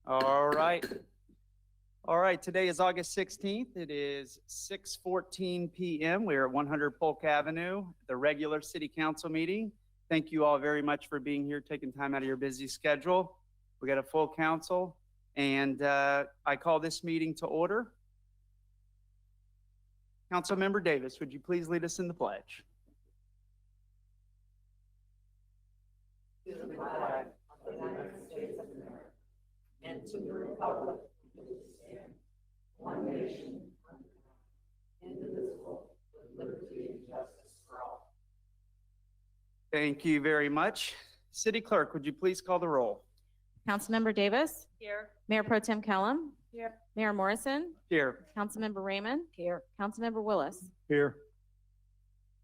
All right. All right, today is August 16th. It is 6:14 p.m. We are at 100 Polk Avenue, the regular city council meeting. Thank you all very much for being here, taking time out of your busy schedule. We got a full council, and I call this meeting to order. Councilmember Davis, would you please lead us in the pledge? To the flag of the United States of America, and to the republic which stands one nation, indivisible, with liberty and justice for all. Thank you very much. City Clerk, would you please call the roll? Councilmember Davis. Here. Mayor Pro Tem Kellum. Here. Mayor Morrison. Here. Councilmember Raymond. Here. Councilmember Willis. Here.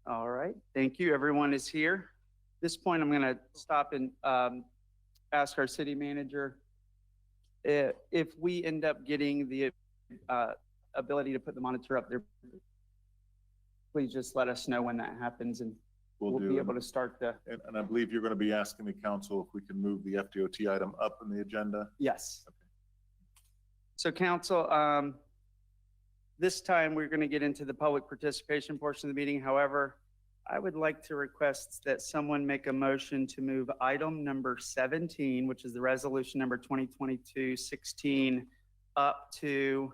All right, thank you. Everyone is here. At this point, I'm going to stop and ask our city manager if we end up getting the ability to put the monitor up there, please just let us know when that happens, and we'll be able to start the. And I believe you're going to be asking the council if we can move the FDOT item up in the agenda. Yes. Okay. So council, this time we're going to get into the public participation portion of the meeting. However, I would like to request that someone make a motion to move item number 17, which is the resolution number 2022-16, up to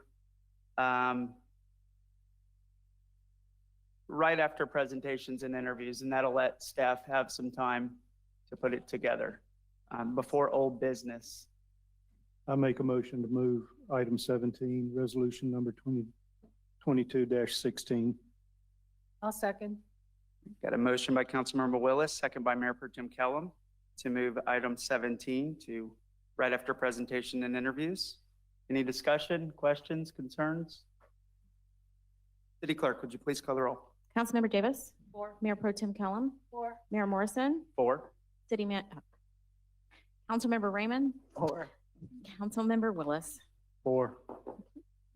right after presentations and interviews, and that'll let staff have some time to put it together before old business. I make a motion to move item 17, resolution number 2022-16. I'll second. Got a motion by Councilmember Willis, second by Mayor Pro Tem Kellum, to move item 17 to right after presentation and interviews. Any discussion, questions, concerns? City Clerk, would you please call the roll? Councilmember Davis. 4. Mayor Pro Tem Kellum. 4. Mayor Morrison. 4. Councilmember Raymond. 4. Councilmember Willis. 4.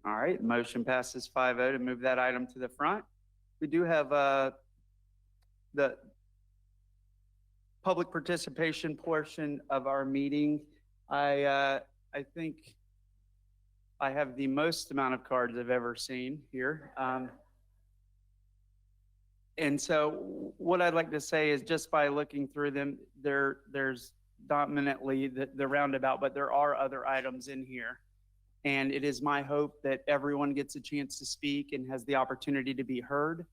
All right, motion passes 5-0 to move that item to the front. We do have the public participation portion of our meeting. I think I have the most amount of cards I've ever seen here. And so what I'd like to say is, just by looking through them, there's dominantly the roundabout, but there are other items in here. And it is my hope that everyone gets a chance to speak and has the opportunity to be heard.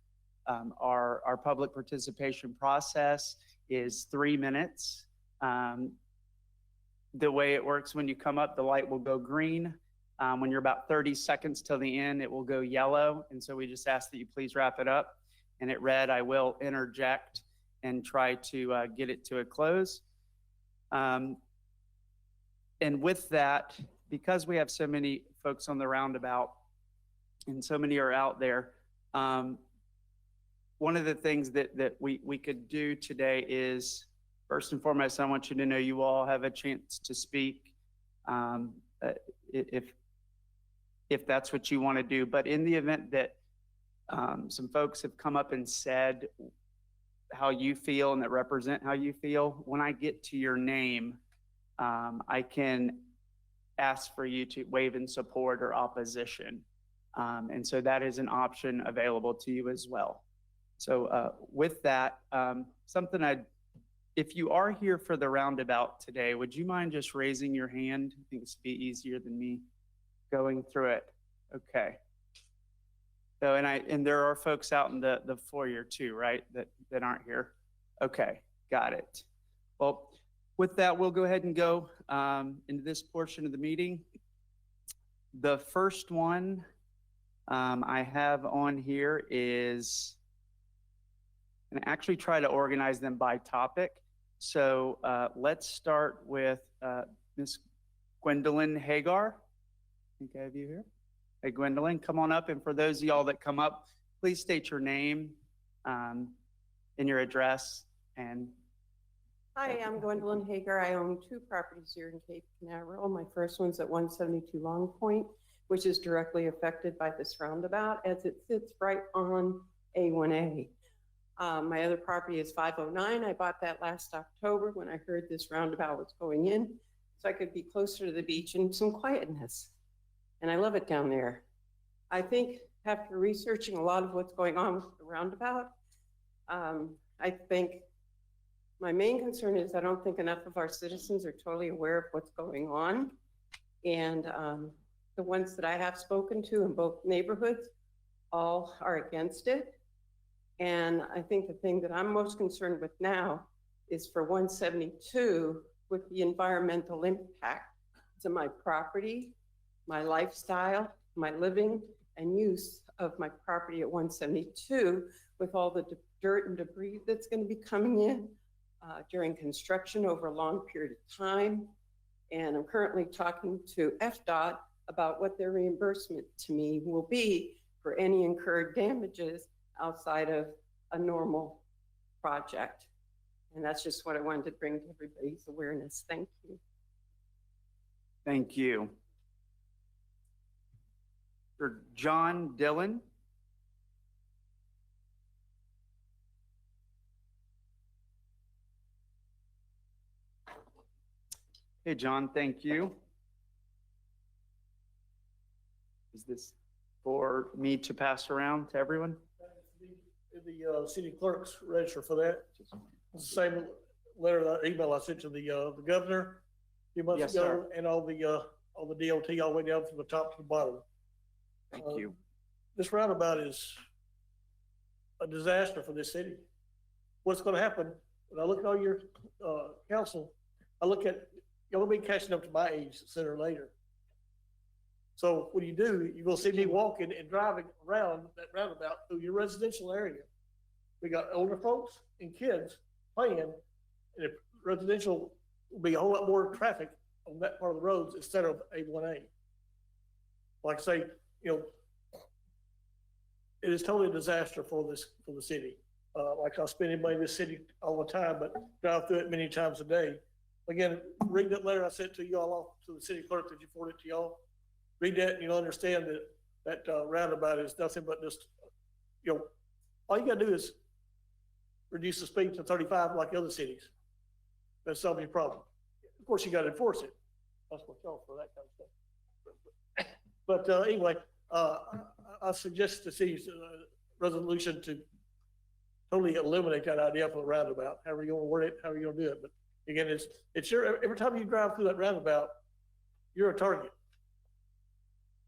Our public participation process is 3 minutes. The way it works, when you come up, the light will go green. When you're about 30 seconds till the end, it will go yellow. And so we just ask that you please wrap it up. And at red, I will interject and try to get it to a close. And with that, because we have so many folks on the roundabout and so many are out there, one of the things that we could do today is, first and foremost, I want you to know you all have a chance to speak if that's what you want to do. But in the event that some folks have come up and said how you feel and that represent how you feel, when I get to your name, I can ask for you to wave in support or opposition. And so that is an option available to you as well. So with that, if you are here for the roundabout today, would you mind just raising your hand? I think this would be easier than me going through it. Okay. So, and there are folks out in the foyer too, right, that aren't here? Okay, got it. Well, with that, we'll go ahead and go into this portion of the meeting. The first one I have on here is, and actually try to organize them by topic. So let's start with Ms. Gwendolyn Hagar. I think I have you here. Hey, Gwendolyn, come on up. And for those of y'all that come up, please state your name and your address. And hi, I'm Gwendolyn Hager. I own 2 properties here in Cape Canaveral. My first one's at 172 Long Point, which is directly affected by this roundabout as it sits right on A1a. My other property is 509. I bought that last October when I heard this roundabout was going in. so I could be closer to the beach and some quietness. And I love it down there. I think after researching a lot of what's going on with the roundabout, I think my main concern is I don't think enough of our citizens are totally aware of what's going on. And the ones that I have spoken to in both neighborhoods, all are against it. And I think the thing that I'm most concerned with now is for 172 with the environmental impact to my property, my lifestyle, my living and use of my property at 172 with all the dirt and debris that's going to be coming in during construction over a long period of time. And I'm currently talking to FDOT about what their reimbursement to me will be for any incurred damages outside of a normal project. And that's just what I wanted to bring to everybody's awareness. Thank you. Thank you. For John Dillon. Hey, John, thank you. Is this for me to pass around to everyone? The city clerk's register for that. It's the same email I sent to the governor a few months Yes, ago, and all the DOT all the way down from the top to the bottom. Thank you. This roundabout is a disaster for this city. What's going to happen when I look at all your council? I look at y'all will be catching up to my age sooner or later. So what do? You're gonna see me walking and driving around that roundabout through your residential area. We got older folks and kids playing, and if residential will be a whole lot more traffic on that part of the roads instead of A1a. Like I say, it is totally a disaster for the city. Like I spend money in this city all the time, but drive through it many times a day. Again, read that letter I sent to y'all off to the city clerk. Did you forward it to y'all? Read that and you'll understand that roundabout is nothing but just, all you gotta do is reduce the speed to 35 like other cities. That's solving your problem. Of course, you gotta enforce it. That's what y'all for, that kind of stuff. But anyway, I suggest the city's resolution to totally eliminate that idea for the roundabout. However you want to word it, however you want to do it. But again, it's your, every time you drive through that roundabout, you're a target.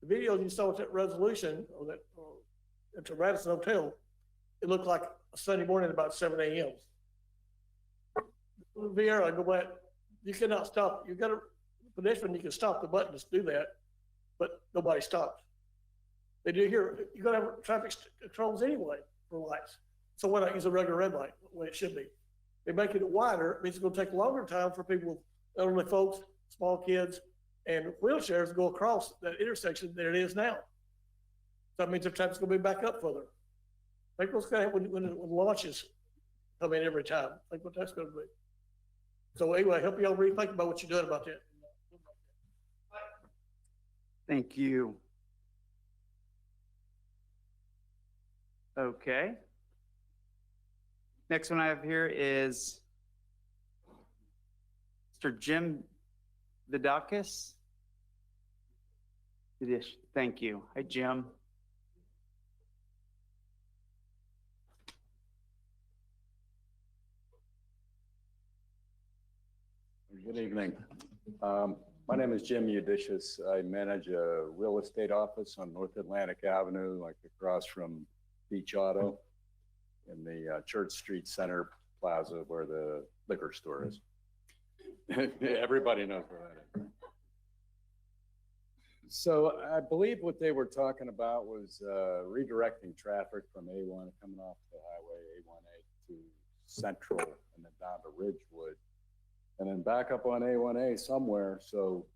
The video you saw with that resolution or that at the Radisson Hotel, it looked like a Sunday morning at about 7 a.m. Vieira, I go back, you cannot stop. You got a pedestrian, you can stop the button to do that, but nobody stops. They do here, you gotta have traffic controls anyway for lights. So why not use a regular red light the way it should be? They make it wider, it means it's gonna take a longer time for people, elderly folks, small kids, and wheelchairs to go across that intersection than it is now. So that means the traffic's gonna be back up further. Think what's gonna happen when launches come in every time. Think what that's gonna be. So anyway, I hope y'all rethink about what you're doing about that. Thank you. Okay. Next one I have here is Mr. Jim Vidakis. Thank you. Hi, Jim. Good evening. My name is Jim Udicious. I manage a real estate office on North Atlantic Avenue, like across from Beach Auto in the Church Street Center Plaza where the liquor store is. Everybody knows where that is. So I believe what they were talking about was redirecting traffic from A1 coming off the highway A1a to Central and then down to Ridgewood and then back up on A1a somewhere. So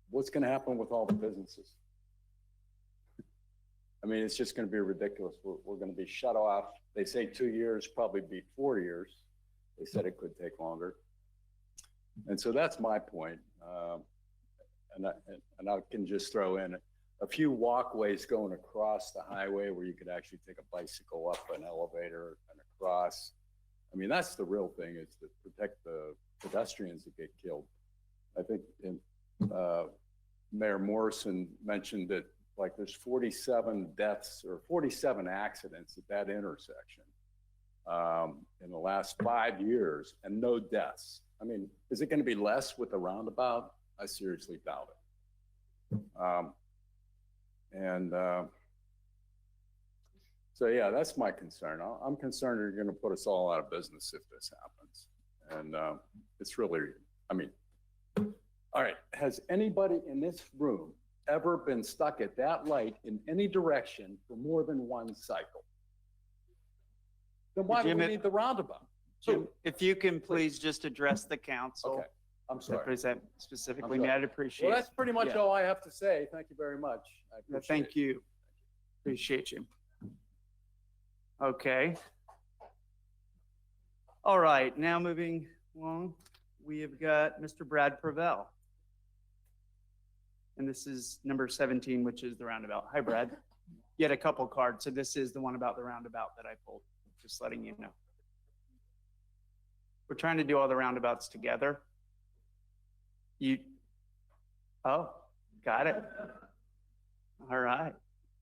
what's going to happen with all the businesses? I mean, it's just going to be ridiculous. We're going to be shut off. They say 2 years, probably be 4 years. They said it could take longer. And so that's my point. And I can just throw in a few walkways going across the highway where you could actually take a bicycle up an elevator and across. I mean, that's the real thing, is to protect the pedestrians that get killed. I think Mayor Morrison mentioned that like there's 47 deaths or 47 accidents at that intersection in the last 5 years and no deaths. I mean, is it going to be less with the roundabout? I seriously doubt it. So yeah, that's my concern. I'm concerned you're going to put us all out of business if this happens. And it's really, I mean, all right, has anybody in this room ever been stuck at that light in any direction for more than one cycle? Then why do we Jim, need the roundabout? Jim, if you can please just address the council. Okay, I'm sorry. Represent specifically, I'm me, sorry. I'd appreciate. Well, that's pretty much Yeah. all I have to say. Thank you very much. I No, appreciate thank it. you. Appreciate you. Okay. All right, now moving along, we have got Mr. Brad Prevel. And this is number 17, which is the roundabout. Hi, Brad. You had a couple cards, so this is the one about the roundabout that I pulled, just letting you know. We're trying to do all the roundabouts together. Oh, got it. All right.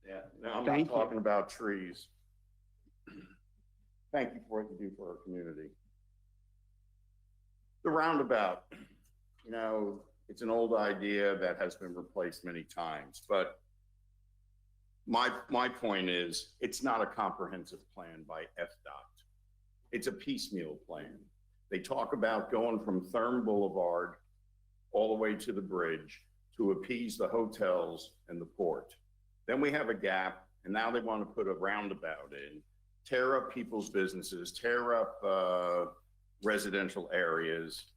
Yeah, no, I'm Thank not you. talking about trees. Thank you for what you do for our community. The roundabout, you know, it's an old idea that has been replaced many times, but my point is, it's not a comprehensive plan by FDOT. It's a piecemeal plan. They talk about going from Thurm Boulevard all the way to the bridge to appease the hotels and the port. Then we have a gap, and now they want to put a roundabout in, tear up people's businesses, tear up residential areas.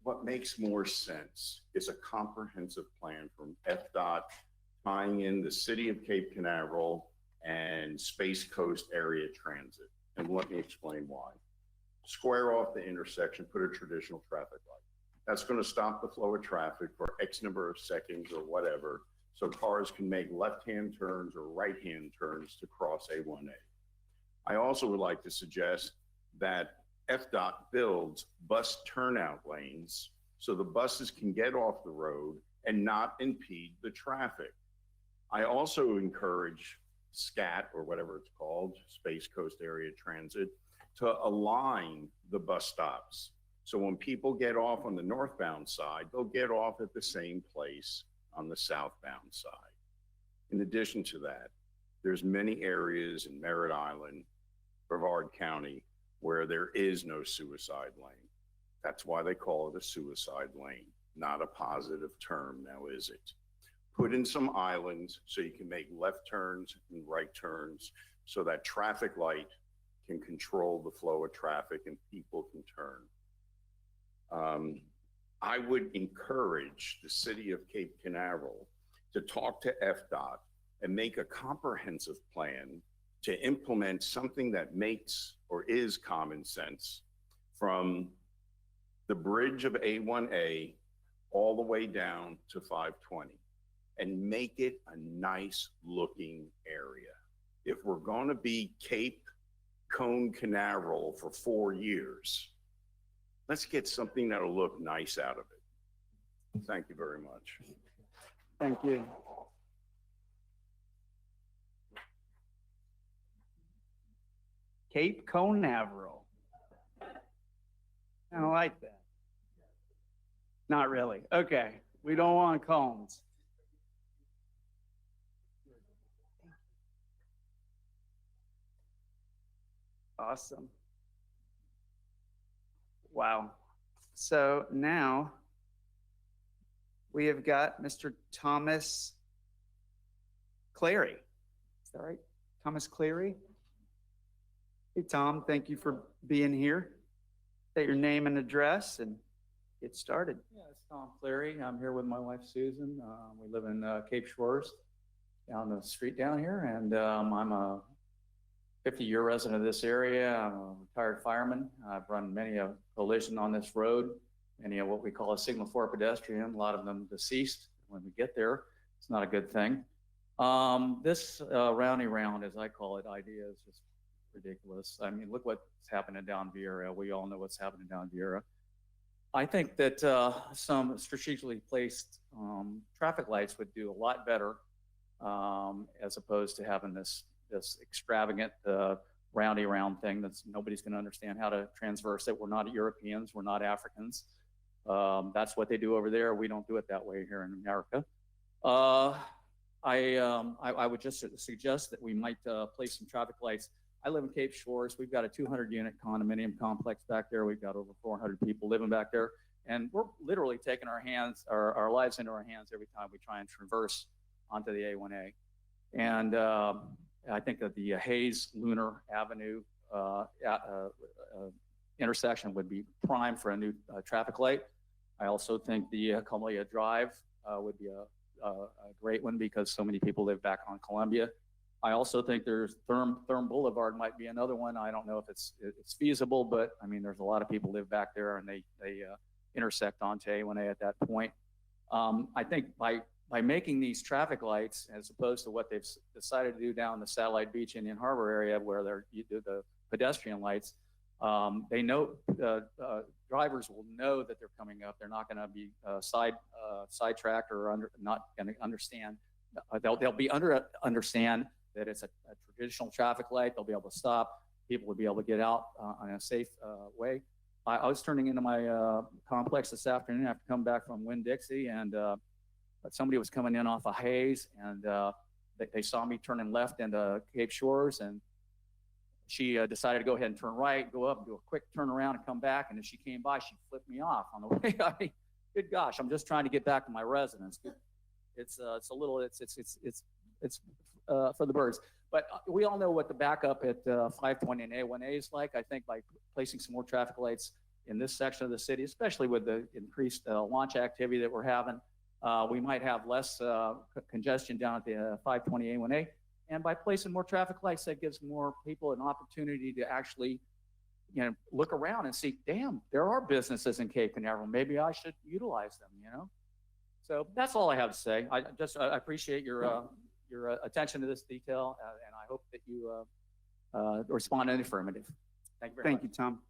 What makes more sense is a comprehensive plan from FDOT tying in the city of Cape Canaveral and Space Coast Area Transit. And let me explain why. Square off the intersection, put a traditional traffic light. That's going to stop the flow of traffic for X number of seconds or whatever, so cars can make left-hand turns or right-hand turns to cross A1a. I also would like to suggest that FDOT builds bus turnout lanes so the buses can get off the road and not impede the traffic. I also encourage SCAT, or whatever it's called, Space Coast Area Transit, to align the bus stops. So when people get off on the northbound side, they'll get off at the same place on the southbound side. In addition to that, there's many areas in Merritt Island, Brevard County, where there is no suicide lane. That's why they call it a suicide lane, not a positive term now, is it? Put in some islands so you can make left turns and right turns so that traffic light can control the flow of traffic and people can turn. I would encourage the city of Cape Canaveral to talk to FDOT and make a comprehensive plan to implement something that makes or is common sense from the bridge of A1a all the way down to 520 and make it a nice looking area. If we're going to be Cape Cone Canaveral for 4 years, let's get something that'll look nice out of it. Thank you very much. Thank you. Cape Canaveral. I don't like that. Not really. Okay, we don't want cones. Awesome. Wow. So now we have got Mr. Thomas Clary. Is that right? Thomas Clary? Hey, Tom, thank you for being here. State your name and address and get started. Yeah, it's Tom Cleary. I'm here with my wife Susan. We live in Cape Shores down the street down here, and I'm a 50-year resident of this area. I'm a retired fireman. I've run many a collision on this road, many of what we call a signal for pedestrian, a lot of them deceased when we get there. It's not a good thing. This roundy round, as I call it, idea is just ridiculous. I mean, look what's happening down Vieira. We all know what's happening down Vieira. I think that some strategically placed traffic lights would do a lot better as opposed to having this extravagant roundy round thing that's nobody's going to understand how to transverse it. We're not Europeans. We're not Africans. That's what they do over there. We don't do it that way here in America. I would just suggest that we might place some traffic lights. I live in Cape Shores. We've got a 200-unit condominium complex back there. We've got over 400 people living back there. And we're literally taking our lives into our hands every time we try and traverse onto the A1a. And I think that the Hayes Lunar Avenue intersection would be prime for a new traffic light. I also think the Columbia Drive would be a great one because so many people live back on Columbia. I also think there's Thurm Boulevard might be another one. I don't know if it's feasible, but I mean, there's a lot of people live back there and they intersect onto A1a at that point. I think by making these traffic lights, as opposed to what they've decided to do down the Satellite Beach Indian Harbor area where you do the pedestrian lights, they know drivers will know that they're coming up. They're not going to be sidetracked or not going to understand. They'll be understand that it's a traditional traffic light. They'll be able to stop. People will be able to get out in a safe way. I was turning into my complex this afternoon after coming back from Winn-Dixie, and somebody was coming in off of Hayes, and they saw me turning left into Cape Shores, and she decided to go ahead and turn right, go up, do a quick turnaround, and come back. And as she came by, she flipped me off on the way. I mean, good gosh, I'm just trying to get back to my residence. It's for the birds. But we all know what the backup at 520 and A1a is like. I think by placing some more traffic lights in this section of the city, especially with the increased launch activity that we're having, we might have less congestion down at the 520 A1a. And by placing more traffic lights, that gives more people an opportunity to actually, look around and see, damn, there are businesses in Cape Canaveral. Maybe I should utilize them, So that's all I have to say. I appreciate your attention to this detail, and I hope that you respond in the affirmative. Thank you very much. Thank you, Tom.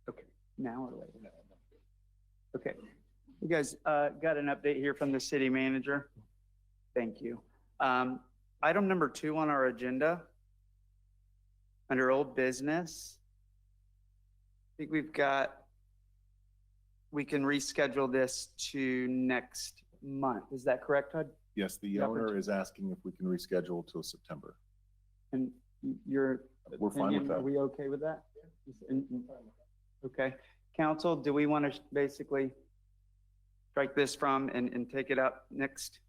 Okay. Now or later? Okay. You guys got an update here from the city manager. Thank you. Item number 2 on our agenda, under old business. I think we can reschedule this to next month. Is that correct, Todd? Yes, the owner is asking if we can reschedule till September. And your We're fine with opinion, that. Are we okay with that? Okay. Council, do we want to basically strike this from and take it up next?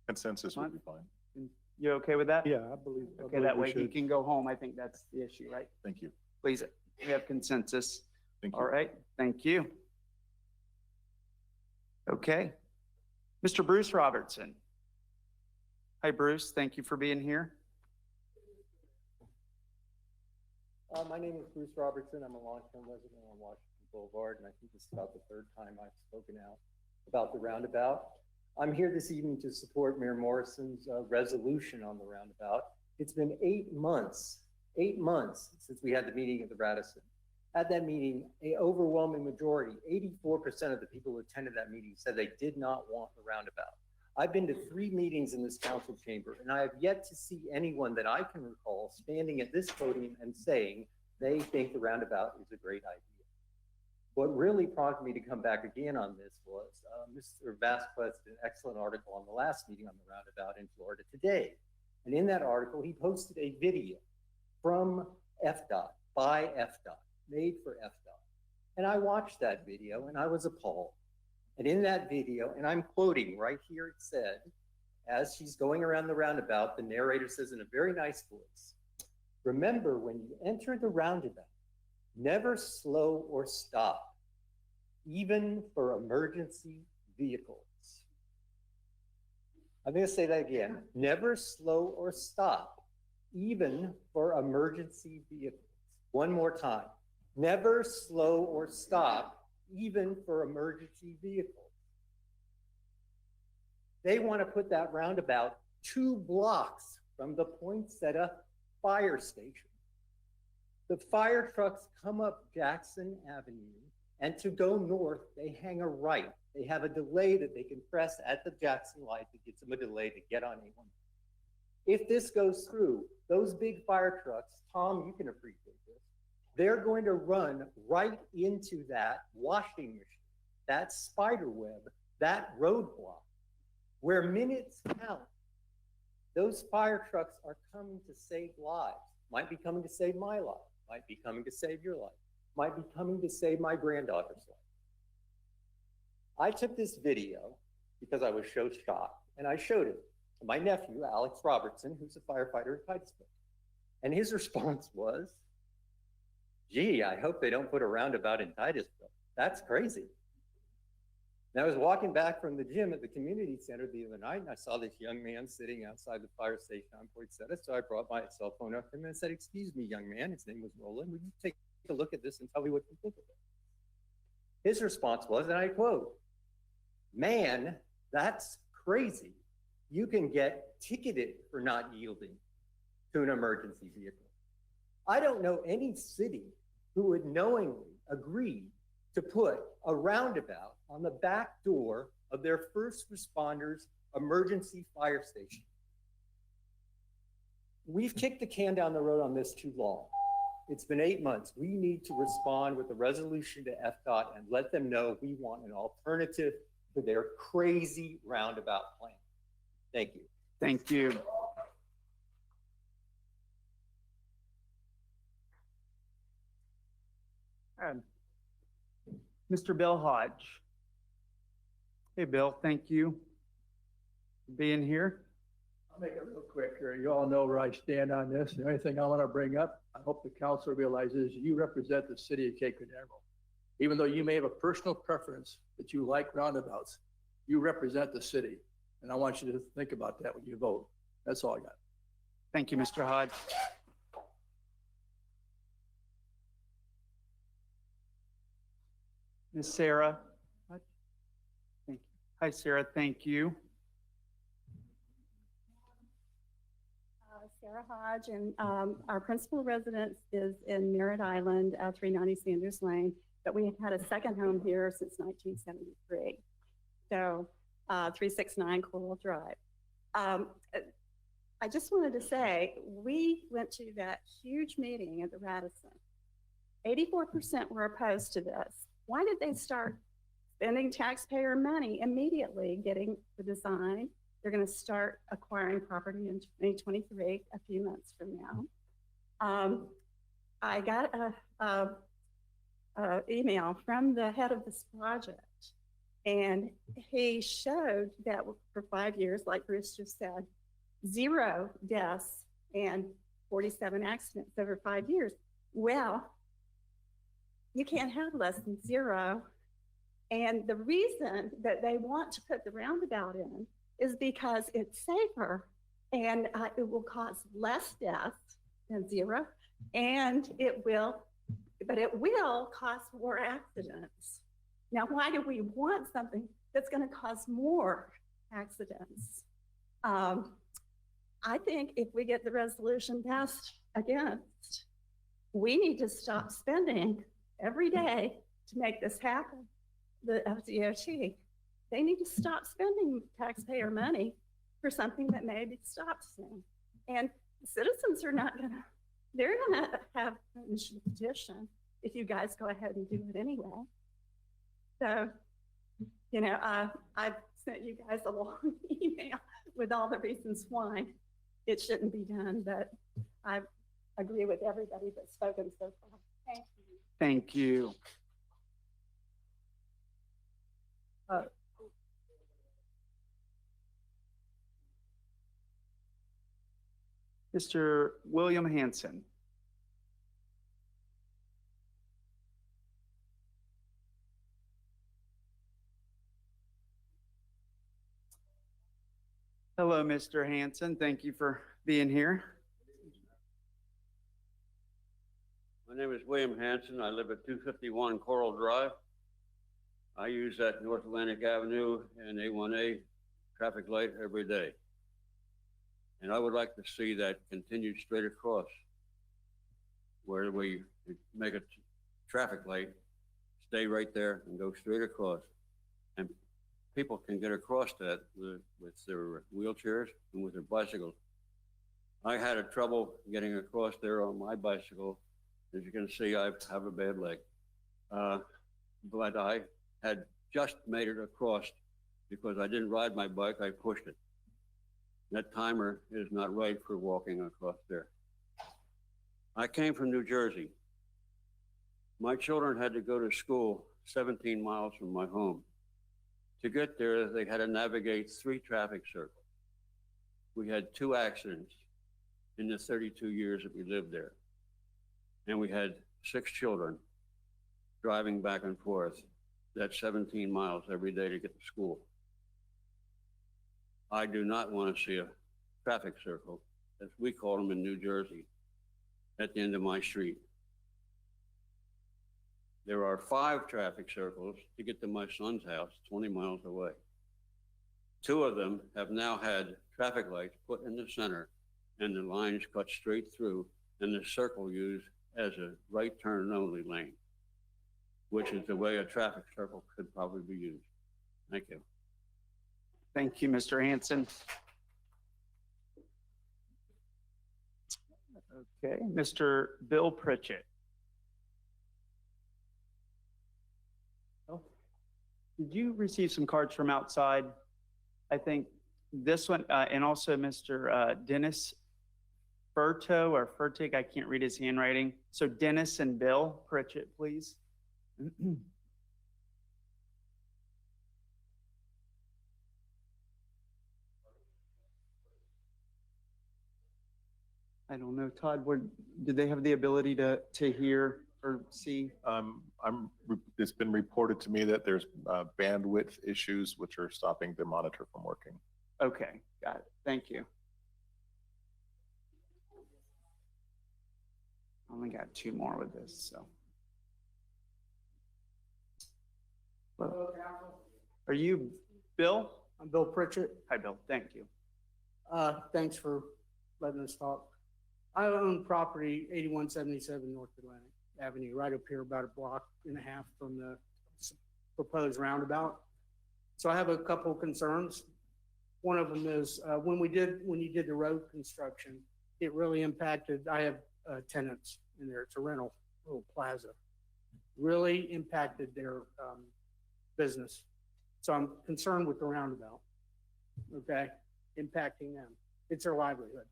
Consensus would be fine. You okay with that? Yeah, I believe. Okay, that way he can go home. I think that's the issue, right? Thank you. Please, we have consensus. Thank you. All right, thank you. Okay. Mr. Bruce Robertson. Hi, Bruce. Thank you for being here. My name is Bruce Robertson. I'm a long-term resident on Washington Boulevard, and I think this is about the 3rd time I've spoken out about the roundabout. I'm here this evening to support Mayor Morrison's resolution on the roundabout. It's been 8 months since we had the meeting at the Radisson. At that meeting, an overwhelming majority, 84% of the people who attended that meeting said they did not want the roundabout. I've been to 3 meetings in this council chamber, and I have yet to see anyone that I can recall standing at this podium and saying they think the roundabout is a great idea. What really prompted me to come back again on this was Mr. Vasquez did an excellent article on the last meeting on the roundabout in Florida today. And in that article, he posted a video from FDOT, by FDOT, made for FDOT. And I watched that video and I was appalled. And in that video, and I'm quoting right here, it said, as she's going around the roundabout, the narrator says in a very nice voice, "Remember, when you enter the roundabout, never slow or stop, even for emergency vehicles." I'm going to say that again. Never slow or stop, even for emergency vehicles. One more time. Never slow or stop, even for emergency vehicles. They want to put that roundabout 2 blocks from the Poinsettia Fire Station. The fire trucks come up Jackson Avenue, and to go north, they hang a right. They have a delay that they can press at the Jackson light that gives them a delay to get on A1. If this goes through, those big fire trucks, Tom, you can appreciate this, they're going to run right into that washing machine, that spider web, that roadblock, where minutes count. Those fire trucks are coming to save lives. Might be coming to save my life, might be coming to save your life, might be coming to save my granddaughter's life. I took this video because I was so shocked, and I showed it to my nephew, Alex Robertson, who's a firefighter in Titusville. And his response was, gee, I hope they don't put a roundabout in Titusville. That's crazy. And I was walking back from the gym at the community center the other night, and I saw this young man sitting outside the fire station on Poinsettia. So I brought my cell phone up to him and said, excuse me, young man, his name was Roland, would you take a look at this and tell me what you think of it? His response was, and I quote, man, that's crazy. You can get ticketed for not yielding to an emergency vehicle. I don't know any city who would knowingly agree to put a roundabout on the back door of their first responders' emergency fire station. We've kicked the can down the road on this too long. It's been 8 months. We need to respond with a resolution to FDOT and let them know we want an alternative to their crazy roundabout plan. Thank you. Thank you. Mr. Bill Hodge. Hey, Bill, thank you for being here. I'll make it real quick here. You all know where I stand on this. The only thing I want to bring up, I hope the council realizes you represent the city of Cape Canaveral. Even though you may have a personal preference that you like roundabouts, you represent the city. And I want you to think about that when you vote. That's all I got. Thank you, Mr. Hodge. Ms. Sarah. Thank you. Hi, Sarah. Thank you. Sarah Hodge, and our principal residence is in Merritt Island, 390 Sanders Lane, but we have had a second home here since 1973. So 369 Coral Drive. I just wanted to say, we went to that huge meeting at the Radisson. 84% were opposed to this. Why did they start spending taxpayer money immediately getting the design? They're going to start acquiring property in 2023, a few months from now. I got a email from the head of this project, and he showed that for 5 years, like Bruce just said, 0 deaths and 47 accidents over 5 years. Well, you can't have less than 0. And the reason that they want to put the roundabout in is because it's safer and it will cause less deaths than 0. And it will cause more accidents. Now, why do we want something that's going to cause more accidents? I think if we get the resolution passed against, we need to stop spending every day to make this happen. The FDOT, they need to stop spending taxpayer money for something that may be stopped soon. And citizens are not gonna, they're gonna have a petition if you guys go ahead and do it anyway. So, you know, I've sent you guys a long email with all the reasons why it shouldn't be done, but I agree with everybody that's spoken so far. Thank you. Thank you. Mr. William Hanson. Hello, Mr. Hanson. Thank you for being here. My name is William Hanson. I live at 251 Coral Drive. I use that North Atlantic Avenue and A1a traffic light every day. And I would like to see that continue straight across, where we make a traffic light, stay right there and go straight across. And people can get across that with their wheelchairs and with their bicycles. I had a trouble getting across there on my bicycle. As you can see, I have a bad leg. But I had just made it across because I didn't ride my bike, I pushed it. That timer is not right for walking across there. I came from New Jersey. My children had to go to school 17 miles from my home. To get there, they had to navigate 3 traffic circles. We had 2 accidents in the 32 years that we lived there. And we had 6 children driving back and forth that 17 miles every day to get to school. I do not want to see a traffic circle, as we call them in New Jersey, at the end of my street. There are 5 traffic circles to get to my son's house, 20 miles away. 2 of them have now had traffic lights put in the center and the lines cut straight through and the circle used as a right turn only lane, which is the way a traffic circle could probably be used. Thank you. Thank you, Mr. Hanson. Okay, Mr. Bill Pritchett. Oh, did you receive some cards from outside? I think this one, and also Mr. Dennis Furto or Furtick, I can't read his handwriting. So Dennis and Bill Pritchett, please. I don't know, Todd, did they have the ability to hear or see? It's been reported to me that there's bandwidth issues which are stopping the monitor from working. Okay, got it. Thank you. I only got 2 more with this, so. Well, are you Bill? I'm Bill Pritchett. Hi, Bill. Thank you. Thanks for letting us talk. I own property 8177 North Atlantic Avenue, right up here, about 1.5 blocks from the proposed roundabout. So I have a couple of concerns. One of them is when you did the road construction, it really impacted. I have tenants in there. It's a rental little plaza. Really impacted their business. So I'm concerned with the roundabout. Okay, impacting them. It's their livelihood.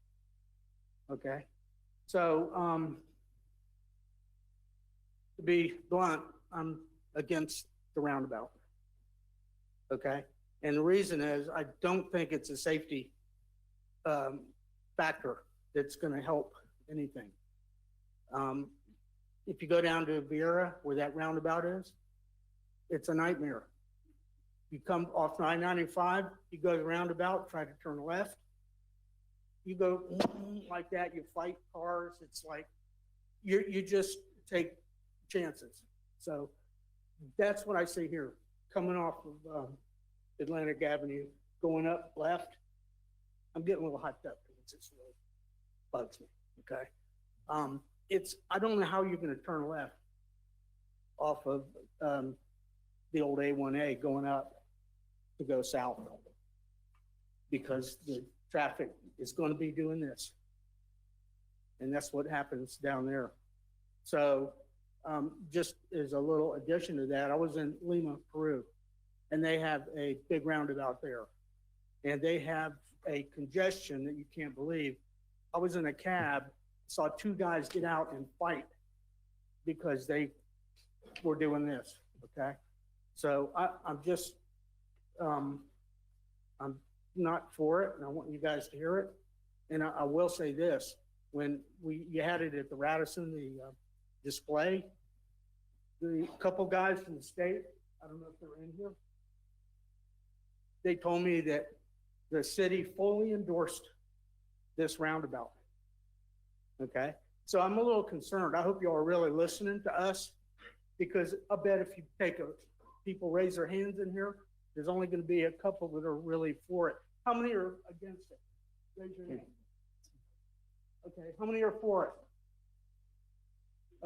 Okay, so to be blunt, I'm against the roundabout. Okay, and the reason is I don't think it's a safety factor that's going to help anything. If you go down to Viera, where that roundabout is, it's a nightmare. You come off 995, you go to the roundabout, try to turn left. You go like that, you fight cars. It's like you just take chances. So that's what I see here. Coming off of Atlantic Avenue, going up left, I'm getting a little hyped up because it just really bugs me. Okay, I don't know how you're going to turn left off of the old A1a going up to go south, because the traffic is going to be doing this. And that's what happens down there. So just as a little addition to that, I was in Lima, Peru, and they have a big roundabout there. And they have a congestion that you can't believe. I was in a cab, saw 2 guys get out and fight because they were doing this, okay? So I'm just, I'm not for it, and I want you guys to hear it. And I will say this, when you had it at the Radisson, the display, the couple guys from the state, I don't know if they're in here, they told me that the city fully endorsed this roundabout, okay? So I'm a little concerned. I hope you all are really listening to us, because I bet if you people raise their hands in here, there's only gonna be a couple that are really for it. How many are against it? Raise your hand. Okay, how many are for it?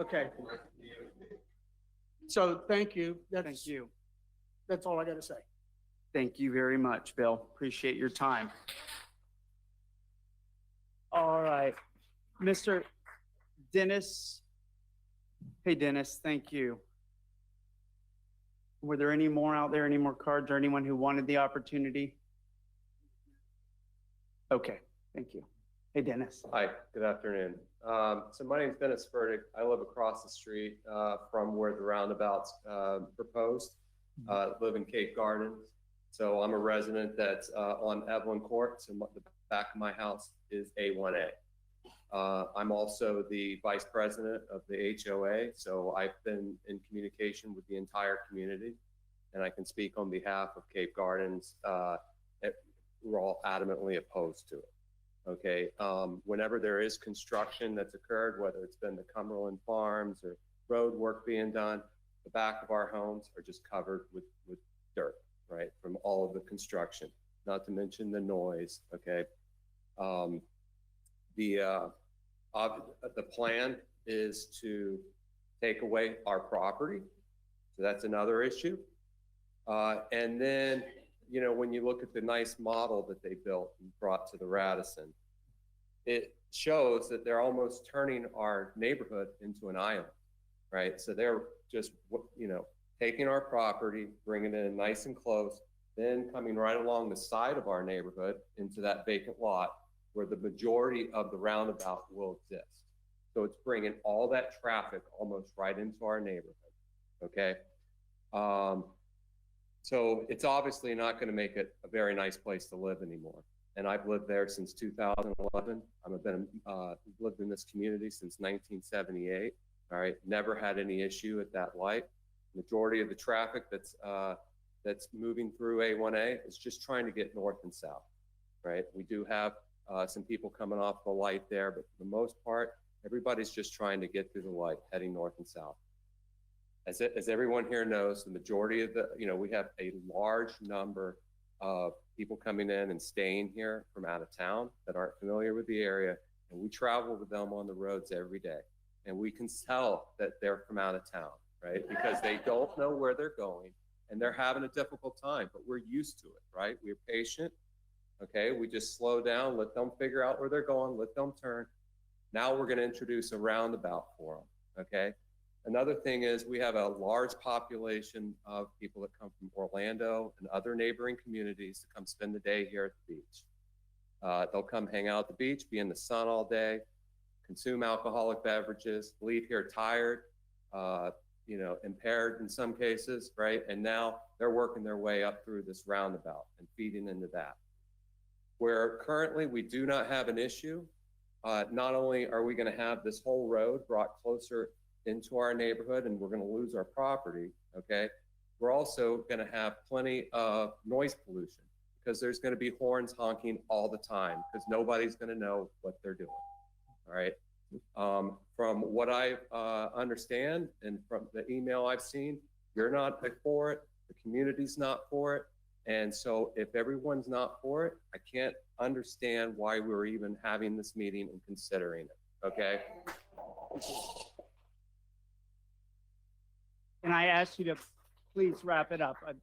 Okay. So thank you. Thank you. That's all I gotta say. Thank you very much, Bill. Appreciate your time. All right, Mr. Dennis. Hey, Dennis, thank you. Were there any more out there, any more cards, or anyone who wanted the opportunity? Okay, thank you. Hey, Dennis. Hi, good afternoon. So my name is Dennis Furtick. I live across the street from where the roundabout's proposed. Live in Cape Gardens. So I'm a resident that's on Evelyn Court. So the back of my house is A1a. I'm also the vice president of the HOA. So I've been in communication with the entire community, and I can speak on behalf of Cape Gardens. We're all adamantly opposed to it. Okay, whenever there is construction that's occurred, whether it's been the Cumberland Farms or road work being done, the back of our homes are just covered with dirt, right, from all of the construction, not to mention the noise, okay? The plan is to take away our property, so that's another issue. And then, you know, when you look at the nice model that they built and brought to the Radisson, it shows that they're almost turning our neighborhood into an island, right? So they're just, you know, taking our property, bringing it in nice and close, then coming right along the side of our neighborhood into that vacant lot where the majority of the roundabout will exist. So it's bringing all that traffic almost right into our neighborhood, okay? So it's obviously not going to make it a very nice place to live anymore. And I've lived there since 2011. I've lived in this community since 1978. All right, never had any issue at that light. Majority of the traffic that's moving through A1a is just trying to get north and south. Right, we do have some people coming off the light there, but for the most part, everybody's just trying to get through the light, heading north and south. As everyone here knows, the majority of we have a large number of people coming in and staying here from out of town that aren't familiar with the area, and we travel with them on the roads every day. And we can tell that they're from out of town, right? Because they don't know where they're going and they're having a difficult time, but we're used to it, right? We're patient, okay? We just slow down, let them figure out where they're going, let them turn. Now we're gonna introduce a roundabout for them, okay? Another thing is we have a large population of people that come from Orlando and other neighboring communities to come spend the day here at the beach. They'll come hang out at the beach, be in the sun all day, consume alcoholic beverages, leave here tired, impaired in some cases, right? And now they're working their way up through this roundabout and feeding into that. Where currently we do not have an issue, not only are we gonna have this whole road brought closer into our neighborhood and we're gonna lose our property, okay? We're also gonna have plenty of noise pollution because there's gonna be horns honking all the time because nobody's gonna know what they're doing. All right. From what I understand and from the email I've seen, you're not for it. The community's not for it. And so if everyone's not for it, I can't understand why we're even having this meeting and considering it. Okay. And I asked you to please wrap it up. I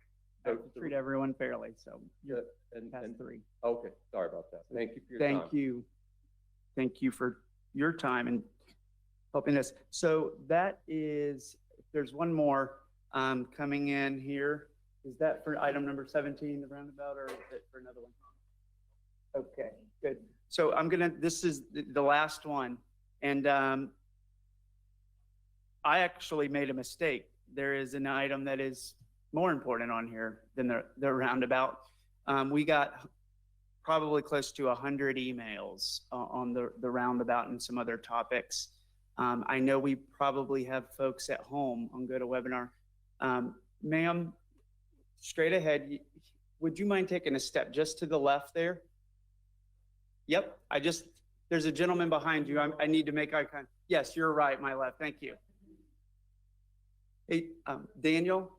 have to treat everyone fairly, so you're past 3. Okay, sorry about that. Thank you for your time. Thank you. Thank you for your time and helping us. So that is, if there's one more coming in here, is that for item number 17, the roundabout, or is it for another one? Okay, good. So this is the last one. And I actually made a mistake. There is an item that is more important on here than the roundabout. We got probably close to 100 emails on the roundabout and some other topics. I know we probably have folks at home on GoToWebinar. Ma'am, straight ahead, would you mind taking a step just to the left there? Yep, There's a gentleman behind you. I need to make eye contact. Yes, you're right, my left. Thank you. Hey, Daniel,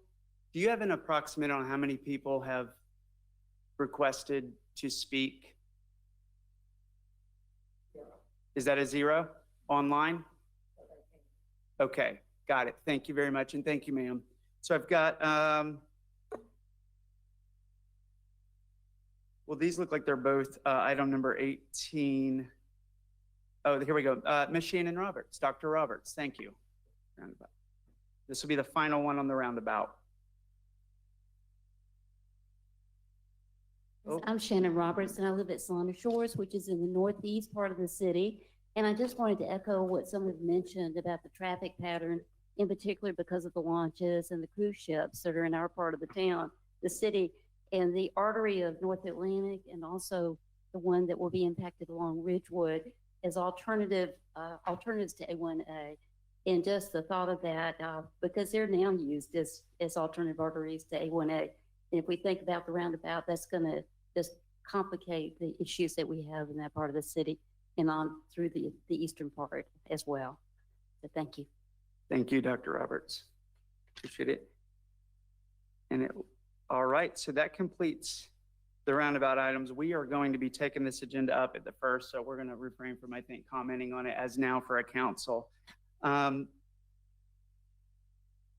do you have an approximate on how many people have requested to speak? Is that a 0 online? Okay, got it. Thank you very much, and thank you, ma'am. So I've got, well, these look like they're both item number 18. Oh, here we go. Ms. Shannon Roberts, Dr. Roberts, thank you. Roundabout. This will be the final one on the roundabout. Oh. I'm Shannon Roberts, and I live at Solana Shores, which is in the northeast part of the city. And I just wanted to echo what someone mentioned about the traffic pattern, in particular because of the launches and the cruise ships that are in our part of the town, the city, and the artery of North Atlantic, and also the one that will be impacted along Ridgewood as alternatives to A1a. And just the thought of that, because they're now used as alternative arteries to A1a. And if we think about the roundabout, that's going to just complicate the issues that we have in that part of the city and on through the eastern part as well. So thank you. Thank you, Dr. Roberts. Appreciate it. And all right, so that completes the roundabout items. We are going to be taking this agenda up at the first, so we're going to refrain from, I think, commenting on it as now for a council. Now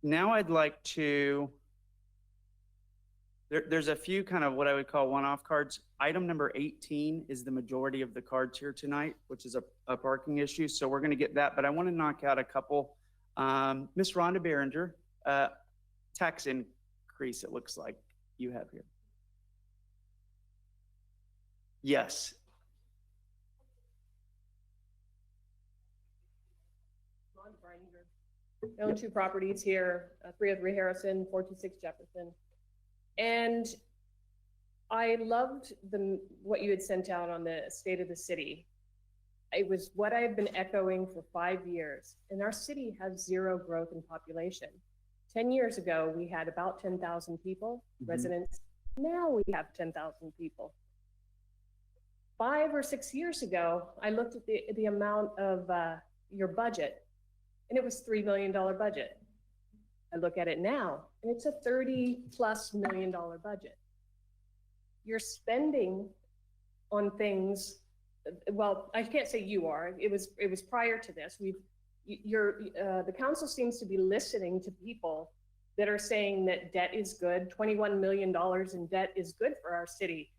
I'd like to, there's a few kind of what I would call one-off cards. Item number 18 is the majority of the cards here tonight, which is a parking issue. So we're going to get that, but I want to knock out a couple. Ms. Rhonda Behringer, tax increase, it looks like you have here. Yes. I own 2 properties here, 303 Harrison, 426 Jefferson. And I loved what you had sent out on the state of the city. It was what I've been echoing for 5 years. And our city has 0 growth in population. 10 years ago, we had about 10,000 people, residents. Now we have 10,000 people. 5 or 6 years ago, I looked at the amount of your budget, and it was $3 million budget. I look at it now, and it's a $30+ million budget. You're spending on things. Well, I can't say you are. It was prior to this. The council seems to be listening to people that are saying that debt is good. $21 million in debt is good for our city,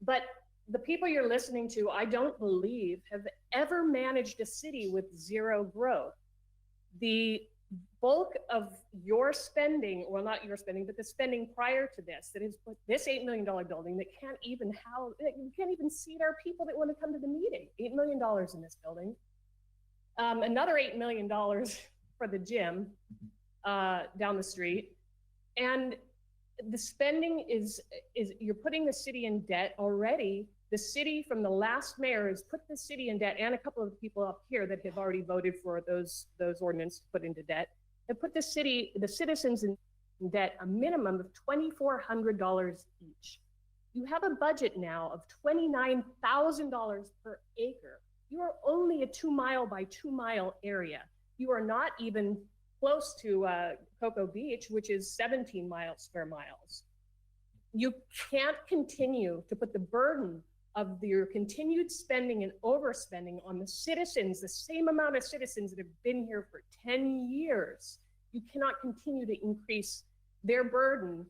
but the people you're listening to, I don't believe, have ever managed a city with 0 growth. The bulk of your spending, well, not your spending, but the spending prior to this, that is this $8 million building that can't even house, you can't even seat our people that want to come to the meeting. $8 million in this building. Another $8 million for the gym down the street. And the spending is you're putting the city in debt already. The city from the last mayor has put the city in debt, and a couple of people up here that have already voted for those ordinances put into debt, have put the citizens in debt a minimum of $2,400 each. You have a budget now of $29,000 per acre. You are only a 2 mile by 2 mile area. You are not even close to Cocoa Beach, which is 17 square miles. You can't continue to put the burden of your continued spending and overspending on the citizens, the same amount of citizens that have been here for 10 years. You cannot continue to increase their burden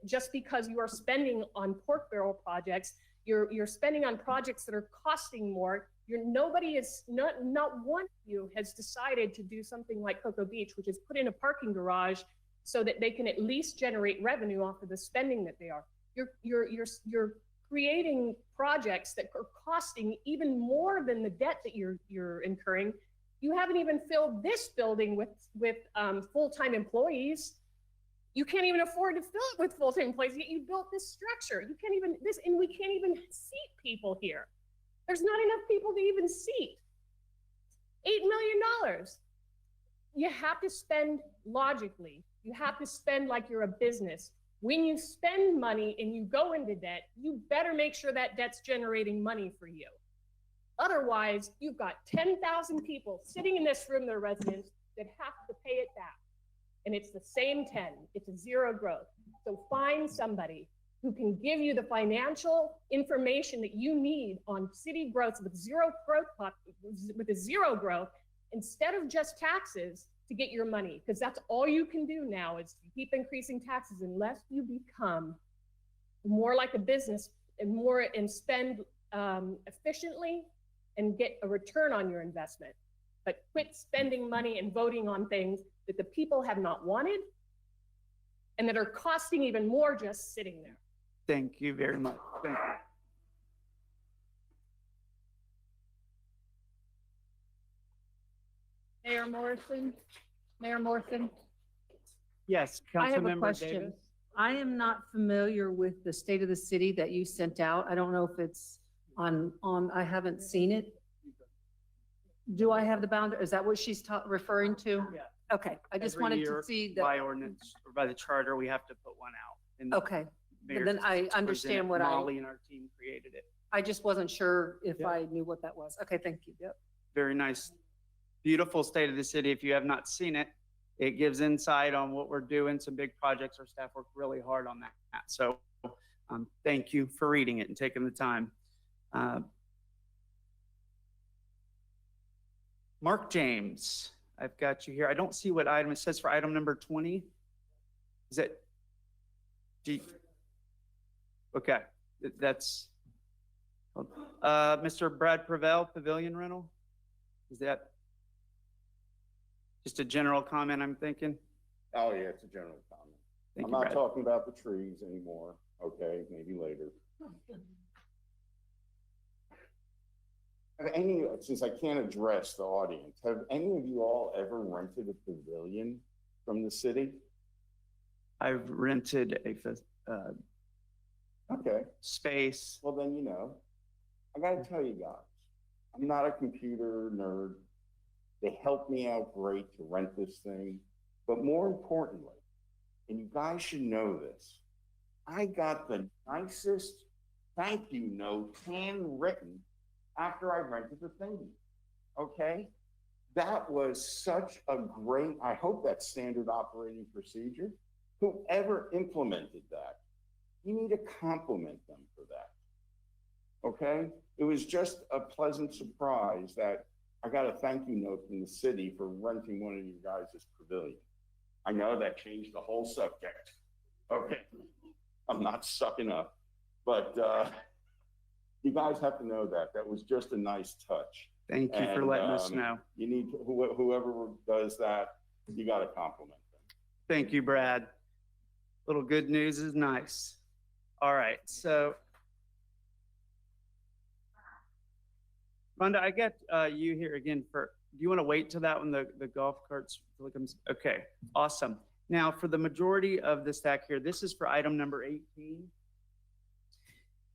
just because you are spending on pork barrel projects. You're spending on projects that are costing more. Not one of you has decided to do something like Cocoa Beach, which is put in a parking garage so that they can at least generate revenue off of the spending that they are. You're creating projects that are costing even more than the debt that you're incurring. You haven't even filled this building with full-time employees. You can't even afford to fill it with full-time employees, yet you built this structure. And we can't even seat people here. There's not enough people to even seat. $8 million. You have to spend logically. You have to spend like you're a business. When you spend money and you go into debt, you better make sure that debt's generating money for you. Otherwise, you've got 10,000 people sitting in this room, their residents, that have to pay it back. And it's the same 10. It's a zero growth. So find somebody who can give you the financial information that you need on city growth with a zero growth, instead of just taxes to get your money, because that's all you can do now is keep increasing taxes unless you become more like a business and spend efficiently and get a return on your investment. But quit spending money and voting on things that the people have not wanted and that are costing even more just sitting there. Thank you very much. Thank you. Mayor Morrison, Mayor Morrison, Yes, I have a Councilmember question. Davis. I am not familiar with the state of the city that you sent out. I don't know if it's on, I haven't seen it. Do I have the boundary? Is that what she's referring to? Yeah. Okay, I just Every wanted year, to see that. by ordinance or by the charter, we have to put one out. And Okay, Mayor then I presented understand it. what Molly and our team created it. I just wasn't sure if Yeah. I knew what that was. Okay, thank you. Yep. Very nice, beautiful state of the city. If you have not seen it, it gives insight on what we're doing. Some big projects. Our staff worked really hard on that. So thank you for reading it and taking the time. Mark James, I've got you here. I don't see what item it says for item number 20. Is that? Okay, that's, Mr. Brad Prevel, Pavilion Rental? Is that just a general comment I'm thinking? Oh, yeah, it's a general comment. Thank I'm you, not Brad. talking about the trees anymore, okay, maybe later. Since I can't address the audience, have any of you all ever rented a pavilion from the city? I've rented Okay. space. Well, then, I gotta tell you guys, I'm not a computer nerd. They helped me out great to rent this thing. But more importantly, and you guys should know this, I got the nicest thank you note handwritten after I rented the thing. Okay? That was such a great, I hope that's standard operating procedure. Whoever implemented that, you need to compliment them for that. Okay? It was just a pleasant surprise that I got a thank you note from the city for renting one of you guys' pavilion. I know that changed the whole subject. Okay. I'm not sucking up, but you guys have to know that. That was just a nice touch. Thank you for letting us know. You need, whoever does that, you got to compliment them. Thank you, Brad. Little good news is nice. All right, so Rhonda, I got you here again for, do you want to wait till that when the golf carts comes? Okay, awesome. Now for the majority of the stack here, this is for item number 18.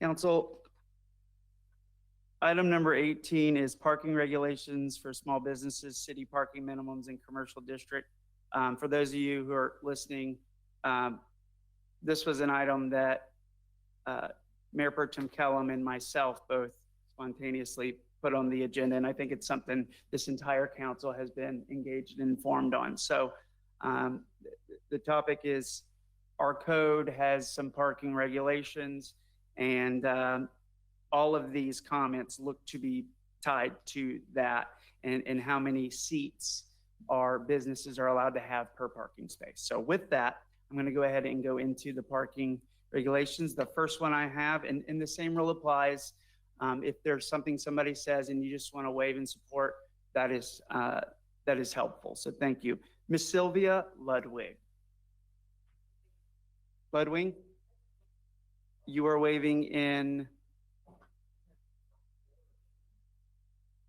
Council, item number 18 is parking regulations for small businesses, city parking minimums in commercial district. For those of you who are listening, this was an item that Mayor Pro Tem Kellum and myself both spontaneously put on the agenda, and I think it's something this entire council has been engaged and informed on. So the topic is our code has some parking regulations, and all of these comments look to be tied to that and how many seats our businesses are allowed to have per parking space. So with that, I'm going to go ahead and go into the parking regulations. The first one I have, and the same rule applies. If there's something somebody says and you just want to wave in support, that is helpful. So thank you. Miss Sylvia Ludwig. Ludwig, you are waving in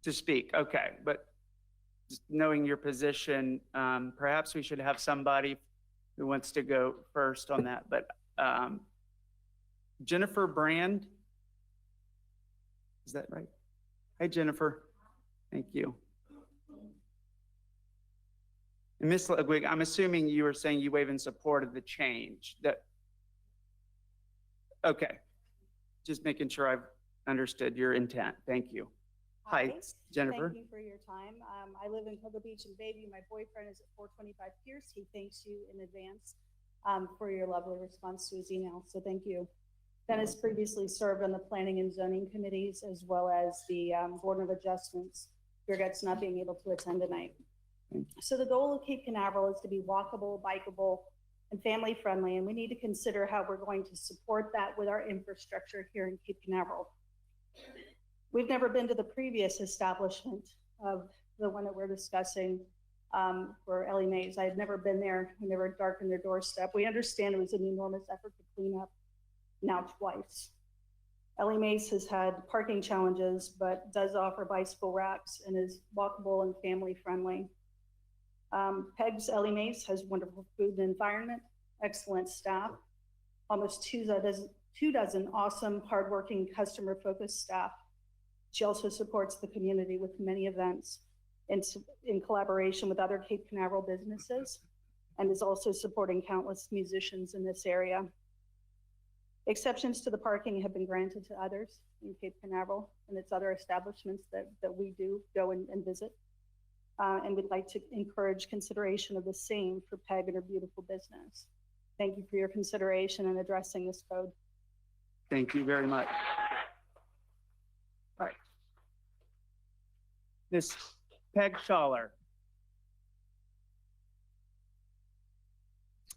to speak. Okay, but just knowing your position, perhaps we should have somebody who wants to go first on that. But Jennifer Brand, is that right? Hi, Jennifer. Thank you. And Ms. Ludwig, I'm assuming you were saying you wave in support of the change. Okay. Just making sure I've understood your intent. Thank you. Hi, Jennifer. Thank you for your time. I live in Cocoa Beach and Bayview. My boyfriend is at 425 Pierce. He thanks you in advance for your lovely response to his email. So thank you. Dennis previously served on the Planning and Zoning Committees as well as the Board of Adjustments. Regrets not being able to attend tonight. So the goal of Cape Canaveral is to be walkable, bikeable, and family friendly, and we need to consider how we're going to support that with our infrastructure here in Cape Canaveral. We've never been to the previous establishment of the one that we're discussing for Ellie Mae's. I had never been there. We never darkened their doorstep. We understand it was an enormous effort to clean up now twice. Ellie Mae's has had parking challenges, but does offer bicycle racks and is walkable and family friendly. Peg's Ellie Mae's has wonderful food and environment, excellent staff, almost two dozen awesome, hardworking, customer-focused staff. She also supports the community with many events in collaboration with other Cape Canaveral businesses, and is also supporting countless musicians in this area. Exceptions to the parking have been granted to others in Cape Canaveral and its other establishments that we do go and visit. And we'd like to encourage consideration of the same for Peg and her beautiful business. Thank you for your consideration in addressing this code. Thank you very much. All right. Miss Peg Schaller.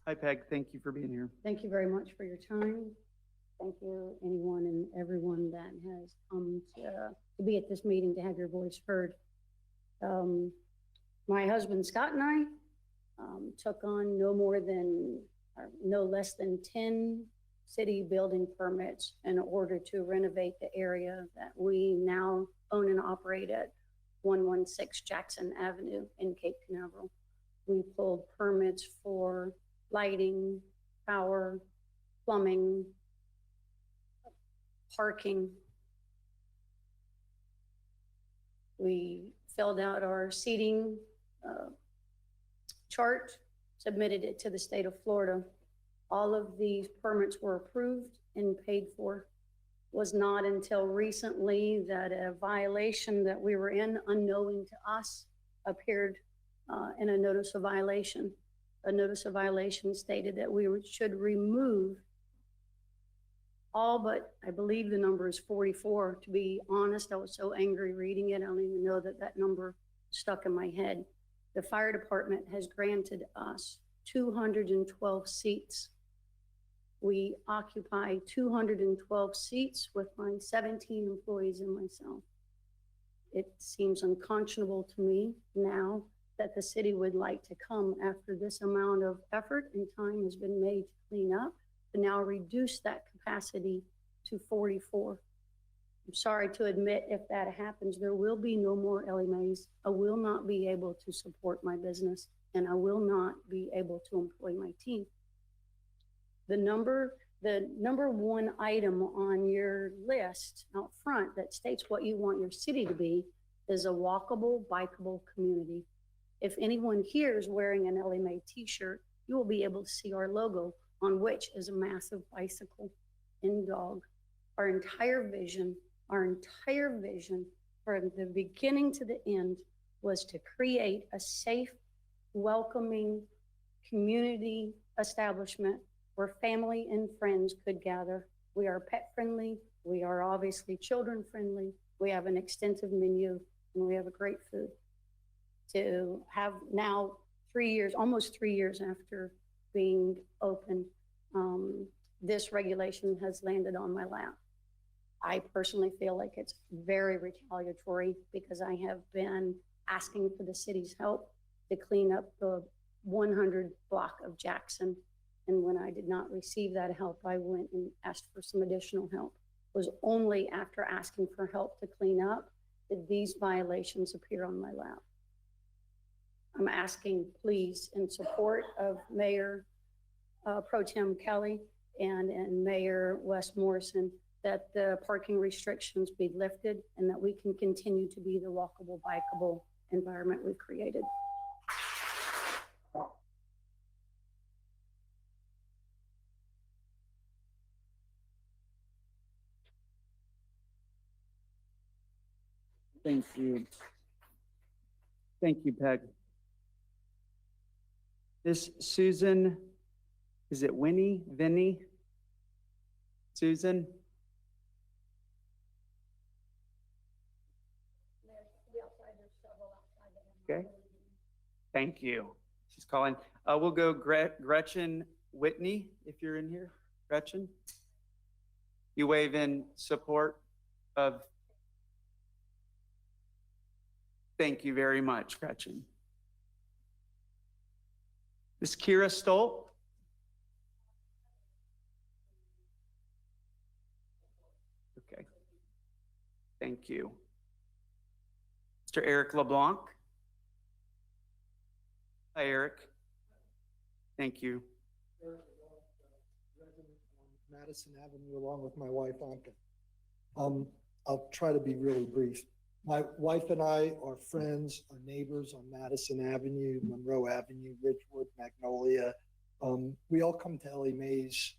Hi, Peg. Thank you for being here. Thank you very much for your time. Thank you, anyone and everyone that has come to be at this meeting to have your voice heard. My husband Scott and I took on no less than 10 city building permits in order to renovate the area that we now own and operate at 116 Jackson Avenue in Cape Canaveral. We pulled permits for lighting, power, plumbing, parking. We filled out our seating chart, submitted it to the state of Florida. All of these permits were approved and paid for. Was not until recently that a violation that we were in, unknowing to us, appeared in a notice of violation. A notice of violation stated that we should remove all but, I believe the number is 44. To be honest, I was so angry reading it, I don't even know that number stuck in my head. The fire department has granted us 212 seats. We occupy 212 seats with my 17 employees and myself. It seems unconscionable to me now that the city would like to come after this amount of effort and time has been made to clean up, to now reduce that capacity to 44. I'm sorry to admit, if that happens, there will be no more Ellie Mae's. I will not be able to support my business, and I will not be able to employ my team. The number one item on your list out front that states what you want your city to be is a walkable, bikeable community. If anyone here is wearing an Ellie Mae t-shirt, you will be able to see our logo, on which is a massive bicycle and dog. Our entire vision from the beginning to the end was to create a safe, welcoming community establishment where family and friends could gather. We are pet friendly. We are obviously children friendly. We have an extensive menu and we have a great food. To have now 3 years, almost 3 years after being open, this regulation has landed on my lap. I personally feel like it's very retaliatory because I have been asking for the city's help to clean up the 100 block of Jackson. And when I did not receive that help, I went and asked for some additional help. It was only after asking for help to clean up that these violations appear on my lap. I'm asking, please, in support of Mayor Pro Tem Kelly and Mayor Wes Morrison, that the parking restrictions be lifted and that we can continue to be the walkable, bikeable environment we've created. Thank you. Thank you, Peg. This Susan, is it Vinny? Susan? Okay. Thank you. She's calling. We'll go Gretchen Whitney, if you're in here. Gretchen? You wave in support of. Thank you very much, Gretchen. Ms. Kira Stolt? Okay. Thank you. Mr. Eric LeBlanc? Hi, Eric. Thank you. Madison Avenue along with my wife, Anka. I'll try to be really brief. My wife and I are friends, are neighbors on Madison Avenue, Monroe Avenue, Ridgewood, Magnolia. We all come to Ellie Mae's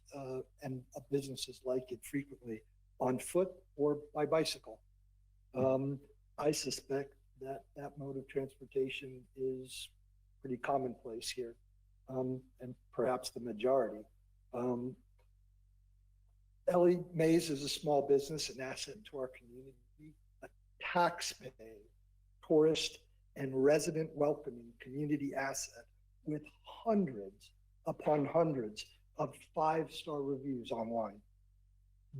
and businesses like it frequently on foot or by bicycle. I suspect that that mode of transportation is pretty commonplace here, and perhaps the majority. Ellie Mae's is a small business, an asset to our community, a taxpaying, tourist, and resident welcoming community asset with hundreds upon hundreds of 5-star reviews online.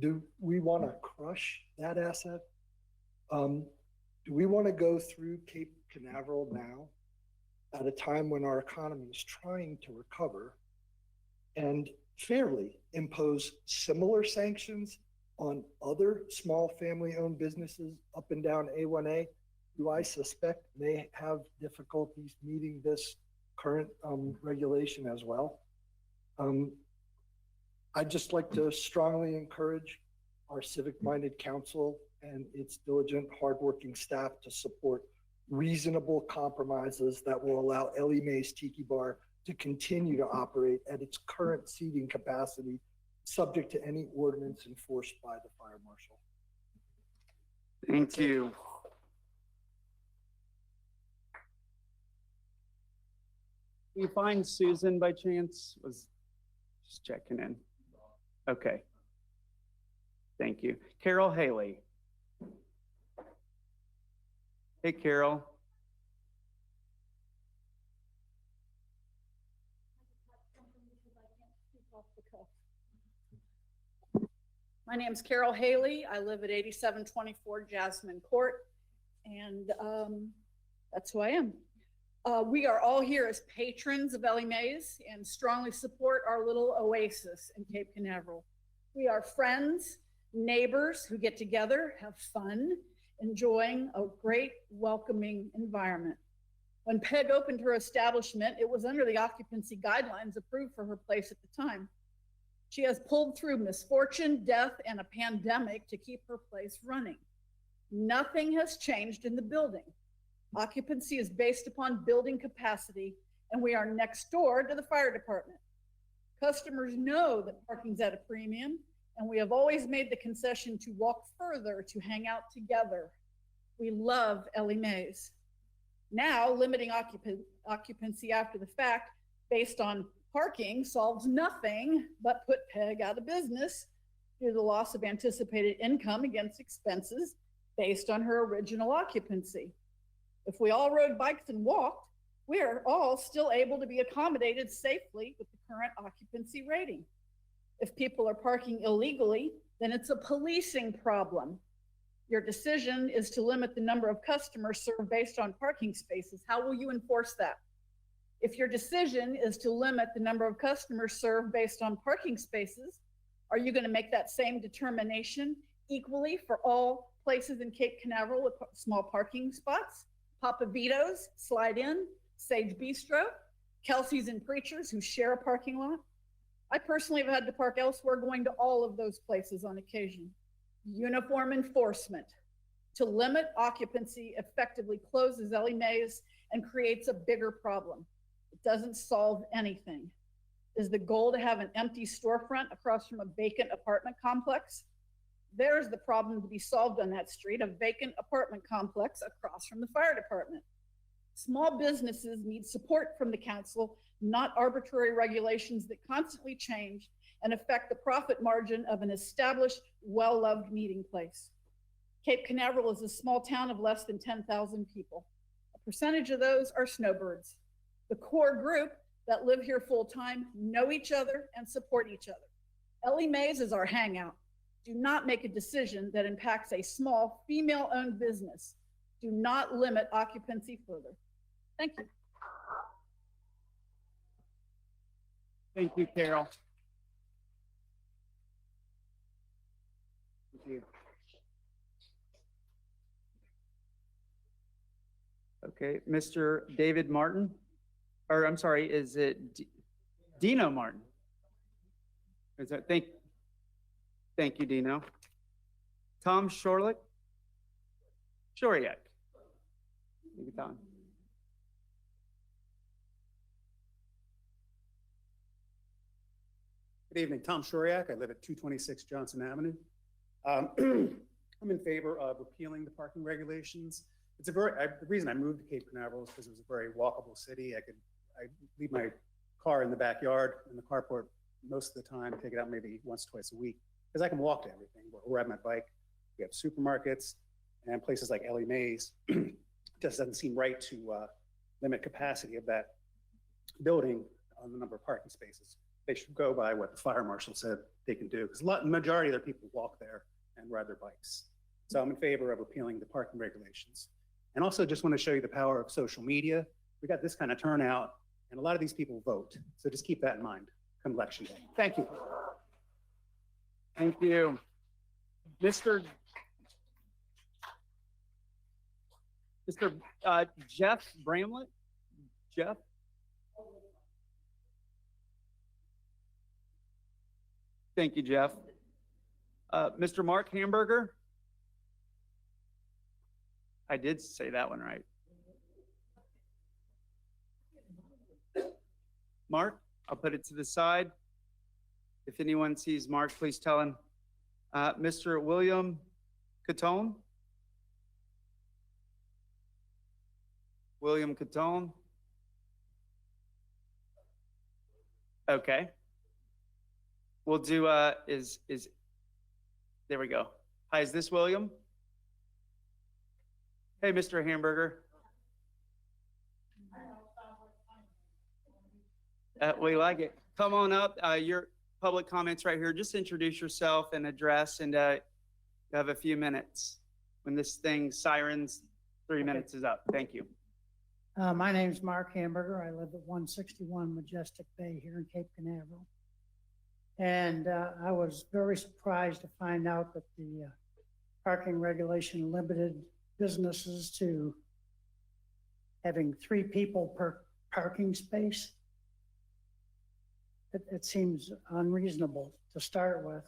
Do we want to crush that asset? Do we want to go through Cape Canaveral now at a time when our economy is trying to recover and fairly impose similar sanctions on other small family-owned businesses up and down A1a, who I suspect may have difficulties meeting this current regulation as well? I'd just like to strongly encourage our civic-minded council and its diligent, hardworking staff to support reasonable compromises that will allow Ellie Mae's Tiki Bar to continue to operate at its current seating capacity, subject to any ordinance enforced by the fire marshal. Thank you. Can you find Susan by chance? Was just checking in. Okay. Thank you. Carol Haley. Hey, Carol. My name's Carol Haley. I live at 8724 Jasmine Court, and that's who I am. We are all here as patrons of Ellie Mae's and strongly support our little oasis in Cape Canaveral. We are friends, neighbors who get together, have fun, enjoying a great welcoming environment. When Peg opened her establishment, it was under the occupancy guidelines approved for her place at the time. She has pulled through misfortune, death, and a pandemic to keep her place running. Nothing has changed in the building. Occupancy is based upon building capacity, and we are next door to the fire department. Customers know that parking's at a premium, and we have always made the concession to walk further to hang out together. We love Ellie Mae's. Now, limiting occupancy after the fact based on parking solves nothing but put Peg out of business due to the loss of anticipated income against expenses based on her original occupancy. If we all rode bikes and walked, we are all still able to be accommodated safely with the current occupancy rating. If people are parking illegally, then it's a policing problem. Your decision is to limit the number of customers served based on parking spaces. How will you enforce that? If your decision is to limit the number of customers served based on parking spaces, are you going to make that same determination equally for all places in Cape Canaveral with small parking spots? Papa Vito's, Slide In, Sage Bistro, Kelsey's and Preachers who share a parking lot? I personally have had to park elsewhere going to all of those places on occasion. Uniform enforcement to limit occupancy effectively closes Ellie Mae's and creates a bigger problem. It doesn't solve anything. Is the goal to have an empty storefront across from a vacant apartment complex? There's the problem to be solved on that street, a vacant apartment complex across from the fire department. Small businesses need support from the council, not arbitrary regulations that constantly change and affect the profit margin of an established, well-loved meeting place. Cape Canaveral is a small town of less than 10,000 people. A percentage of those are snowbirds. The core group that live here full-time know each other and support each other. Ellie Mae's is our hangout. Do not make a decision that impacts a small female-owned business. Do not limit occupancy further. Thank you. Thank you, Carol. Thank you. Okay, Mr. David Martin, or I'm sorry, is it Dino Martin? Is that, thank you, Dino. Tom Shorlick? Shoriak. Thank you, Tom. Good evening, Tom Shoriak. I live at 226 Johnson Avenue. I'm in favor of repealing the parking regulations. It's the reason I moved to Cape Canaveral is because it was a very walkable city. I leave my car in the backyard in the carport most of the time, take it out maybe once, twice a week, because I can walk to everything or ride my bike. We have supermarkets and places like Ellie Mae's. Just doesn't seem right to limit capacity of that building on the number of parking spaces. They should go by what the fire marshal said they can do, because the majority of their people walk there and ride their bikes. So I'm in favor of repealing the parking regulations. And also just want to show you the power of social media. We got this kind of turnout, and a lot of these people vote. So just keep that in mind come election day. Thank you. Thank you. Mr. Jeff Bramlett? Jeff? Thank you, Jeff. Mr. Mark Hamburger? I did say that one right. Mark, I'll put it to the side. If anyone sees Mark, please tell him. Mr. William Catone? William Catone? Okay. We'll do, there we go. Hi, is this William? Hey, Mr. Hamburger. We like it. Come on up. Your public comments right here. Just introduce yourself and address, and you have a few minutes. When this thing sirens, 3 minutes is up. Thank you. My name's Mark Hamburger. I live at 161 Majestic Bay here in Cape Canaveral. And I was very surprised to find out that the parking regulation limited businesses to having 3 people per parking space. It seems unreasonable to start with.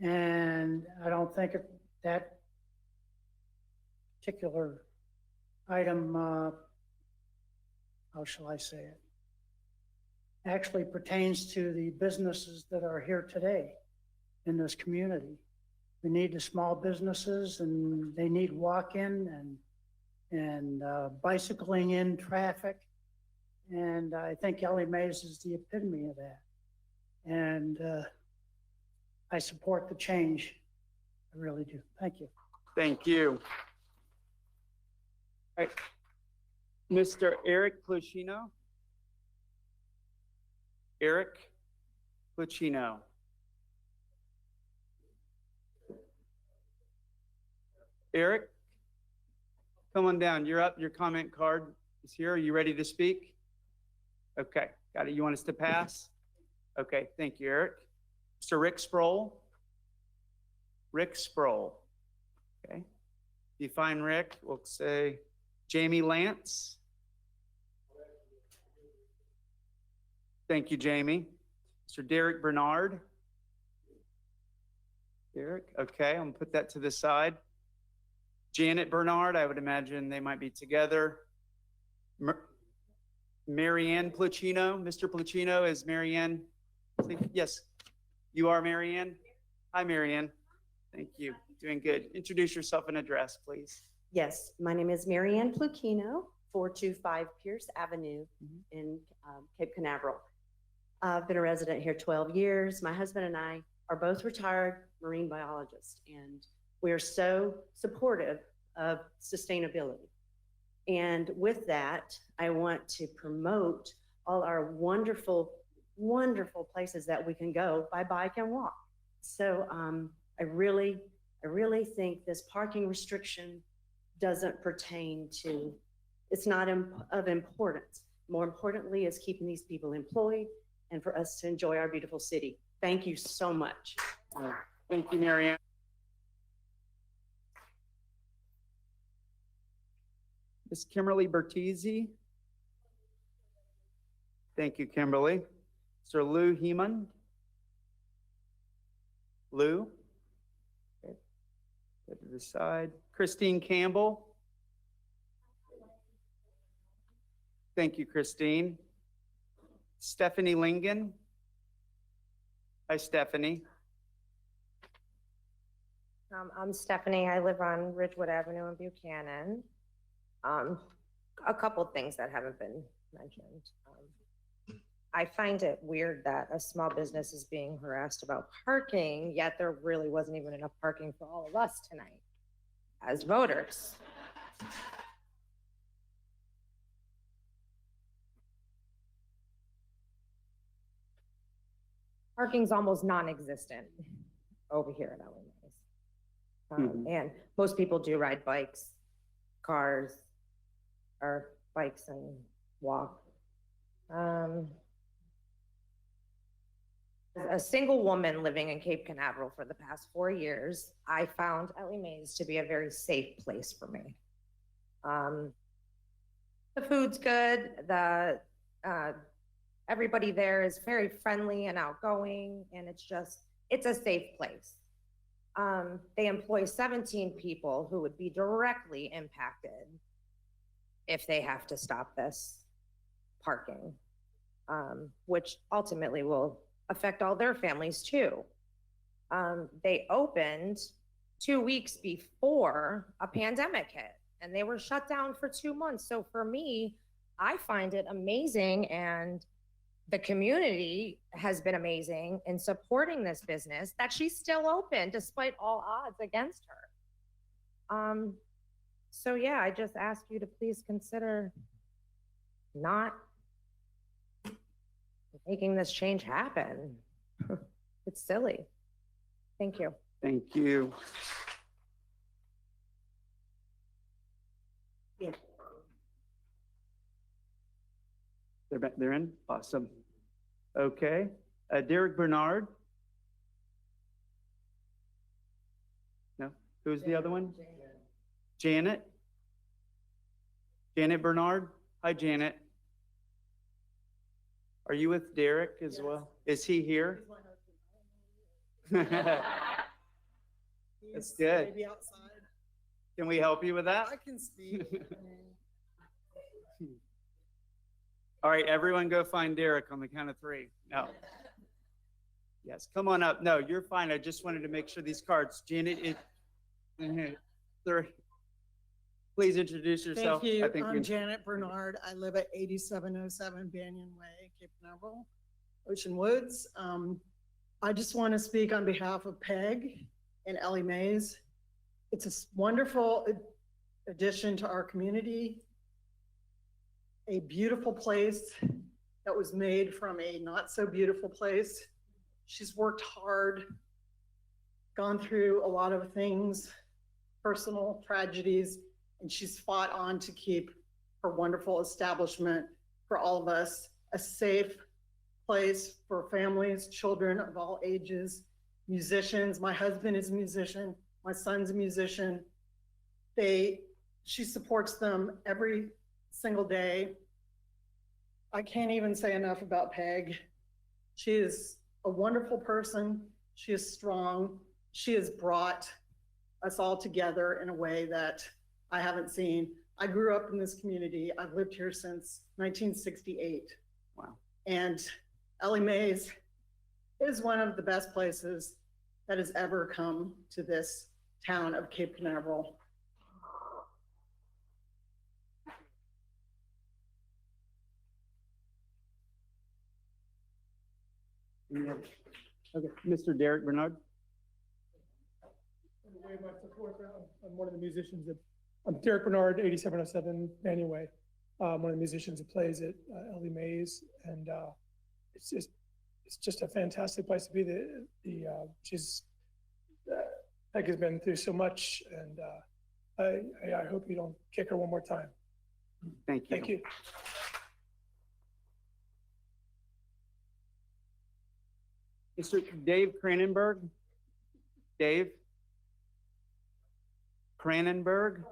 And I don't think that particular item, how shall I say it, actually pertains to the businesses that are here today in this community. We need the small businesses, and they need walk-in and bicycling in traffic. And I think Ellie Mae's is the epitome of that. And I support the change. I really do. Thank you. Thank you. All right. Mr. Eric Pluchino. Eric Pluchino. Eric, come on down. You're up. Your comment card is here. Are you ready to speak? Okay, got it. You want us to pass? Okay, thank you, Eric. Mr. Rick Sproul. Rick Sproul. Okay. If you find Rick, we'll say Jamie Lance. Thank you, Jamie. Mr. Derek Bernard. Derek, okay, I'm gonna put that to the side. Janet Bernard, I would imagine they might be together. Marianne Pluchino. Mr. Pluchino, is Marianne? Yes, you are Marianne? Hi, Marianne. Thank you. Doing good. Introduce yourself and address, please. Yes, my name is Marianne Plucino, 425 Pierce Avenue in Cape Canaveral. I've been a resident here 12 years. My husband and I are both retired marine biologists, and we are so supportive of sustainability. And with that, I want to promote all our wonderful, wonderful places that we can go by bike and walk. So I really think this parking restriction doesn't pertain to, it's not of importance. More importantly is keeping these people employed and for us to enjoy our beautiful city. Thank you so much. Thank you, Marianne. Ms. Kimberly Bertizzi. Thank you, Kimberly. Sir Lou Heeman. Lou. Okay. Go to the side. Christine Campbell. Thank you, Christine. Stephanie Lingen. Hi, Stephanie. I'm Stephanie. I live on Ridgewood Avenue in Buchanan. A couple of things that haven't been mentioned. I find it weird that a small business is being harassed about parking, yet there really wasn't even enough parking for all of us tonight as voters. Parking's almost non-existent over here at LMA's. And most people do ride bikes, cars, or bikes and walk. As a single woman living in Cape Canaveral for the past 4 years, I found Ellie Mae's to be a very safe place for me. The food's good. Everybody there is very friendly and outgoing, and it's a safe place. They employ 17 people who would be directly impacted if they have to stop this parking, which ultimately will affect all their families too. They opened 2 weeks before a pandemic hit, and they were shut down for 2 months. So for me, I find it amazing, and the community has been amazing in supporting this business, that she's still open despite all odds against her. So yeah, I just ask you to please consider not making this change happen. It's silly. Thank you. Thank you. Yeah. They're in? Awesome. Okay. Derek Bernard. No? Who's the other one? Janet. Janet Bernard. Hi, Janet. Are you with Derek as well? Is he here? That's good. Maybe outside. Can we help you with that? I can speak. All right, everyone go find Derek on the count of 3. No. Yes, come on up. No, you're fine. I just wanted to make sure these cards. Janet, please introduce yourself. Thank you. I think I'm Janet Bernard. I live at 8707 Banyan Way, Cape Canaveral, Ocean Woods. I just want to speak on behalf of Peg and Ellie Mae's. It's a wonderful addition to our community. A beautiful place that was made from a not so beautiful place. She's worked hard, gone through a lot of things, personal tragedies, and she's fought on to keep her wonderful establishment for all of us a safe place for families, children of all ages, musicians. My husband is a musician. My son's a musician. She supports them every single day. I can't even say enough about Peg. She is a wonderful person. She is strong. She has brought us all together in a way that I haven't seen. I grew up in this community. I've lived here since 1968. Wow. And Ellie Mae's is one of the best places that has ever come to this town of Cape Canaveral. Okay, Mr. Derek Bernard. I'm one of the musicians I'm Derek Bernard, 8707 Banyan Way. One of the musicians that plays at Ellie Mae's, and it's just a fantastic place to be. Peg has been through so much, and I hope you don't kick her one more time. Thank you. Thank you. Mr. Dave Cranenberg. Dave Cranenberg.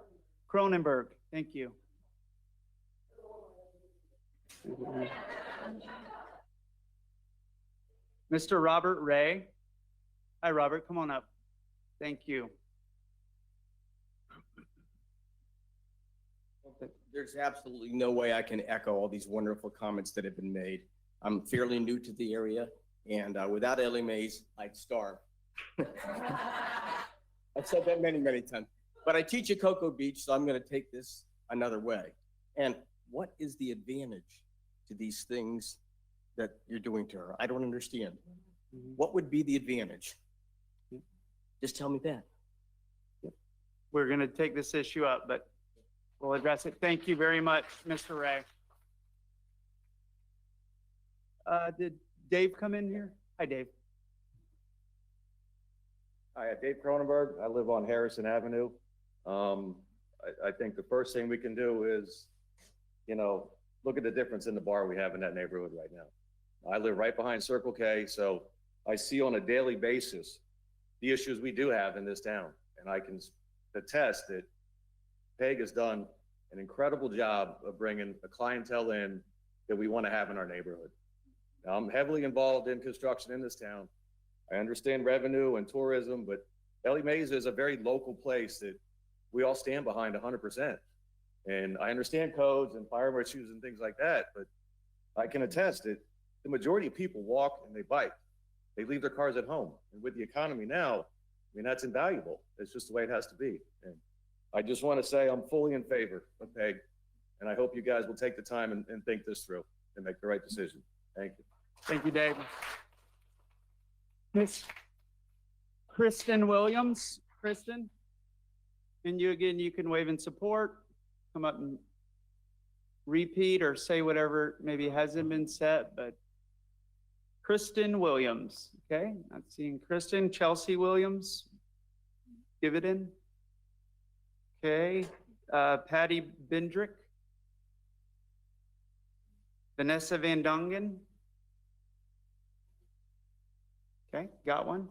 Cronenberg. Thank you. Mr. Robert Ray. Hi, Robert. Come on up. Thank you. There's absolutely no way I can echo all these wonderful comments that have been made. I'm fairly new to the area, and without Ellie Mae's, I'd starve. I've said that many, many times. But I teach at Cocoa Beach, so I'm going to take this another way. And what is the advantage to these things that you're doing to her? I don't understand. What would be the advantage? Just tell me that. We're going to take this issue up, but we'll address it. Thank you very much, Mr. Ray. Did Dave come in here? Hi, Dave. Hi, Dave Cronenberg. I live on Harrison Avenue. I think the first thing we can do is, look at the difference in the bar we have in that neighborhood right now. I live right behind Circle K, so I see on a daily basis the issues we do have in this town. And I can attest that Peg has done an incredible job of bringing a clientele in that we want to have in our neighborhood. Now, I'm heavily involved in construction in this town. I understand revenue and tourism, but Ellie Mae's is a very local place that we all stand behind 100%. And I understand codes and fire issues and things like that, but I can attest that the majority of people walk and they bike. They leave their cars at home. And with the economy now, that's invaluable. It's just the way it has to be. And I just want to say I'm fully in favor of Peg, and I hope you guys will take the time and think this through and make the right decision. Thank you. Thank you, Dave. Miss Kristen Williams. Kristen, and you again, you can wave in support, come up and repeat or say whatever maybe hasn't been said, but Kristen Williams, okay? Not seeing Kristen. Chelsea Williams, give it in. Okay, Patty Bendrick. Vanessa Van Dongen. Okay, got one?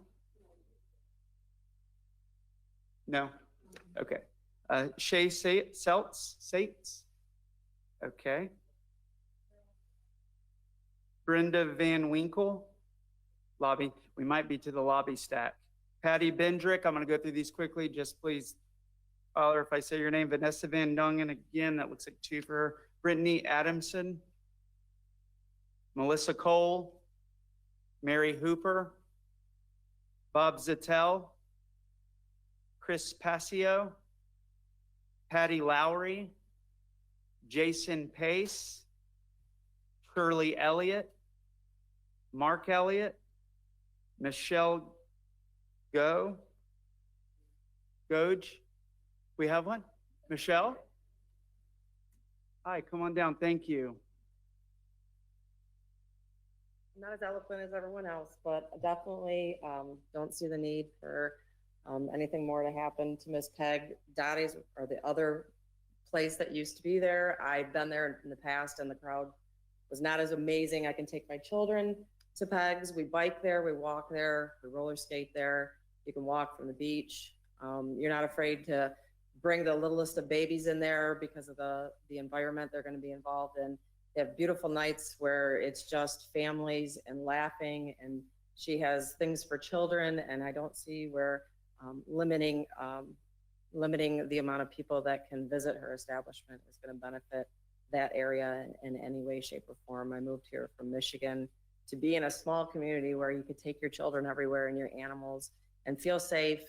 No? Okay. Shay Sates? Okay. Brenda Van Winkle, lobby. We might be to the lobby stack. Patty Bendrick, I'm gonna go through these quickly. Just please holler if I say your name. Vanessa Van Dongen, again, that looks like two for her. Brittany Adamson. Melissa Cole. Mary Hooper. Bob Zattel. Chris Passio. Patty Lowry. Jason Pace. Curly Elliott. Mark Elliott. Michelle Goj. We have one? Michelle? Hi, come on down. Thank you. Not as eloquent as everyone else, but definitely don't see the need for anything more to happen to Miss Peg. Dottie's or the other place that used to be there. I've been there in the past and the crowd was not as amazing. I can take my children to Peg's. We bike there, we walk there, we roller skate there. You can walk from the beach. You're not afraid to bring the littlest of babies in there because of the environment they're going to be involved in. They have beautiful nights where it's just families and laughing, and she has things for children, and I don't see where limiting the amount of people that can visit her establishment is going to benefit that area in any way, shape, or form. I moved here from Michigan to be in a small community where you could take your children everywhere and your animals and feel safe,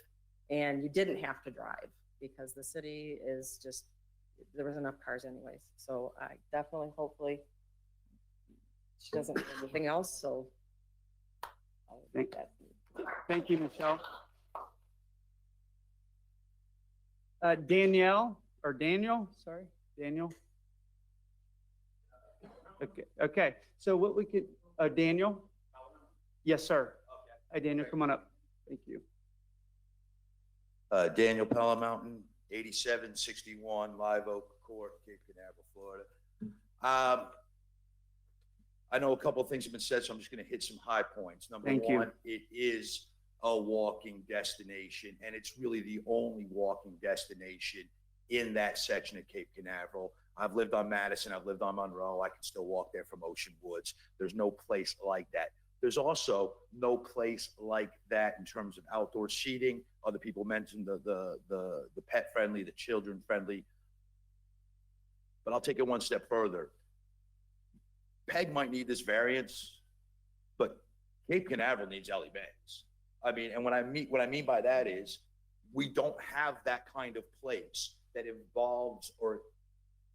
and you didn't have to drive because the city is just, there was enough cars anyways. So I definitely, hopefully, she doesn't do anything else, so. I'll Thank- that. Thank you, Michelle. Danielle, or Daniel, sorry, Daniel. Okay, so what we could, Daniel? Yes, sir. Hey, Daniel, come on up. Thank you. Daniel Pella Mountain, 8761 Live Oak Court, Cape Canaveral, Florida. I know a couple of things have been said, so I'm just going to hit some high points. Number Thank you. one, it is a walking destination, and it's really the only walking destination in that section of Cape Canaveral. I've lived on Madison, I've lived on Monroe. I can still walk there from Ocean Woods. There's no place like that. There's also no place like that in terms of outdoor seating. Other people mentioned the pet friendly, the children friendly. But I'll take it one step further. Peg might need this variance, but Cape Canaveral needs Ellie Bays. I mean, and what I mean by that is we don't have that kind of place that involves or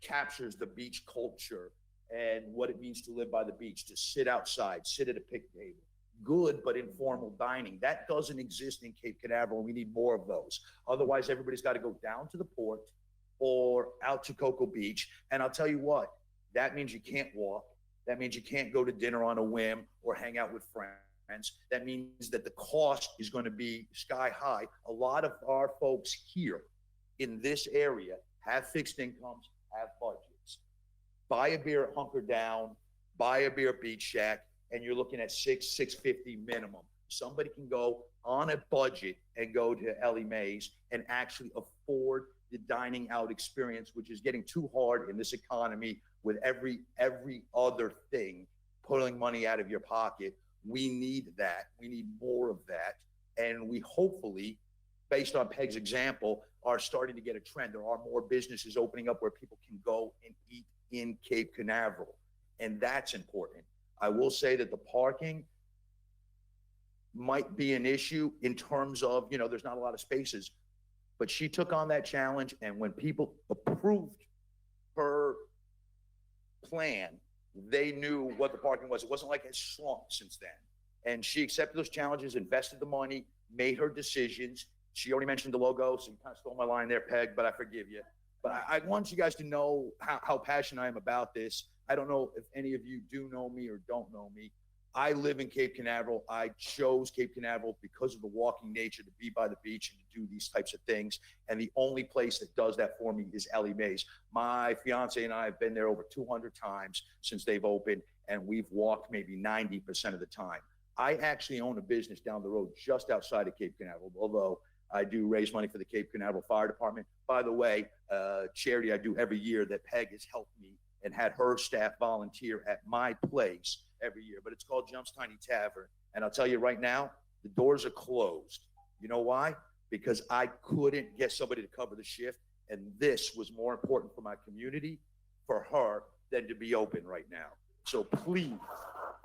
captures the beach culture and what it means to live by the beach, to sit outside, sit at a picnic table. Good, but informal dining. That doesn't exist in Cape Canaveral. We need more of those. Otherwise, everybody's got to go down to the port or out to Cocoa Beach. And I'll tell you what, that means you can't walk. That means you can't go to dinner on a whim or hang out with friends. That means that the cost is going to be sky high. A lot of our folks here in this area have fixed incomes, have budgets. Buy a beer at Hunker Down, buy a beer at Beach Shack, and you're looking at $650 minimum. Somebody can go on a budget and go to Ellie Mae's and actually afford the dining out experience, which is getting too hard in this economy with every other thing pulling money out of your pocket. We need that. We need more of that. And we hopefully, based on Peg's example, are starting to get a trend. There are more businesses opening up where people can go and eat in Cape Canaveral. And that's important. I will say that the parking might be an issue in terms of, there's not a lot of spaces, but she took on that challenge. And when people approved her plan, they knew what the parking was. It wasn't like it's shrunk since then. And she accepted those challenges, invested the money, made her decisions. She already mentioned the logo, so you kind of stole my line there, Peg, but I forgive you. But I want you guys to know how passionate I am about this. I don't know if any of you do know me or don't know me. I live in Cape Canaveral. I chose Cape Canaveral because of the walking nature, to be by the beach and to do these types of things. And the only place that does that for me is Ellie Mae's. My fiance and I have been there over 200 times since they've opened, and we've walked maybe 90% of the time. I actually own a business down the road just outside of Cape Canaveral, although I do raise money for the Cape Canaveral Fire Department. By the way, charity I do every year that Peg has helped me and had her staff volunteer at my place every year, but it's called Jump's Tiny Tavern. And I'll tell you right now, the doors are closed. You know why? Because I couldn't get somebody to cover the shift. And this was more important for my community, for her, than to be open right now. So please,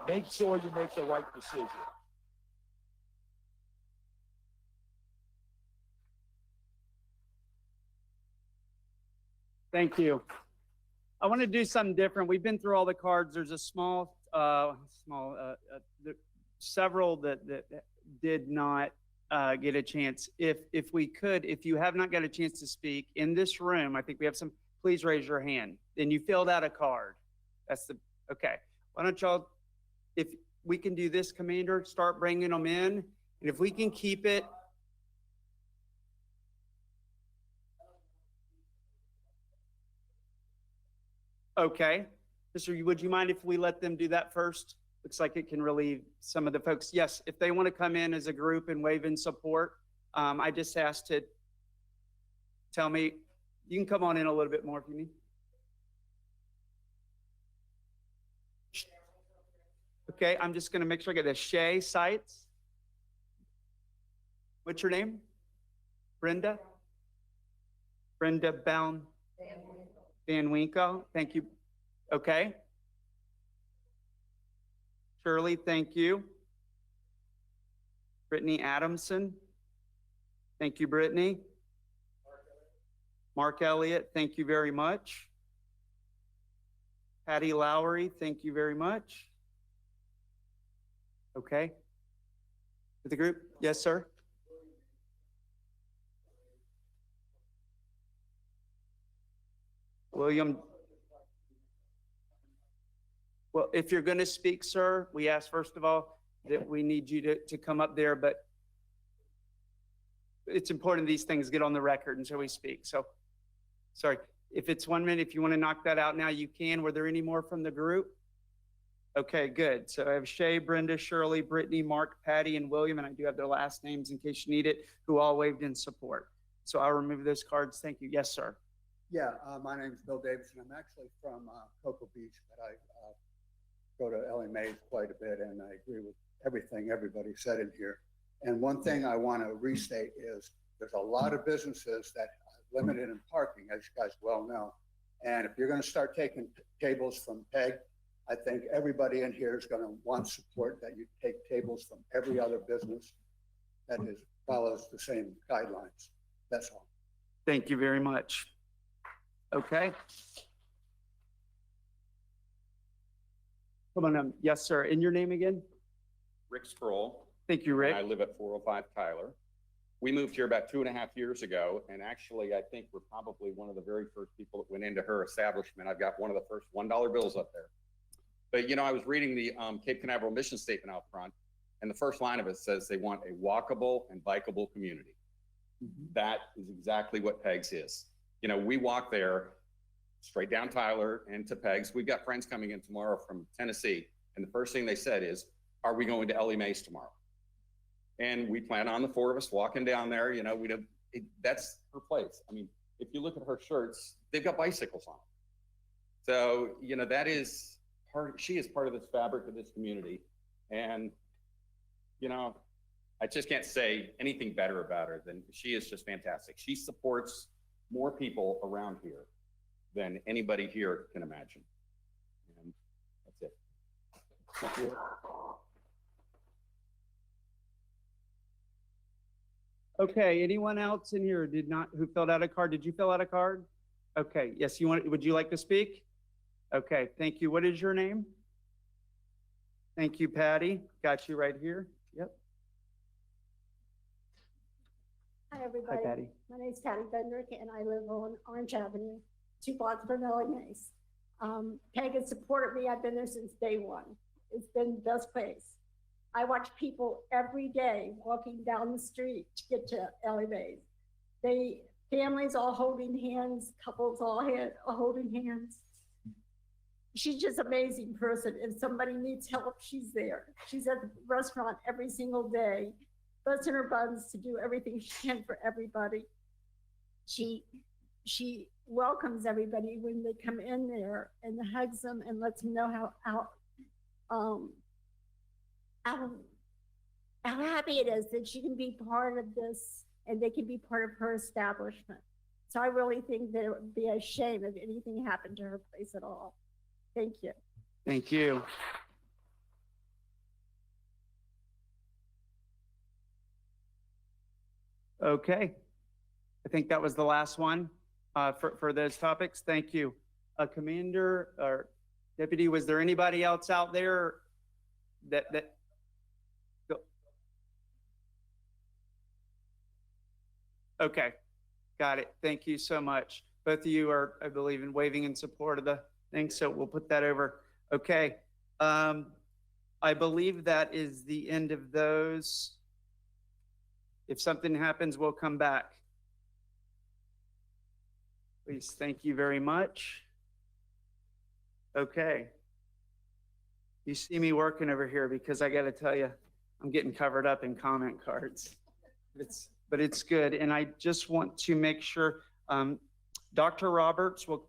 make sure you make the right decision. Thank you. I want to do something different. We've been through all the cards. There's a several that did not get a chance. If we could, if you have not got a chance to speak in this room, I think we have some, please raise your hand. And you filled out a card. Okay. Why don't y'all, if we can do this, Commander, start bringing them in. And if we can keep it. Okay. Mr. Would you mind if we let them do that first? Looks like it can relieve some of the folks. Yes, if they want to come in as a group and wave in support, I just asked to tell me, you can come on in a little bit more if you need. Okay, I'm just going to make sure I get this. Shay Seitz. What's your name? Brenda? Brenda Van Winkle. Thank you. Okay. Shirley, thank you. Brittany Adamson. Thank you, Brittany. Mark Elliott, thank you very much. Patty Lowry, thank you very much. Okay. For the group, yes, sir. William. Well, if you're going to speak, sir, we ask first of all that we need you to come up there, but it's important these things get on the record until we speak. So, sorry, if it's 1 minute, if you want to knock that out now, you can. Were there any more from the group? Okay, good. So I have Shay, Brenda, Shirley, Brittany, Mark, Patty, and William, and I do have their last names in case you need it, who all waved in support. So I'll remove those cards. Thank you. Yes, sir. Yeah, my name is Bill Davidson. I'm actually from Cocoa Beach, but I go to Ellie Mae's quite a bit, and I agree with everything everybody said in here. And one thing I want to restate is there's a lot of businesses that are limited in parking, as you guys well know. And if you're going to start taking tables from PEG, I think everybody in here is going to want support that you take tables from every other business that follows the same guidelines. That's all. Thank you very much. Okay. Come on, yes, sir. And your name again? Rick Sproul. Thank you, Rick. I live at 405 Tyler. We moved here about 2.5 years ago, and actually, I think we're probably one of the very first people that went into her establishment. I've got one of the first $1 bills up there. But, you know, I was reading the Cape Canaveral mission statement out front, and the first line of it says they want a walkable and bikeable community. That is exactly what PEG's is. You know, we walk there straight down Tyler and to PEG's. We've got friends coming in tomorrow from Tennessee, and the first thing they said is, are we going to Ellie Mae's tomorrow? And we plan on the four of us walking down there. You know, that's her place. I mean, if you look at her shirts, they've got bicycles on. So, you know, that is she is part of this fabric of this community. And, you know, I just can't say anything better about her than she is just fantastic. She supports more people around here than anybody here can imagine. And that's it. Thank you. Okay, anyone else in here who filled out a card? Did you fill out a card? Okay, yes, would you like to speak? Okay, thank you. What is your name? Thank you, Patty. Got you right here. Yep. Hi, everybody. Hi, Patty. My name is Patty Bendrick, and I live on Orange Avenue, 2 blocks from Ellie Mae's. PEG has supported me. I've been there since day one. It's been the best place. I watch people every day walking down the street to get to Ellie Mae's. Families all holding hands, couples all holding hands. She's just an amazing person. If somebody needs help, she's there. She's at the restaurant every single day, busting her buns to do everything she can for everybody. She welcomes everybody when they come in there and hugs them and lets them know how happy it is that she can be part of this and they can be part of her establishment. So I really think that it would be a shame if anything happened to her place at all. Thank you. Thank you. Okay. I think that was the last one for those topics. Thank you. Commander or Deputy, was there anybody else out there that Okay, got it. Thank you so much. Both of you are, I believe, in waving in support of the thing, so we'll put that over. Okay, I believe that is the end of those. If something happens, we'll come back. Please, thank you very much. Okay. You see me working over here because I got to tell you, I'm getting covered up in comment cards. But it's good. And I just want to make sure, Dr. Roberts will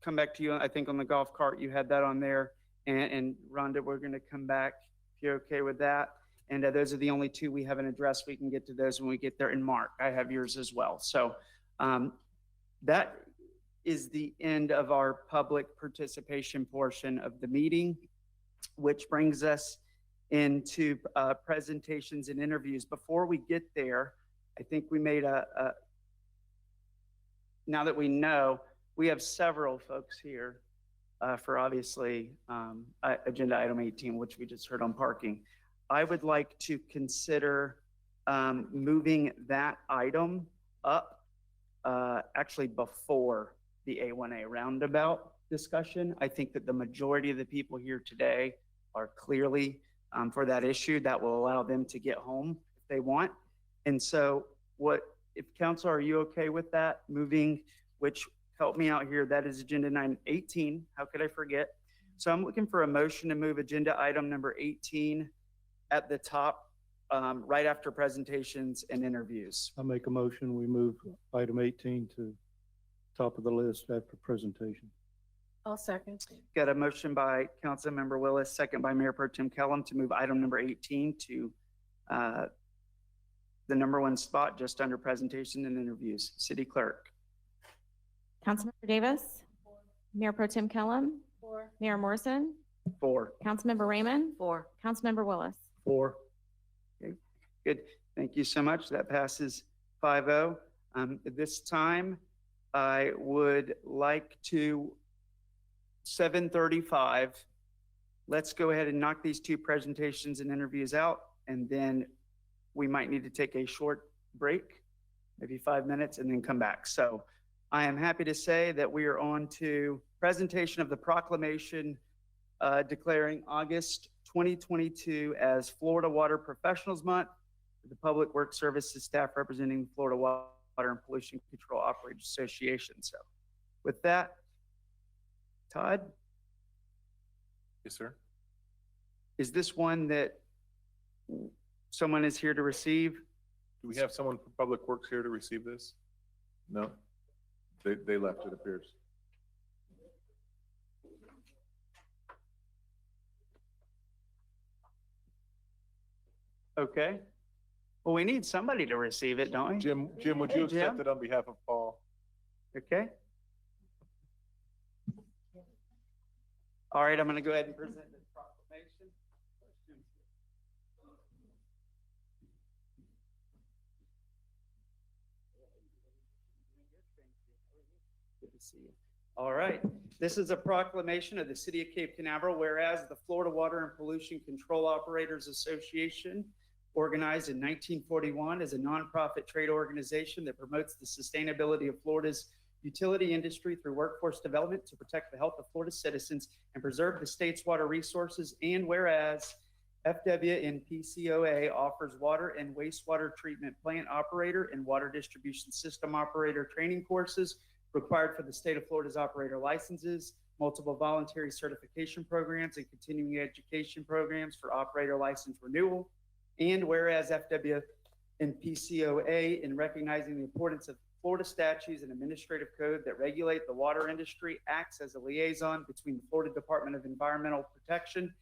come back to you, I think on the golf cart, you had that on there. And Rhonda, we're going to come back if you're okay with that. And those are the only two we haven't addressed. We can get to those when we get there. And Mark, I have yours as well. So that is the end of our public participation portion of the meeting, which brings us into presentations and interviews. Before we get there, I think we made now that we know, we have several folks here for obviously agenda item 18, which we just heard on parking. I would like to consider moving that item up actually before the A1a Roundabout discussion. I think that the majority of the people here today are clearly for that issue. That will allow them to get home if they want. And so if council, are you okay with that moving, which help me out here, that is agenda item 18. How could I forget? So I'm looking for a motion to move agenda item number 18 at the top, right after presentations and interviews. I make a motion, we move item 18 to top of the list after presentation. I'll second. Got a motion by Councilmember Willis, second by Mayor Pro Tem Kellum to move item number 18 to the number 1 spot just under presentation and interviews. City Clerk. Councilmember Davis. Mayor Pro Tem Kellum. 4. Mayor Morrison. 4. Councilmember Raymond. 4. Councilmember Willis. 4. Okay, good. Thank you so much. That passes 5-0. At this time, I would like to 7:35. Let's go ahead and knock these 2 presentations and interviews out, and then we might need to take a short break, maybe 5 minutes, and then come back. So I am happy to say that we are on to presentation of the proclamation declaring August 2022 as Florida Water Professionals Month for the Public Works Services staff representing the Florida Water and Pollution Control Operators Association. So with that, Todd? Yes, sir. Is this one that someone is here to receive? Do we have someone from Public Works here to receive this? No? They left, it appears. Okay. Well, we need somebody to receive it, don't we? Jim, would you accept it on behalf of Paul? Okay. All right, I'm going to go ahead and present the proclamation. Good to see you. All right. This is a proclamation of the City of Cape Canaveral, whereas the Florida Water and Pollution Control Operators Association, organized in 1941 as a nonprofit trade organization that promotes the sustainability of Florida's utility industry through workforce development to protect the health of Florida citizens and preserve the state's water resources. And whereas FWNPCOA offers water and wastewater treatment plant operator and water distribution system operator training courses required for the state of Florida's operator licenses, multiple voluntary certification programs, and continuing education programs for operator license renewal. And whereas FWNPCOA, in recognizing the importance of Florida statutes and administrative code that regulate the water industry, acts as a liaison between the Florida Department of Environmental Protection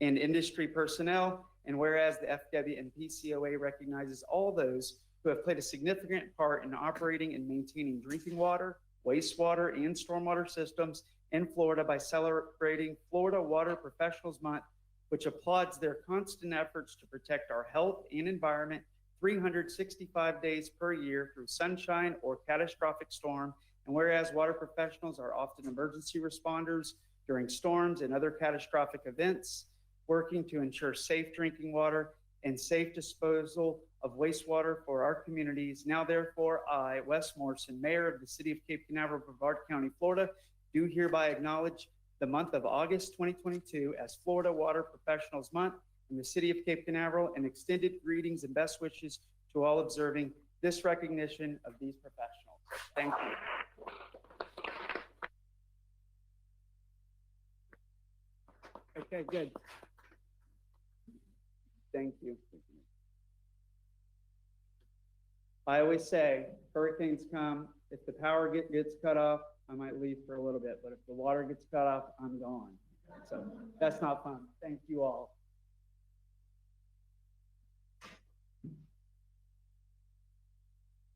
and industry personnel. And whereas the FWNPCOA recognizes all those who have played a significant part in operating and maintaining drinking water, wastewater, and stormwater systems in Florida by celebrating Florida Water Professionals Month, which applauds their constant efforts to protect our health and environment 365 days per year through sunshine or catastrophic storm. And whereas water professionals are often emergency responders during storms and other catastrophic events, working to ensure safe drinking water and safe disposal of wastewater for our communities. Now, therefore, I, Wes Morrison, Mayor of the City of Cape Canaveral, Brevard County, Florida, do hereby acknowledge the month of August 2022 as Florida Water Professionals Month in the City of Cape Canaveral, and extended greetings and best wishes to all observing this recognition of these professionals. Thank you. Okay, good. Thank you. I always say, hurricanes come, if the power gets cut off, I might leave for a little bit, but if the water gets cut off, I'm gone. So that's not fun. Thank you all.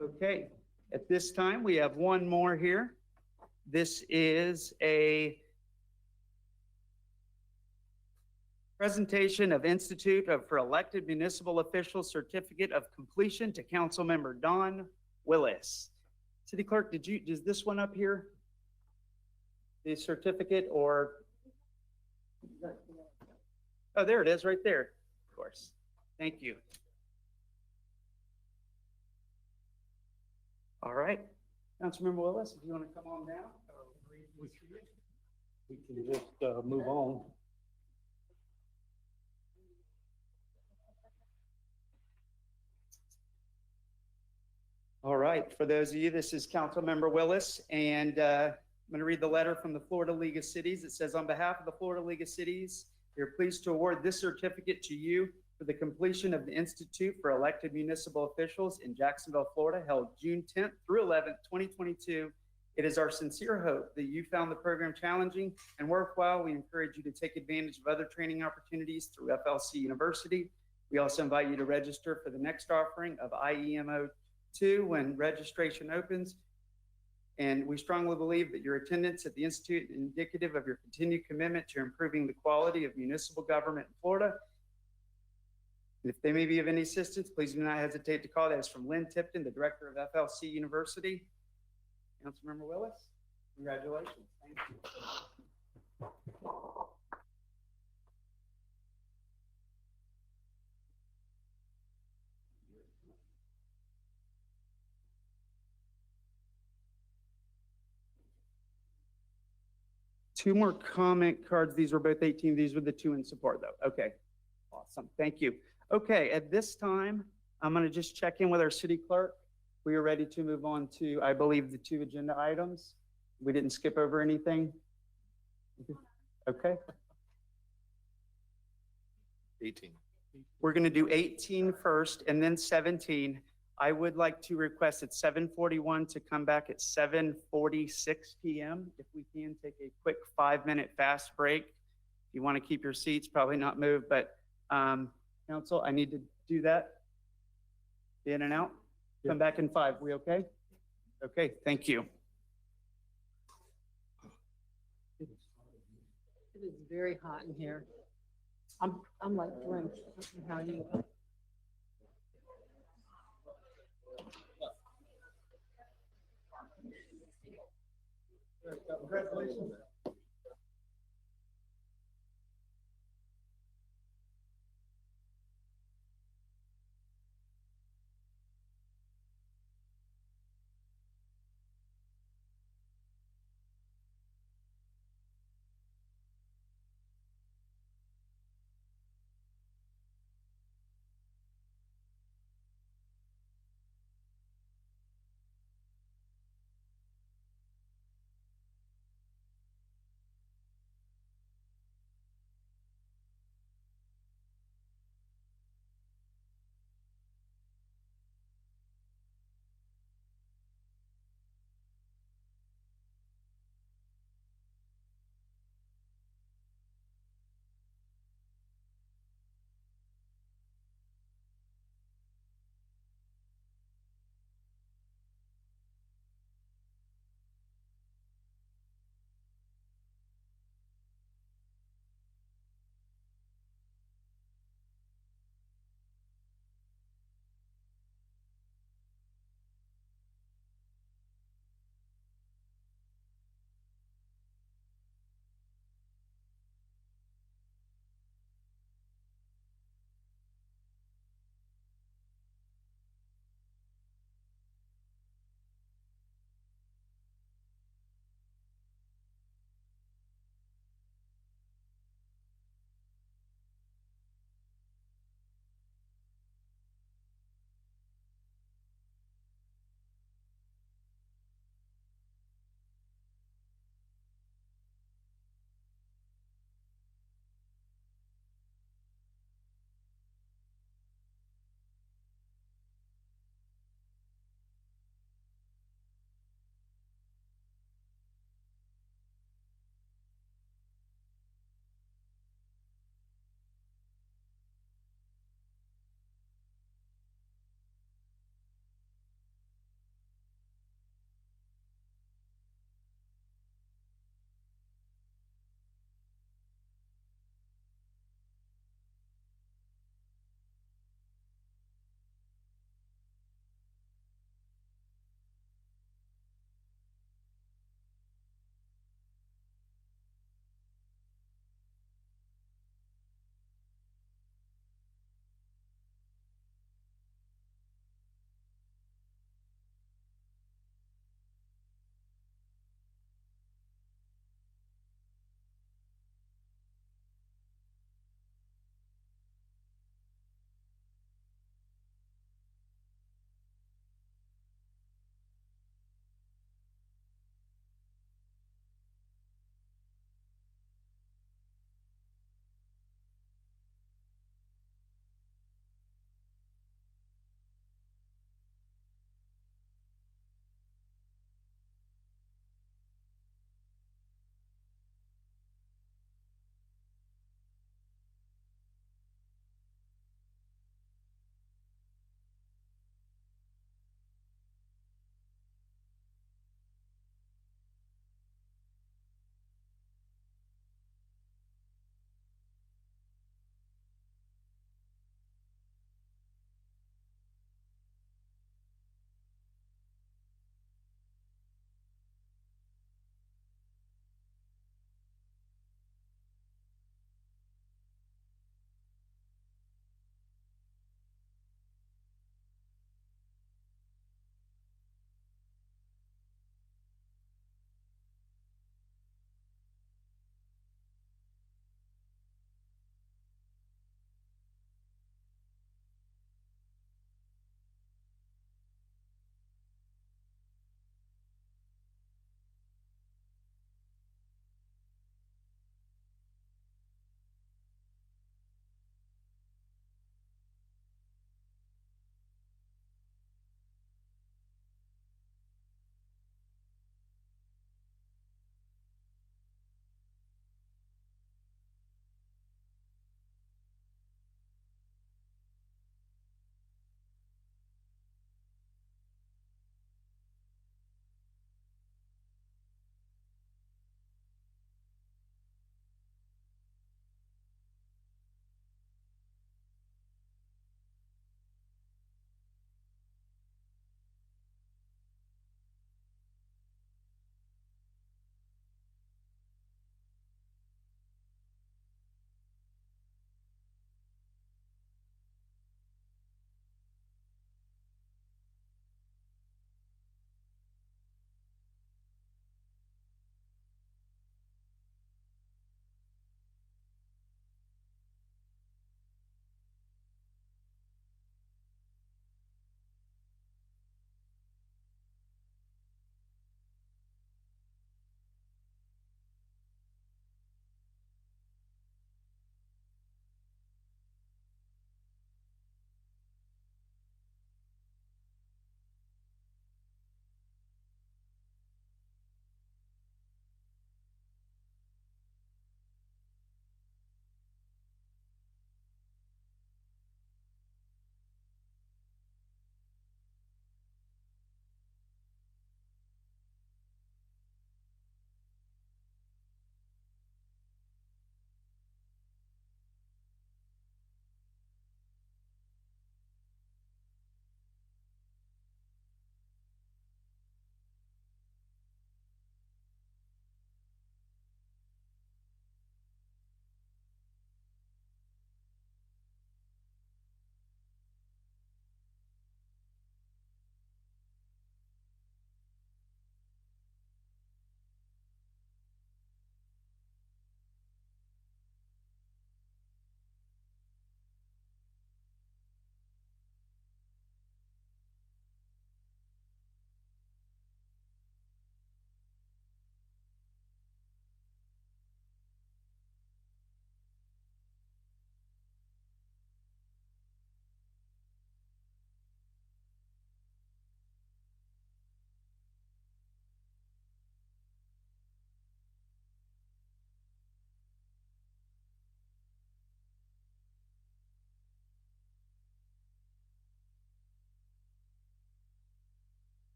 Okay, at this time, we have one more here. This is a Presentation of Institute of for Elected Municipal Officials Certificate of Completion to Councilmember Don Willis. City Clerk, is this one up here? The certificate or? Oh, there it is, right there, of course. Thank you. All right, Councilmember Willis, if you want to come on down. We can just move on. All right, for those of you, this is Councilmember Willis, and I'm going to read the letter from the Florida League of Cities. It says, on behalf of the Florida League of Cities, we are pleased to award this certificate to you for the completion of the Institute for Elected Municipal Officials in Jacksonville, Florida, held June 10th through 11th, 2022. It is our sincere hope that you found the program challenging and worthwhile. We encourage you to take advantage of other training opportunities through FLC University. We also invite you to register for the next offering of IEMO2 when registration opens. And we strongly believe that your attendance at the Institute is indicative of your continued commitment to improving the quality of municipal government in Florida. And if they may be of any assistance, please do not hesitate to call. That is from Lynn Tipton, the director of FLC University. Councilmember Willis, congratulations. Thank you. Two more comment cards. These were both 18. These were the two in support though. Okay, awesome. Thank you. Okay, at this time, I'm going to just check in with our city clerk. We are ready to move on to, I believe, the two agenda items. We didn't skip over anything. Okay. 18. We're going to do 18 first and then 17. I would like to request at 7:41 to come back at 7:46 p.m. If we can take a quick 5-minute fast break. If you want to keep your seats, probably not move, but council, I need to do that. In and out. Come back in 5. We okay? Okay, thank you. It is very hot in here. I'm like drenched. How you? Congratulations.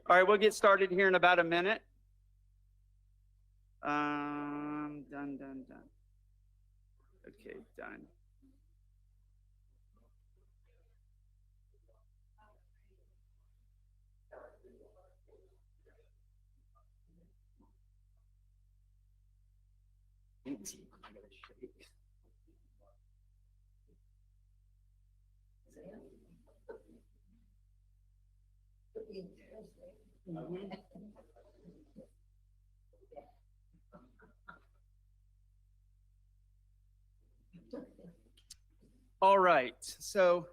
All right, we'll get started here in about a minute. Done. Okay, done. All right, so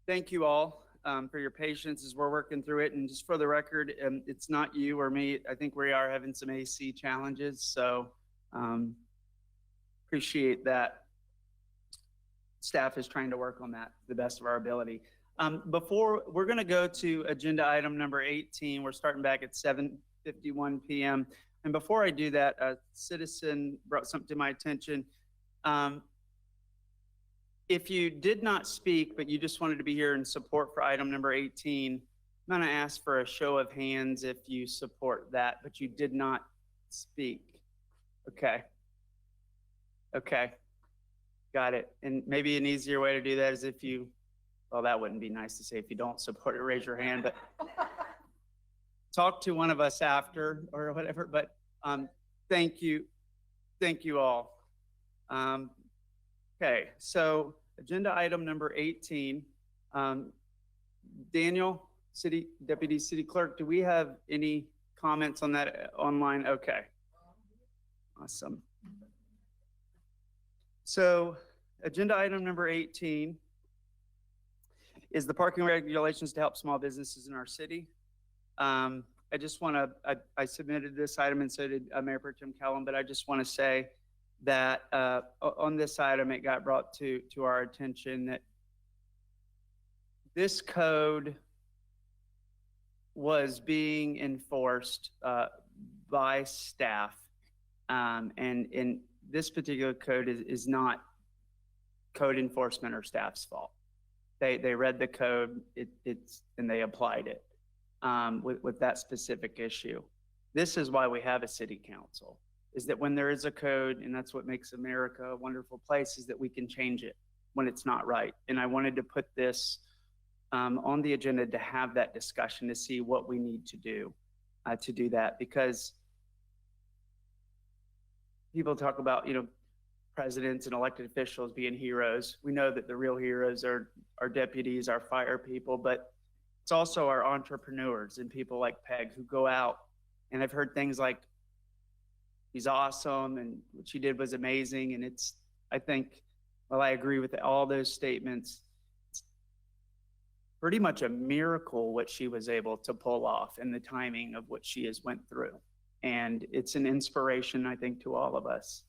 thank you all for your patience as we're working through it. And just for the record, it's not you or me. I think we are having some AC challenges, so appreciate that. Staff is trying to work on that to the best of our ability. Before, we're going to go to agenda item number 18. We're starting back at 7:51 p.m. And before I do that, a citizen brought something to my attention. If you did not speak, but you just wanted to be here in support for item number 18, I'm going to ask for a show of hands if you support that, but you did not speak. Okay. Okay. Got it. And maybe an easier way to do that is if you, well, that wouldn't be nice to say if you don't support it, raise your hand, but talk to one of us after or whatever. But thank you. Thank you all. Okay, so agenda item number 18. Daniel, Deputy City Clerk, do we have any comments on that online? Okay. Awesome. So agenda item number 18 is the parking regulations to help small businesses in our city. I just want to, I submitted this item and so did Mayor Pro Tem Callum, but I just want to say that on this item, it got brought to our attention that this code was being enforced by staff. And this particular code is not code enforcement or staff's fault. They read the code and they applied it with that specific issue. This is why we have a city council, is that when there is a code, and that's what makes America a wonderful place, is that we can change it when it's not right. And I wanted to put this on the agenda to have that discussion to see what we need to do that, because people talk about, presidents and elected officials being heroes. We know that the real heroes are our deputies, our fire people, but it's also our entrepreneurs and people like Peg who go out, and I've heard things like, he's awesome and what she did was amazing. And I think, well, I agree with all those statements. It's pretty much a miracle what she was able to pull off and the timing of what she has went through. And it's an inspiration, I think, to all of us.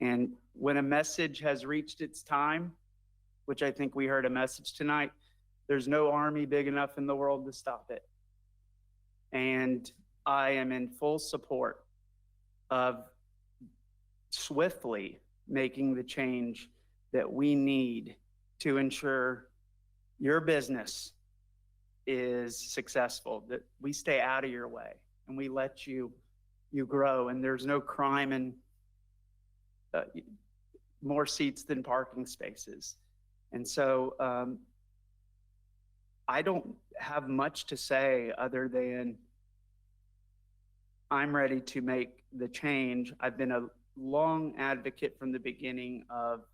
And when a message has reached its time, which I think we heard a message tonight, there's no army big enough in the world to stop it. And I am in full support of swiftly making the change that we need to ensure your business is successful, that we stay out of your way and we let you grow, and there's no crime in more seats than parking spaces. And so I don't have much to say other than I'm ready to make the change. I've been a long advocate from the beginning of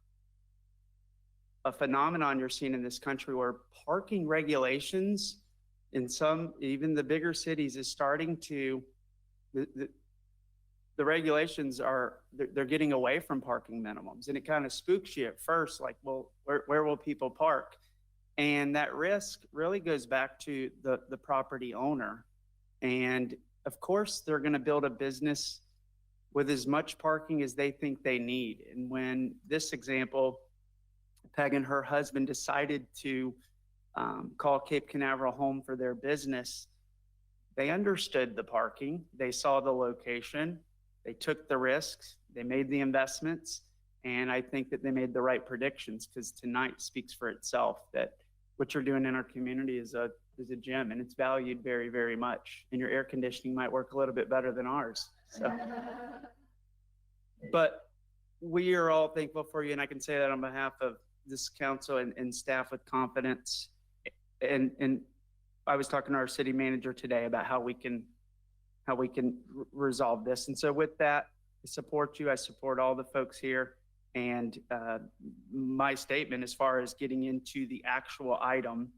a phenomenon you're seeing in this country where parking regulations in some, even the bigger cities, is starting to, the regulations are, they're getting away from parking minimums. And it kind of spooks you at first, like, well, where will people park? And that risk really goes back to the property owner. And of course, they're going to build a business with as much parking as they think they need. And when this example, Peg and her husband decided to call Cape Canaveral home for their business, they understood the parking, they saw the location, they took the risks, they made the investments, and I think that they made the right predictions, because tonight speaks for itself that what you're doing in our community is a is a gem and it's valued very, very much. And your air conditioning might work a little bit better than ours. So, but we are all thankful for you. And I can say that on behalf of this council and staff with confidence. And I was talking to our city manager today about how we can resolve this. And so with that, I support you. I support all the folks here. And my statement as far as getting into the actual item,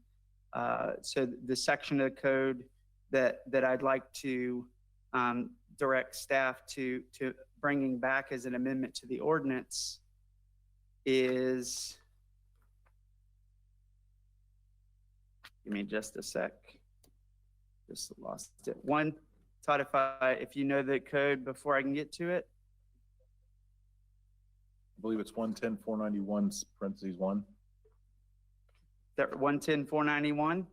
so the section of the code that I'd like to direct staff to bringing back as an amendment to the ordinance is, give me just a sec. Just lost it. One, Todd, if you know the code before I can get to it. I believe it's 110-491 parentheses 1. That 110-491.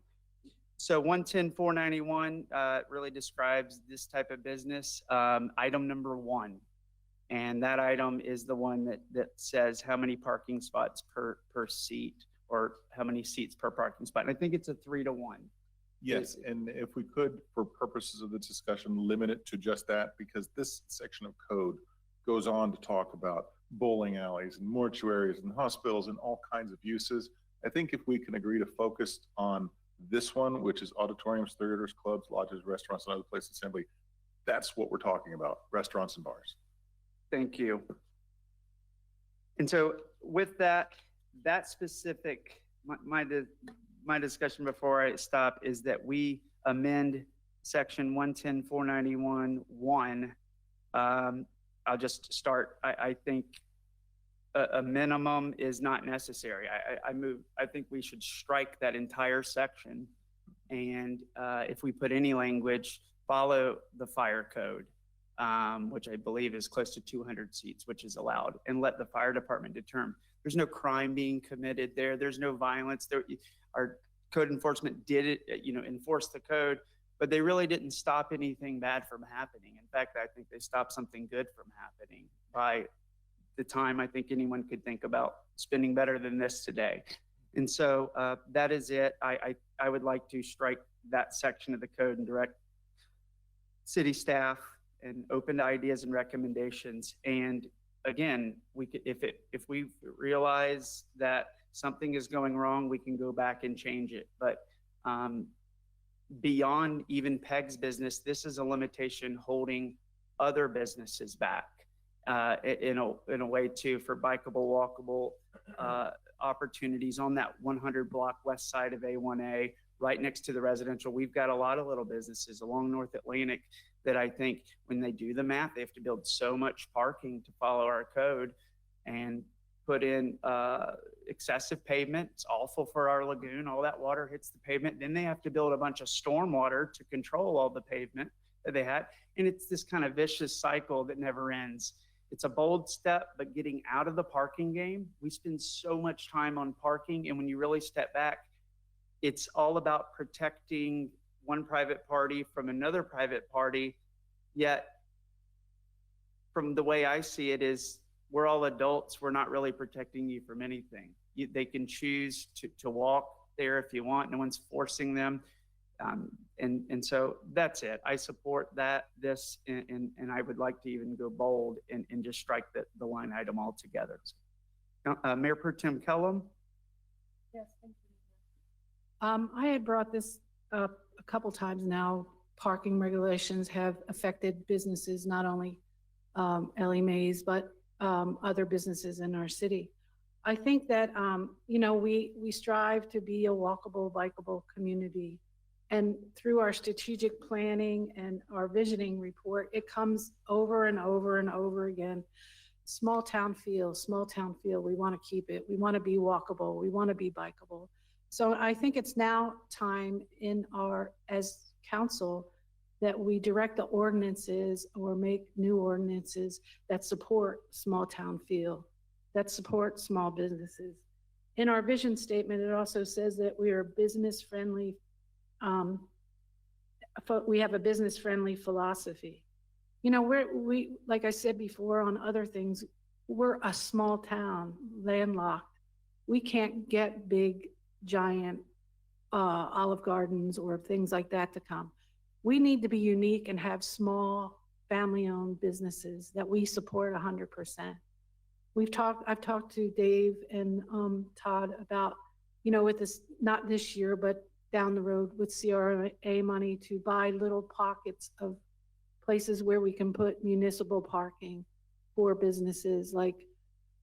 So 110-491 really describes this type of business. Item number 1. And that item is the one that says how many parking spots per seat, or how many seats per parking spot. And I think it's a 3-to-1. Yes, and if we could, for purposes of the discussion, limit it to just that, because this section of code goes on to talk about bowling alleys and mortuaries and hospitals and all kinds of uses. I think if we can agree to focus on this one, which is auditoriums, theaters, clubs, lodges, restaurants, and other places of assembly, that's what we're talking about, restaurants and bars. Thank you. And so with that specific, my discussion before I stop is that we amend section 110-491-1. I'll just start. I think a minimum is not necessary. I think we should strike that entire section. And if we put any language, follow the fire code, which I believe is close to 200 seats, which is allowed, and let the fire department determine. There's no crime being committed there. There's no violence there. Our code enforcement did it, enforce the code, but they really didn't stop anything bad from happening. In fact, I think they stopped something good from happening by the time I think anyone could think about spending better than this today. And so that is it. I would like to strike that section of the code and direct city staff and open to ideas and recommendations. And again, we could, if we realize that something is going wrong, we can go back and change it. But beyond even PEG's business, this is a limitation holding other businesses back in a way too, for bikeable, walkable opportunities on that 100 block west side of A1a, right next to the residential. We've got a lot of little businesses along North Atlantic that I think when they do the math, they have to build so much parking to follow our code and put in excessive pavement. It's awful for our lagoon. All that water hits the pavement. Then they have to build a bunch of stormwater to control all the pavement that they had. And it's this kind of vicious cycle that never ends. It's a bold step, but getting out of the parking game, we spend so much time on parking. And when you really step back, it's all about protecting one private party from another private party. Yet from the way I see it is, we're all adults. We're not really protecting you from anything. They can choose to walk there if you want. No one's forcing them. And so that's it. I support this, and I would like to even go bold and just strike the line item altogether. Mayor Pro Tem Kellum. Yes, thank you. I had brought this up a couple times now. Parking regulations have affected businesses, not only Ellie Mae's, but other businesses in our city. I think that, we strive to be a walkable, bikeable community. And through our strategic planning and our visioning report, it comes over and over and over again. Small town feel, we want to keep it. We want to be walkable. We want to be bikeable. So I think it's now time as council, that we direct the ordinances or make new ordinances that support small town feel, that support small businesses. In our vision statement, it also says that we are business friendly. We have a business friendly philosophy. We, like I said before on other things, we're a small town, landlocked. We can't get big, giant Olive Gardens or things like that to come. We need to be unique and have small family-owned businesses that we support 100%. I've talked to Dave and Todd about, with this, not this year, but down the road with CRA money to buy little pockets of places where we can put municipal parking for businesses, like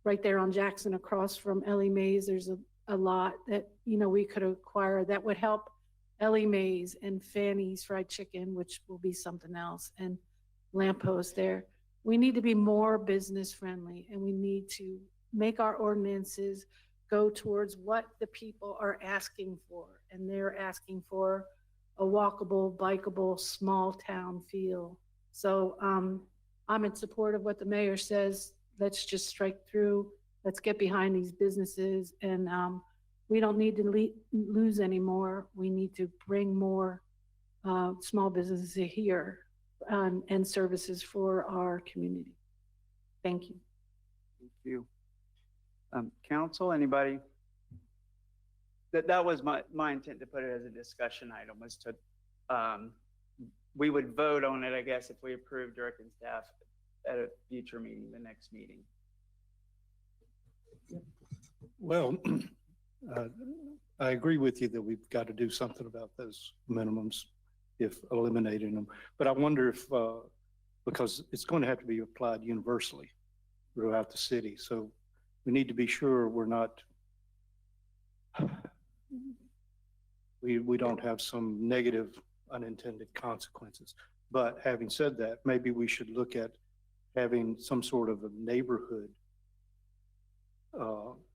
right there on Jackson across from Ellie Mae's, there's a lot that, we could acquire that would help Ellie Mae's and Fanny's Fried Chicken, which will be something else, and Lamppost there. We need to be more business friendly, and we need to make our ordinances go towards what the people are asking for. And they're asking for a walkable, bikeable, small town feel. So I'm in support of what the mayor says. Let's just strike through. Let's get behind these businesses. And we don't need to lose any more. We need to bring more small businesses here and services for our community. Thank you. Thank you. Council, anybody? That was my intent to put it as a discussion item, was to, we would vote on it, I guess, if we approved directing staff at a future meeting, the next meeting. Well, I agree with you that we've got to do something about those minimums, if eliminating them. But I wonder if, because it's going to have to be applied universally throughout the city. So we need to be sure we're not, we don't have some negative unintended consequences. But having said that, maybe we should look at having some sort of a neighborhood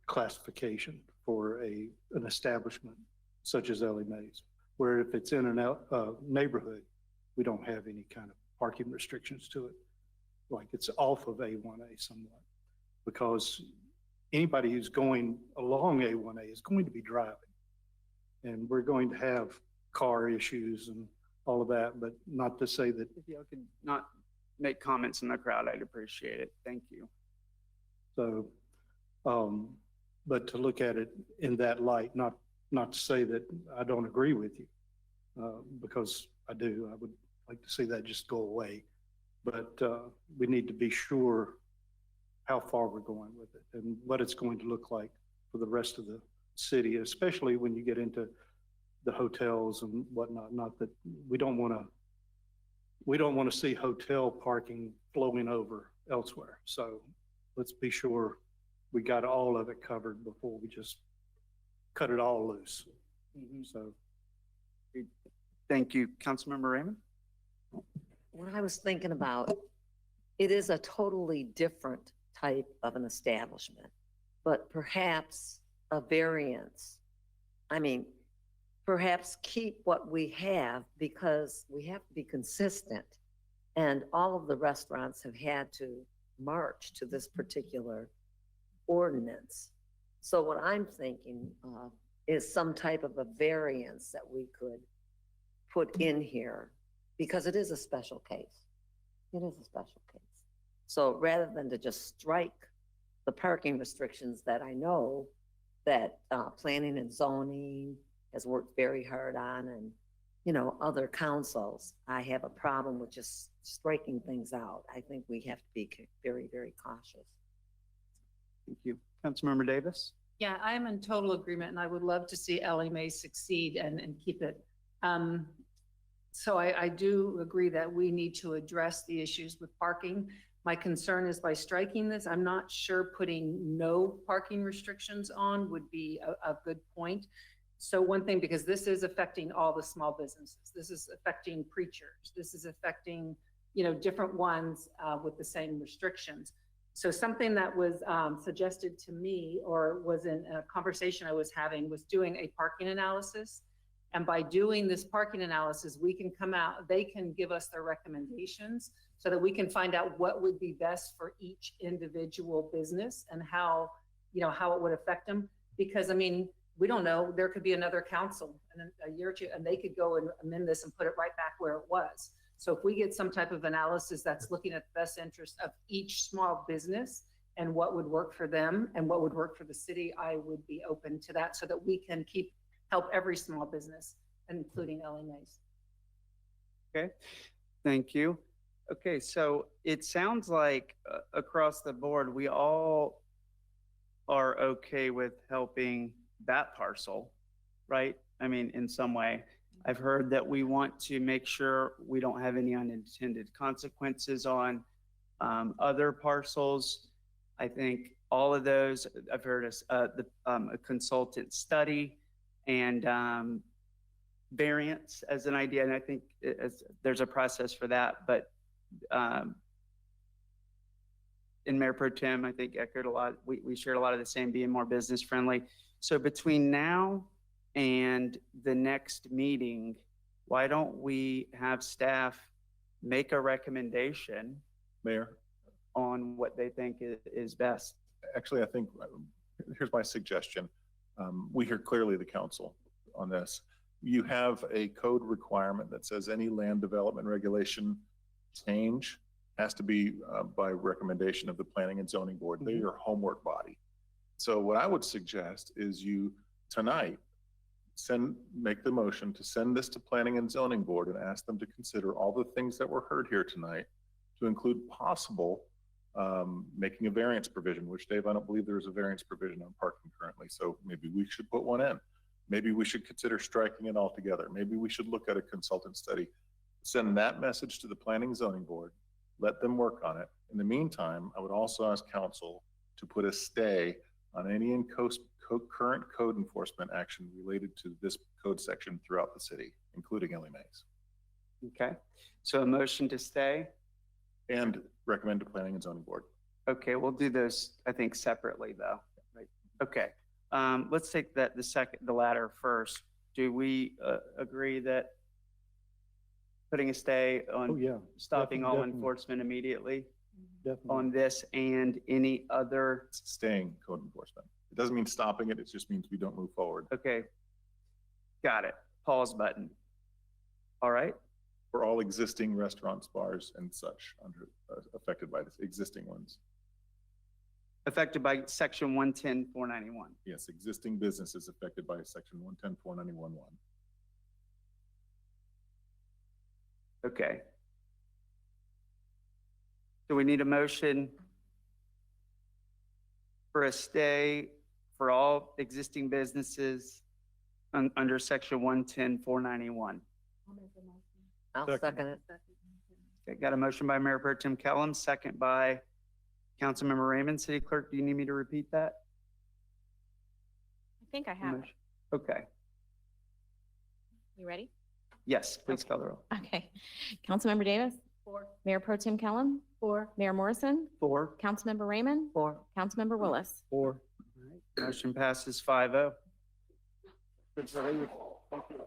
classification for an establishment such as Ellie Mae's, where if it's in a neighborhood, we don't have any kind of parking restrictions to it. Like it's off of A1a somewhat, because anybody who's going along A1a is going to be driving. And we're going to have car issues and all of that, but not to say that. If y'all could not make comments in the crowd, I'd appreciate it. Thank you. So, but to look at it in that light, not to say that I don't agree with you, because I do. I would like to see that just go away. But we need to be sure how far we're going with it and what it's going to look like for the rest of the city, especially when you get into the hotels and whatnot. Not that we don't want to see hotel parking flowing over elsewhere. So let's be sure we got all of it covered before we just cut it all loose. So thank you. Councilmember Raymond? What I was thinking about, it is a totally different type of an establishment, but perhaps a variance. I mean, perhaps keep what we have, because we have to be consistent. And all of the restaurants have had to march to this particular ordinance. So what I'm thinking of is some type of a variance that we could put in here, because it is a special case. It is a special case. So rather than to just strike the parking restrictions that I know that planning and zoning has worked very hard on, and other councils, I have a problem with just striking things out. I think we have to be very, very cautious. Thank you. Councilmember Davis? Yeah, I'm in total agreement, and I would love to see Ellie Mae succeed and keep it. So I do agree that we need to address the issues with parking. My concern is by striking this, I'm not sure putting no parking restrictions on would be a good point. So one thing, because this is affecting all the small businesses, this is affecting preachers, this is affecting, different ones with the same restrictions. So something that was suggested to me, or was in a conversation I was having, was doing a parking analysis. And by doing this parking analysis, we can come out, they can give us their recommendations so that we can find out what would be best for each individual business and how it would affect them. Because we don't know, there could be another council in a year or two, and they could go and amend this and put it right back where it was. So if we get some type of analysis that's looking at the best interest of each small business and what would work for them and what would work for the city, I would be open to that, so that we can keep help every small business, including Ellie Mae's. Okay, thank you. Okay, so it sounds like across the board, we all are okay with helping that parcel, right? I mean, in some way. I've heard that we want to make sure we don't have any unintended consequences on other parcels. I think all of those, I've heard a consultant study and variance as an idea, and I think there's a process for that, but in Mayor Pro Tem, I think echoed a lot, we shared a lot of the same, being more business friendly. So between now and the next meeting, why don't we have staff make a recommendation Mayor, on what they think is best? actually, I think, here's my suggestion. We hear clearly the council on this. You have a code requirement that says any land development regulation change has to be by recommendation of the Planning and Zoning Board. They're your homework body. So what I would suggest is you tonight make the motion to send this to Planning and Zoning Board and ask them to consider all the things that were heard here tonight, to include possible making a variance provision, which, Dave, I don't believe there is a variance provision on parking currently. So maybe we should put one in. Maybe we should consider striking it altogether. Maybe we should look at a consultant study. Send that message to the Planning and Zoning Board. Let them work on it. In the meantime, I would also ask council to put a stay on any current code enforcement action related to this code section throughout the city, including Ellie Mae's. Okay, so a motion to stay? And recommend to Planning and Zoning Board. Okay, we'll do those, I think, separately though. Right. Okay, let's take the latter first. Do we agree that putting a stay on stopping all definitely. enforcement immediately Definitely. on this and any other? Staying code enforcement. It doesn't mean stopping it. It just means we don't move forward. Okay, got it. Pause button. All right. For all existing restaurants, bars, and such affected by this, existing ones. Affected by section 110-491. Yes, existing businesses affected by section 110-491-1. Okay. Do we need a motion for a stay for all existing businesses under section 110-491? I'll second it. Okay, got a motion by Mayor Pro Tem Kellum, second by Councilmember Raymond. City Clerk, do you need me to repeat that? I think I have it. Okay, You ready? yes, please call the roll. Okay. Councilmember Davis? Four. Mayor Pro Tem Kellum? 4. Mayor Morrison? 4. Councilmember Raymond? 4. Councilmember Willis? 4. Motion passes 5-0. Good to leave. Thank you.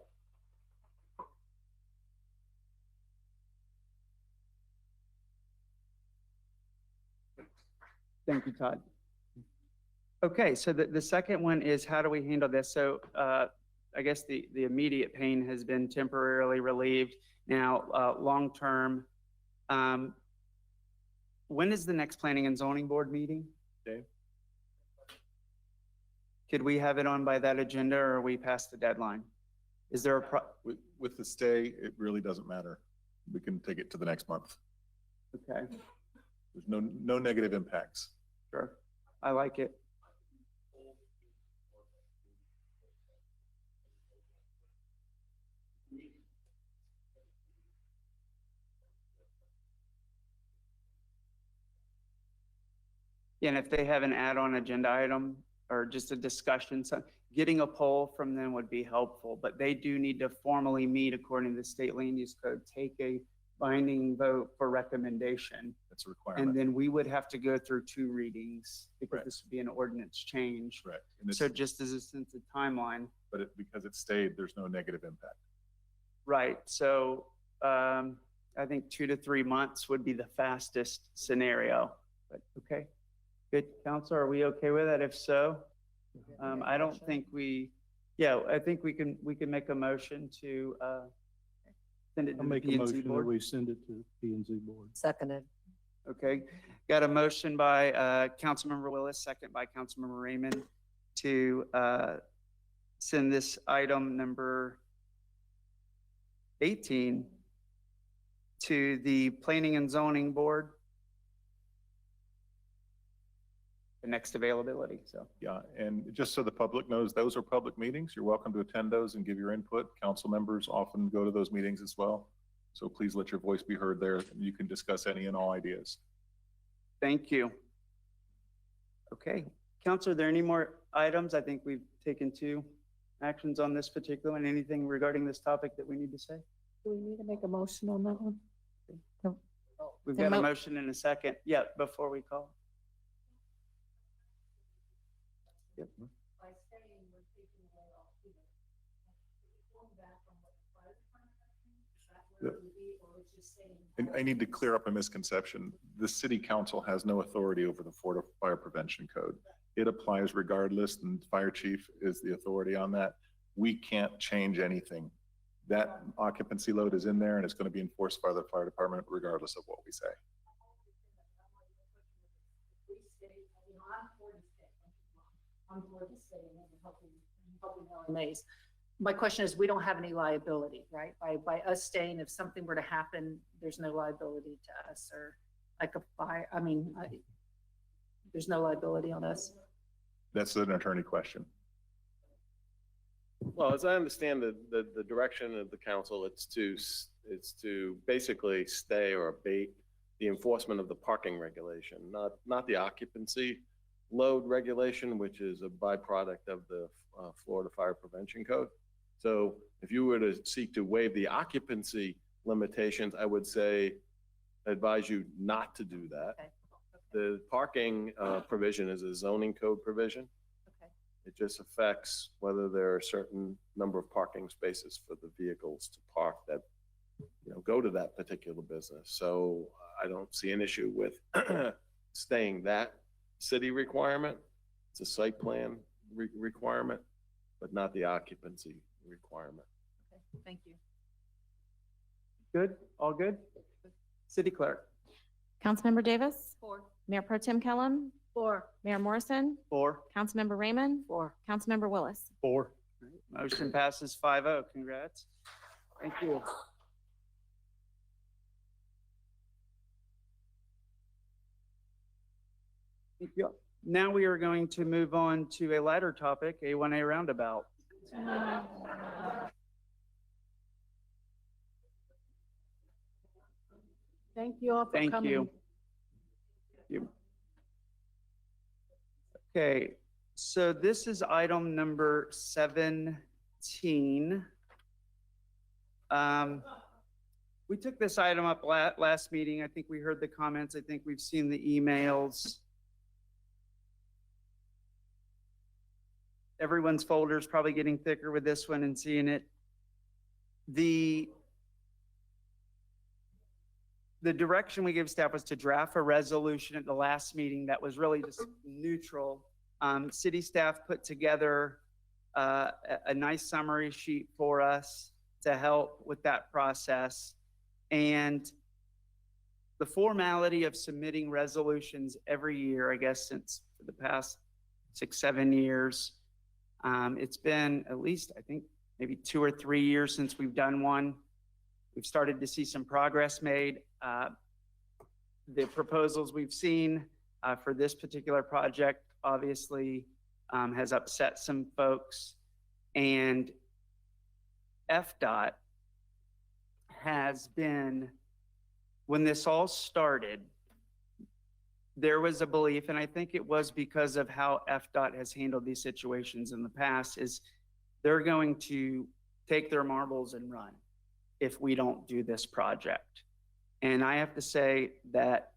Thank you, Todd. Okay, so the second one is how do we handle this? So I guess the immediate pain has been temporarily relieved. Now, long-term, when is the next Planning and Zoning Board meeting? Dave? Could we have it on by that agenda, or are we past the deadline? Is there a With the stay, it really doesn't matter. We can take it to the next month. Okay, There's no negative impacts. sure. I like it. And if they have an add-on agenda item or just a discussion, so getting a poll from them would be helpful, but they do need to formally meet according to the state land use code, take a binding vote for recommendation. That's a requirement. And then we would have to go through 2 readings because Correct. this would be an ordinance change. Correct. And So just as a sense of timeline, but because it stayed, there's no negative impact. right? So I think 2 to 3 months would be the fastest scenario, but okay. Good, council, are we okay with that? If so, I don't think I think we can make a motion to send it to I'll the make a P&Z motion that board. we send it to P&Z Board. Seconded. Okay, got a motion by Councilmember Willis, second by Councilmember Raymond to send this item number 18 to the Planning and Zoning Board. The next availability, so. Yeah, and just so the public knows, those are public meetings. You're welcome to attend those and give your input. Council members often go to those meetings as well. So please let your voice be heard there. You can discuss any and all ideas. Thank you. Okay, Council, are there any more items? I think we've taken 2 actions on this particular one. Anything regarding this topic that we need to say? Do we need to make a motion on that one? We've The got a mo- motion in a second. Yeah, before we call. Yep. And I need to clear up a misconception. The city council has no authority over the Florida Fire Prevention Code. It applies regardless, and fire chief is the authority on that. We can't change anything. That occupancy load is in there and it's going to be enforced by the fire department regardless of what we say. LMAs. My question is, we don't have any liability, right? By us staying, if something were to happen, there's no liability to us, or like a fire, there's no liability on us. That's an attorney question. Well, as I understand the direction of the council, it's to basically stay or abate the enforcement of the parking regulation, not the occupancy load regulation, which is a byproduct of the Florida Fire Prevention Code. So if you were to seek to waive the occupancy limitations, I would say, advise you not to do that. Okay. The parking provision is a zoning code provision. Okay. It just affects whether there are a certain number of parking spaces for the vehicles to park that, go to that particular business. So I don't see an issue with staying that city requirement. It's a site plan requirement, but not the occupancy requirement. Okay, thank you. Good? All good? City Clerk? Councilmember Davis? 4. Mayor Pro Tem Kellum? 4. Mayor Morrison? 4. Councilmember Raymond? 4. Councilmember Willis? 4. Motion passes 5-0. Congrats. Thank you. Thank you. Now we are going to move on to a lighter topic, A1a Roundabout. Thank you all for Thank coming. you. You. Okay, so this is item number 17. We took this item up last meeting. I think we heard the comments. I think we've seen the emails. Everyone's folder is probably getting thicker with this one and seeing it. The direction we gave staff was to draft a resolution at the last meeting that was really just neutral. City staff put together a nice summary sheet for us to help with that process. And the formality of submitting resolutions every year, I guess since for the past 6-7 years, it's been at least, I think, maybe 2 or 3 years since we've done one. We've started to see some progress made. The proposals we've seen for this particular project obviously has upset some folks. And FDOT has been, when this all started, there was a belief, and I think it was because of how FDOT has handled these situations in the past, is they're going to take their marbles and run if we don't do this project. And I have to say that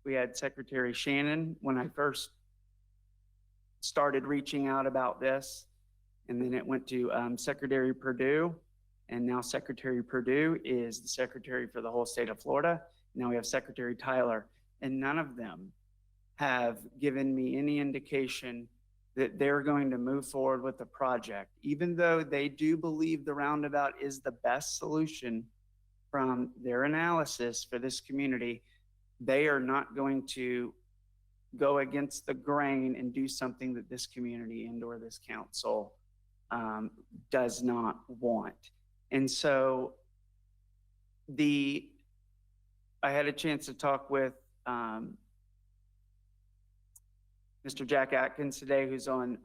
we had Secretary Shannon when I first started reaching out about this, and then it went to Secretary Perdue, and now Secretary Perdue is the secretary for the whole state of Florida. Now we have Secretary Tyler, and none of them have given me any indication that they're going to move forward with the project, even though they do believe the roundabout is the best solution from their analysis for this community. They are not going to go against the grain and do something that this community and or this council does not want. And so I had a chance to talk with Mr. Jack Atkins today, who's on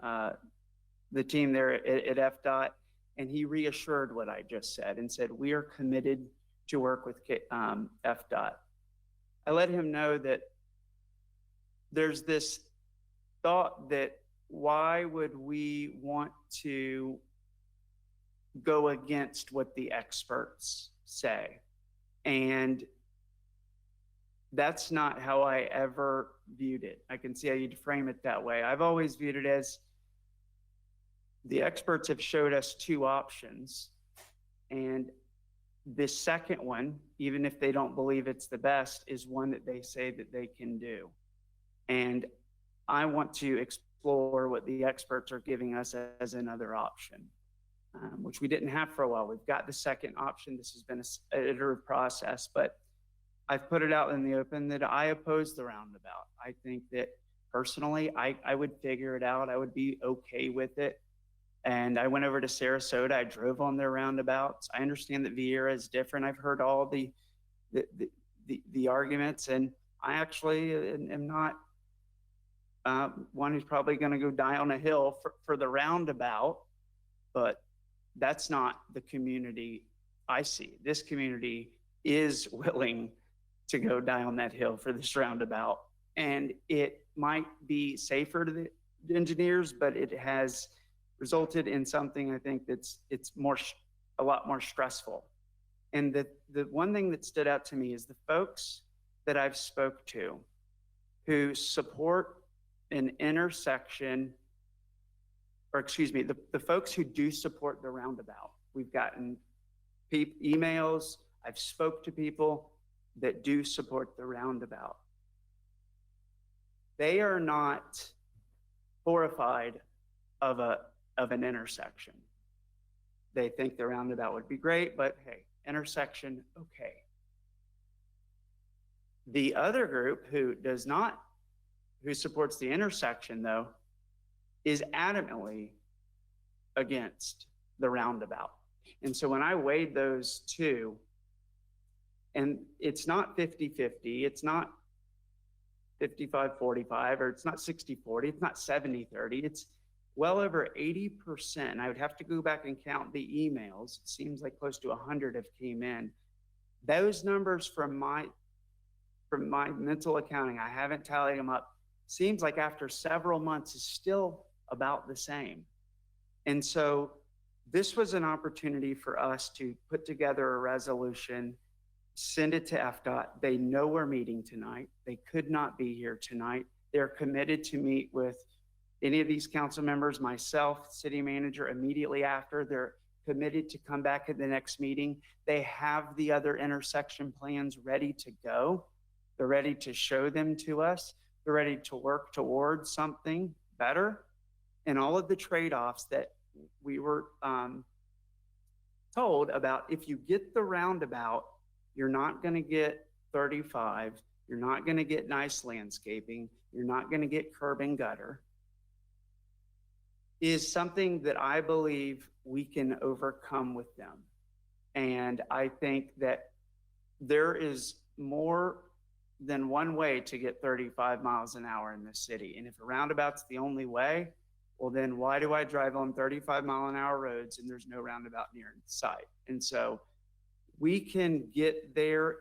the team there at FDOT, and he reassured what I just said and said, we are committed to work with FDOT. I let him know that there's this thought that why would we want to go against what the experts say? And that's not how I ever viewed it. I can see how you'd frame it that way. I've always viewed it as the experts have showed us two options. And this second one, even if they don't believe it's the best, is one that they say that they can do. And I want to explore what the experts are giving us as another option, which we didn't have for a while. We've got the second option. This has been an iterative process, but I've put it out in the open that I oppose the roundabout. I think that personally, I would figure it out. I would be okay with it. And I went over to Sarasota. I drove on their roundabouts. I understand that Vieira is different. I've heard all the arguments, and I actually am not one who's probably going to go die on a hill for the roundabout, but that's not the community I see. This community is willing to go die on that hill for this roundabout. And it might be safer to the engineers, but it has resulted in something I think it's a lot more stressful. And the one thing that stood out to me is the folks that I've spoke to who support an intersection, or excuse me, the folks who do support the roundabout. We've gotten emails, I've spoke to people that do support the roundabout. They are not horrified of an intersection. They think the roundabout would be great, but hey, intersection, okay. The other group who supports the intersection though, is adamantly against the roundabout. And so when I weighed those two, and it's not 50-50, it's not 55-45, or it's not 60-40, it's not 70-30, it's well over 80%. I would have to go back and count the emails. It seems like close to 100 have came in. Those numbers from my mental accounting, I haven't tallied them up, seems like after several months is still about the same. And so this was an opportunity for us to put together a resolution, send it to FDOT. They know we're meeting tonight. They could not be here tonight. They're committed to meet with any of these council members, myself, city manager, immediately after. They're committed to come back at the next meeting. They have the other intersection plans ready to go. They're ready to show them to us. They're ready to work towards something better. And all of the trade-offs that we were told about, if you get the roundabout, you're not going to get 35, you're not going to get nice landscaping, you're not going to get curb and gutter, is something that I believe we can overcome with them. And I think that there is more than one way to get 35 miles an hour in this city. And if a roundabout's the only way, well, then why do I drive on 35-mile-an-hour roads and there's no roundabout near sight? And so we can get there.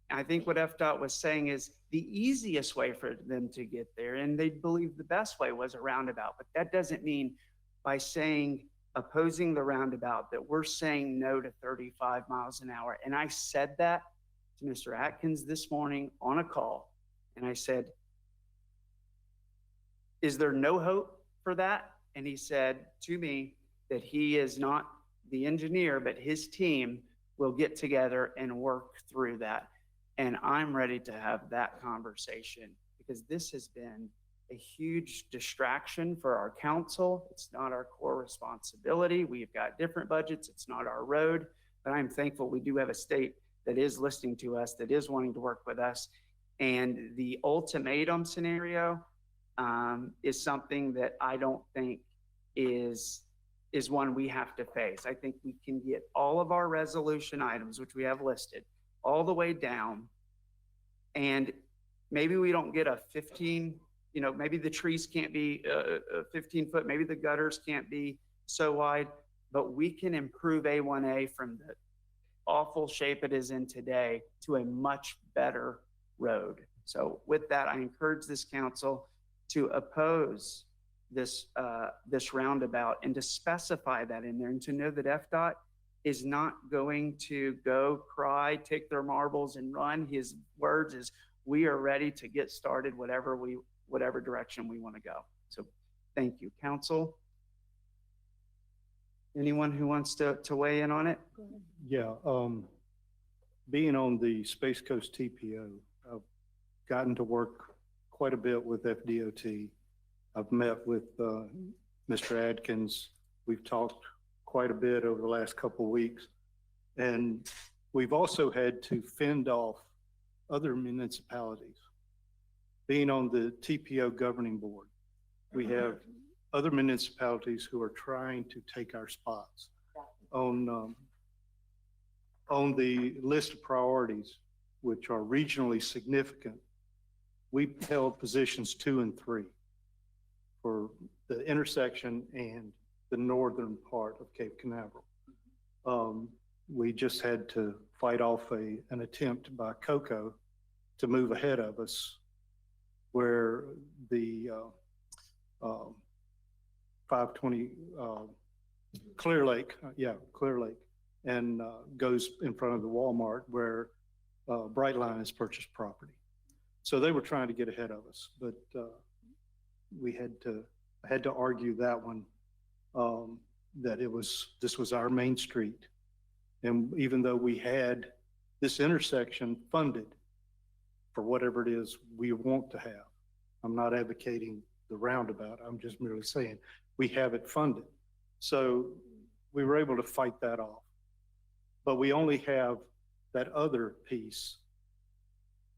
I think what FDOT was saying is the easiest way for them to get there, and they believe the best way was a roundabout. But that doesn't mean by saying opposing the roundabout that we're saying no to 35 miles an hour. And I said that to Mr. Atkins this morning on a call. And I said, is there no hope for that? And he said to me that he is not the engineer, but his team will get together and work through that. And I'm ready to have that conversation, because this has been a huge distraction for our council. It's not our core responsibility. We've got different budgets. It's not our road, but I'm thankful we do have a state that is listening to us, that is wanting to work with us. And the ultimatum scenario, is something that I don't think is one we have to face. I think we can get all of our resolution items, which we have listed, all the way down. And maybe we don't get a 15, maybe the trees can't be 15 foot, maybe the gutters can't be so wide, but we can improve A1A from the awful shape it is in today to a much better road. So with that, I encourage this council to oppose this roundabout and to specify that in there, and to know that FDOT is not going to go cry, take their marbles and run. His words is, we are ready to get started whatever direction we want to go. So thank you, council. Anyone who wants to weigh in on it? Yeah, being on the Space Coast TPO, I've gotten to work quite a bit with FDOT. I've met with Mr. Adkins. We've talked quite a bit over the last couple of weeks. And we've also had to fend off other municipalities. Being on the TPO governing board, we have other municipalities who are trying to take our spots. On the list of priorities, which are regionally significant, we held positions 2 and 3 for the intersection and the northern part of Cape Canaveral. We just had to fight off an attempt by COCO to move ahead of us, where the 520 Clear Lake, and goes in front of the Walmart where Brightline has purchased property. So they were trying to get ahead of us, but I had to argue that one, that this was our main street. And even though we had this intersection funded for whatever it is we want to have, I'm not advocating the roundabout, I'm just merely saying we have it funded. So we were able to fight that off. But we only have that other piece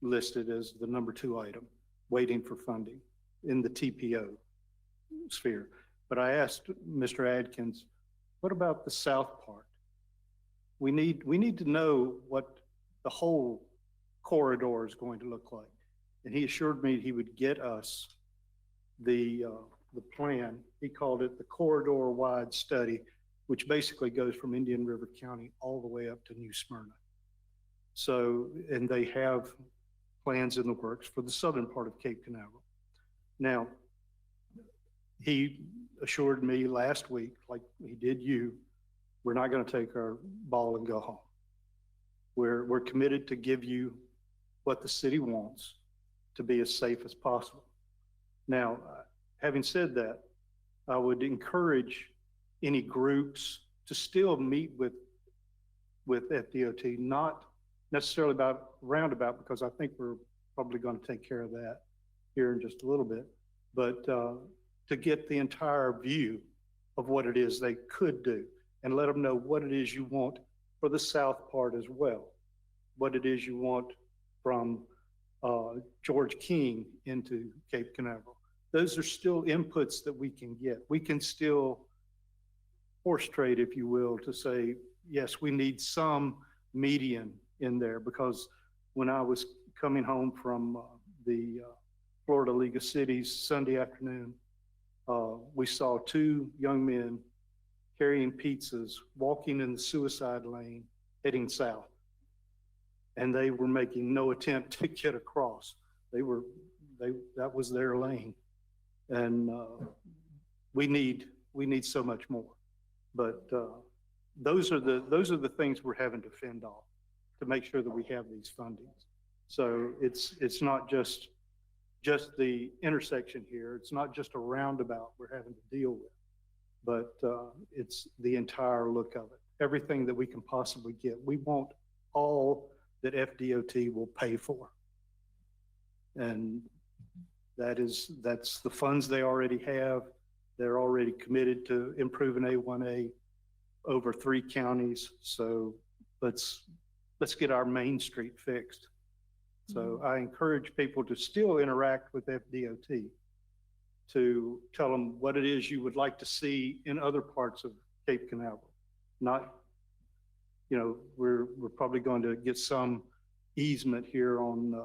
listed as the number 2 item, waiting for funding in the TPO sphere. But I asked Mr. Adkins, what about the south part? We need to know what the whole corridor is going to look like. And he assured me he would get us the plan. He called it the corridor wide study, which basically goes from Indian River County all the way up to New Smyrna. So, and they have plans in the works for the southern part of Cape Canaveral. Now, he assured me last week, like he did you, we're not going to take our ball and go home. We're committed to give you what the city wants to be as safe as possible. Now, having said that, I would encourage any groups to still meet with FDOT, not necessarily about roundabout, because I think we're probably going to take care of that here in just a little bit, but to get the entire view of what it is they could do and let them know what it is you want for the south part as well, what it is you want from George King into Cape Canaveral. Those are still inputs that we can get. We can still horse trade, if you will, to say, yes, we need some median in there, because when I was coming home from the Florida League of Cities Sunday afternoon, we saw 2 young men carrying pizzas, walking in the suicide lane, heading south. And they were making no attempt to get across. That was their lane. And we need so much more. But those are the things we're having to fend off to make sure that we have these fundings. So it's not just the intersection here. It's not just a roundabout we're having to deal with, but it's the entire look of it. Everything that we can possibly get. We want all that FDOT will pay for. And that's the funds they already have. They're already committed to improving A1A over 3 counties. So let's get our main street fixed. So I encourage people to still interact with FDOT, to tell them what it is you would like to see in other parts of Cape Canaveral. Not, we're probably going to get some easement here on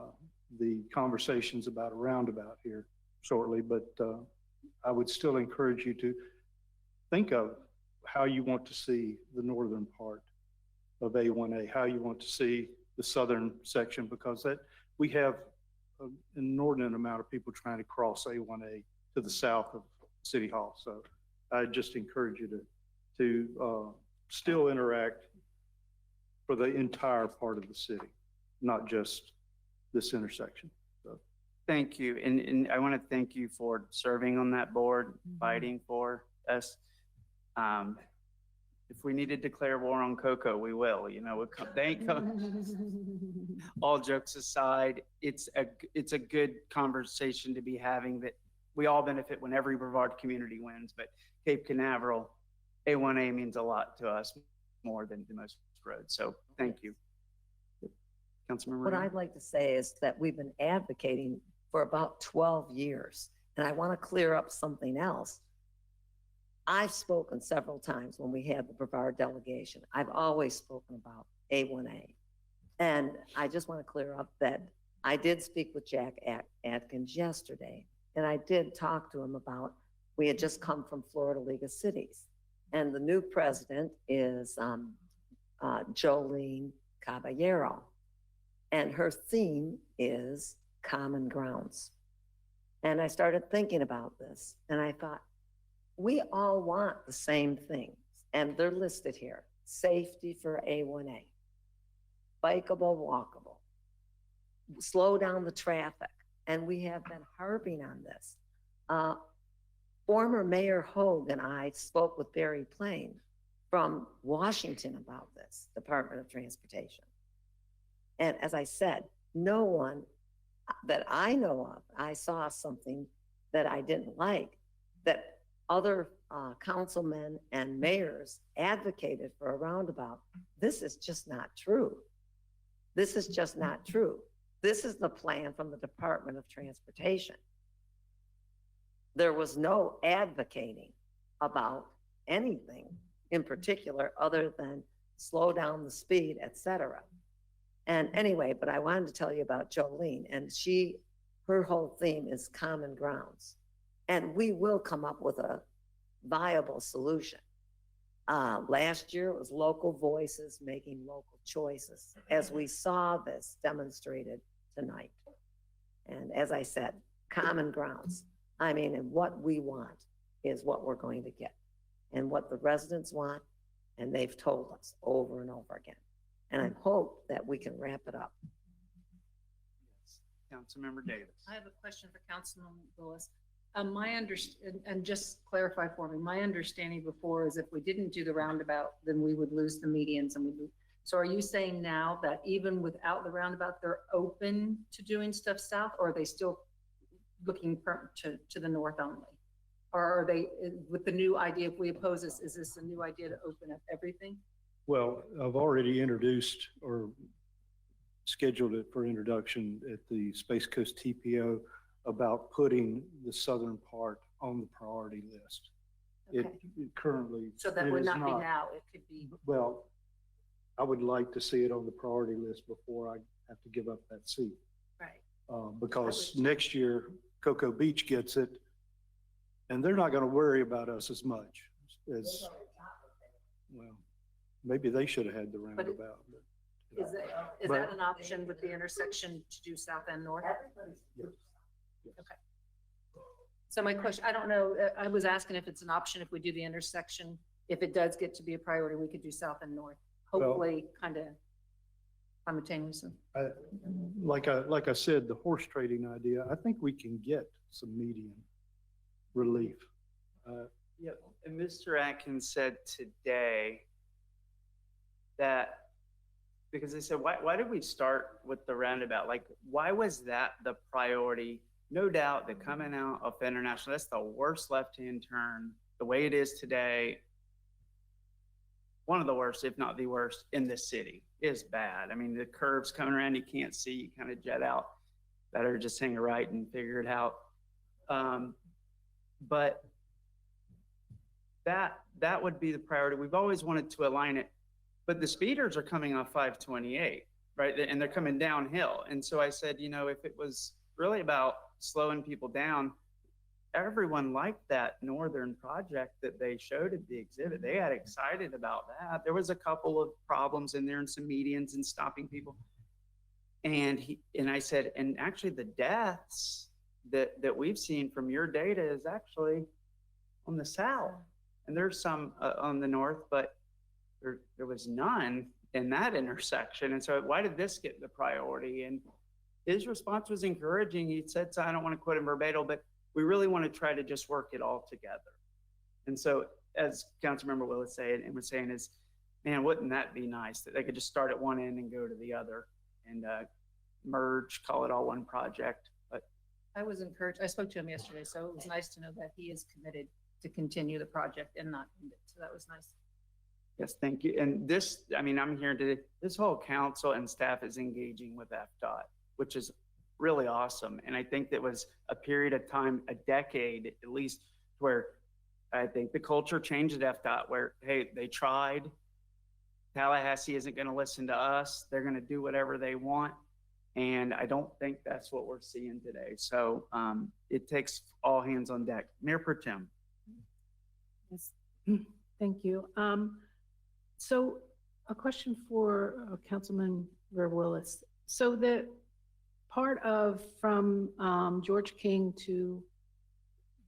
the conversations about a roundabout here shortly, but I would still encourage you to think of how you want to see the northern part of A1A, how you want to see the southern section, because that we have an inordinate amount of people trying to cross A1A to the south of City Hall. So I just encourage you to still interact for the entire part of the city, not just this intersection. So. Thank you. And I want to thank you for serving on that board, fighting for us. If we need to declare war on cocoa, we will, all jokes aside, it's a good conversation to be having that we all benefit when every Brevard community wins, but Cape Canaveral, A1A means a lot to us, more than most roads. So thank you. Councilmember. What I'd like to say is that we've been advocating for about 12 years, and I want to clear up something else. I've spoken several times when we had the Brevard delegation. I've always spoken about A1A. And I just want to clear up that I did speak with Jack Atkins yesterday, and I did talk to him about, we had just come from Florida League of Cities, and the new president is Jolene Caballero, and her theme is common grounds. And I started thinking about this, and I thought, we all want the same things, and they're listed here. Safety for A1A, bikeable, walkable, slow down the traffic. And we have been harping on this. Former Mayor Hogue and I spoke with Barry Plain from Washington about this, Department of Transportation. And as I said, no one that I know of, I saw something that I didn't like, that other councilmen and mayors advocated for a roundabout. This is just not true. This is just not true. This is the plan from the Department of Transportation. There was no advocating about anything in particular other than slow down the speed, etc. And anyway, but I wanted to tell you about Jolene, and her whole theme is common grounds. And we will come up with a viable solution. Last year it was local voices making local choices, as we saw this demonstrated tonight. And as I said, common grounds. I mean, and what we want is what we're going to get, and what the residents want, and they've told us over and over again. And I hope that we can wrap it up. Councilmember Davis. I have a question for Councilman Willis. And just clarify for me, my understanding before is if we didn't do the roundabout, then we would lose the medians and so are you saying now that even without the roundabout, they're open to doing stuff south, or are they still looking to the north only? Or are they, with the new idea, if we oppose this, is this a new idea to open up everything? Well, I've already introduced or scheduled it for introduction at the Space Coast TPO about putting the southern part on the priority list. Okay. It currently. So that it would is not be now, it could be. Well, I would like to see it on the priority list before I have to give up that seat. Right. Because next year Cocoa Beach gets it, and they're not going to worry about us as much as, well, maybe they should have had the roundabout. Is that an option with the intersection to do south and north? Yes. Okay. So my question, I don't know, I was asking if it's an option if we do the intersection, if it does get to be a priority, we could do south and north, hopefully kind of simultaneously. Like I said, the horse trading idea, I think we can get some median relief. Yeah, and Mr. Atkins said today that, because they said, why did we start with the roundabout? Like, why was that the priority? No doubt that coming out of International, that's the worst left-hand turn, the way it is today. One of the worst, if not the worst, in the city. Is bad. I mean, the curves coming around, you can't see, you kind of jet out. Better just hang a right and figure it out. But that would be the priority. We've always wanted to align it, but the speeders are coming off 528, right? And they're coming downhill. And so I said, you know, if it was really about slowing people down, everyone liked that northern project that they showed at the exhibit. They got excited about that. There was a couple of problems in there and some medians and stopping people. And I said, and actually the deaths that we've seen from your data is actually on the south. And there's some on the north, but there was none in that intersection. And so why did this get the priority? And his response was encouraging. He said, so I don't want to quote him verbatim, but we really want to try to just work it all together. And so as Councilmember Willis was saying is, man, wouldn't that be nice that they could just start at one end and go to the other and merge, call it all one project. But I was encouraged. I spoke to him yesterday, so it was nice to know that he is committed to continue the project and not end it. So that was nice. yes, thank you. And this, I mean, I'm here today, this whole council and staff is engaging with FDOT, which is really awesome. And I think that was a period of time, a decade at least, where I think the culture changed at FDOT where, hey, they tried. Tallahassee isn't going to listen to us. They're going to do whatever they want. And I don't think that's what we're seeing today. So it takes all hands on deck. Mayor Pro Tem. Yes, thank you. So a question for Councilman Willis. So the part of from George King to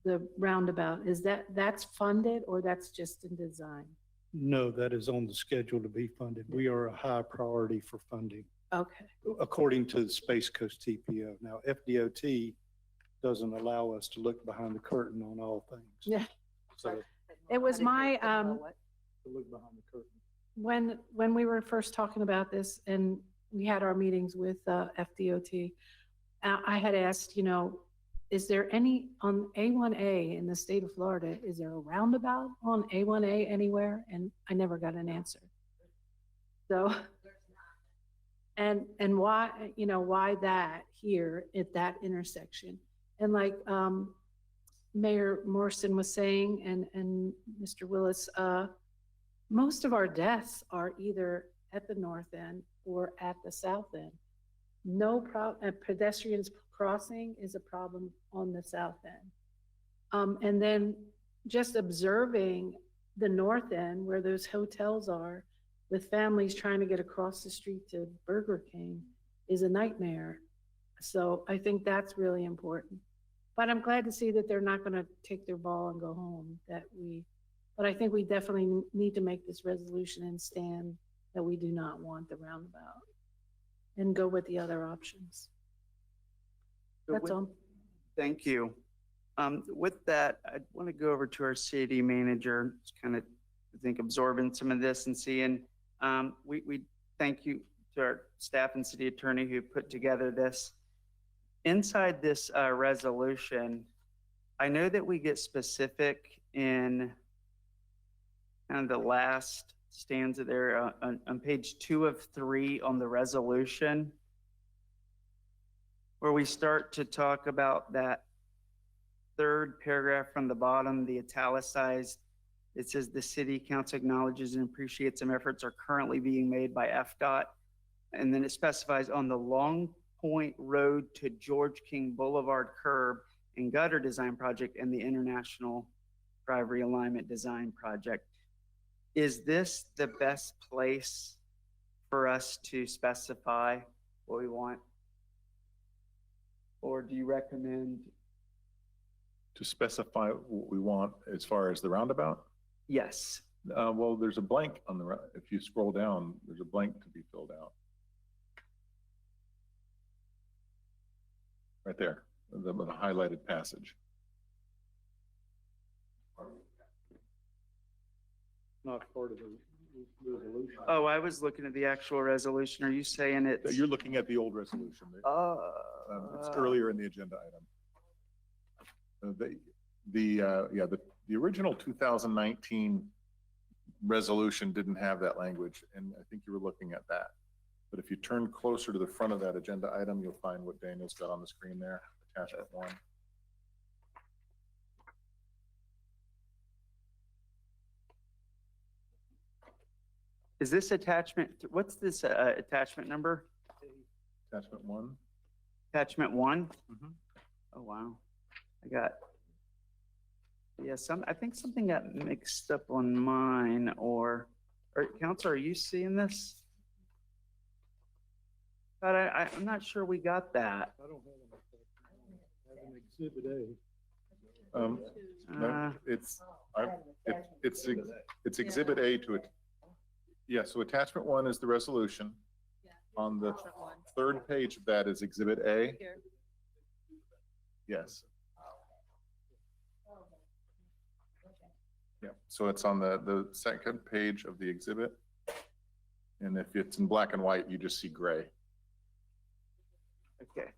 the roundabout, is that's funded or that's just in design? No, that is on the schedule to be funded. We are a high priority for funding, Okay. according to the Space Coast TPO. Now, FDOT doesn't allow us to look behind the curtain on all things. Yeah. So It was my, to look behind the curtain. when we were first talking about this and we had our meetings with FDOT, I had asked, you know, is there any on A1a in the state of Florida, is there a roundabout on A1a anywhere? And I never got an answer. So, and why, you know, why that here at that intersection? And like Mayor Morrison was saying, and Mr. Willis, most of our deaths are either at the north end or at the south end. No problem. Pedestrians crossing is a problem on the south end. And then just observing the north end where those hotels are with families trying to get across the street to Burger King is a nightmare. So I think that's really important. But I'm glad to see that they're not going to take their ball and go home. But I think we definitely need to make this resolution and stand that we do not want the roundabout and go with the other options. That's all. Thank you. With that, I want to go over to our city manager, just kind of, I think, absorbing some of this and seeing. We thank you to our staff and city attorney who put together this. Inside this resolution, I know that we get specific in kind of the last stanza there on page 2 of 3 on the resolution, where we start to talk about that third paragraph from the bottom, the italicized. It says the city council acknowledges and appreciates some efforts are currently being made by FDOT. And then it specifies on the Long Point Road to George King Boulevard curb and gutter design project and the International Drive Realignment Design Project. Is this the best place for us to specify what we want? Or do you recommend? To specify what we want as far as the roundabout? Yes. Well, there's a blank on the, if you scroll down, there's a blank to be filled out. Right there, the highlighted passage. Not part of the resolution. Oh, I was looking at the actual resolution. Are you saying it's? You're looking at the old resolution. It's earlier in the agenda item. The original 2019 resolution didn't have that language, and I think you were looking at that. But if you turn closer to the front of that agenda item, you'll find what Daniel's got on the screen there, attachment 1. Is this attachment, what's this attachment number? Attachment 1. Attachment 1? Mhm. Oh, wow. I got, yeah, I think something got mixed up on mine or Counselor, are you seeing this? But I'm not sure we got that. I don't have an exhibit A. No, it's Exhibit A to it. Yeah, so attachment 1 is the resolution. On the third page of that is Exhibit A. Yes. Yeah, so it's on the second page of the exhibit. And if it's in black and white, you just see gray. Okay.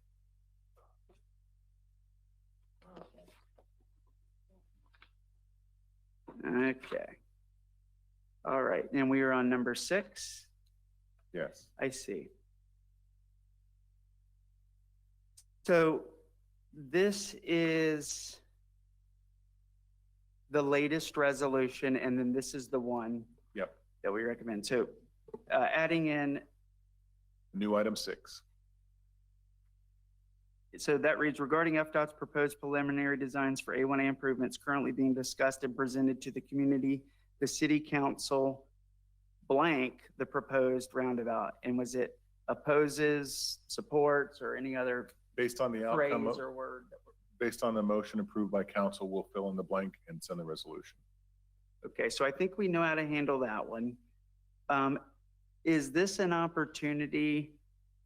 Okay. All right, and we are on number 6. Yes. I see. So this is the latest resolution, and then this is the one Yep. that we recommend. So adding in, New item 6. so that reads, regarding FDOT's proposed preliminary designs for A1a improvements currently being discussed and presented to the community, the city council blank the proposed roundabout. And was it opposes, supports, or any other Based on the phrase outcome, or word? based on the motion approved by council, we'll fill in the blank and send the resolution. Okay, so I think we know how to handle that one. Is this an opportunity?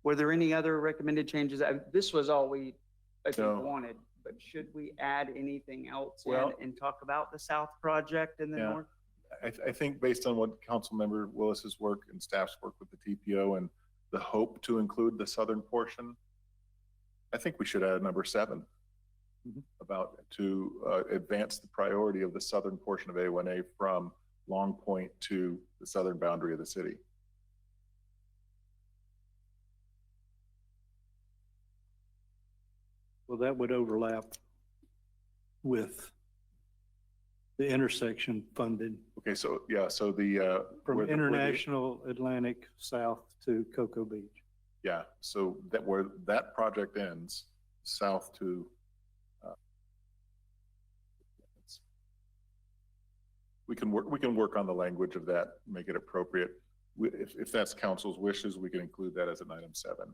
Were there any other recommended changes? This was all we, I think, No. wanted, but should we add anything else in Well- and talk about the south project in the Yeah. north? I think based on what Councilmember Willis's work and staff's work with the TPO and the hope to include the southern portion, I think we should add number 7 about to advance the priority of the southern portion of A1A from Long Point to the southern boundary of the city. Well, that would overlap with the intersection funded Okay, so yeah, so the from where the- International Atlantic South to Cocoa Beach. Yeah, so that where that project ends, south to we can work on the language of that, make it appropriate. If that's council's wishes, we can include that as an item 7.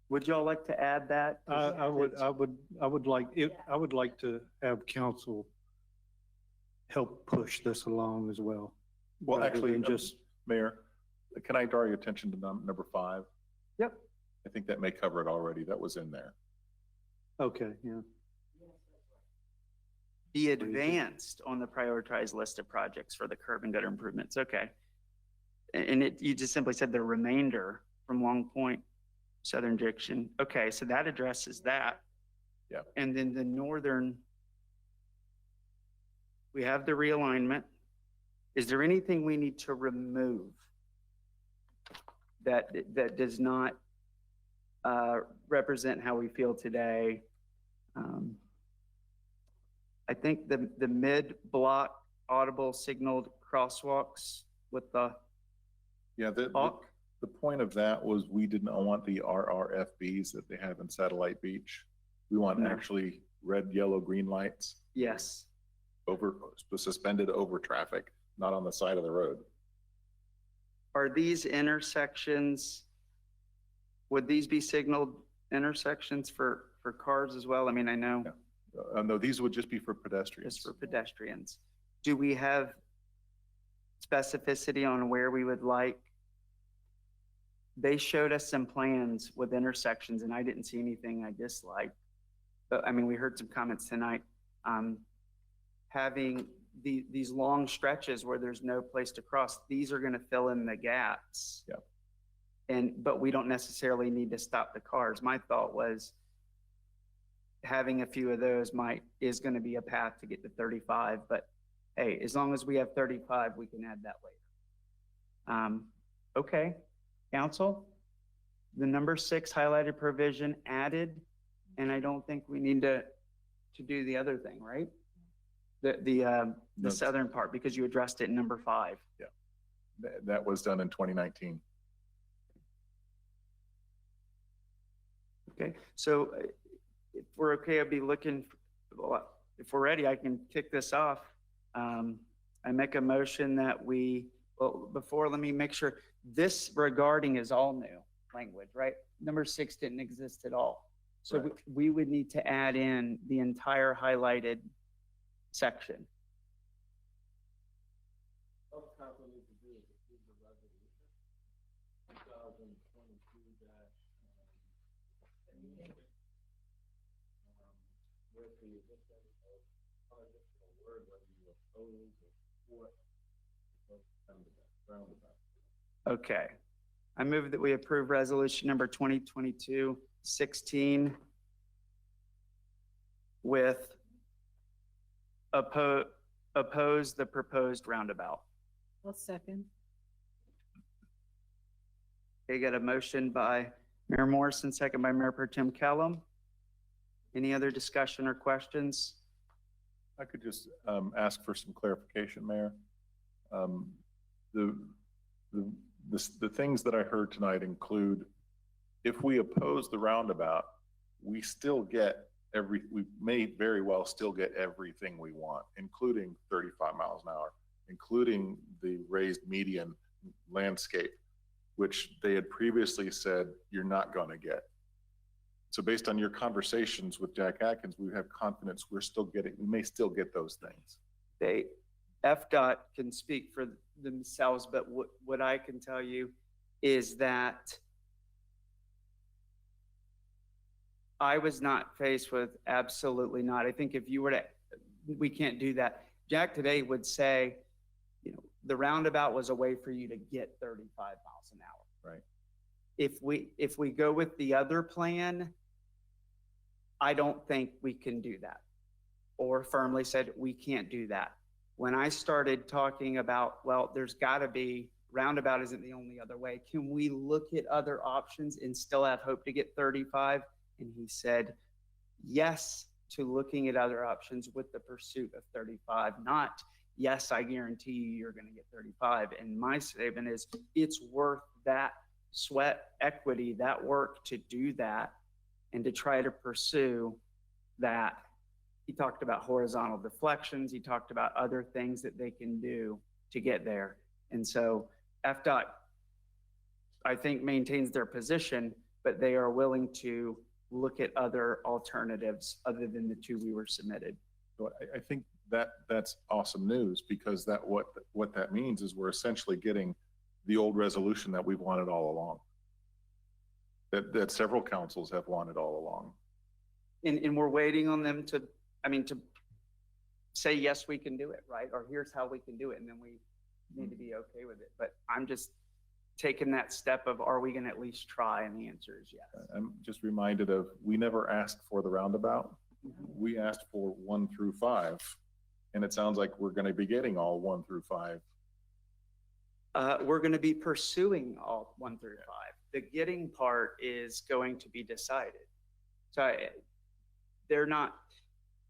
Would y'all like to add that? I would like to have council help push this along as well. Well, rather actually, than just, Mayor, can I draw your attention to number 5? Yep. I think that may cover it already. That was in there. okay, yeah. Be advanced on the prioritized list of projects for the curb and gutter improvements. Okay. And you just simply said the remainder from Long Point, Southern Junction. Okay, so that addresses that. Yeah. And then the northern, we have the realignment. Is there anything we need to remove that does not represent how we feel today? I think the mid-block audible signaled crosswalks with the Yeah, the point of that was we did not want the RRFBs that they have in Satellite Beach. We want No. actually red, yellow, green lights yes. suspended over traffic, not on the side of the road. Are these intersections, would these be signaled intersections for cars as well? I mean, I know No, these would just be for pedestrians. just for pedestrians. Do we have specificity on where we would like? They showed us some plans with intersections and I didn't see anything I disliked. But I mean, we heard some comments tonight, having these long stretches where there's no place to cross, these are gonna fill in the gaps. Yeah. But we don't necessarily need to stop the cars. My thought was having a few of those is gonna be a path to get to 35, but hey, as long as we have 35, we can add that later. Okay, council, the number 6 highlighted provision added, and I don't think we need to do the other thing, right? The No. southern part, because you addressed it in number 5. Yeah. That was done in 2019. Okay, so if we're okay, I'd be looking, if we're ready, I can kick this off. I make a motion that let me make sure, this regarding is all new language, right? Number 6 didn't exist at all. So we would need to add in the entire highlighted section. Okay. I move that we approve resolution number 2022-16 with oppose the proposed roundabout. I'll second. Okay, got a motion by Mayor Morrison, second by Mayor Pro Tem Kellum. Any other discussion or questions? I could just ask for some clarification, Mayor. The things that I heard tonight include, if we oppose the roundabout, we may very well still get everything we want, including 35 miles an hour, including the raised median landscape, which they had previously said you're not going to get. So based on your conversations with Jack Atkins, we have confidence we may still get those things. FDOT can speak for themselves, but what I can tell you is that I was not faced with absolutely not. I think if you were to, we can't do that. Jack today would say, the roundabout was a way for you to get 35 miles an hour. Right. If we go with the other plan, I don't think we can do that, or firmly said we can't do that. When I started talking about, well, there's got to be, roundabout isn't the only other way. Can we look at other options and still have hope to get 35? And he said, yes, to looking at other options with the pursuit of 35, not, yes, I guarantee you're going to get 35. And my statement is, it's worth that sweat equity, that work to do that and to try to pursue that. He talked about horizontal deflections. He talked about other things that they can do to get there. And so FDOT, I think, maintains their position, but they are willing to look at other alternatives other than the 2 we were submitted. So I think that's awesome news, because what that means is we're essentially getting the old resolution that we've wanted all along, that several councils have wanted all along. And we're waiting on them to say, yes, we can do it, right? Or here's how we can do it. And then we need to be okay with it. But I'm just taking that step of, are we going to at least try? And the answer is yes. I'm just reminded of, we never asked for the roundabout. We asked for 1 through 5. And it sounds like we're going to be getting all 1 through 5. We're going to be pursuing all 1 through 5. The getting part is going to be decided. So they're not,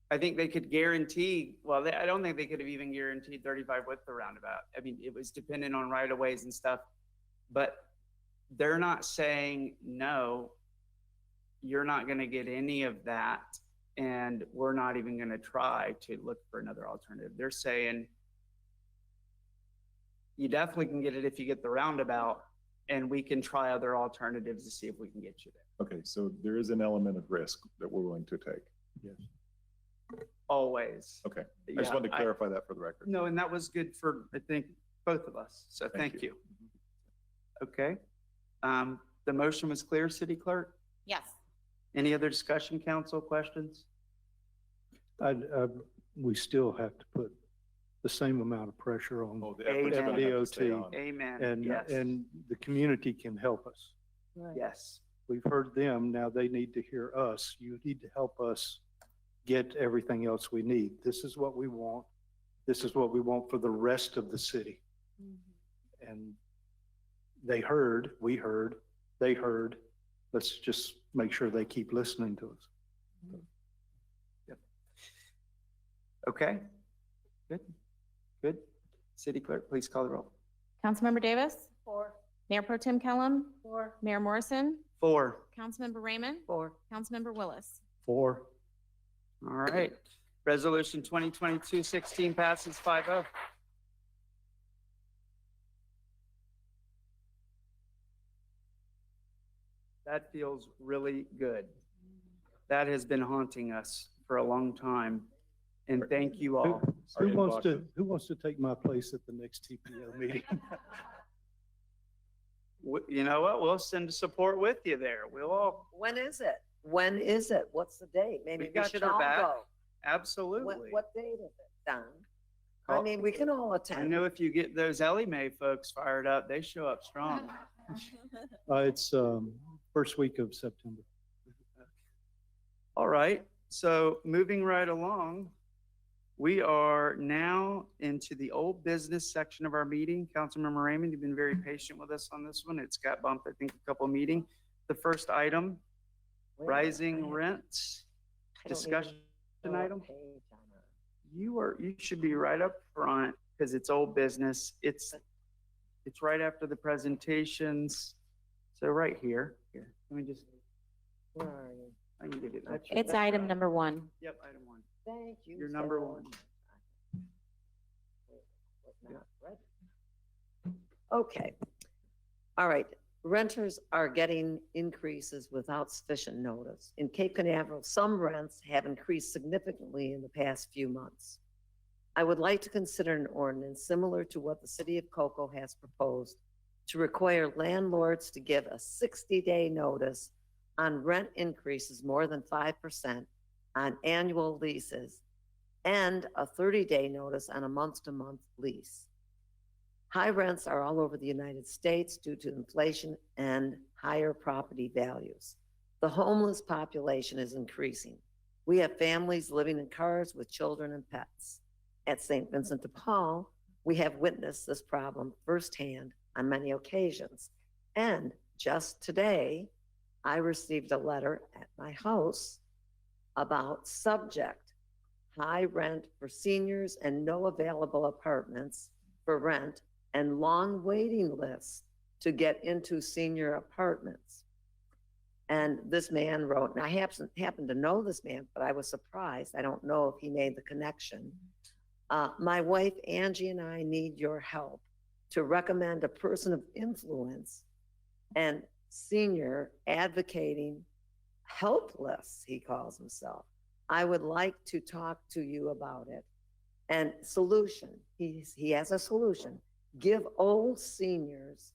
I think they could guarantee, well, I don't think they could have even guaranteed 35 with the roundabout. I mean, it was dependent on right of ways and stuff, but they're not saying, no, you're not going to get any of that. And we're not even going to try to look for another alternative. They're saying, you definitely can get it if you get the roundabout, and we can try other alternatives to see if we can get you there. Okay, so there is an element of risk that we're willing to take. Yes. Always. Okay, I just wanted to clarify that for the record. No, and that was good for, I think, both of us. So thank you. Okay. The motion was clear, City Clerk? Yes. Any other discussion, council, questions? We still have to put the same amount of pressure on Amen. DOT. Amen. And, Yes. and the community can help us. Yes. We've heard them, now they need to hear us. You need to help us get everything else we need. This is what we want. This is what we want for the rest of the city. And they heard, we heard, they heard. Let's just make sure they keep listening to us. Yep. Okay. Good. Good. City Clerk, please call the roll. Councilmember Davis, Four. Mayor Pro Tem Kellum, Four. Mayor Morrison, 4. Councilmember Raymond, Four. Councilmember Willis. 4. All right. Resolution 2022-16 passes 5-0. That feels really good. That has been haunting us for a long time. And thank you all. Who wants to take my place at the next TPO meeting? You know what? We'll send support with you there. We'll all, When is it? When is it? What's the date? Maybe We we got should your all back. go. absolutely. What date is it, Don? I Call- mean, we can all I attend. know if you get those Ellie Mae folks fired up, they show up strong. It's first week of September. All right, so moving right along, we are now into the old business section of our meeting. Councilmember Raymond, you've been very patient with us on this one. It's got bumped, I think, a couple meeting. The first item, Wait a minute, rising rents, I don't even discussion know what item. page I'm on. You should be right up front because it's old business. It's right after the presentations. So right here, let me just, Where are you? I can give you that. Okay. It's item number 1. Yep, item 1. Thank you. You're number so 1. much. Was not ready. Okay. All right. Renters are getting increases without sufficient notice. In Cape Canaveral, some rents have increased significantly in the past few months. I would like to consider an ordinance similar to what the city of Cocoa has proposed to require landlords to give a 60-day notice on rent increases more than 5% on annual leases and a 30-day notice on a month-to-month lease. High rents are all over the United States due to inflation and higher property values. The homeless population is increasing. We have families living in cars with children and pets. At St. Vincent de Paul, we have witnessed this problem firsthand on many occasions. And just today, I received a letter at my house about subject, high rent for seniors and no available apartments for rent and long waiting lists to get into senior apartments. And this man wrote, and I happen to know this man, but I was surprised. I don't know if he made the connection. My wife, Angie, and I need your help to recommend a person of influence and senior advocating helpless, he calls himself. I would like to talk to you about it. And solution, he has a solution. Give old seniors,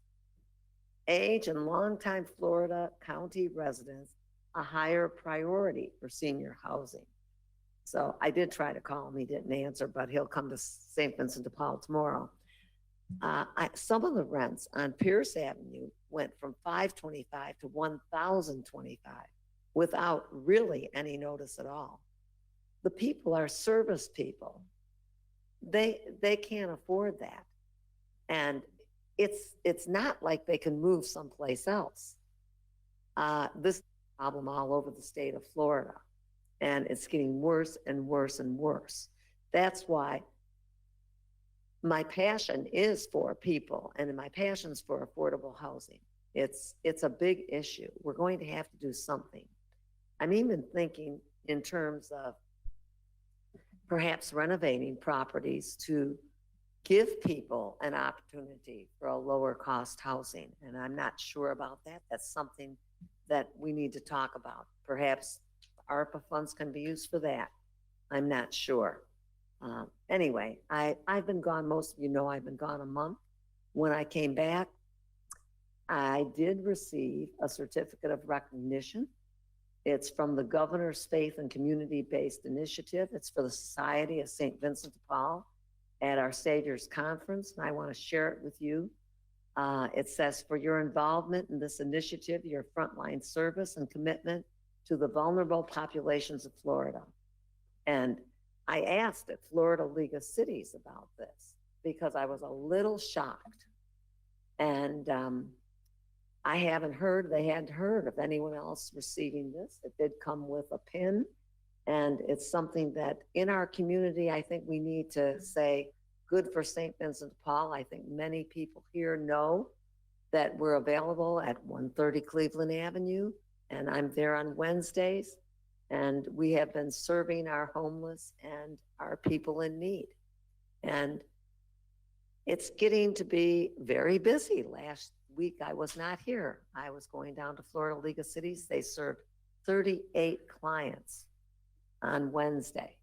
age and longtime Florida County residents, a higher priority for senior housing. So I did try to call him, he didn't answer, but he'll come to St. Vincent de Paul tomorrow. Some of the rents on Pierce Avenue went from $525 to $1,025 without really any notice at all. The people are service people. They can't afford that. And it's not like they can move someplace else. This is a problem all over the state of Florida, and it's getting worse and worse and worse. That's why my passion is for people, and my passion is for affordable housing. It's a big issue. We're going to have to do something. I'm even thinking in terms of perhaps renovating properties to give people an opportunity for a lower cost housing. And I'm not sure about that. That's something that we need to talk about. Perhaps ARPA funds can be used for that. I'm not sure. Anyway, I've been gone, most of you know I've been gone a month. When I came back, I did receive a certificate of recognition. It's from the Governor's Faith and Community-Based Initiative. It's for the Society of St. Vincent de Paul at our Savior's Conference, and I want to share it with you. It says, for your involvement in this initiative, your frontline service and commitment to the vulnerable populations of Florida. And I asked at Florida League of Cities about this because I was a little shocked. And I hadn't heard of anyone else receiving this. It did come with a pin. And it's something that in our community, I think we need to say, good for St. Vincent de Paul. I think many people here know that we're available at 130 Cleveland Avenue, and I'm there on Wednesdays. And we have been serving our homeless and our people in need. And it's getting to be very busy. Last week, I was not here. I was going down to Florida League of Cities. They served 38 clients on Wednesday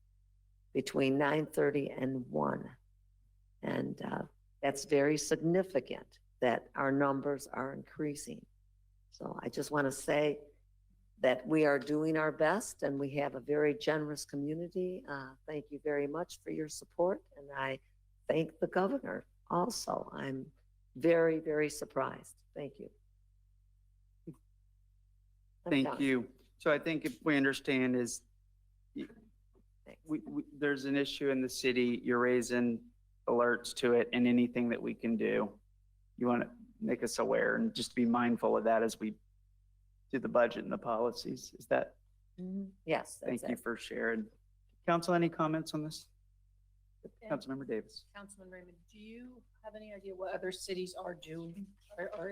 between 9:30 and 1. And that's very significant that our numbers are increasing. So I just want to say that we are doing our best and we have a very generous community. Thank you very much for your support. And I thank the governor also. I'm very, very surprised. Thank you. I'm Thank done. you. So I think if we understand is there's an issue in the city, you're raising alerts to it, and anything that we can do, you want to make us aware and just be mindful of that as we do the budget and the policies. Is that? Yes. Thank that's you it. for sharing. Council, any comments on this? Councilmember Davis. Councilman Raymond, do you have any idea what other cities are doing? Or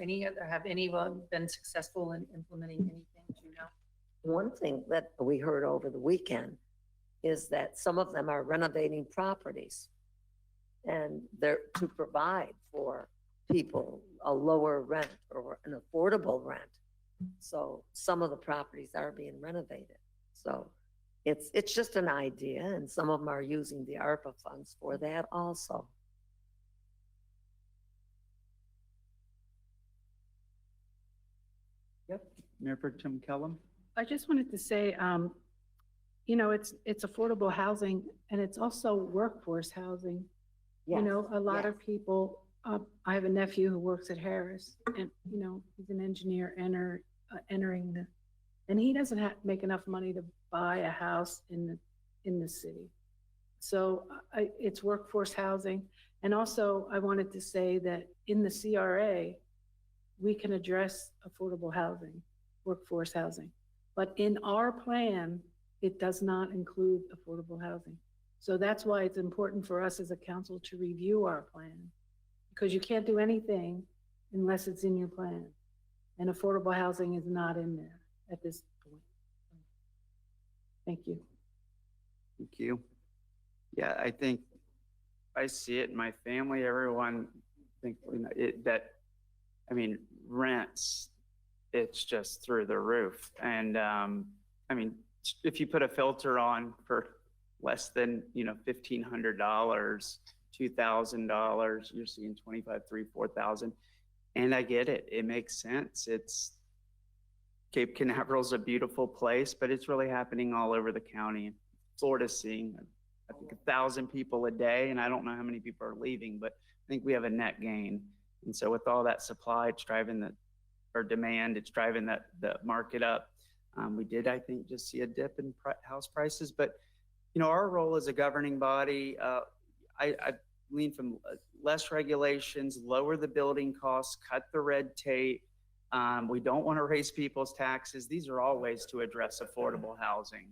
have any of them been successful in implementing anything, do you know? One thing that we heard over the weekend is that some of them are renovating properties and they're to provide for people a lower rent or an affordable rent. So some of the properties are being renovated. So it's just an idea, and some of them are using the ARPA funds for that also. Yep. Mayor Pro Tem Kellum. I just wanted to say, you know, it's affordable housing and it's also workforce housing. You know, a lot of people, I have a nephew who works at Harris and, you know, he's an engineer and he doesn't make enough money to buy a house in the city. So it's workforce housing. And also I wanted to say that in the CRA, we can address affordable housing, workforce housing. But in our plan, it does not include affordable housing. So that's why it's important for us as a council to review our plan, because you can't do anything unless it's in your plan. And affordable housing is not in there at this point. Thank you. Thank you. Yeah, I think I see it in my family. Everyone think I mean, rents, it's just through the roof. And I mean, if you put a filter on for less than, you know, $1,500, $2,000, you're seeing 25, 3, 4,000. And I get it. It makes sense. Cape Canaveral is a beautiful place, but it's really happening all over the county. Florida's seeing, I think, 1,000 people a day, and I don't know how many people are leaving, but I think we have a net gain. And so with all that supply, it's driving demand, it's driving the market up. We did, I think, just see a dip in house prices, but you know, our role as a governing body, I lean from less regulations, lower the building costs, cut the red tape. We don't want to raise people's taxes. These are all ways to address affordable housing.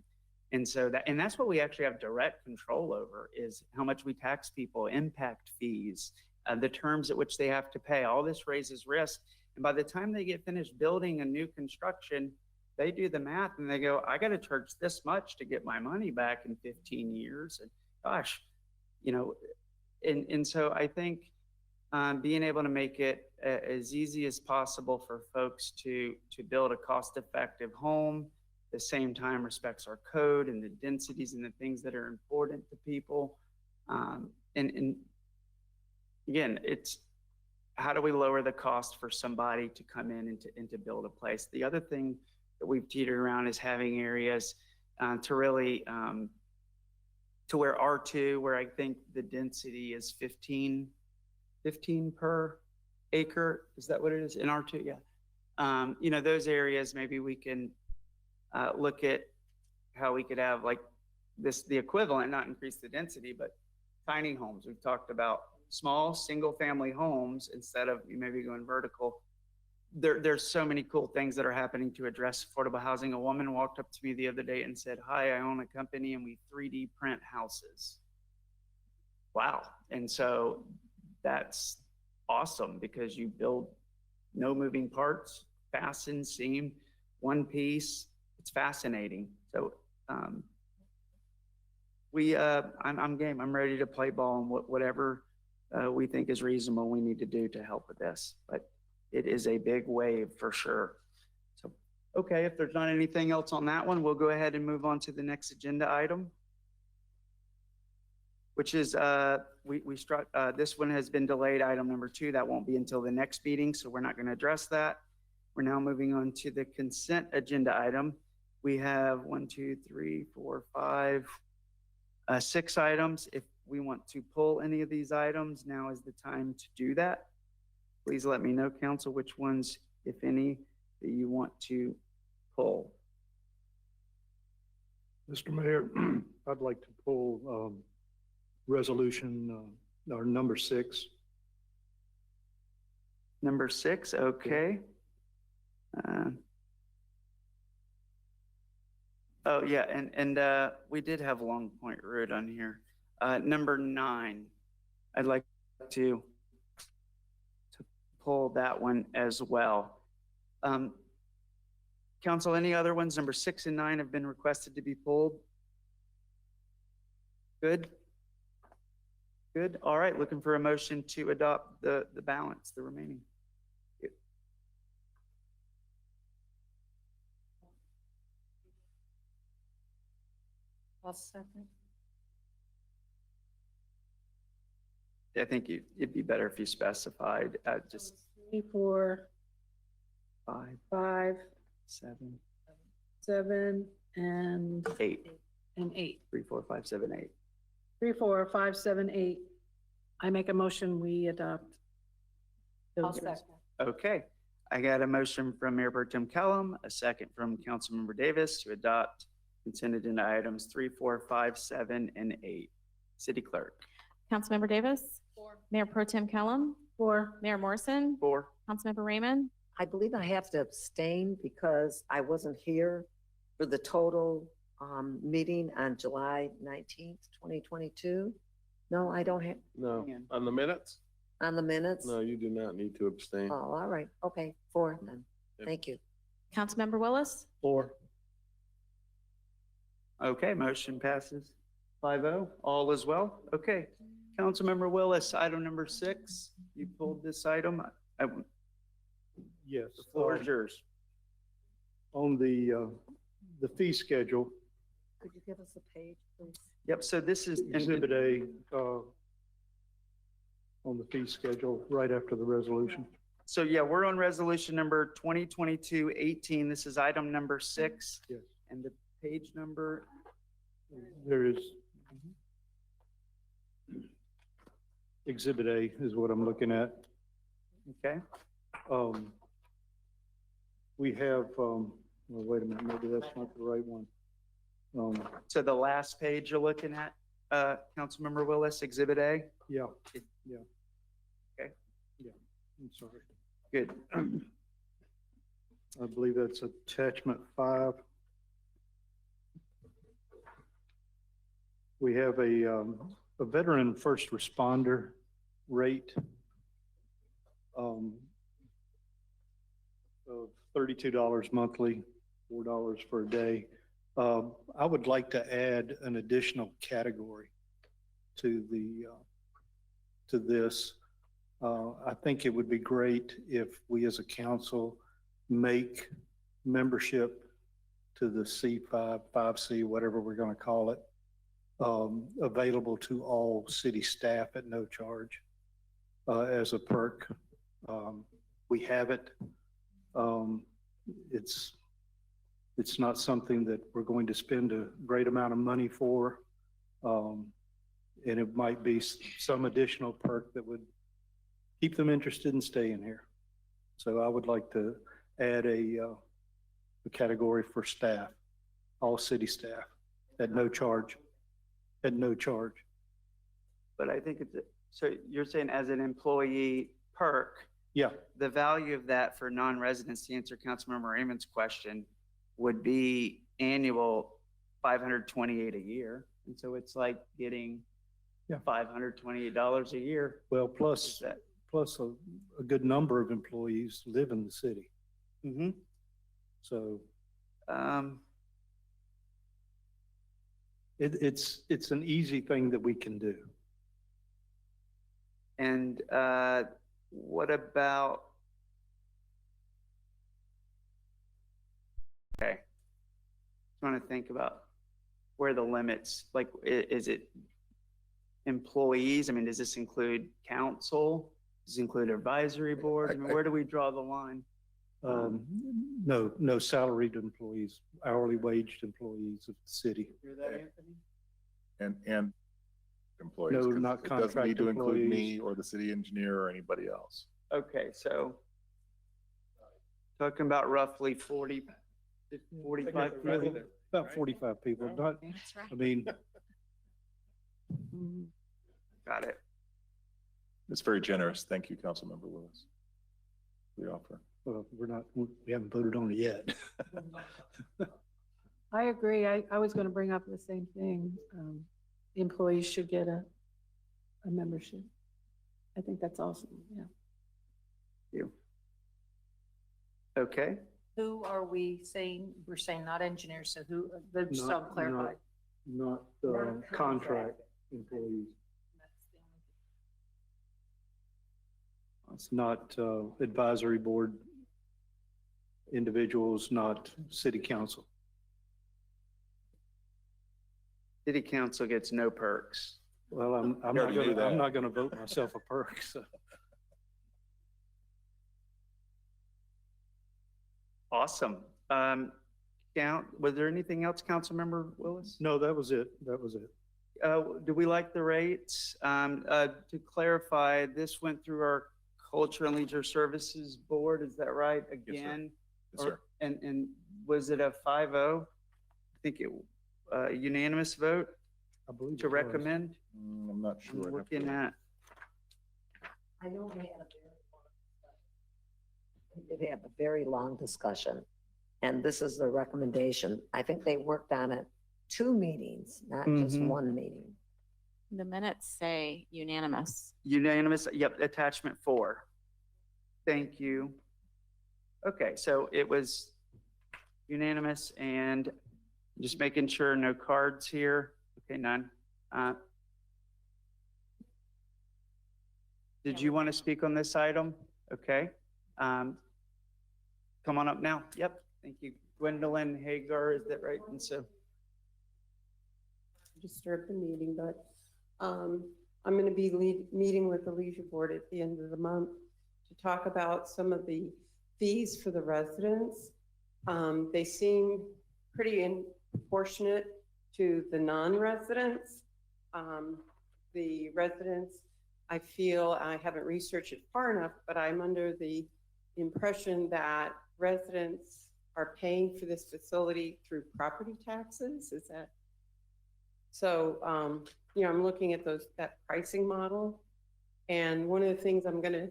And so that's what we actually have direct control over, is how much we tax people, impact fees, the terms at which they have to pay. All this raises risk. And by the time they get finished building a new construction, they do the math and they go, I got to charge this much to get my money back in 15 years. And gosh, you know, and so I think being able to make it as easy as possible for folks to build a cost-effective home, at the same time respects our code and the densities and the things that are important to people. And again, it's how do we lower the cost for somebody to come in and to build a place? The other thing that we've teetered around is having areas to really, to where R2, where I think the density is 15 per acre. Is that what it is in R2? Yeah. You know, those areas, maybe we can look at how we could have like the equivalent, not increase the density, but tiny homes. We've talked about small single family homes instead of maybe going vertical. There's so many cool things that are happening to address affordable housing. A woman walked up to me the other day and said, hi, I own a company and we 3D print houses. wow. And so that's awesome because you build no moving parts, fasten, seam, one piece. It's fascinating. So, I'm game. I'm ready to play ball and whatever we think is reasonable we need to do to help with this. But it is a big wave for sure. So, okay, if there's not anything else on that one, we'll go ahead and move on to the next agenda item, which is this one has been delayed, item number 2. That won't be until the next meeting, so we're not going to address that. We're now moving on to the consent agenda item. We have 6 items. If we want to pull any of these items, now is the time to do that. Please let me know, council, which ones, if any, that you want to pull. Mr. Mayor, I'd like to pull resolution or number 6. Number 6, okay. Oh, yeah, and we did have Long Point Road on here. Number 9, I'd like to pull that one as well. Council, any other ones? Number 6 and 9 have been requested to be pulled. Good? Good, all right, looking for a motion to adopt the balance, the remaining. I'll second. I think it'd be better if you specified just 3, 4, 5, 5, 7, 7, and 8. 8. 3, 4, 5, 7, 8. 3, 4, 5, 7, 8. I make a motion, we adopt. I'll those. second. Okay, I got a motion from Mayor Pro Tem Kellum, a second from Councilmember Davis to adopt consent agenda items 3, 4, 5, 7, and 8. City Clerk. Councilmember Davis. 4. Mayor Pro Tem Kellum. 4. Mayor Morrison. 4. Councilmember Raymond. I believe I have to abstain because I wasn't here for the total meeting on July 19th, 2022. No, I don't have, No, on the minutes? on the minutes? No, you do not need to abstain. Oh, all right. Okay, 4 then. Yep. Thank you. Councilmember Willis. 4. Okay, motion passes 5-0. All is well. Okay, Councilmember Willis, item number 6. You pulled this item. Yes. The floor is yours. On the fee schedule, Could you give us a page, please? Yep, so this is Exhibit A, on the fee schedule, right after the resolution. So yeah, we're on resolution number 2022-18. This is item number 6. Yes. And the page number, There is Exhibit A is what I'm looking at. okay? We have, well, wait a minute, maybe that's not the right one. So the last page you're looking at, Councilmember Willis, Exhibit A? Yeah, It- yeah. Okay. Yeah, I'm sorry. Good. I believe that's attachment 5. We have a veteran first responder rate of $32 monthly, $4 for a day. I would like to add an additional category to this. I think it would be great if we as a council make membership to the C5, 5C, whatever we're going to call it, available to all city staff at no charge as a perk. We have it. It's not something that we're going to spend a great amount of money for. And it might be some additional perk that would keep them interested in staying here. So I would like to add a category for staff, all city staff at no charge, at no charge. But I think so you're saying as an employee perk, Yeah, the value of that for non-residents, to answer Councilmember Raymond's question, would be annual $528 a year. And so it's like getting Yeah. $528 a year. Well, Is plus that? a good number of employees live in the city. Mm-hmm. So Um, it's an easy thing that we can do. and what about? Okay. Trying to think about where the limits, like, is it employees? I mean, does this include council? Does it include advisory board? I mean, where do we draw the line? No salaried employees, hourly waged employees of the city. Hear that, Anthony? And employees. No, 'cause not it doesn't need contract to include me employees. or the city engineer or anybody else. Okay, so talking about roughly 45 people. About 45 people, not, That's right. I mean, Got it. It's very generous. Thank you, Councilmember Willis. The offer. well, we haven't voted on it yet. I agree. I was going to bring up the same thing. Employees should get a membership. I think that's awesome, yeah. You. Okay, Who are we saying? We're saying not engineers, so who, just Not- clarify. Not Not contract employees. It's not advisory board individuals, not city council. city council gets no perks. Well, I'm You not already knew gonna, I'm that. not gonna vote myself a perk, so. Awesome. Was there anything else, Councilmember Willis? No, that was it. That was it. Do we like the rates? To clarify, this went through our Culture and Leisure Services Board, is that right? sir. Again? Yes, sir. And was it a 5-0? I think it, unanimous vote I believe to it was. recommend? I'm not sure. I'm I'd have looking to- at, I know they have a very long discussion, and this is the recommendation. I think they worked on it 2 meetings, not just Mhm. 1 meeting. The minutes say unanimous. unanimous, yep, attachment 4. Thank you. Okay, so it was unanimous and just making sure no cards here. Okay, none. Did you want to speak on this item? Okay. Come on up now. Yep, thank you. Gwendolyn Hagar, is that right? And so, disturb the meeting, but I'm going to be meeting with the Leisure Board at the end of the month to talk about some of the fees for the residents. They seem pretty proportionate to the non-residents. The residents, I feel, I haven't researched it far enough, but I'm under the impression that residents are paying for this facility through property taxes. Is that? So, I'm looking at that pricing model. And one of the things I'm gonna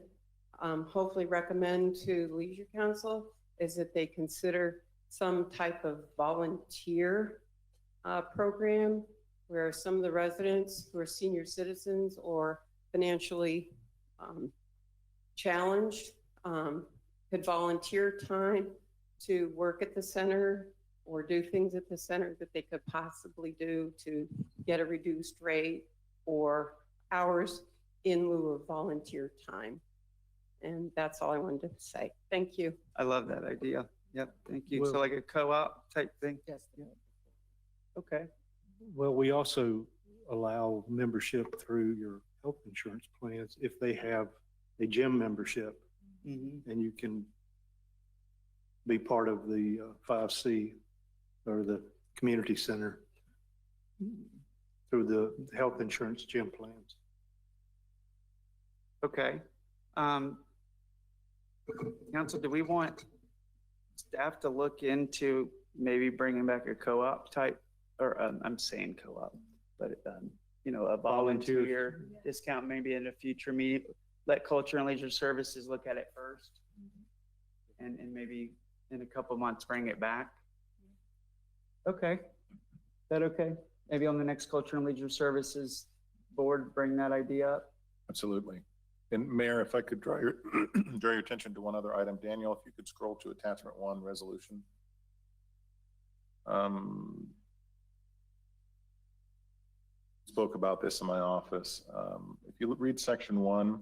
hopefully recommend to the Leisure Council is that they consider some type of volunteer program where some of the residents who are senior citizens or financially challenged could volunteer time to work at the center or do things at the center that they could possibly do to get a reduced rate or hours in lieu of volunteer time. And that's all I wanted to say. Thank you. I love that idea. Yep, thank you. So Well- like a co-op type thing? Yes. Okay. Well, we also allow membership through your health insurance plans if they have a gym membership, Mhm. and you can be part of the 5C or the community center through the health insurance gym plans. Okay. Council, do we want staff to look into maybe bringing back a co-op type, or I'm saying co-op, but a volunteer discount maybe in a future meeting? Let Culture and Leisure Services look at it first, and maybe in a couple months bring it back. Okay, that okay? Maybe on the next Culture and Leisure Services board bring that idea up? Absolutely. And Mayor, if I could draw your, draw your attention to one other item. Daniel, if you could scroll to attachment 1, resolution. Spoke about this in my office. If you read section 1,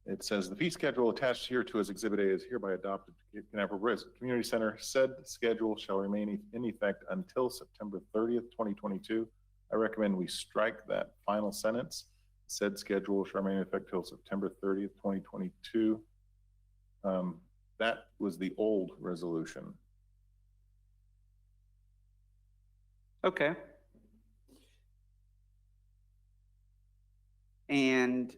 it says the fee schedule attached here to as Exhibit A is hereby adopted to Canaveral Community Center. Said schedule shall remain in effect until September 30th, 2022. I recommend we strike that final sentence. Said schedule shall remain in effect till September 30th, 2022. That was the old resolution. Okay. And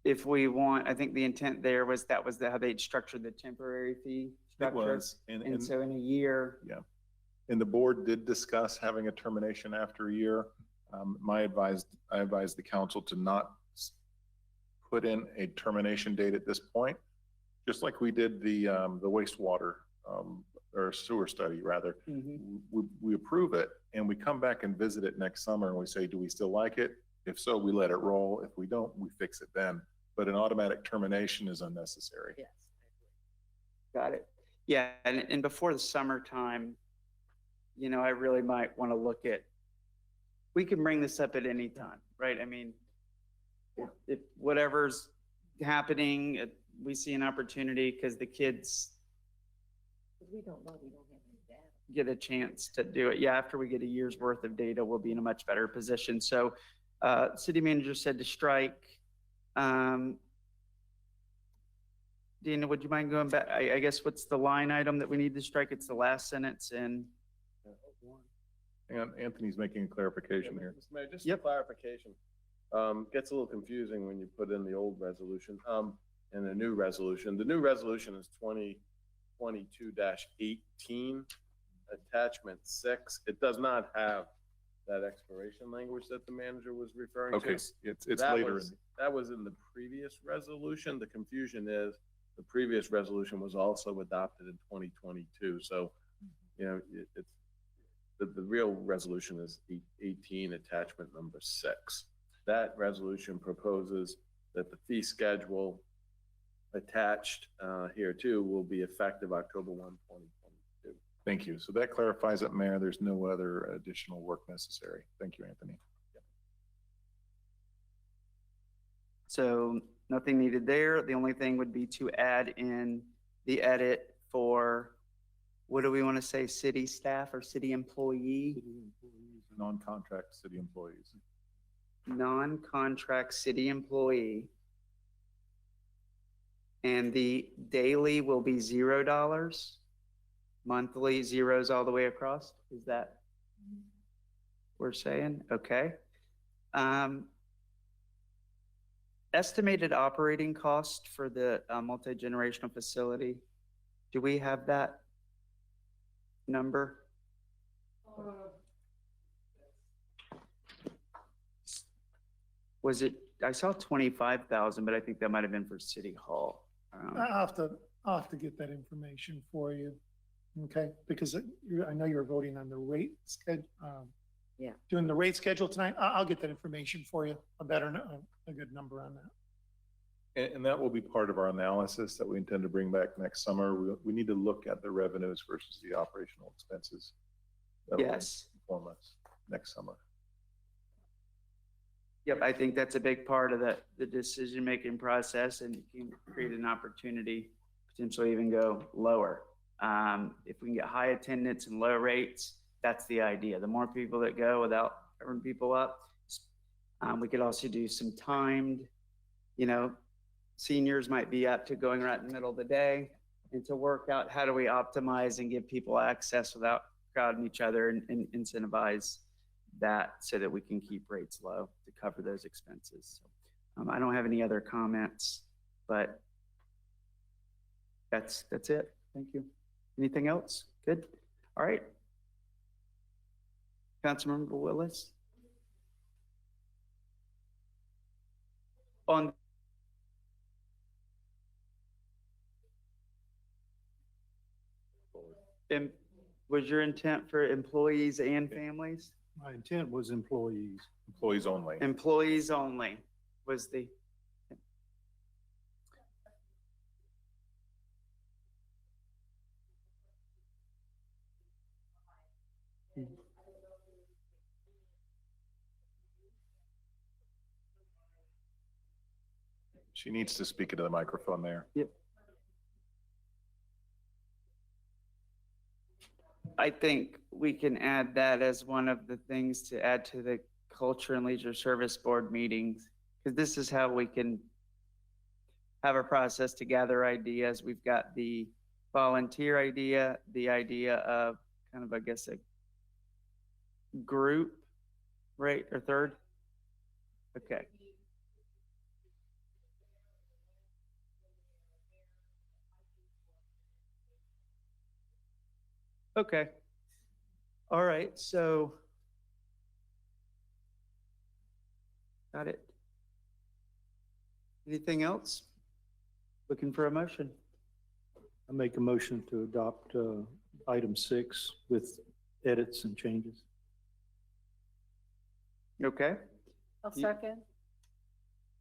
if we want, I think the intent there was that was how they'd structured the temporary fee structure. It was. And so in a year. Yeah. And the board did discuss having a termination after a year. I advised the council to not put in a termination date at this point, just like we did the wastewater or sewer study rather. We approve it and we come back and visit it next summer and we say, do we still like it? If so, we let it roll. If we don't, we fix it then. But an automatic termination is unnecessary. Yes. Got it. Yeah, and before the summertime, you know, I really might want to look at, we can bring this up at any time, right? I mean, if whatever's happening, we see an opportunity because the kids We don't know, we don't have any data. get a chance to do it. Yeah, after we get a year's worth of data, we'll be in a much better position. So city manager said to strike. Dina, would you mind going back? I guess what's the line item that we need to strike? It's the last sentence in. Hang on, Anthony's making a clarification here. Mr. Mayor, just a clarification. Gets a little confusing when you put in the old resolution, and the new resolution. The new resolution is 2022-18, attachment 6. It does not have that expiration language that the manager was referring to. Okay, it's That later. that was in the previous resolution. The confusion is the previous resolution was also adopted in 2022. So, you know, it's the real resolution is 18, attachment number 6. That resolution proposes that the fee schedule attached here too will be effective October 1, 2022. Thank you. So that clarifies it, Mayor. There's no other additional work necessary. Thank you, Anthony. So nothing needed there. The only thing would be to add in the edit for, what do we want to say, city staff or city employee? Non-contract city employees. Non-contract city employee. And the daily will be $0. Monthly zeros all the way across. Is that we're saying? Okay. Estimated operating cost for the multi-generational facility. Do we have that number? Was it, I saw 25,000, but I think that might have been for City Hall. I'll have to get that information for you, okay? Because I know you're voting on the rate schedule. Yeah. Doing the rate schedule tonight. I'll get that information for you, a good number on that. And that will be part of our analysis that we intend to bring back next summer. We need to look at the revenues versus the operational expenses. That will Yes. inform us next summer. Yep, I think that's a big part of the decision-making process, and you can create an opportunity, potentially even go lower. If we can get high attendance and low rates, that's the idea. The more people that go without covering people up, we could also do some timed, you know, seniors might be up to going right in the middle of the day, and to work out how do we optimize and give people access without crowding each other and incentivize that so that we can keep rates low to cover those expenses. So, I don't have any other comments, but that's it. Thank you. Anything else? Good. All right. Councilmember Willis. On was your intent for employees and families? My intent was employees. Employees only. Employees only was the, She needs to speak into the microphone there. yep. I think we can add that as one of the things to add to the Culture and Leisure Service Board meetings, because this is how we can have a process to gather ideas. We've got the volunteer idea, the idea of kind of, I guess, a group, right, or third? Okay. Okay. All right, so got it. Anything else? Looking for a motion. I make a motion to adopt item 6 with edits and changes. Okay. I'll You- second.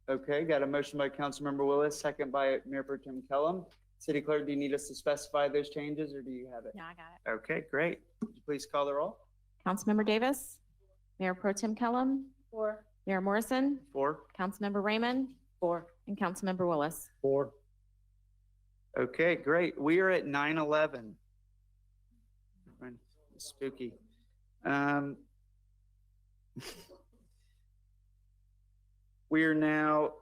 Okay, got a motion by Councilmember Willis, second by Mayor Pro Tem Kellum. City Clerk, do you need us to specify those changes or do you have it? No, I got it. Okay, great. Would you please call the roll? Councilmember Davis, Mayor Pro Tem Kellum, Four. Mayor Morrison, 4. Councilmember Raymond, 4, and Councilmember Willis. 4. Okay, great. We are at 9:11. Spooky. We are now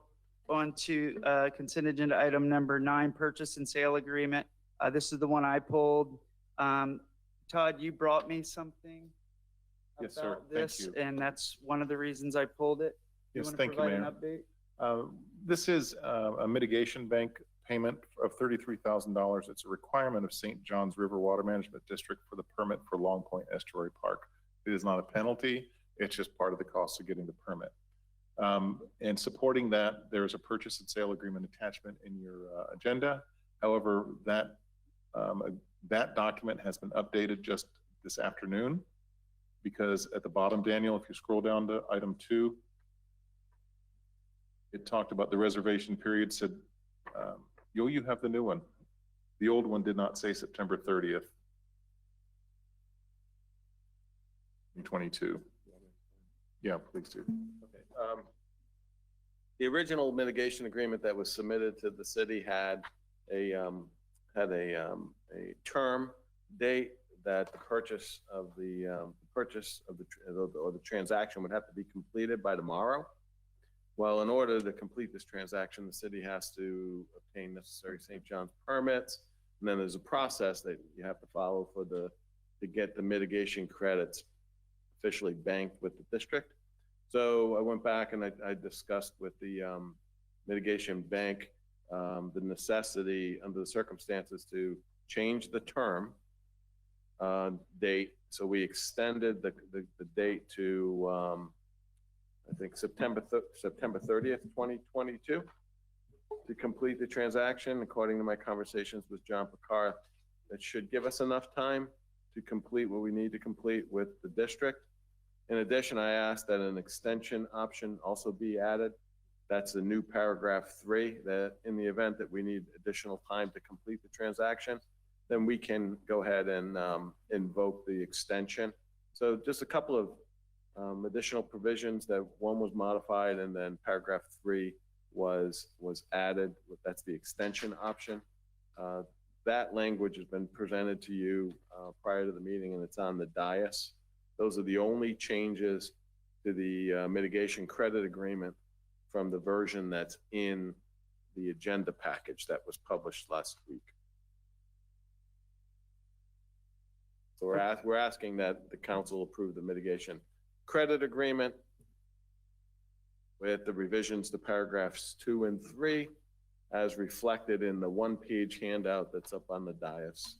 on to consent agenda item number 9, purchase and sale agreement. This is the one I pulled. Todd, you brought me something Yes, sir. about Thank this, you. and that's one of the reasons I pulled it. Yes, wanna thank you, provide an Mayor. update? This is a mitigation bank payment of $33,000. It's a requirement of St. John's River Water Management District for the permit for Long Point Estuary Park. It is not a penalty. It's just part of the cost of getting the permit. And supporting that, there is a purchase and sale agreement attachment in your agenda. However, that document has been updated just this afternoon because at the bottom, Daniel, if you scroll down to item 2, it talked about the reservation period, said, you have the new one. The old one did not say September 30th. 2022. Yeah, please do. Okay. The original mitigation agreement that was submitted to the city had a term date that the purchase of the transaction would have to be completed by tomorrow. Well, in order to complete this transaction, the city has to obtain necessary St. John's permits. And then there's a process that you have to follow to get the mitigation credits officially banked with the district. So I went back and I discussed with the mitigation bank the necessity under the circumstances to change the term date. So we extended the date to I think September 30th, 2022 to complete the transaction. According to my conversations with John Picard, that should give us enough time to complete what we need to complete with the district. In addition, I asked that an extension option also be added. That's the new paragraph 3, that in the event that we need additional time to complete the transaction, then we can go ahead and invoke the extension. So just a couple of additional provisions. That one was modified and then paragraph 3 was added. That's the extension option. That language has been presented to you prior to the meeting and it's on the dais. Those are the only changes to the mitigation credit agreement from the version that's in the agenda package that was published last week. So we're asking that the council approve the mitigation credit agreement with the revisions to paragraphs 2 and 3 as reflected in the one-page handout that's up on the dais.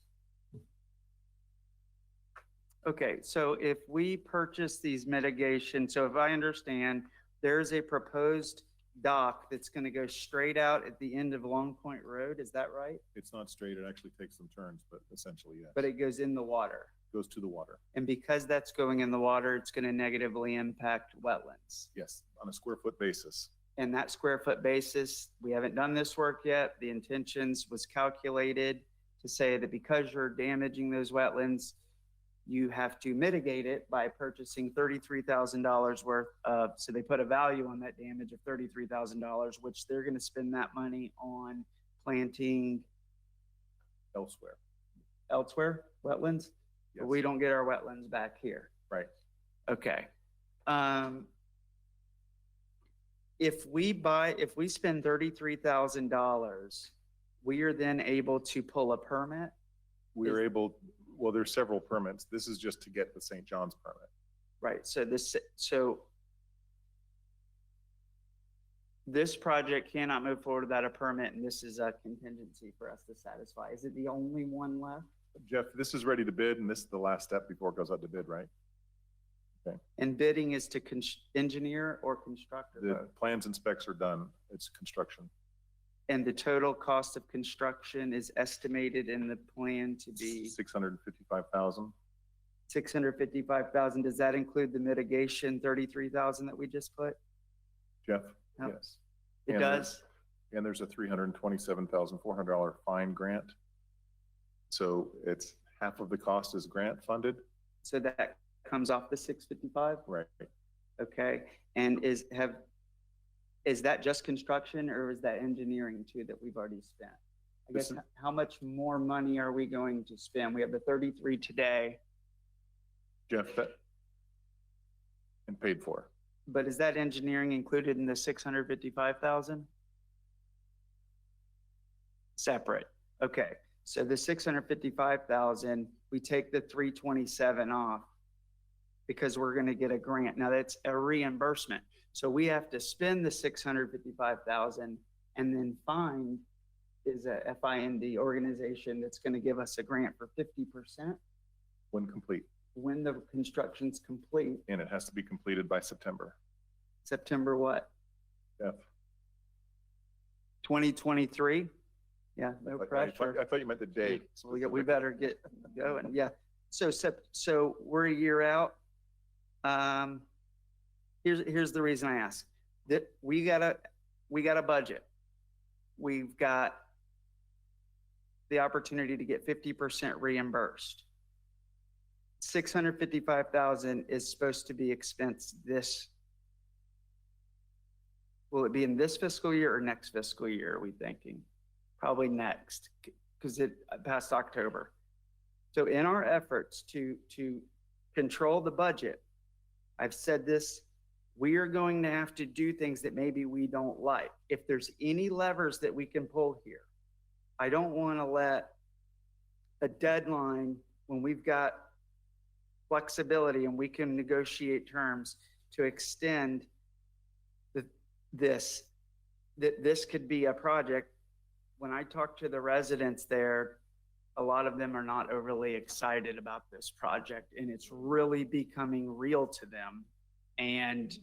Okay, so if we purchase these mitigation, so if I understand, there's a proposed dock that's going to go straight out at the end of Long Point Road, is that right? It's not straight, it actually takes some turns, but essentially, yes. But it goes in the water. goes to the water. And because that's going in the water, it's going to negatively impact wetlands. Yes, on a square foot basis. And that square foot basis, we haven't done this work yet. The intentions was calculated to say that because you're damaging those wetlands, you have to mitigate it by purchasing $33,000 worth of, so they put a value on that damage of $33,000, which they're going to spend that money on planting Elsewhere. wetlands. But we don't get our wetlands back here. Right. Okay. If we spend $33,000, we are then able to pull a permit. We are able, well, there's several permits. This is just to get the St. John's permit. Right, so this project cannot move forward without a permit, and this is a contingency for us to satisfy. Is it the only one left? Jeff, this is ready to bid, and this is the last step before it goes out to bid, right? Okay. And bidding is to engineer or construct? The plans and specs are done. It's construction. And the total cost of construction is estimated in the plan to be? $655,000. $655,000. Does that include the mitigation, $33,000 that we just put? Jeff? No. Yes. It And does? And there's a $327,400 fine grant. So it's half of the cost is grant funded. So that comes off the 655? Right. Okay, and is that just construction or is that engineering too that we've already spent? I guess, how much more money are we going to spend? We have the 33 today, Jeff, and paid for. but is that engineering included in the 655,000? Separate, okay. So the 655,000, we take the 327 off because we're gonna get a grant. Now that's a reimbursement. So we have to spend the 655,000 and then find is a FIND organization that's gonna give us a grant for 50% When complete. when the construction's complete. And it has to be completed by September. September what? Jeff. 2023? Yeah, no pressure. I thought you meant the date. We better get going, yeah. So we're a year out. Here's the reason I ask. That we got a budget. We've got the opportunity to get 50% reimbursed. 655,000 is supposed to be expensed this. Will it be in this fiscal year or next fiscal year, are we thinking? Probably next, because it passed October. So in our efforts to control the budget, I've said this, we are going to have to do things that maybe we don't like. If there's any levers that we can pull here, I don't want to let a deadline when we've got flexibility and we can negotiate terms to extend this could be a project. When I talk to the residents there, a lot of them are not overly excited about this project, and it's really becoming real to them. And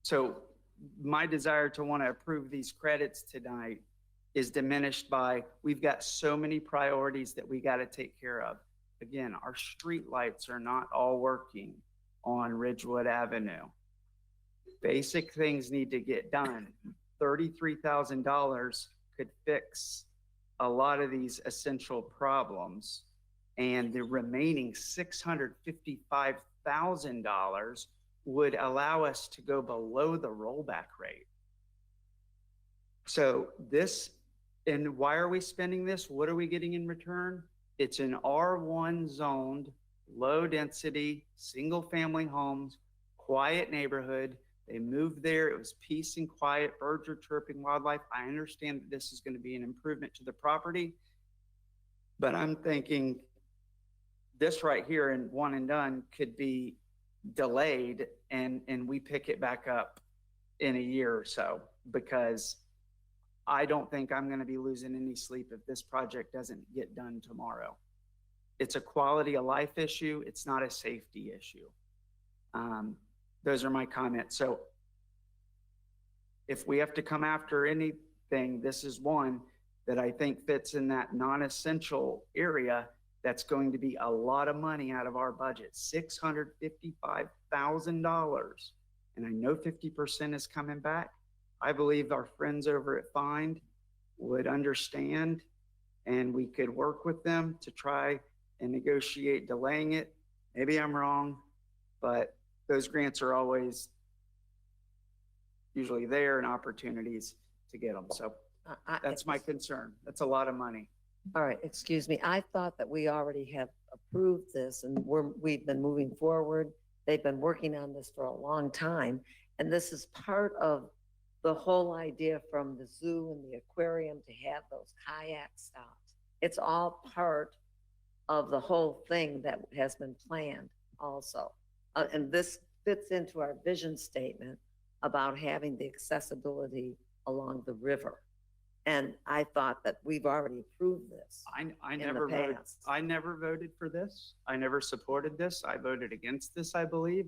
so my desire to want to approve these credits tonight is diminished by, we've got so many priorities that we got to take care of. Again, our street lights are not all working on Ridgewood Avenue. Basic things need to get done. $33,000 could fix a lot of these essential problems, and the remaining $655,000 would allow us to go below the rollback rate. So this, and why are we spending this? What are we getting in return? It's an R1 zoned, low density, single family homes, quiet neighborhood. They moved there. It was peace and quiet, birds are chirping, wildlife. I understand that this is going to be an improvement to the property, but I'm thinking this right here in one and done could be delayed and we pick it back up in a year or so, because I don't think I'm going to be losing any sleep if this project doesn't get done tomorrow. It's a quality of life issue. It's not a safety issue. Those are my comments. So if we have to come after anything, this is one. that I think fits in that non-essential area, that's going to be a lot of money out of our budget, $655,000. And I know 50% is coming back. I believe our friends over at Find would understand, and we could work with them to try and negotiate delaying it. Maybe I'm wrong, but those grants are always usually there and opportunities to get them. So that's my concern. That's a lot of money. All right, excuse me. I thought that we already have approved this and we've been moving forward. They've been working on this for a long time. And this is part of the whole idea from the zoo and the aquarium to have those kayak stops. It's all part of the whole thing that has been planned also. And this fits into our vision statement about having the accessibility along the river. And I thought that we've already approved this. I never voted. I never voted for this. I never supported this. I voted against this, I believe.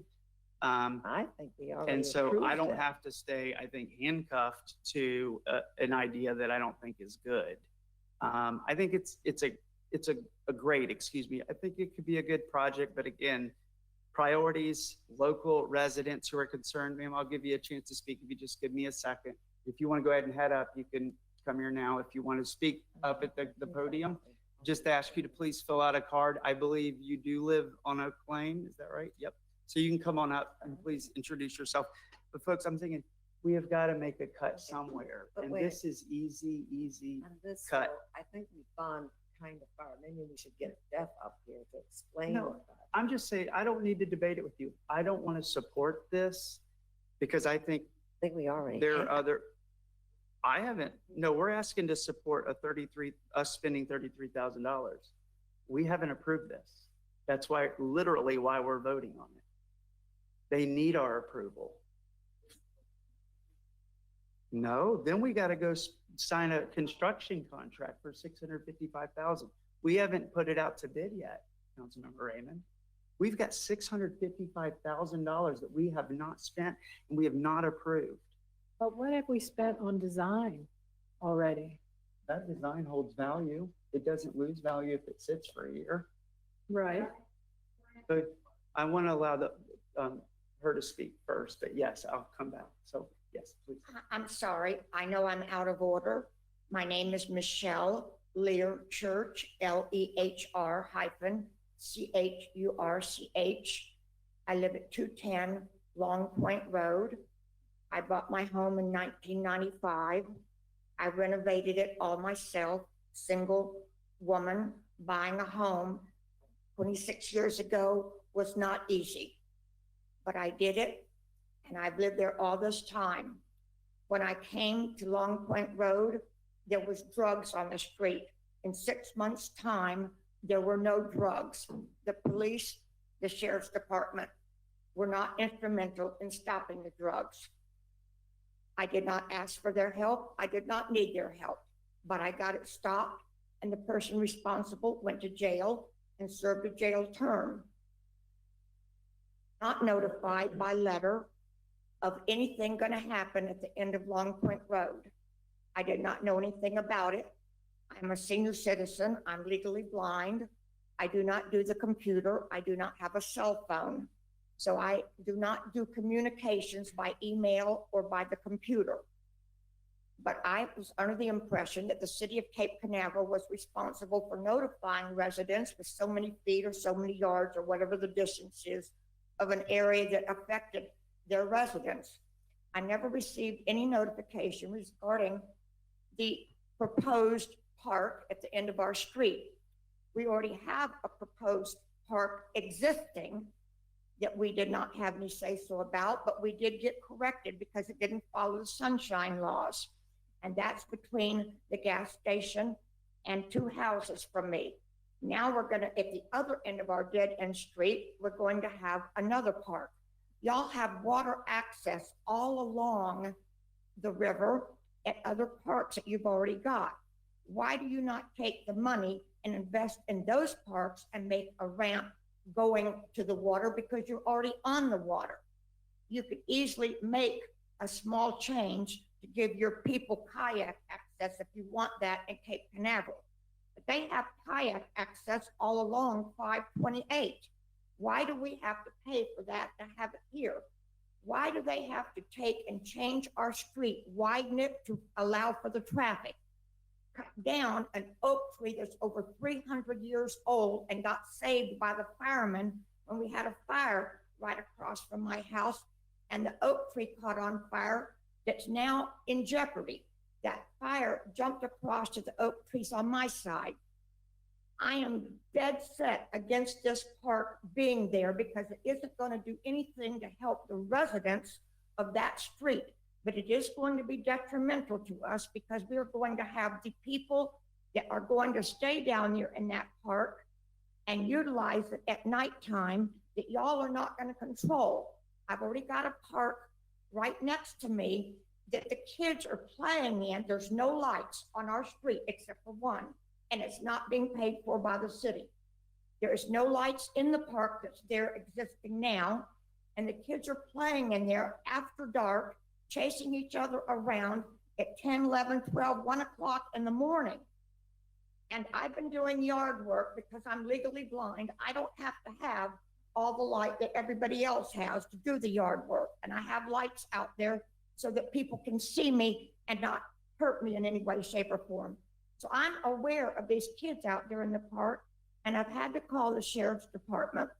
I think we already And so I don't approved it. have to stay, I think, handcuffed to an idea that I don't think is good. I think it's a great, excuse me. I think it could be a good project, but again, priorities, local residents who are concerned. Ma'am, I'll give you a chance to speak if you just give me a second. If you want to go ahead and head up, you can come here now. If you want to speak up at the podium, just ask you to please fill out a card. I believe you do live on Oak Lane. Is that right? Yep. So you can come on up and please introduce yourself. But folks, I'm thinking we have got to make a cut somewhere. But And wait. this is easy On this, cut. though, I think we've gone kind of far. Maybe we should get Jeff up here to explain. No, I'm just saying, I don't need to debate it with you. I don't want to support this because I think we already there have. are other, I haven't, no, we're asking to support us spending $33,000. We haven't approved this. That's why, literally why we're voting on it. They need our approval. No, then we got to go sign a construction contract for $655,000. We haven't put it out to bid yet, Councilmember Raymond. We've got $655,000 that we have not spent and we have not approved. But what have we spent on design already? That design holds value. It doesn't lose value if it sits for a year. Right. But I want to allow her to speak first, but yes, I'll come back. So yes, please. I'm sorry. I know I'm out of order. My name is Michelle Lear Church, LEHR-CHURCH. I live at 210 Long Point Road. I bought my home in 1995. I renovated it all myself, single woman. Buying a home 26 years ago was not easy, but I did it, and I've lived there all this time. When I came to Long Point Road, there was drugs on the street. In 6 months' time, there were no drugs. The police, the sheriff's department were not instrumental in stopping the drugs. I did not ask for their help. I did not need their help, but I got it stopped, and the person responsible went to jail and served a jail term. Not notified by letter of anything going to happen at the end of Long Point Road. I did not know anything about it. I'm a senior citizen. I'm legally blind. I do not do the computer. I do not have a cell phone. So I do not do communications by email or by the computer. But I was under the impression that the city of Cape Canaveral was responsible for notifying residents with so many feet or so many yards or whatever the distance is of an area that affected their residents. I never received any notification regarding the proposed park at the end of our street. We already have a proposed park existing that we did not have any say-so about, but we did get corrected because it didn't follow the sunshine laws. And that's between the gas station and 2 houses from me. Now we're gonna, at the other end of our dead end street, we're going to have another park. Y'all have water access all along the river at other parks that you've already got. Why do you not take the money and invest in those parks and make a ramp going to the water because you're already on the water? You could easily make a small change to give your people kayak access access if you want that in Cape Canaveral. But they have kayak access all along 528. Why do we have to pay for that to have it here? Why do they have to take and change our street, widen it to allow for the traffic? Cut down an oak tree that's over 300 years old and got saved by the firemen when we had a fire right across from my house, and the oak tree caught on fire that's now in jeopardy. That fire jumped across to the oak trees on my side. I am dead set against this park being there because it isn't going to do anything to help the residents of that street, but it is going to be detrimental to us because we're going to have the people that are going to stay down there in that park and utilize it at nighttime that y'all are not going to control. I've already got a park right next to me that the kids are playing in. There's no lights on our street except for one, and it's not being paid for by the city. There is no lights in the park that's there existing now, and the kids are playing in there after dark, chasing each other around at 10, 11, 12, 1 o'clock in the morning. And I've been doing yard work because I'm legally blind. I don't have to have all the light that everybody else has to do the yard work. And I have lights out there so that people can see me and not hurt me in any way, shape, or form. So I'm aware of these kids out there in the park, and I've had to call the sheriff's department,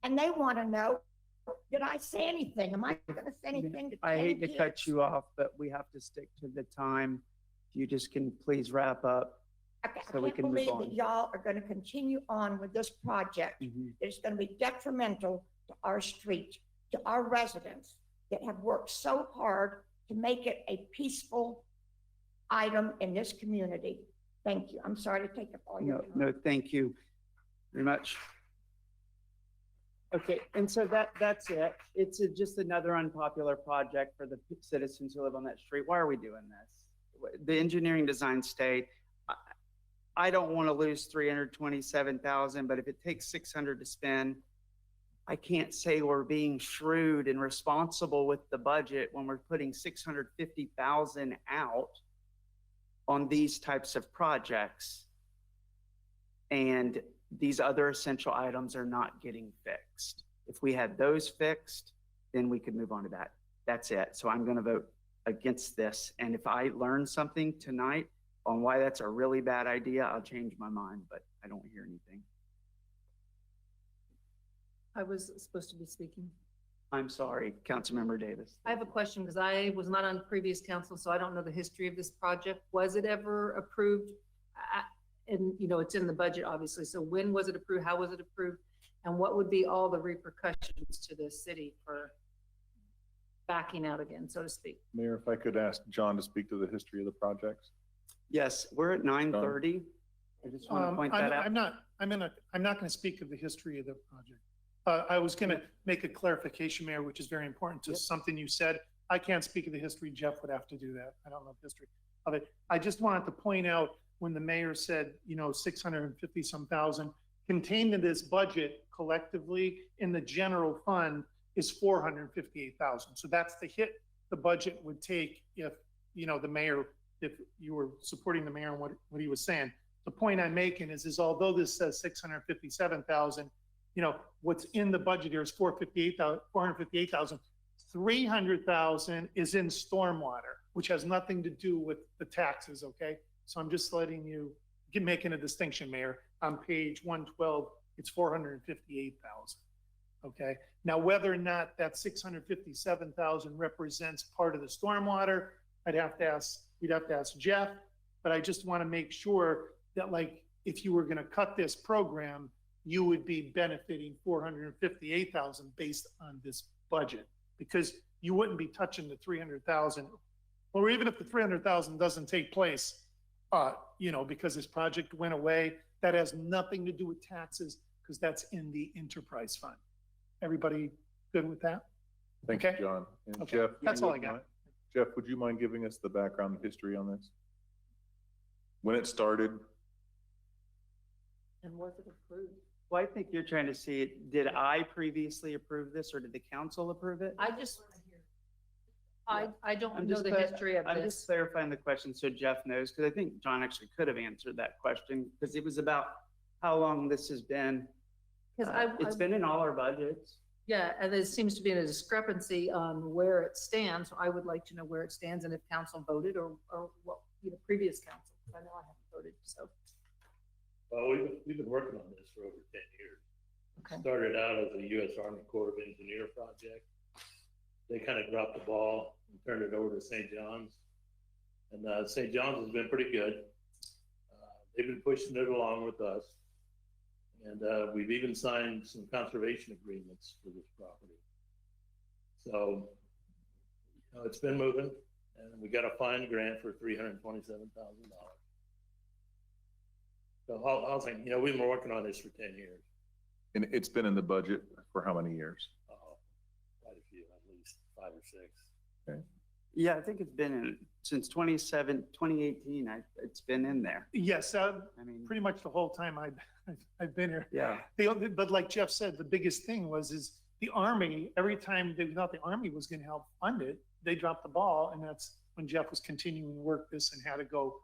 and they want to know, did I say anything? Am I going to say anything to 10 I hate to kids? cut you off, but we have to stick to the time. If you just can please wrap up. Okay, so I we can't can move believe on. that y'all are going to continue on with this project. It's going to be detrimental to our street, to our residents that have worked so hard to make it a peaceful item in this community. Thank you. I'm sorry to take up all your time. No, thank you very much. Okay, and so that's it. It's just another unpopular project for the citizens who live on that street. Why are we doing this? The engineering design state, I don't want to lose 327,000, but if it takes 600 to spend, I can't say we're being shrewd and responsible with the budget when we're putting 650,000 out on these types of projects. And these other essential items are not getting fixed. If we had those fixed, then we could move on to that. That's it. So I'm going to vote against this. And if I learn something tonight on why that's a really bad idea, I'll change my mind, but I don't hear anything. I was supposed to be speaking. I'm sorry, Councilmember Davis. I have a question because I was not on previous council, so I don't know the history of this project. Was it ever approved? And you know, it's in the budget, obviously. So when was it approved? How was it approved? And what would be all the repercussions to the city for backing out again, so to speak? Mayor, if I could ask John to speak to the history of the projects. Yes, we're at 9:30. I just want to point that out. I'm not going to speak of the history of the project. I was going to make a clarification, Mayor, which is very important to something you said. I can't speak of the history. Jeff would have to do that. I don't know the history of it. I just wanted to point out when the mayor said, 650 some thousand contained in this budget collectively in the general fund is 458,000. So that's the hit the budget would take if, the mayor, if you were supporting the mayor and what he was saying. The point I'm making is although this says 657,000, what's in the budget here is 458,000. 300,000 is in stormwater, which has nothing to do with the taxes, okay? So I'm just letting you, making a distinction, Mayor. On page 112, it's 458,000, okay? Now, whether or not that 657,000 represents part of the stormwater, we'd have to ask Jeff, but I just want to make sure that, like, if you were going to cut this program, you would be benefiting 458,000 based on this budget, because you wouldn't be touching the 300,000, or even if the 300,000 doesn't take place, because this project went away, that has nothing to do with taxes, because that's in the enterprise fund. Everybody good with that? Thank Okay. you, John. And Okay. Jeff, That's all I would got. mind- Jeff, would you mind giving us the background and history on this? When it started? And was it approved? Well, I think you're trying to see it. Did I previously approve this or did the council approve it? I don't I'm know just the clar- history of I'm just this. clarifying the question so Jeff knows, because I think John actually could have answered that question, because it was about how long this has been. Because It's been in all our budgets. Yeah, and there seems to be a discrepancy on where it stands. So I would like to know where it stands and if council voted or what, previous council. I know I haven't voted, so. Well, we've been working on this for over 10 years. Okay. Started out as a U.S. Army Corps of Engineer project. They kind of dropped the ball and turned it over to St. John's. And St. John's has been pretty good. They've been pushing it along with us. And we've even signed some conservation agreements for this property. So, it's been moving, and we got a fine grant for $327,000. So I'll think, we've been working on this for 10 years. And it's been in the budget for how many years? Quite a few, at least 5 or 6. Okay. Yeah, I think it's been in since 2018. It's been in there. Yes, I mean, pretty much the whole time I've been here. yeah. But like Jeff said, the biggest thing is the Army, every time they thought the Army was gonna help fund it, they dropped the ball, and that's when Jeff was continuing to work this and had to go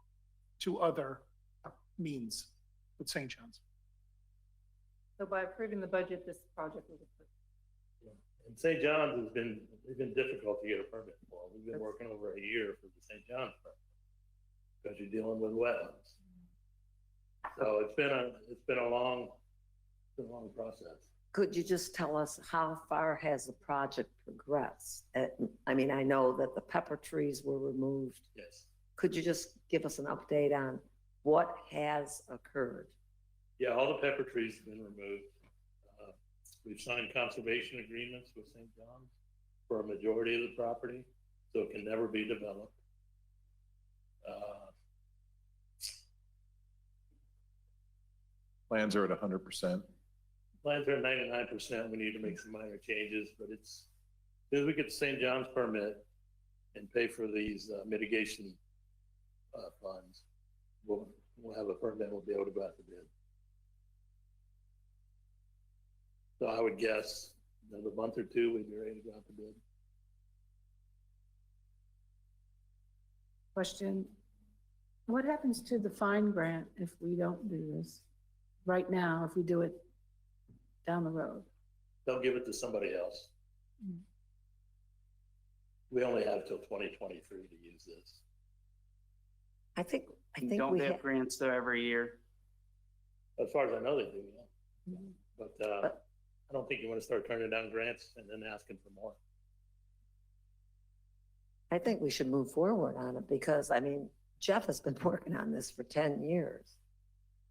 to other means with St. John's. So by approving the budget, this project was approved. And St. John's they've been difficult to get a permit for. We've been working over a year for the St. John's permit because you're dealing with wetlands. So it's been a long process. Could you just tell us how far has the project progressed? I mean, I know that the pepper trees were removed. Yes. Could you just give us an update on what has occurred? Yeah, all the pepper trees have been removed. We've signed conservation agreements with St. John's for a majority of the property, so it can never be developed. Plans are at 100%. Plans are at 99%. We need to make some minor changes, but as soon as we get the St. John's permit and pay for these mitigation funds, we'll have a permit. We'll be able to go out to bid. So I would guess another month or two, we'd be ready to go out to bid. Question, what happens to the fine grant if we don't do this right now, if we do it down the road? They'll give it to somebody else. We only have till 2023 to use this. I think Don't we they have have, grants though every year? As far as I know, they do, yeah. But I don't think you want to start turning down grants and then asking for more. I think we should move forward on it because, I mean, Jeff has been working on this for 10 years.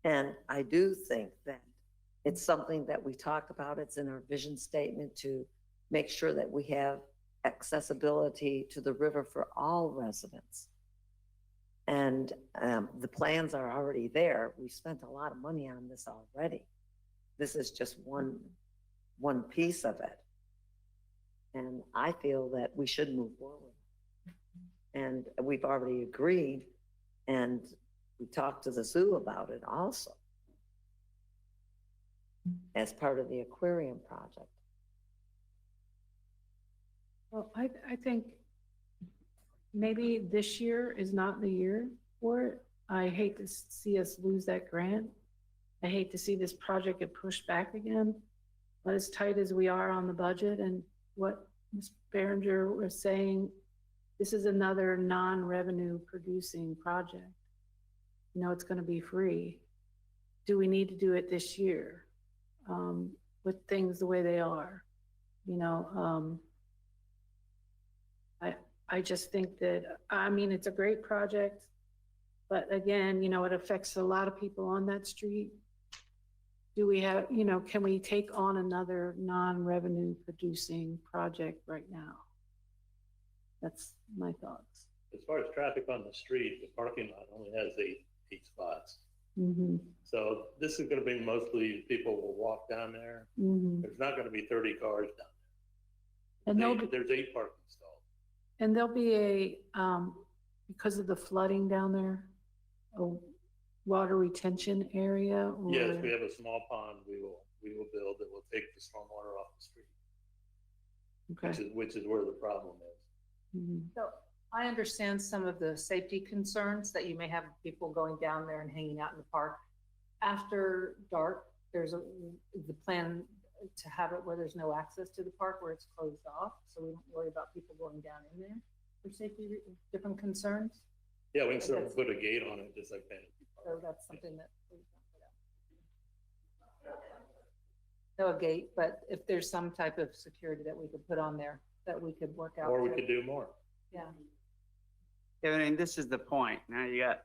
And I do think that it's something that we talked about. It's in our vision statement to make sure that we have accessibility to the river for all residents. And the plans are already there. We spent a lot of money on this already. This is just one piece of it. And I feel that we should move forward. And we've already agreed, and we talked to the zoo about it also as part of the aquarium project. Well, I think maybe this year is not the year for it. I hate to see us lose that grant. I hate to see this project get pushed back again. But as tight as we are on the budget and what Ms. Behringer was saying, this is another non-revenue producing project. You know, it's going to be free. Do we need to do it this year with things the way they are? You know, I just think that, I mean, it's a great project, but again, you know, it affects a lot of people on that street. Do we have, you know, can we take on another non-revenue producing project right now? That's my thoughts. As far as traffic on the street, the parking lot only has eight spots. Mm-hmm. So this is going to be mostly people will walk down there. Mm-hmm. There's not going to be 30 cars down And there. there'll be, There's 8 parking stalls. and there'll be a, because of the flooding down there, a water retention area? Or... Yes, we have a small pond we will build that will take the stormwater off the street. Okay. Which is where the problem is. So I understand some of the safety concerns that you may have with people going down there and hanging out in the park. After dark, the plan to have it where there's no access to the park, where it's closed off, so we don't worry about people going down in there for safety, different concerns. Yeah, we can certainly put a gate on it, just like that. So that's something that. No, a gate, but if there's some type of security that we could put on there, that we could work out. Or we too. could do more. Yeah. Yeah, I mean, this is the point. Now you got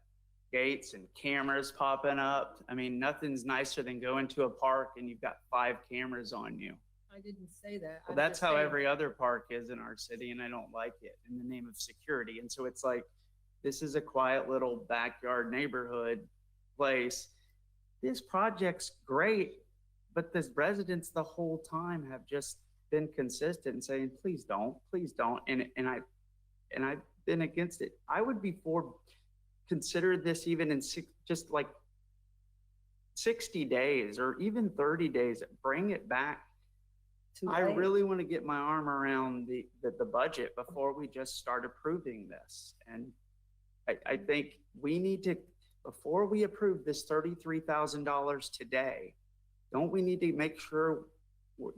gates and cameras popping up. I mean, nothing's nicer than going to a park and you've got 5 cameras on you. I didn't say that. Well, that's how every other park is in our city, and I don't like it in the name of security. And so it's like, this is a quiet little backyard neighborhood place. This project's great, but the residents the whole time have just been consistent and saying, please don't. And I've been against it. I would be for consider this even in just like 60 days or even 30 days, bring it back. I really want to get my arm around the budget before we just start approving this. And I think we need to, before we approve this $33,000 today, don't we need to make sure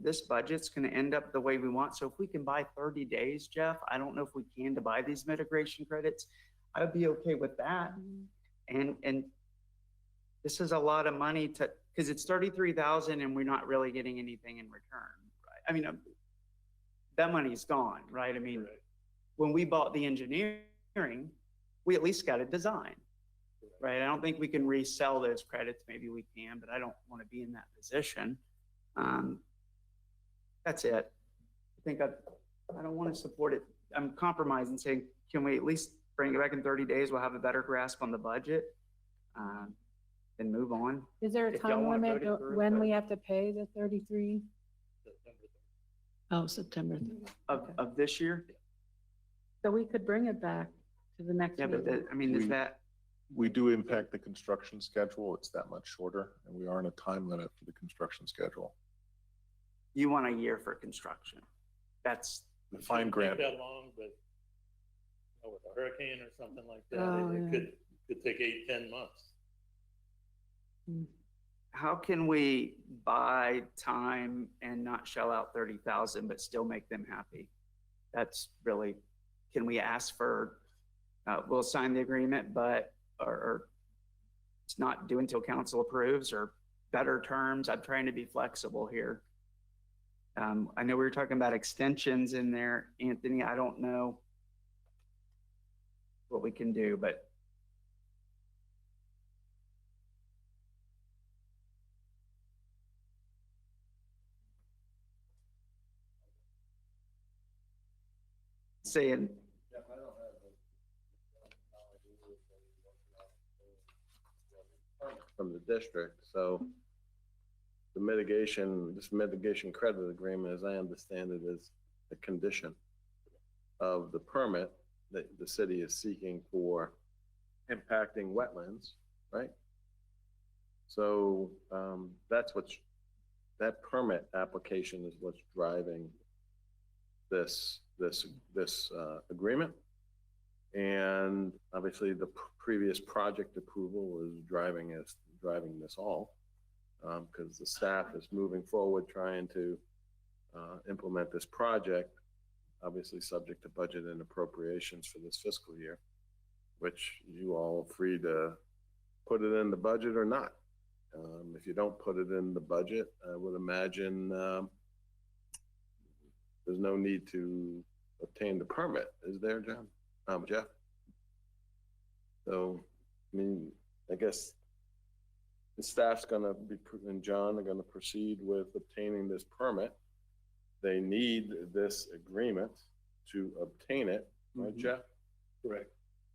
this budget's going to end up the way we want? So if we can buy 30 days, Jeff, I don't know if we can to buy these mitigation credits. I would be okay with that. And this is a lot of money because it's 33,000 and we're not really getting anything in return, right? I mean, that money's gone, right? I mean, when we bought the engineering, we at least got a design, right? I don't think we can resell those credits. Maybe we can, but I don't want to be in that position. That's it. I think I don't want to support it. I'm compromising, saying, can we at least bring it back in 30 days? We'll have a better grasp on the budget, and move on. Is there a If y'all time wanna limit vote it through, when but- we have to pay the 33? Oh, September 30th. Of this year? So we could bring it back to the next Yeah, but meeting. I mean, is that, We do impact the construction schedule. It's that much shorter, and we are on a time limit for the construction schedule. you want a year for construction? That's, The fine Shouldn't grant, take that long, but with a hurricane or something like that, Oh, it yeah. could take 8-10 months. how can we buy time and not shell out 30,000, but still make them happy? That's really, can we ask for, we'll sign the agreement, but, or it's not due until council approves, or better terms? I'm trying to be flexible here. I know we were talking about extensions in there, Anthony. I don't know what we can do, but saying, From the district, so the mitigation, this mitigation credit agreement, as I understand it, is a condition of the permit that the city is seeking for impacting wetlands, right? So that's that permit application is what's driving this agreement. And obviously the previous project approval was driving this all, because the staff is moving forward trying to implement this project, obviously subject to budget and appropriations for this fiscal year, which you all are free to put it in the budget or not. If you don't put it in the budget, I would imagine there's no need to obtain the permit, is there, John? Jeff? So, I mean, I guess the staff's gonna be, and John are gonna proceed with obtaining this permit. They need this agreement to obtain it, right, Jeff? Correct.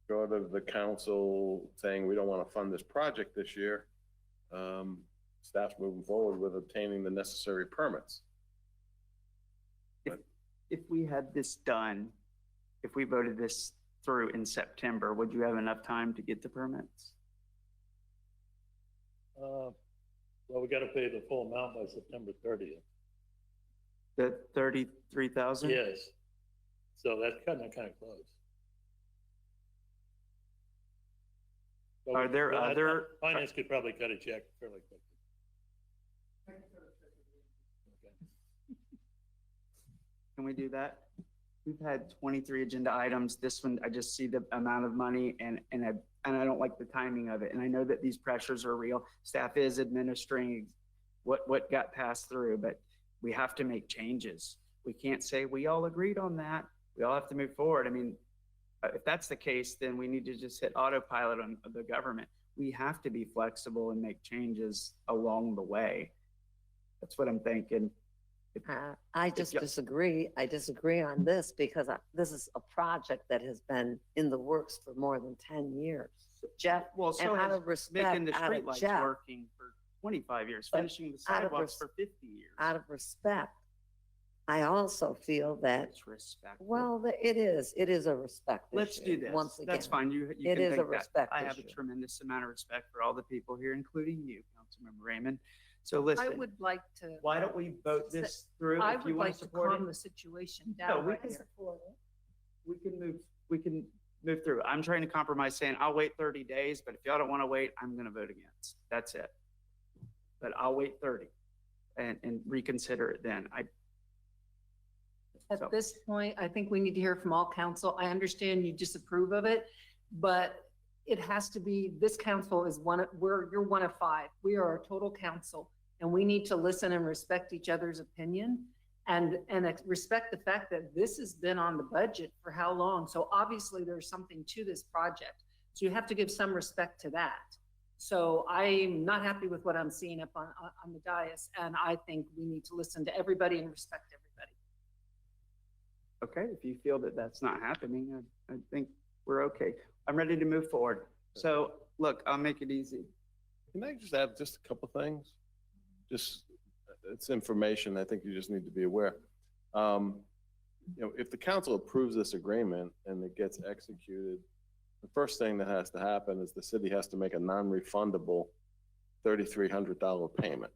Short of the council saying we don't want to fund this project this year, staff's moving forward with obtaining the necessary permits. if we had this done, if we voted this through in September, would you have enough time to get the permits? Well, we gotta pay the full amount by September 30th. The 33,000? Yes. So that's kind of close. But Are there I- other- Finance could probably cut a check fairly quickly. Can we do that? We've had 23 agenda items. This one, I just see the amount of money and I don't like the timing of it. And I know that these pressures are real. Staff is administering what got passed through, but we have to make changes. We can't say we all agreed on that. We all have to move forward. I mean, if that's the case, then we need to just hit autopilot on the government. We have to be flexible and make changes along the way. That's what I'm thinking. I just disagree. I disagree on this because this is a project that has been in the works for more than 10 years. Jeff, Well, so and out has of respect, making the out of streetlights Jeff, working for 25 years, But finishing the out of sidewalks for res- 50 years. out of respect, I also feel that, It's respectful. well, it is a respect Let's issue, do this. once again. That's fine. You It can is a think that. respect I have a issue. tremendous amount of respect for all the people here, including you, Councilmember Raymond. So I listen, would like to. why don't we vote this through I if you would want like to to support calm it? the situation No, down we right can here. we can move through. I'm trying to compromise saying I'll wait 30 days, but if y'all don't want to wait, I'm going to vote against. That's it. But I'll wait 30 and reconsider it then. So- At this point, I think we need to hear from all council. I understand you disapprove of it, but it has to be, this council is you're one of five. We are a total council, and we need to listen and respect each other's opinion and respect the fact that this has been on the budget for how long? So obviously there's something to this project. So you have to give some respect to that. So I'm not happy with what I'm seeing up on the dais, and I think we need to listen to everybody and respect everybody. Okay, if you feel that that's not happening, I think we're okay. I'm ready to move forward. So look, I'll make it easy. Can I just add just a couple things? Just, it's information I think you just need to be aware. If the council approves this agreement and it gets executed, the first thing that has to happen is the city has to make a non-refundable $3,300 payment.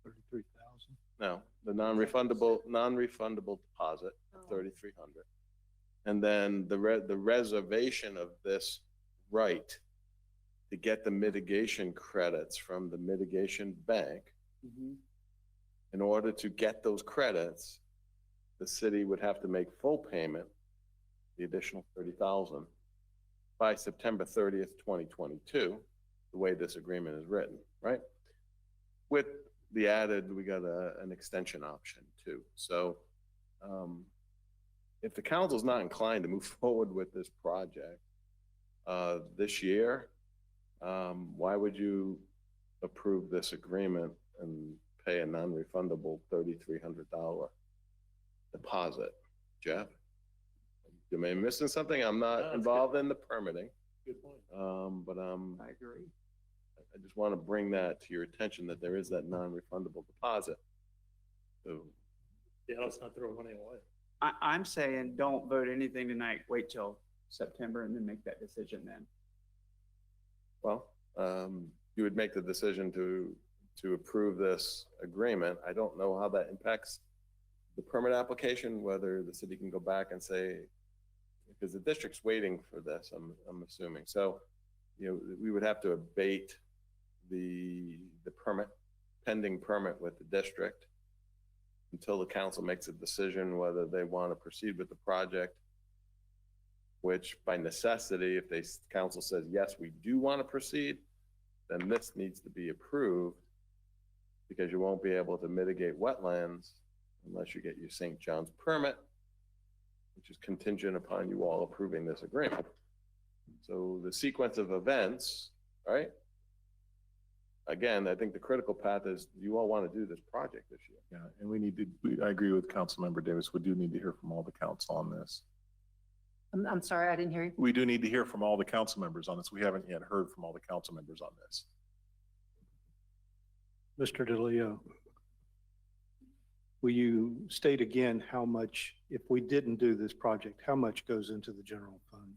33,000. No, the non-refundable deposit, 3,300. And then the reservation of this right to get the mitigation credits from the mitigation bank. In order to get those credits, the city would have to make full payment, the additional 30,000 by September 30th, 2022, the way this agreement is written, right? With the added, we got an extension option too. So if the council's not inclined to move forward with this project this year, why would you approve this agreement and pay a non-refundable $3,300 deposit? Jeff? Am I missing something? I'm No, not it's involved in the permitting, Good point. but I agree. I just want to bring that to your attention that there is that non-refundable deposit. So, Yeah, let's not throw money away. I'm saying don't vote anything tonight. Wait till September and then make that decision then. well, you would make the decision to approve this agreement. I don't know how that impacts the permit application, whether the city can go back and say, because the district's waiting for this, I'm assuming. So, we would have to abate the permit, pending permit with the district until the council makes a decision whether they want to proceed with the project, which by necessity, if council says, yes, we do want to proceed, then this needs to be approved because you won't be able to mitigate wetlands unless you get your St. John's permit, which is contingent upon you all approving this agreement. So the sequence of events, right? Again, I think the critical path is you all want to do this project this year. Yeah, and I agree with Councilmember Davis. We do need to hear from all the council on this. I'm sorry, I didn't hear you. We do need to hear from all the council members on this. We haven't yet heard from all the council members on this. Mr. DeLeo, will you state again how much, if we didn't do this project, how much goes into the general fund?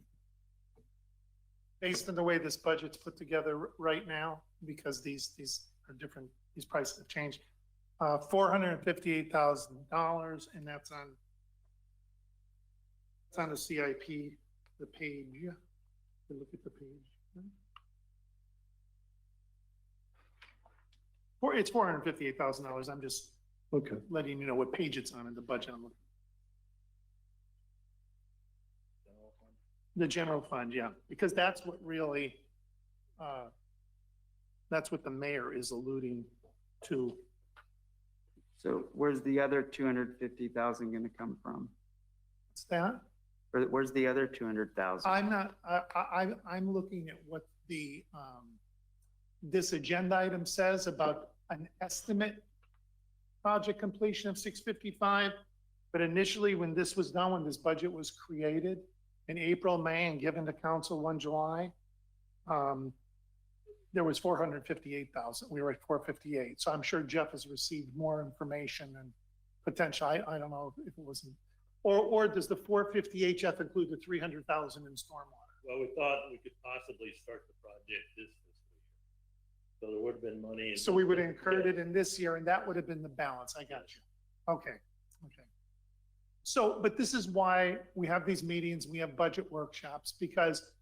Based on the way this budget's put together right now, because these are different, these prices have changed, $458,000, and that's on It's on the CIP, the page. Look at the page. It's $458,000. I'm just letting you know what page it's on in the budget. I'm looking. The general fund, yeah, because that's what really, that's what the mayor is alluding to. So where's the other 250,000 going to come from? What's that? Where's the other 200,000? I'm not, I'm looking at what the, this agenda item says about an estimate project completion of 655. But initially, when this was done, when this budget was created in April, May, and given to council 1 July, there was 458,000. We were at 458. So I'm sure Jeff has received more information and potential. I don't know if it wasn't, or does the 458, Jeff, include the 300,000 in stormwater? Well, we thought we could possibly start the project this fiscal year. So there would have been money. So we would have incurred it in this year, and that would have been the balance. I got you. Okay. So, but this is why we have these meetings, we have budget workshops, because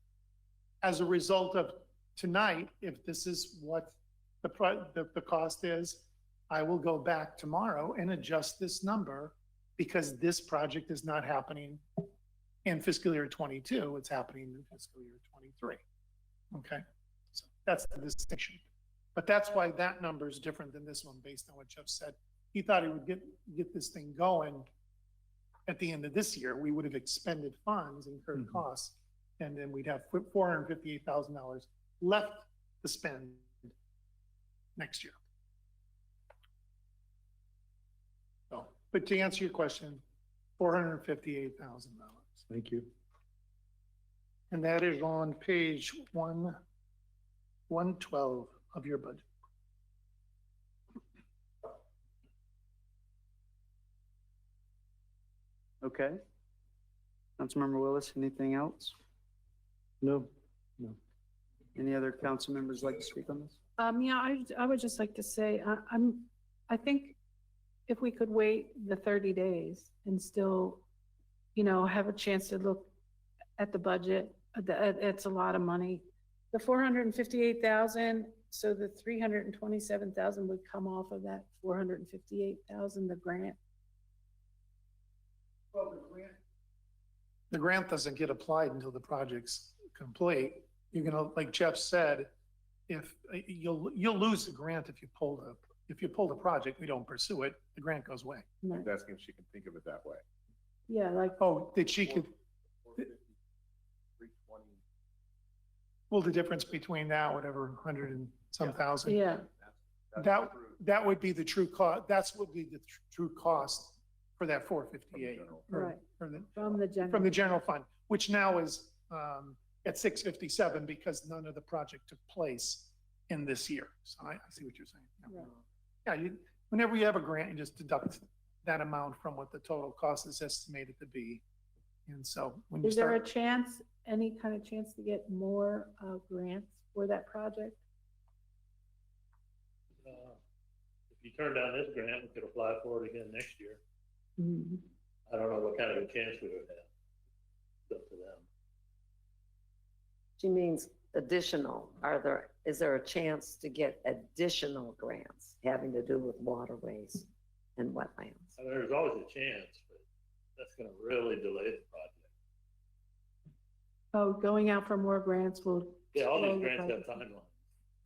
as a result of tonight, if this is what the cost is, I will go back tomorrow and adjust this number, because this project is not happening in fiscal year 22, it's happening in fiscal year 23. Okay, so that's the distinction. But that's why that number is different than this one, based on what Jeff said. He thought he would get this thing going at the end of this year. We would have expended funds, incurred costs, and then we'd have $458,000 left to spend next year. So, but to answer your question, $458,000. Thank you. And that is on page 112 of your budget. Okay. Councilmember Willis, anything else? No. Any other council members like to speak on this? Yeah, I would just like to say, I think if we could wait the 30 days and still, have a chance to look at the budget, it's a lot of money. The 458,000, so the 327,000 would come off of that 458,000, the grant. Well, the grant doesn't get applied until the project's complete. You're gonna, like Jeff said, if you'll lose the grant if you pull the project, we don't pursue it, the grant goes away. I was asking if she can think of it that way. Yeah, like. Oh, that she could. 320. Well, the difference between now, whatever, 100 and some thousand. Yeah. That would be the true cost. That's what would be the true cost for that 458. Right. From the general fund, which now is at 657 because none of the project took place in this year. So I see what you're saying. Yeah, whenever you have a grant, you just deduct that amount from what the total cost is estimated to be. And so when you Is there a chance, any kind of chance to get more grants for that project? If you turn down this grant, we could apply for it again next year. Mhm. I don't know what kind of a chance we would have. It's up to them. She means additional. Is there a chance to get additional grants having to do with waterways and wetlands? I mean, there's always a chance, but that's gonna really delay the project. Oh, going out for more grants will. Yeah, all slow these the grants have project. timelines.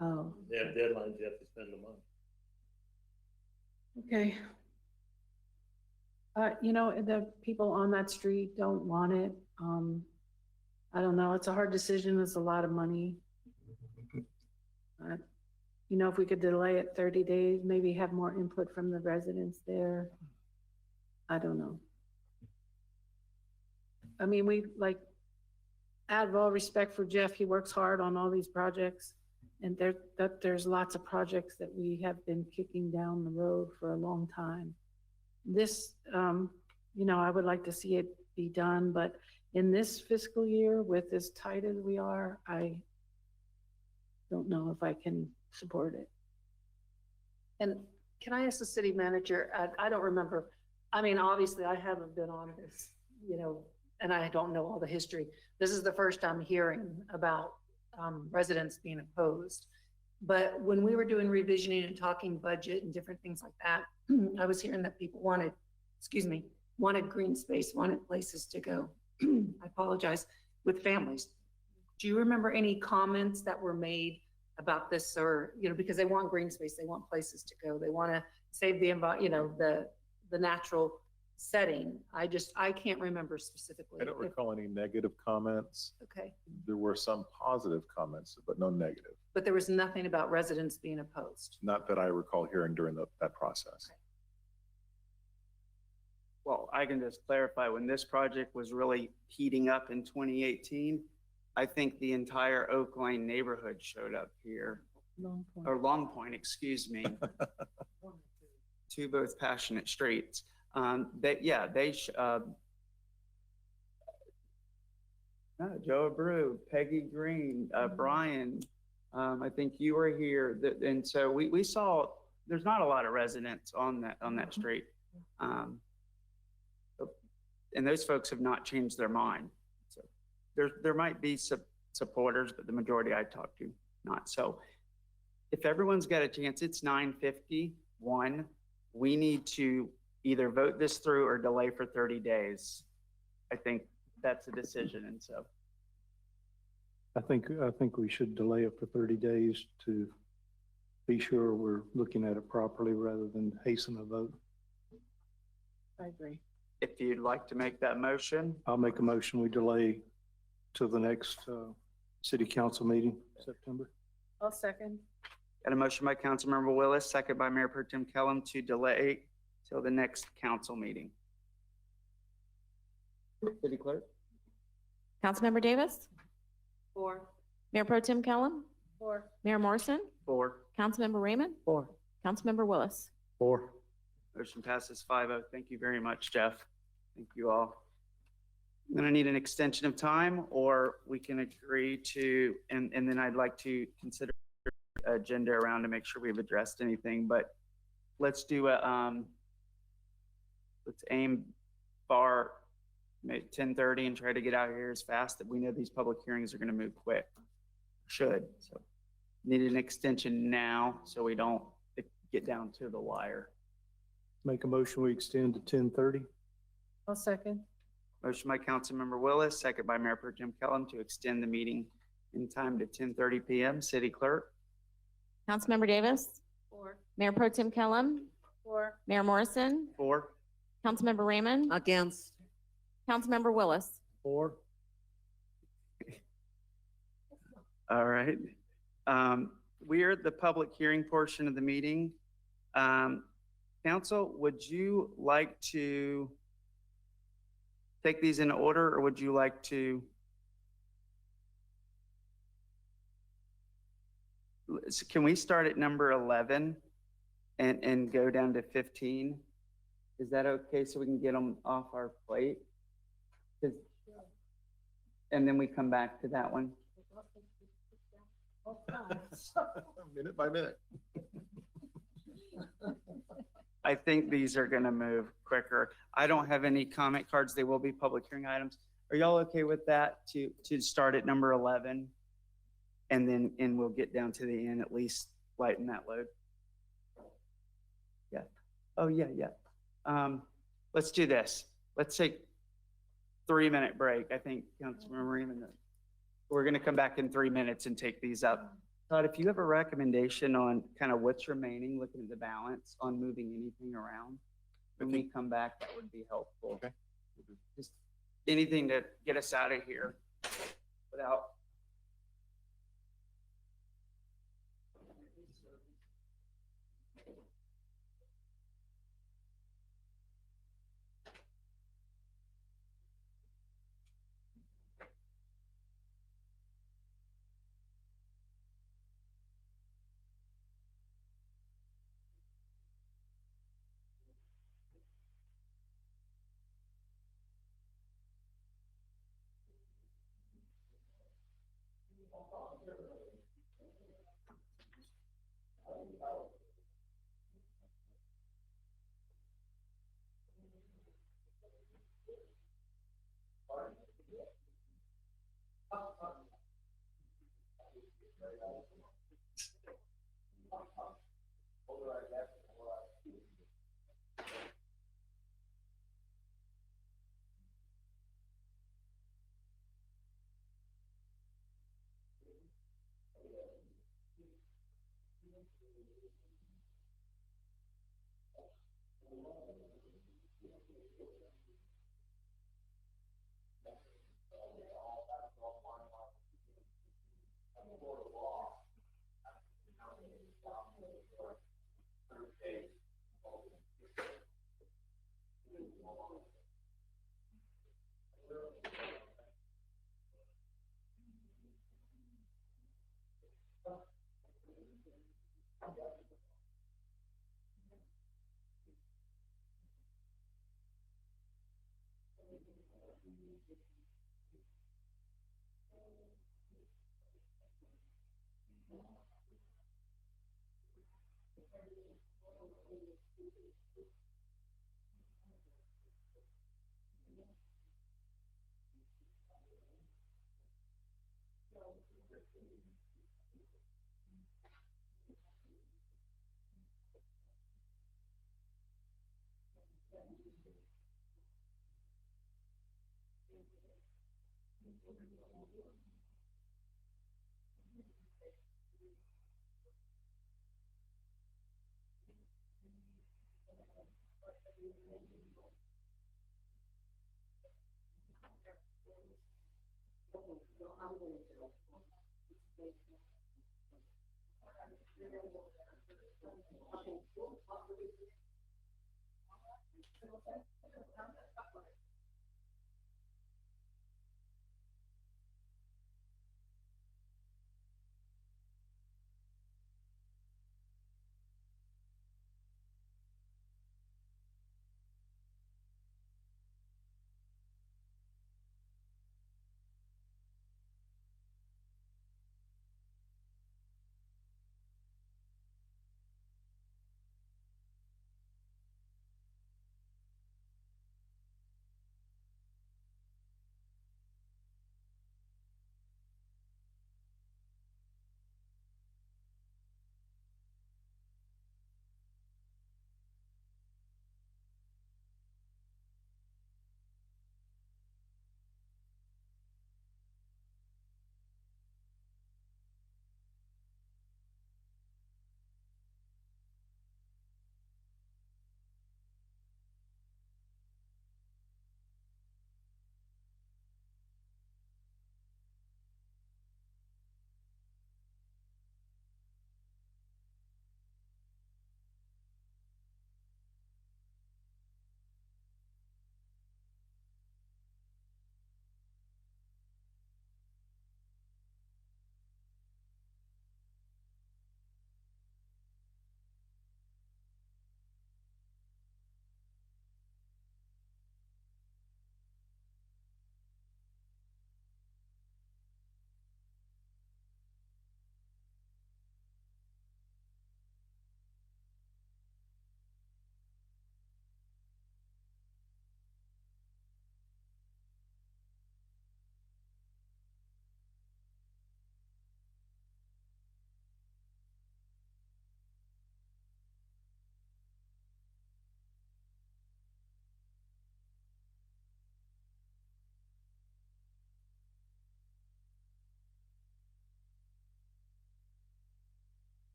Oh, They have deadlines, you have to spend the money. okay. The people on that street don't want it. I don't know. It's a hard decision. It's a lot of money. If we could delay it 30 days, maybe have more input from the residents there. I don't know. I mean, out of all respect for Jeff, he works hard on all these projects. And there's lots of projects that we have been kicking down the road for a long time. This, I would like to see it be done, but in this fiscal year, with as tight as we are, I don't know if I can support it. And can I ask the city manager, I don't remember, I mean, obviously I haven't been on this, and I don't know all the history. This is the first I'm hearing about residents being opposed. But when we were doing revisioning and talking budget and different things like that, I was hearing that people wanted, wanted green space, wanted places to go. I apologize, with families. Do you remember any comments that were made about this, or, because they want green space, they want places to go, they want to save the the natural setting. I can't remember specifically. I don't recall any negative comments. Okay, There were some positive comments, but no negative. but there was nothing about residents being opposed. Not that I recall hearing during that process. Well, I can just clarify, when this project was really heating up in 2018, I think the entire Oak Lane neighborhood showed up here, or Long Point, excuse me, to both passionate streets. Joe Abreu, Peggy Green, Brian, I think you were here, and so we saw, there's not a lot of residents on that street. And those folks have not changed their mind. So there might be supporters, but the majority I talked to, not. So if everyone's got a chance, it's 9:51. We need to either vote this through or delay for 30 days. I think that's a decision, and so. I think we should delay it for 30 days to be sure we're looking at it properly rather than hasten a vote. I agree. If you'd like to make that motion. I'll make a motion, we delay till the next city council meeting, September. I'll second. Got a motion by Councilmember Willis, second by Mayor Pro Tem Kellum to delay till the next council meeting. City Clerk? Councilmember Davis, 4. Mayor Pro Tem Kellum, 4. Mayor Morrison, 4. Councilmember Raymond, 4. Councilmember Willis. 4. Motion passes 5-0. Thank you very much, Jeff. Thank you all. I'm gonna need an extension of time, or we can agree to, and then I'd like to consider agenda around to make sure we've addressed anything, but let's do let's aim for 10:30 and try to get out here as fast that we know these public hearings are gonna move quick. So need an extension now so we don't get down to the wire. Make a motion, we extend to 10:30. I'll second. Motion by Councilmember Willis, second by Mayor Pro Tem Kellum to extend the meeting in time to 10:30 PM. City Clerk? Councilmember Davis, 4. Mayor Pro Tem Kellum, 4. Mayor Morrison, 4. Councilmember Raymond, Against. Councilmember Willis. 4. All right. We're at the public hearing portion of the meeting. Council, would you like to take these in order, or would you like to? Can we start at number 11 and go down to 15? Is that okay, so we can get them off our plate? And then we come back to that one? Minute by minute. I think these are gonna move quicker. I don't have any comment cards. They will be public hearing items. Are y'all okay with that to start at number 11? And we'll get down to the end, at least lighten that load. Yeah. Oh, yeah. Let's do this. Let's take 3-minute break. I think Councilmember Raymond, we're gonna come back in 3 minutes and take these up. Todd, if you have a recommendation on kind of what's remaining, looking at the balance on moving anything around, when we come back, that would be helpful. Okay. Just anything to get us out of here without.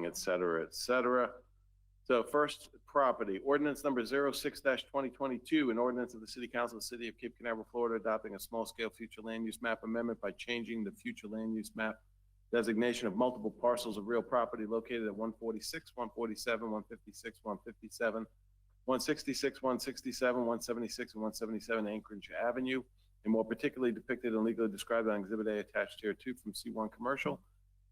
et cetera, et cetera. So first property, ordinance number 06-2022, an ordinance of the City Council of the City of Cape Canaveral, Florida, adopting a small-scale future land use map amendment by changing the future land use map designation of multiple parcels of real property located at 146, 147, 156, 157, 166, 167, 176, and 177 Anchorage Avenue, and more particularly depicted and legally described on Exhibit A attached here 2 from C1 Commercial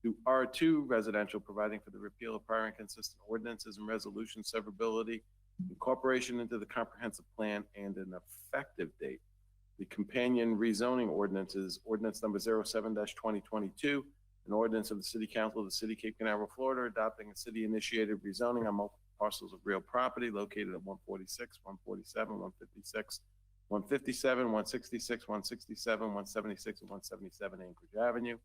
to R2 Residential, providing for the repeal of prior inconsistent ordinances and resolution severability, incorporation into the comprehensive plan, and an effective date. The companion rezoning ordinances, ordinance number 07-2022, an ordinance of the City Council of the City of Cape Canaveral, Florida, adopting a city-initiated rezoning on multiple parcels of real property located at 146, 147, 156, 157, 166, 167, 176, and 177 Anchorage Avenue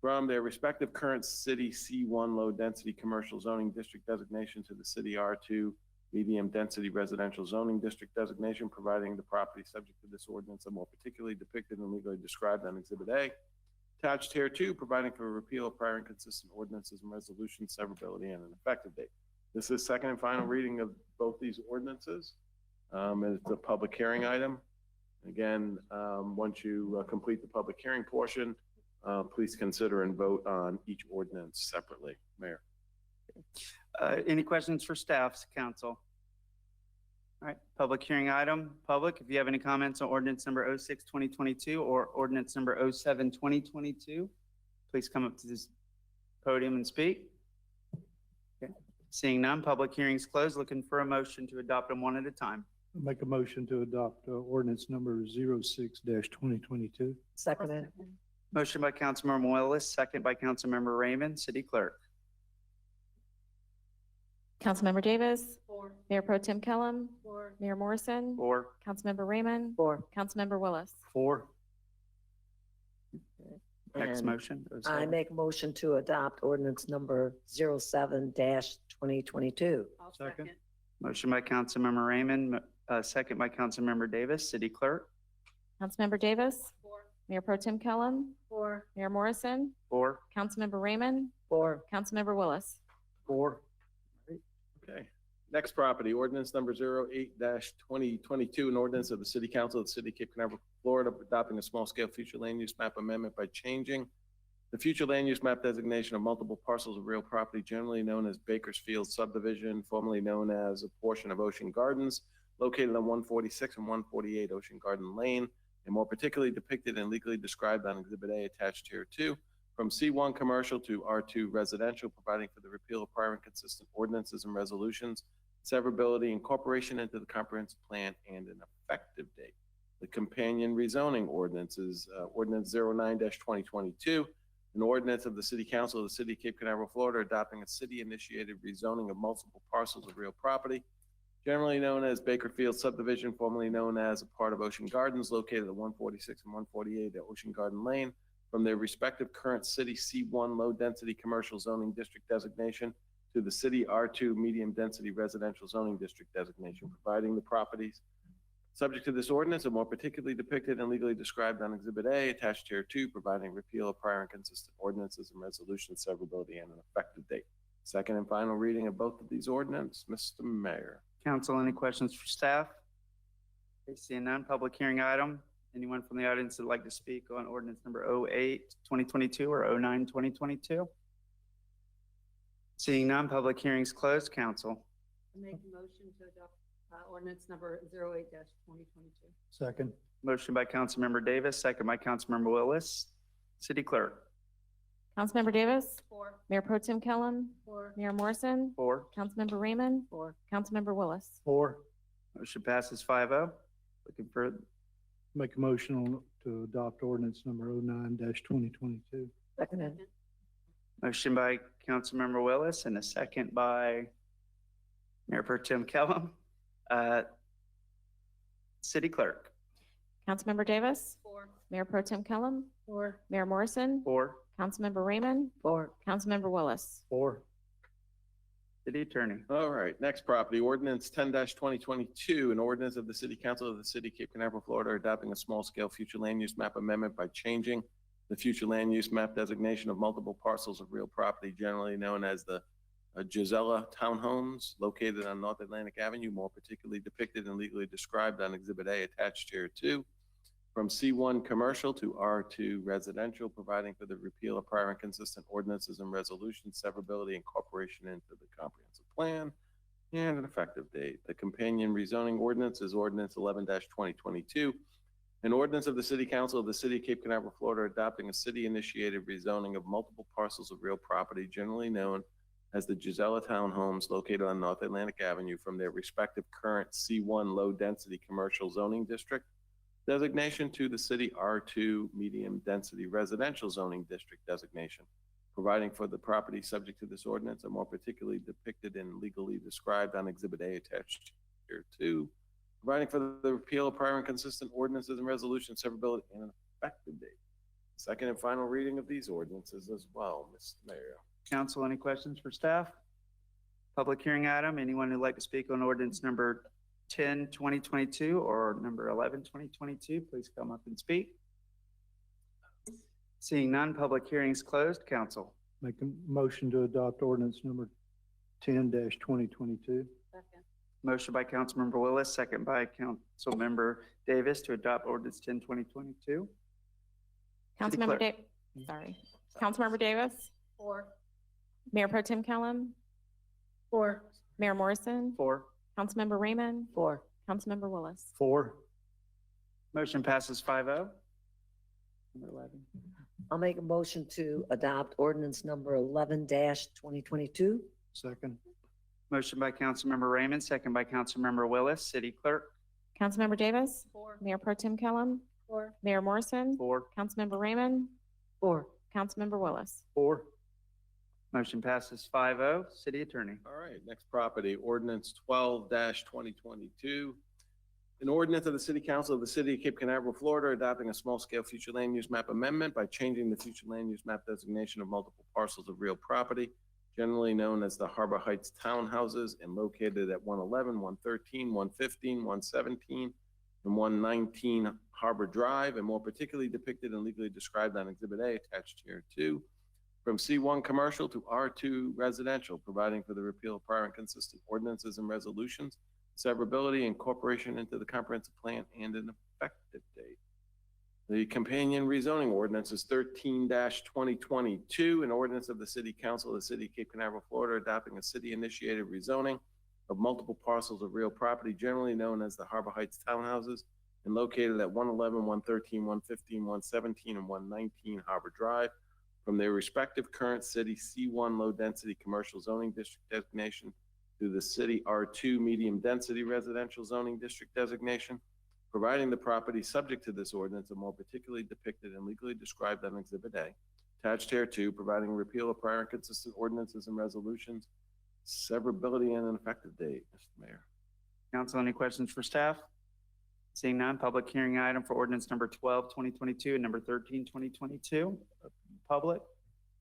from their respective current city C1 low-density commercial zoning district designation to the city R2 medium-density residential zoning district designation, providing the property subject to this ordinance are more particularly depicted and legally described on Exhibit A. Attached here 2, providing for a repeal of prior inconsistent ordinances and resolution severability and an effective date. This is second and final reading of both these ordinances. And it's a public hearing item. Again, once you complete the public hearing portion, please consider and vote on each ordinance separately. Mayor. Any questions for staff, council? All right, public hearing item. Public, if you have any comments on ordinance number 06-2022 or ordinance number 07-2022, please come up to this podium and speak. Okay. Seeing none, public hearings closed. Looking for a motion to adopt them one at a time. Make a motion to adopt ordinance number 06-2022. Seconded. Motion by Councilmember Willis, second by Councilmember Raymond. City Clerk. Councilmember Davis. 4. Mayor Pro Tem Kellum. 4. Mayor Morrison. 4. Councilmember Raymond. 4. Councilmember Willis. 4. Next And motion. I make a motion to adopt ordinance number 07-2022. I'll Second. Motion by Councilmember Raymond, second by Councilmember Davis. City Clerk. Councilmember Davis. 4. Mayor Pro Tem Kellum. 4. Mayor Morrison. 4. Councilmember Raymond. 4. Councilmember Willis. 4. Okay. Next property, ordinance number 08-2022, an ordinance of the City Council of the City of Cape Canaveral, Florida, adopting a small-scale future land use map amendment by changing the future land use map designation of multiple parcels of real property generally known as Bakersfield subdivision, formerly known as a portion of Ocean Gardens, located on 146 and 148 Ocean Garden Lane, and more particularly depicted and legally described on Exhibit A attached here too, from C1 Commercial to R2 Residential, providing for the repeal of prior inconsistent ordinances and resolutions, severability, incorporation into the comprehensive plan, and an effective date. The companion rezoning ordinances, ordinance 09-2022, an ordinance of the City Council of the City of Cape Canaveral, Florida, adopting a city-initiated rezoning of multiple parcels of real property, generally known as Bakerfield subdivision, formerly known as a part of Ocean Gardens, located at 146 and 148 at Ocean Garden Lane, from their respective current city C1 low-density commercial zoning district designation to the city R2 medium-density residential zoning district designation, providing the properties subject to this ordinance are more particularly depicted and legally described on Exhibit A attached here too, providing repeal of prior inconsistent ordinances and resolution severability and an effective date. Second and final reading of both of these ordinances, Mr. Mayor. Council, any questions for staff? Okay, seeing none, public hearing item. Anyone from the audience that'd like to speak on ordinance number 08-2022 or 09-2022? Seeing none, public hearings closed. Council. I make a motion to adopt ordinance number 08-2022. Second. Motion by Councilmember Davis, second by Councilmember Willis. City Clerk. Councilmember Davis. 4. Mayor Pro Tem Kellum. 4. Mayor Morrison. 4. Councilmember Raymond. 4. Councilmember Willis. 4. Motion passes 5-0. Looking for, Make a motion to adopt ordinance number 09-2022. Seconded. motion by Councilmember Willis and a second by Mayor Pro Tem Kellum. City Clerk. Councilmember Davis. 4. Mayor Pro Tem Kellum. 4. Mayor Morrison. 4. Councilmember Raymond. 4. Councilmember Willis. 4. City Attorney. All right, next property, ordinance 10-2022, an ordinance of the City Council of the City of Cape Canaveral, Florida, adopting a small-scale future land use map amendment by changing the future land use map designation of multiple parcels of real property generally known as the Gisela Townhomes, located on North Atlantic Avenue, more particularly depicted and legally described on Exhibit A attached here too, from C1 Commercial to R2 Residential, providing for the repeal of prior inconsistent ordinances and resolutions, severability, incorporation into the comprehensive plan, and an effective date. The companion rezoning ordinance is ordinance 11-2022. An ordinance of the City Council of the City of Cape Canaveral, Florida, adopting a city-initiated rezoning of multiple parcels of real property generally known as the Gisela Townhomes located on North Atlantic Avenue from their respective current C1 low-density commercial zoning district designation to the City R2 medium-density residential zoning district designation, providing for the property subject to this ordinance are more particularly depicted and legally described on Exhibit A attached here too, providing for the repeal of prior and consistent ordinances and resolutions, severability, and an effective date. Second and final reading of these ordinances as well, Mr. Mayor. Council, any questions for staff? Public hearing item, anyone who'd like to speak on ordinance number 10, 2022 or number 11, 2022, please come up and speak. Seeing none, public hearings closed. Council. Make a motion to adopt ordinance number 10-2022. Motion by Councilmember Willis, second by Councilmember Davis to adopt ordinance 10, 2022. Councilmember Councilmember Davis, Four. Mayor Pro Tem Kellum, Four. Mayor Morrison, 4. Councilmember Raymond, 4. Councilmember Willis. 4. Motion passes 5-0. Number 11. I'll make a motion to adopt ordinance number 11-2022. Second. Motion by Councilmember Raymond, second by Councilmember Willis. City Clerk. Councilmember Davis, Four. Mayor Pro Tem Kellum, Four. Mayor Morrison, 4. Councilmember Raymond, 4. Councilmember Willis. 4. Motion passes 5-0. City Attorney. All right, next property, ordinance 12-2022. An ordinance of the City Council of the City of Cape Canaveral, Florida, adopting a small-scale future land use map amendment by changing the future land use map designation of multiple parcels of real property, generally known as the Harbor Heights Townhouses and located at 111, 113, 115, 117, and 119 Harbor Drive, and more particularly depicted and legally described on Exhibit A attached here too, from C1 commercial to R2 residential, providing for the repeal of prior and consistent ordinances and resolutions, severability, incorporation into the comprehensive plan, and an effective date. The companion rezoning ordinance is 13-2022, an ordinance of the City Council of the City of Cape Canaveral, Florida, adopting a city-initiated rezoning of multiple parcels of real property, generally known as the Harbor Heights Townhouses, and located at 111, 113, 115, 117, and 119 Harbor Drive, from their respective current city C1 low-density commercial zoning district designation to the City R2 medium-density residential zoning district designation, providing the property subject to this ordinance are more particularly depicted and legally described on Exhibit A. Attached here too, providing repeal of prior and consistent ordinances and resolutions, severability, and an effective date. Mr. Mayor. Council, any questions for staff? Seeing none, public hearing item for ordinance number 12, 2022 and number 13, 2022. Public,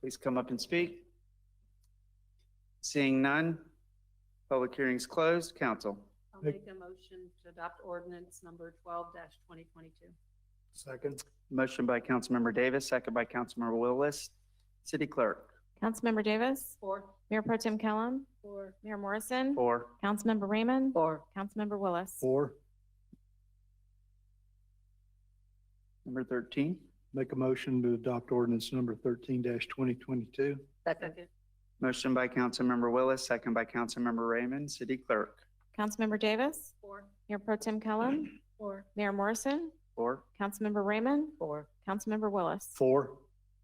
please come up and speak. Seeing none, public hearings closed. Council. I'll make a motion to adopt ordinance number 12-2022. Second. Motion by Councilmember Davis, second by Councilmember Willis. City Clerk. Councilmember Davis, Four. Mayor Pro Tem Kellum, Four. Mayor Morrison, 4. Councilmember Raymond, 4. Councilmember Willis. 4. Number 13. Make a motion to adopt ordinance number 13-2022. Second. Motion by Councilmember Willis, second by Councilmember Raymond. City Clerk. Councilmember Davis, Four. Mayor Pro Tem Kellum, Four. Mayor Morrison, 4. Councilmember Raymond, 4. Councilmember Willis. 4.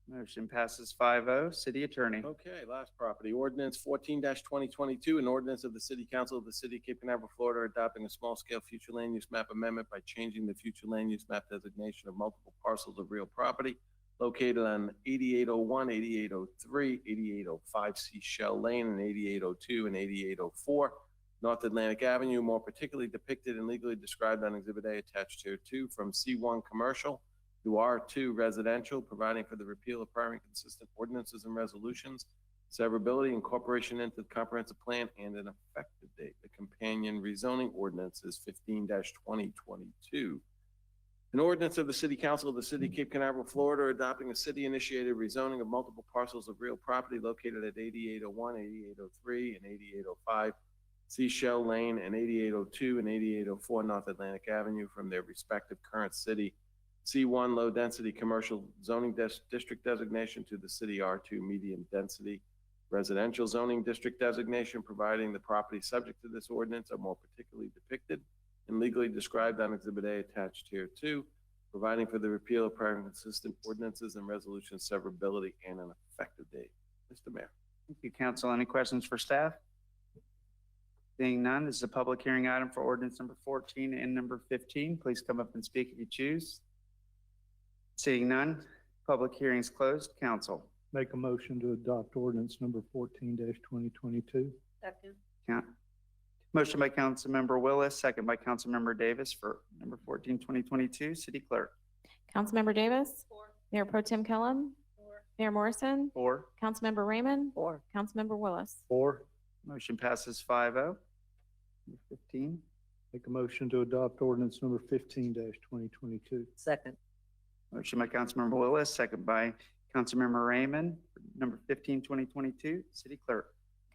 Motion passes 5-0. City Attorney. Okay, last property, ordinance 14-2022, an ordinance of the City Council of the City of Cape Canaveral, Florida, adopting a small-scale future land use map amendment by changing the future land use map designation of multiple parcels of real property located on 8801, 8803, 8805 Seashell Lane, and 8802 and 8804 North Atlantic Avenue, more particularly depicted and legally described on Exhibit A attached here too, from C1 commercial to R2 residential, providing for the repeal of prior and consistent ordinances and resolutions, severability, incorporation into the comprehensive plan, and an effective date. The companion rezoning ordinance is 15-2022. An ordinance of the City Council of the City of Cape Canaveral, Florida, adopting a city-initiated rezoning of multiple parcels of real property located at 8801, 8803, and 8805 Seashell Lane, and 8802 and 8804 North Atlantic Avenue from their respective current city C1 low-density commercial zoning district designation to the City R2 medium-density residential zoning district designation, providing the property subject to this ordinance are more particularly depicted and legally described on Exhibit A attached here too, providing for the repeal of prior consistent ordinances and resolution severability and an effective date. Mr. Mayor. Thank you, council. Any questions for staff? Seeing none, this is a public hearing item for ordinance number 14 and number 15. Please come up and speak if you choose. Seeing none, public hearing is closed. Council. Make a motion to adopt ordinance number 14-2022. Second. Motion by Councilmember Willis, second by Councilmember Davis for number 14, 2022. City Clerk. Councilmember Davis. 4. Mayor Pro Tem Kellum. 4. Mayor Morrison. 4. Councilmember Raymond. 4. Councilmember Willis. 4. Motion passes 5-0. Number 15. Make a motion to adopt ordinance number 15-2022. Second. Motion by Councilmember Willis, second by Councilmember Raymond for number 15, 2022. City Clerk.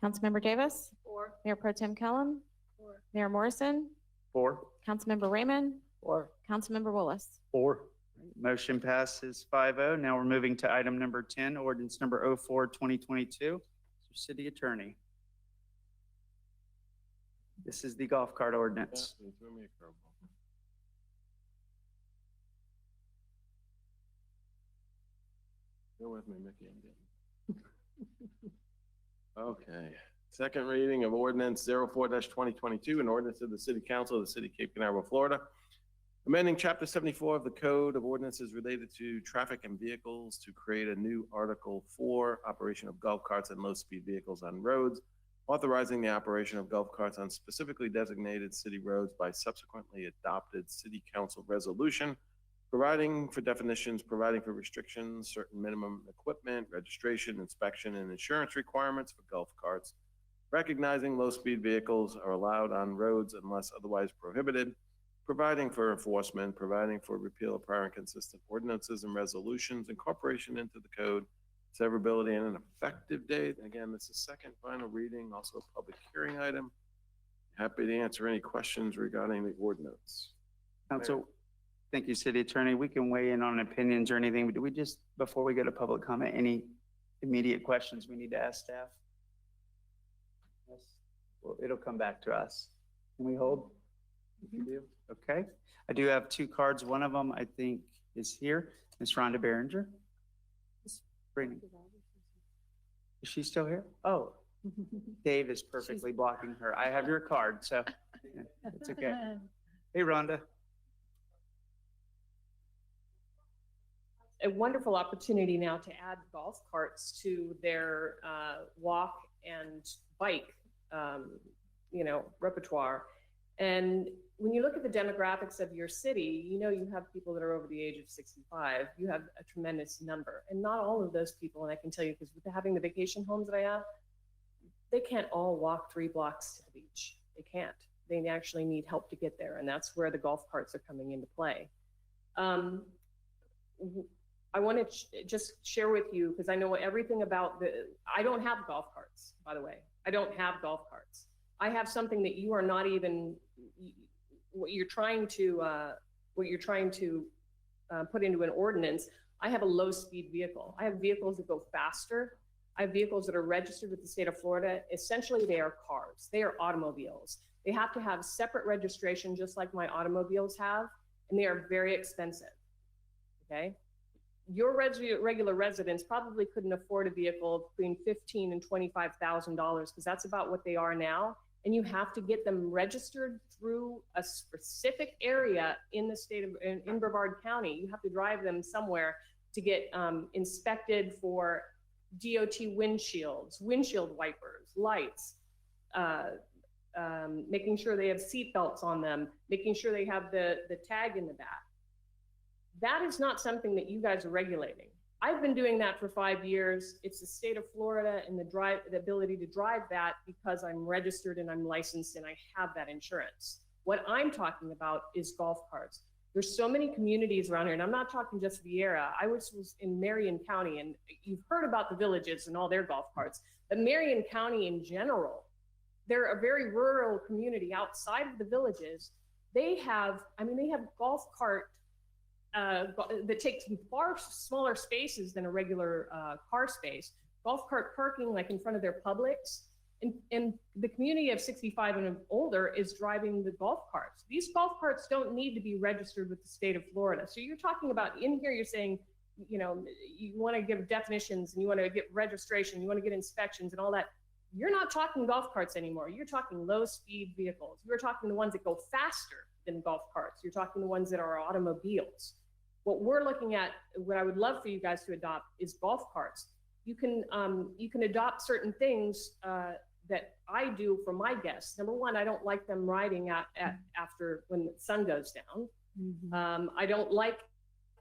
Councilmember Davis. 4. Mayor Pro Tem Kellum. 4. Mayor Morrison. 4. Councilmember Raymond. 4. Councilmember Willis. 4. Motion passes 5-0. Now we're moving to item number 10, ordinance number 04, 2022. City Attorney. This is the golf cart ordinance. You threw me a curveball. Bear with me, Mickey. I'm getting. Okay. Second reading of ordinance 04-2022, an ordinance of the City Council of the City of Cape Canaveral, Florida, amending Chapter 74 of the Code of Ordinances related to traffic and vehicles to create a new Article 4, operation of golf carts and low-speed vehicles on roads, authorizing the operation of golf carts on specifically designated city roads by subsequently adopted City Council resolution, providing for definitions, providing for restrictions, certain minimum equipment, registration, inspection, and insurance requirements for golf carts, recognizing low-speed vehicles are allowed on roads unless otherwise prohibited, providing for enforcement, providing for repeal of prior and consistent ordinances and resolutions, incorporation into the code, severability, and an effective date. Again, this is second final reading, also a public hearing item. Happy to answer any questions regarding the ordinance. Council, thank you, City Attorney. We can weigh in on opinions or anything, but do we just, before we go to public comment, any immediate questions we need to ask staff? Yes. Well, it'll come back to us. Can we hold? If you do. Okay. I do have 2 cards. One of them I think is here. Ms. Rhonda Behringer. Is she still here? Oh, Dave is perfectly blocking her. I have your card, so yeah, it's okay. Hey, Rhonda. A wonderful opportunity now to add golf carts to their walk and bike, repertoire. And when you look at the demographics of your city, you have people that are over the age of 65. You have a tremendous number. And not all of those people, and I can tell you, because with having the vacation homes that I have, they can't all walk 3 blocks to the beach. They can't. They actually need help to get there. And that's where the golf carts are coming into play. I want to just share with you, because I know everything about I don't have golf carts, by the way. I don't have golf carts. I have something that you are not even, what you're trying to put into an ordinance. I have a low-speed vehicle. I have vehicles that go faster. I have vehicles that are registered with the state of Florida. Essentially, they are cars. They are automobiles. They have to have separate registration, just like my automobiles have, and they are very expensive, okay? Your regular residents probably couldn't afford a vehicle between $15,000 and $25,000, because that's about what they are now. And you have to get them registered through a specific area in the state of, in Brevard County. You have to drive them somewhere to get inspected for DOT windshields, windshield wipers, lights, making sure they have seat belts on them, making sure they have the tag in the back. That is not something that you guys are regulating. I've been doing that for 5 years. It's the state of Florida and the ability to drive that because I'm registered and I'm licensed and I have that insurance. What I'm talking about is golf carts. There's so many communities around here, and I'm not talking just Vieira. I was in Marion County, and you've heard about the villages and all their golf carts. But Marion County in general, they're a very rural community outside of the villages. They have golf cart that takes far smaller spaces than a regular car space, golf cart parking like in front of their Publix. And the community of 65 and older is driving the golf carts. These golf carts don't need to be registered with the state of Florida. So you're talking about in here, you're saying, you know, you want to give definitions and you want to get registration, you want to get inspections and all that. You're not talking golf carts anymore. You're talking low speed vehicles. You're talking the ones that go faster than golf carts. You're talking the ones that are automobiles. What we're looking at, what I would love for you guys to adopt is golf carts. You can adopt certain things that I do for my guests. Number one, I don't like them riding after when the sun goes down. I don't like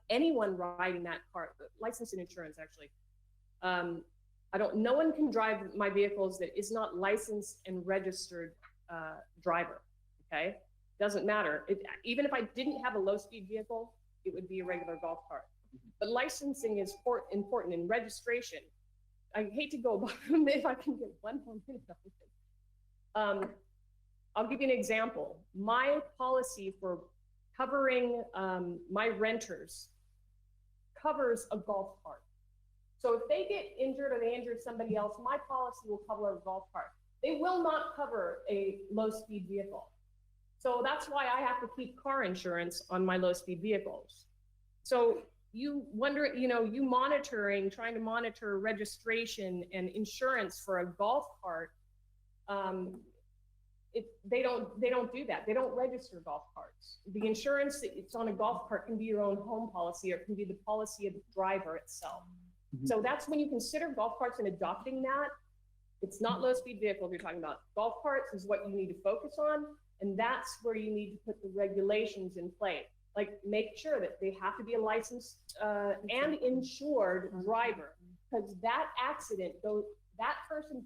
anyone riding that car, license and insurance actually. No one can drive my vehicles that is not licensed and registered driver, okay? Doesn't matter. Even if I didn't have a low speed vehicle, it would be a regular golf cart. But licensing is important and registration. I hate to go about them if I can get one more minute. I'll give you an example. My policy for covering my renters covers a golf cart. So if they get injured or they injure somebody else, my policy will cover a golf cart. They will not cover a low speed vehicle. So that's why I have to keep car insurance on my low speed vehicles. So you wonder, you know, trying to monitor registration and insurance for a golf cart, they don't do that. They don't register golf carts. The insurance it's on a golf cart can be your own home policy or it can be the policy of the driver itself. So that's when you consider golf carts and adopting that. It's not low speed vehicles you're talking about. Golf carts is what you need to focus on. And that's where you need to put the regulations in place. Like make sure that they have to be a licensed and insured driver, because that accident, that person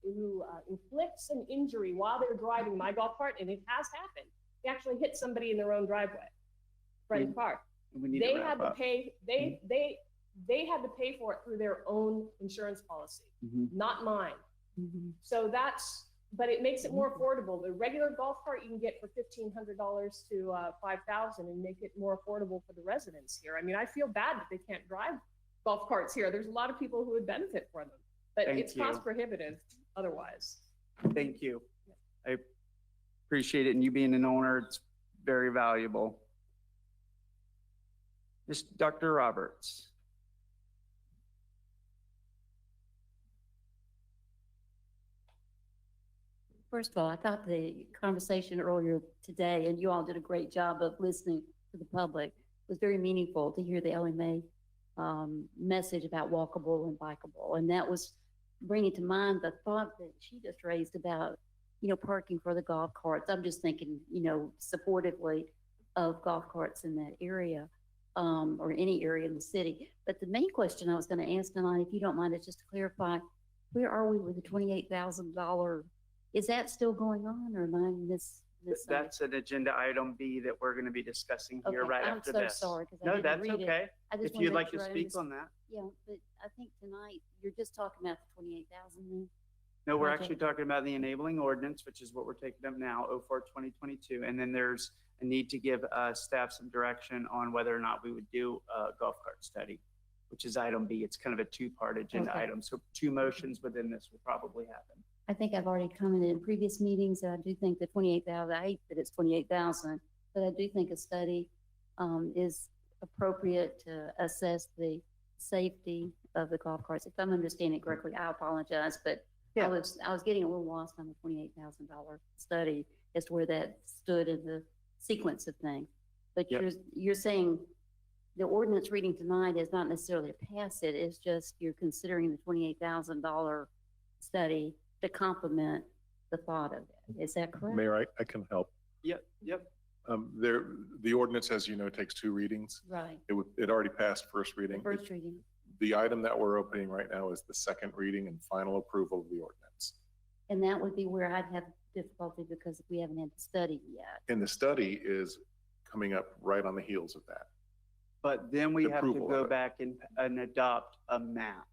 who inflicts an injury while they're driving my golf cart, and it has happened, they actually hit somebody in their own driveway, front of the car. They had to pay. They had to pay for it through their own insurance policy, not mine. So but it makes it more affordable. The regular golf cart you can get for $1,500 to $5,000 and make it more affordable for the residents here. I mean, I feel bad that they can't drive golf carts here. There's a lot of people who would benefit from them, but it's cost prohibitive otherwise. Thank you. I appreciate it. And you being an owner, it's very valuable. Just Dr. Roberts. First of all, I thought the conversation earlier today, and you all did a great job of listening to the public, was very meaningful to hear the LMA message about walkable and bikeable. And that was bringing to mind the thought that she just raised about, you know, parking for the golf carts. I'm just thinking, you know, supportively of golf carts in that area or any area in the city. But the main question I was going to ask tonight, if you don't mind, is just to clarify, where are we with the $28,000? Is that still going on, or am I That's an agenda item B that we're going to be discussing here right after I'm this. so sorry, 'cause I No, didn't that's read it. okay. I just If wanna you'd make like to sure I speak on that. Yeah, but I think tonight, you're just talking about the 28,000. No, we're project. actually talking about the enabling ordinance, which is what we're taking up now, 04/2022. And then there's a need to give staff some direction on whether or not we would do a golf cart study, which is item B. It's kind of a two-part agenda Okay. item. So 2 motions within this will probably happen. I think I've already commented in previous meetings that I do think the 28,000, I hate that it's 28,000, but I do think a study is appropriate to assess the safety of the golf carts. If I'm understanding it correctly, I apologize, but I was getting a little lost on the $28,000 study as to where that stood in the sequence of things. But you're saying the ordinance reading tonight is not necessarily to pass it, it's just you're considering the $28,000 study to complement the thought of it. Is that correct? Mayor, I can help. Yep. The ordinance, as you know, takes 2 readings. Right. It already passed first reading. First reading. The item that we're opening right now is the second reading and final approval of the ordinance. And that would be where I'd have difficulty because we haven't had the study yet. And the study is coming up right on the heels of that. But then we The have to approval go of it. back and adopt a map.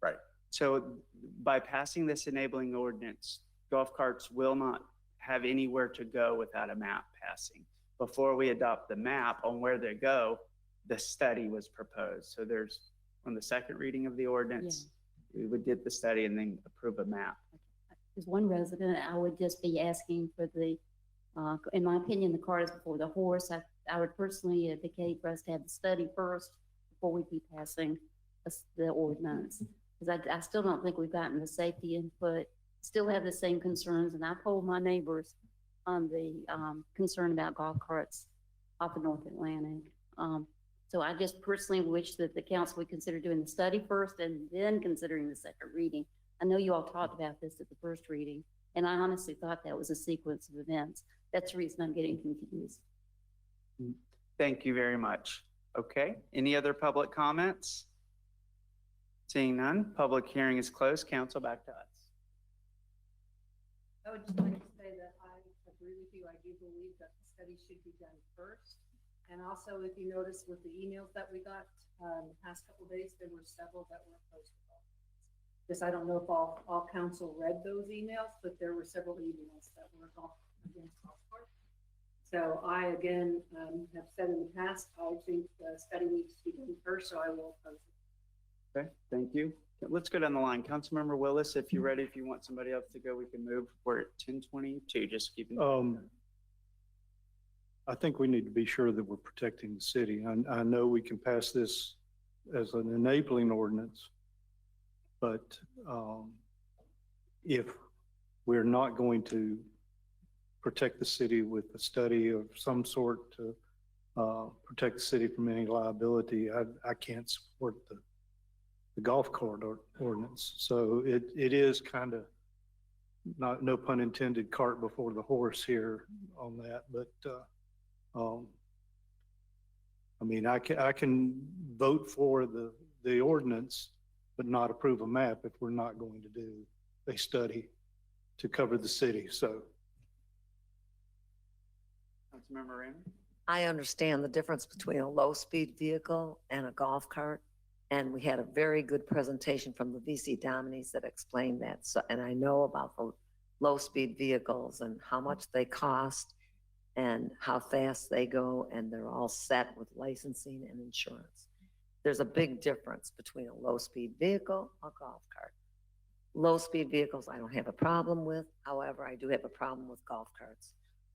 Right. So by passing this enabling ordinance, golf carts will not have anywhere to go without a map passing. Before we adopt the map on where they go, the study was proposed. So there's on the second reading of the ordinance, we would get the study and then approve a map. As one resident, I would just be asking for the, in my opinion, the cart is before the horse. I would personally advocate for us to have the study first before we'd be passing the ordinance. Because I still don't think we've gotten the safety input, still have the same concerns. And I polled my neighbors on the concern about golf carts off of North Atlantic. So I just personally wish that the council would consider doing the study first and then considering the second reading. I know you all talked about this at the first reading, and I honestly thought that was a sequence of events. That's the reason I'm getting confused. Thank you very much. Okay, any other public comments? Seeing none, public hearing is closed. Council, back to us. I would just like to say that I agree with you. I do believe that the study should be done first. And also, if you notice with the emails that we got the past couple of days, there were several that were opposed to golf carts. This, I don't know if all council read those emails, but there were several emails that were against golf carts. So I, again, have said in the past, I think the study needs to be done first, so I will oppose it. Okay, thank you. Let's go down the line. Councilmember Willis, if you're ready, if you want somebody else to go, we can move. We're at 10:22, just keeping. I think we need to be sure that we're protecting the city. I know we can pass this as an enabling ordinance, but if we're not going to protect the city with a study of some sort to protect the city from any liability, I can't support the golf cart ordinance. So it is kind of, no pun intended, cart before the horse here on that, but I mean, I can vote for the ordinance, but not approve a map if we're not going to do a study to cover the city. So. Councilmember Raymond? I understand the difference between a low-speed vehicle and a golf cart. And we had a very good presentation from the VC Dominies that explained that. So, and I know about the low-speed vehicles and how much they cost and how fast they go, and they're all set with licensing and insurance. There's a big difference between a low-speed vehicle, a golf cart. Low-speed vehicles I don't have a problem with. However, I do have a problem with golf carts.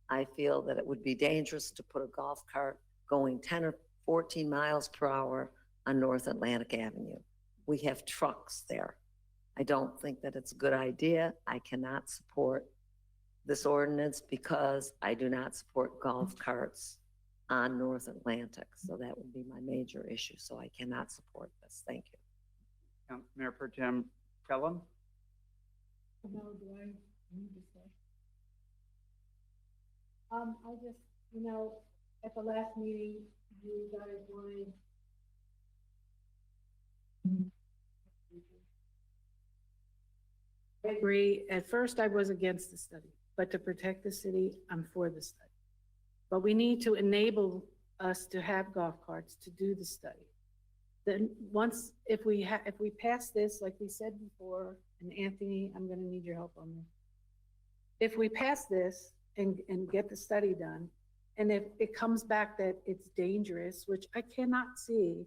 I feel that it would be dangerous to put a golf cart going 10 or 14 miles per hour on North Atlantic Avenue. We have trucks there. I don't think that it's a good idea. I cannot support this ordinance because I do not support golf carts on North Atlantic. So that would be my major issue. So I cannot support this. Thank you. Mayor Pro Tem Kellum? No, do I need to say? I just, at the last meeting, you guys wanted. I agree. At first, I was against the study, but to protect the city, I'm for the study. But we need to enable us to have golf carts to do the study. Then once, if we pass this, like we said before, and Anthony, I'm going to need your help on this. If we pass this and get the study done, and if it comes back that it's dangerous, which I cannot see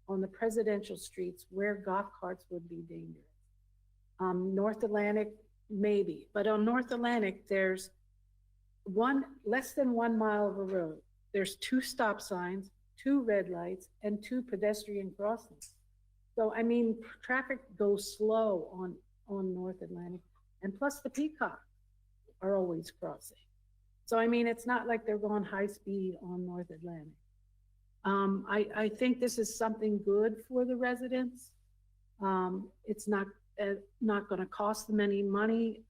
on the presidential streets where golf carts would be dangerous. North Atlantic, maybe, but on North Atlantic, there's less than 1 mile of a road. There's 2 stop signs, 2 red lights, and 2 pedestrian crossings. So, I mean, traffic goes slow on North Atlantic, and plus the peacocks are always crossing. So, I mean, it's not like they're going high speed on North Atlantic. I think this is something good for the residents. It's not going to cost them any money.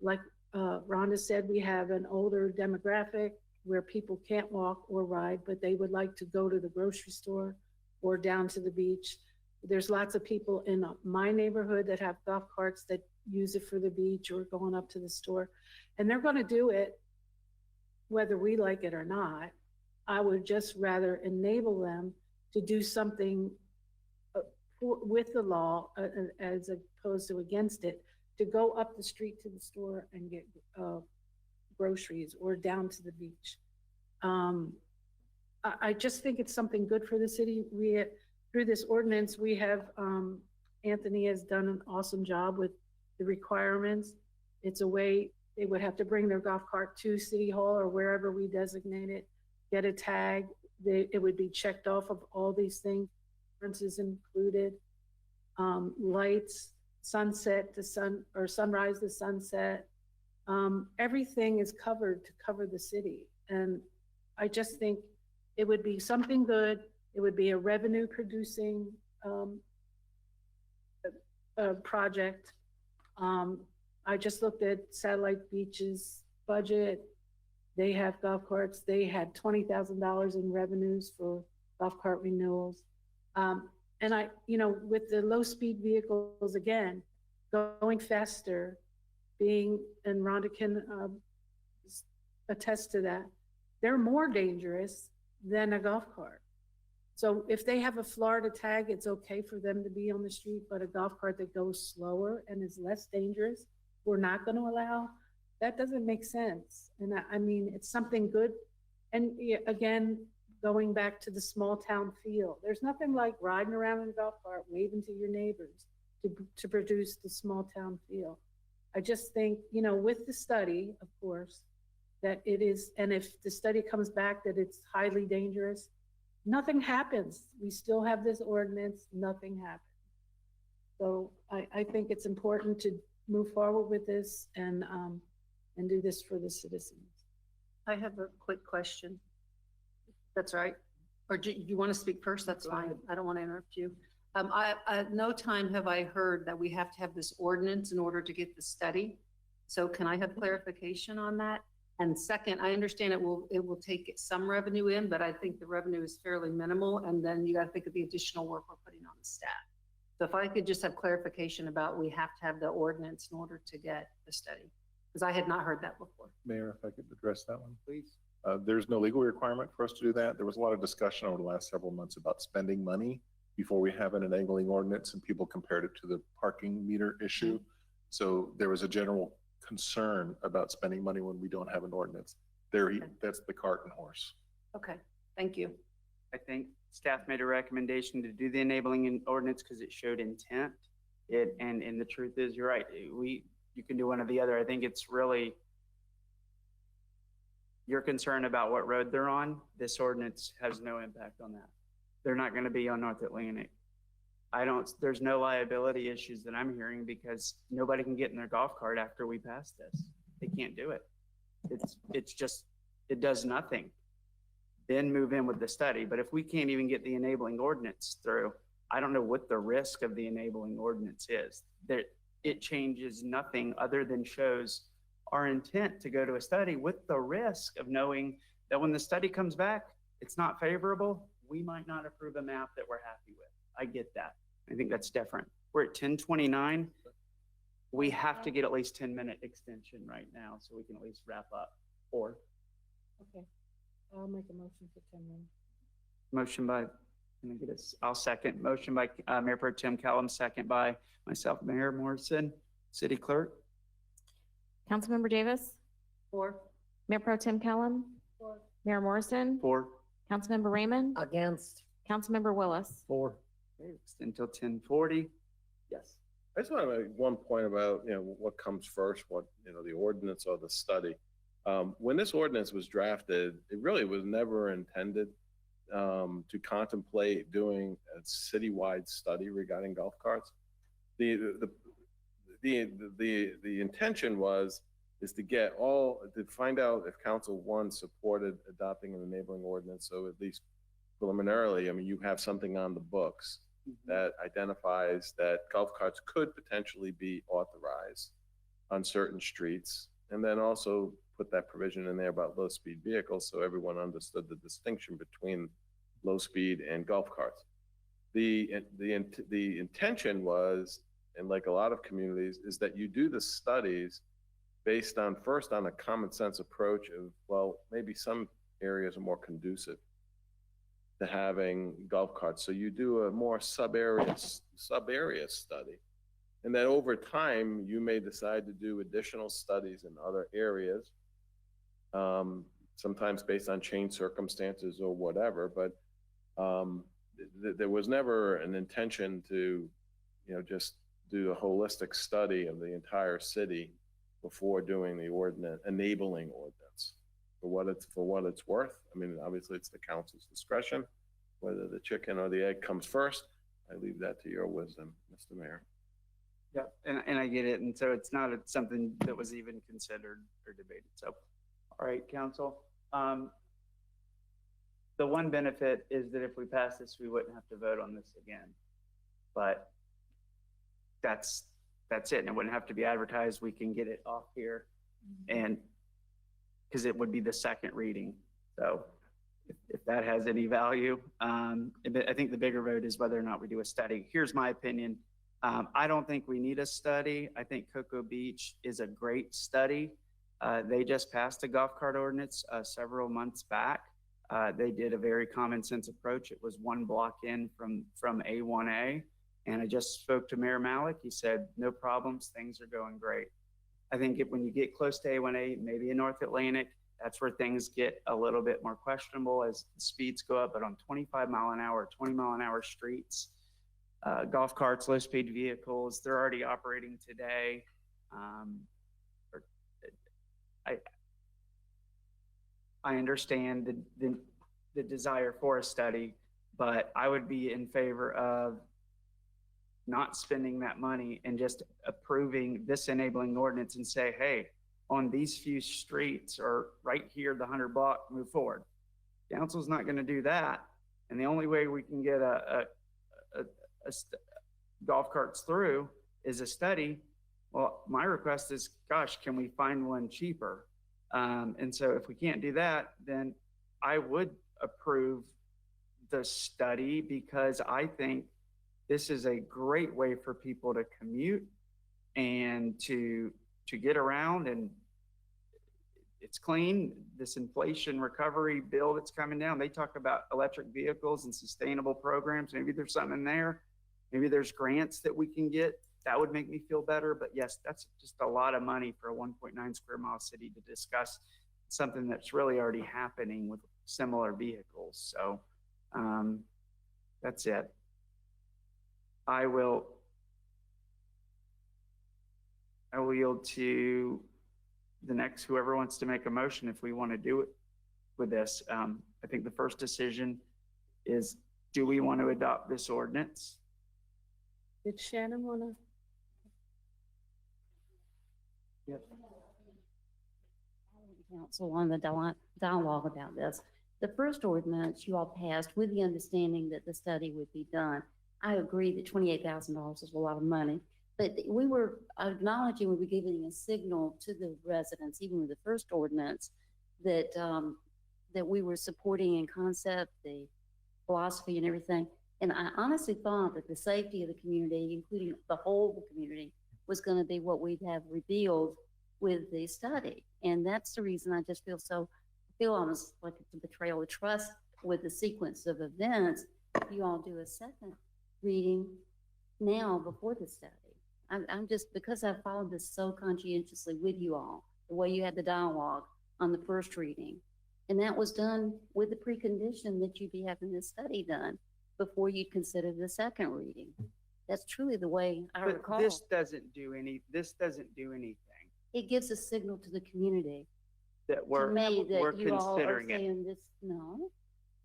Like Rhonda said, we have an older demographic where people can't walk or ride, but they would like to go to the grocery store or down to the beach. There's lots of people in my neighborhood that have golf carts that use it for the beach or going up to the store, and they're going to do it whether we like it or not. I would just rather enable them to do something with the law as opposed to against it, to go up the street to the store and get groceries or down to the beach. I just think it's something good for the city. Through this ordinance, we have Anthony has done an awesome job with the requirements. It's a way, they would have to bring their golf cart to City Hall or wherever we designate it, get a tag. It would be checked off of all these things, insurances included, lights, sunset to sunrise to sunset. Everything is covered to cover the city. And I just think it would be something good. It would be a revenue producing project. I just looked at Satellite Beach's budget. They have golf carts. They had $20,000 in revenues for golf cart renewals. And I, with the low speed vehicles, again, going faster, and Rhonda can attest to that, they're more dangerous than a golf cart. So if they have a Florida tag, it's okay for them to be on the street, but a golf cart that goes slower and is less dangerous, we're not going to allow. That doesn't make sense. And I mean, it's something good. And again, going back to the small town feel, there's nothing like riding around in a golf cart, waving to your neighbors to produce the small town feel. I just think, with the study, of course, that it is, and if the study comes back that it's highly dangerous, nothing happens. We still have this ordinance, nothing happens. So I think it's important to move forward with this and do this for the citizens. I have a quick question. That's right. Or do you want to speak first? That's fine. I don't want to interrupt you. At no time have I heard that we have to have this ordinance in order to get the study. So can I have clarification on that? And second, I understand it will take some revenue in, but I think the revenue is fairly minimal. And then you got to think of the additional work we're putting on the staff. So if I could just have clarification about we have to have the ordinance in order to get the study, because I had not heard that before. Mayor, if I could address that one. Please. There's no legal requirement for us to do that. There was a lot of discussion over the last several months about spending money before we have an enabling ordinance, and people compared it to the parking meter issue. So there was a general concern about spending money when we don't have an ordinance. That's the cart and horse. Okay, thank you. I think staff made a recommendation to do the enabling ordinance because it showed intent. And the truth is, you're right. You can do one or the other. I think it's really your concern about what road they're on. This ordinance has no impact on that. They're not going to be on North Atlantic. There's no liability issues that I'm hearing because nobody can get in their golf cart after we pass this. They can't do it. It does nothing. Then move in with the study. But if we can't even get the enabling ordinance through, I don't know what the risk of the enabling ordinance is. It changes nothing other than shows our intent to go to a study with the risk of knowing that when the study comes back, it's not favorable. We might not approve a map that we're happy with. I get that. I think that's different. We're at 10:29. We have to get at least 10-minute extension right now so we can at least wrap up. Or Okay, I'll make a motion for 10 minutes. motion by, can I get this? I'll second. Motion by Mayor Pro Tem Callum, second by myself, Mayor Morrison, City Clerk. Councilmember Davis, 4. Mayor Pro Tem Kellum, 4. Mayor Morrison, 4. Councilmember Raymond, Against. Councilmember Willis. 4. Until 10:40. Yes. I just want to make one point about, what comes first, the ordinance or the study. When this ordinance was drafted, it really was never intended to contemplate doing a citywide study regarding golf carts. The intention is to find out if Council 1 supported adopting an enabling ordinance. So at least preliminarily, you have something on the books that identifies that golf carts could potentially be authorized on certain streets, and then also put that provision in there about low-speed vehicles so everyone understood the distinction between low-speed and golf carts. The intention was, and like a lot of communities, is that you do the studies based on first on a common sense approach of, well, maybe some areas are more conducive to having golf carts. So you do a more sub-area study. And then over time, you may decide to do additional studies in other areas, sometimes based on changed circumstances or whatever. But there was never an intention to, just do a holistic study of the entire city before doing the enabling ordinance. For what it's worth. I mean, obviously it's the council's discretion, whether the chicken or the egg comes first. I leave that to your wisdom, Mr. Mayor. Yeah, and I get it. And so it's not something that was even considered or debated. So, all right, council. The one benefit is that if we pass this, we wouldn't have to vote on this again. But that's it. And it wouldn't have to be advertised. We can get it off here and because it would be the second reading. So if that has any value, I think the bigger vote is whether or not we do a study. Here's my opinion. I don't think we need a study. I think Cocoa Beach is a great study. They just passed a golf cart ordinance several months back. They did a very common sense approach. It was one block in from A1a. And I just spoke to Mayor Malik. He said, no problems, things are going great. I think when you get close to A1a, maybe in North Atlantic, that's where things get a little bit more questionable as the speeds go up. But on 25 mile an hour, 20 mile an hour streets, golf carts, low speed vehicles, they're already operating today. I understand the desire for a study, but I would be in favor of not spending that money and just approving this enabling ordinance and say, hey, on these few streets or right here, the 100 block, move forward. Council's not going to do that. And the only way we can get golf carts through is a study. Well, my request is, gosh, can we find one cheaper? And so if we can't do that, then I would approve the study because I think this is a great way for people to commute and to get around, and it's clean. This inflation recovery bill that's coming down, they talk about electric vehicles and sustainable programs. Maybe there's something in there. Maybe there's grants that we can get. That would make me feel better. But yes, that's just a lot of money for a 1.9 square mile city to discuss something that's really already happening with similar vehicles. So that's it. I will yield to the next, whoever wants to make a motion if we want to do it with this. I think the first decision is, do we want to adopt this ordinance? Did Shannon want to? Yep. Council on the dialogue about this. The first ordinance you all passed with the understanding that the study would be done. I agree that $28,000 is a lot of money, but we were acknowledging, we were giving a signal to the residents, even with the first ordinance, that that we were supporting in concept, the philosophy and everything. And I honestly thought that the safety of the community, including the whole community, was going to be what we'd have revealed with the study. And that's the reason I just feel almost like it's a betrayal of trust with the sequence of events. If you all do a second reading now before the study. I'm just, because I followed this so conscientiously with you all, the way you had the dialogue on the first reading. And that was done with the precondition that you'd be having this study done before you consider the second reading. That's truly the way I recall. This doesn't do anything. It gives a signal to the community. That we're considering it. This, no,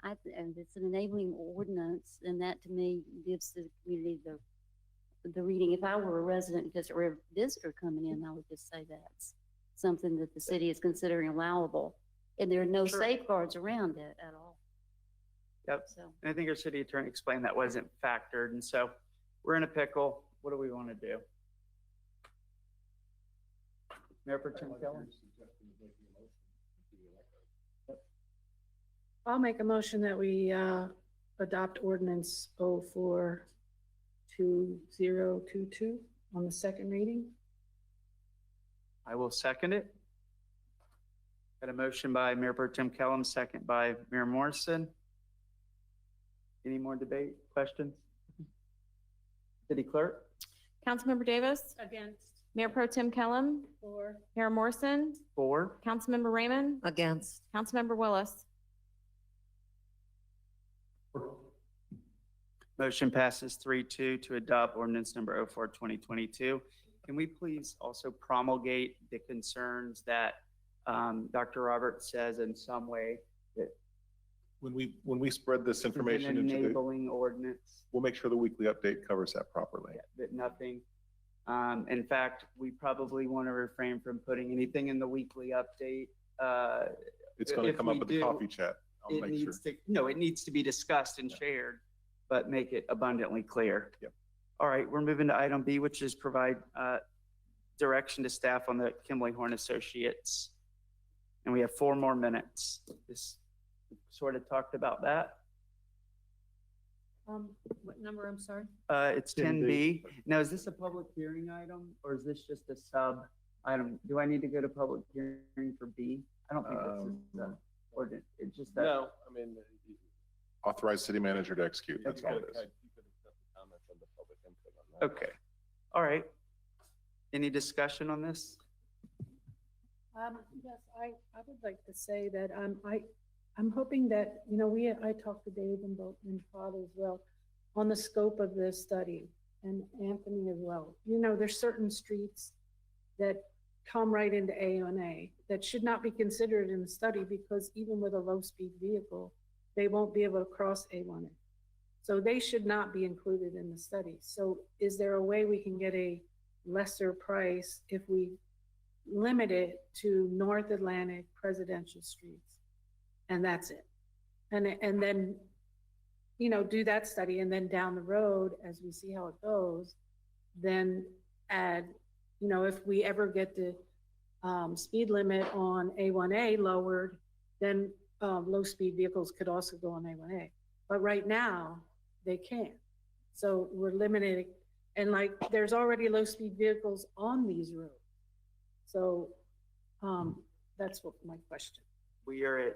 and it's an enabling ordinance, and that to me gives the community the reading. If I were a resident or a visitor coming in, I would just say that's something that the city is considering allowable, and there are no safeguards around it at all. Yep. So, and I think our city attorney explained that wasn't factored, and so we're in a pickle. What do we want to do? Mayor Pro Tem Keller? I'll make a motion that we adopt ordinance 042022 on the second reading. I will second it. Got a motion by Mayor Pro Tem Kellum, second by Mayor Morrison. Any more debate, questions? City Clerk? Councilmember Davis? Against. Mayor Pro Tem Kellum? For. Mayor Morrison? 4. Councilmember Raymond? Motion passes 3-2 to adopt ordinance number 04-2022. Can we please also promulgate the concerns that Dr. Roberts says in some way that When we spread this is an information into the, enabling ordinance? we'll make sure the weekly update covers that properly. That nothing. In fact, we probably want to refrain from putting anything in the weekly update. It's going to If come we up at the do, coffee chat. I'll It make sure. needs to, no, it needs to be discussed and shared, but make it abundantly clear. Yep. All right, we're moving to item B, which is provide direction to staff on the Kimley Horn Associates. And we have 4 more minutes. This sort of talked about that. What number, I'm sorry? It's 10B. Now, is this a public hearing item or is this just a sub item? Do I need to go to public hearing for B? I don't think this is the ordinance. It's just that. No, I mean, Authorize city manager to execute. That's all it is. Okay. All right. Any discussion on this? Yes, I would like to say that I'm hoping that, I talked to Dave and Father as well on the scope of this study, and Anthony as well. There's certain streets that come right into A1a that should not be considered in the study because even with a low-speed vehicle, they won't be able to cross A1a. So they should not be included in the study. So is there a way we can get a lesser price if we limit it to North Atlantic presidential streets? And that's it. And then, do that study, and then down the road, as we see how it goes, then add, if we ever get the speed limit on A1a lowered, then low-speed vehicles could also go on A1a. But right now, they can't. So we're limiting, and there's already low-speed vehicles on these roads. So that's what my question. We are at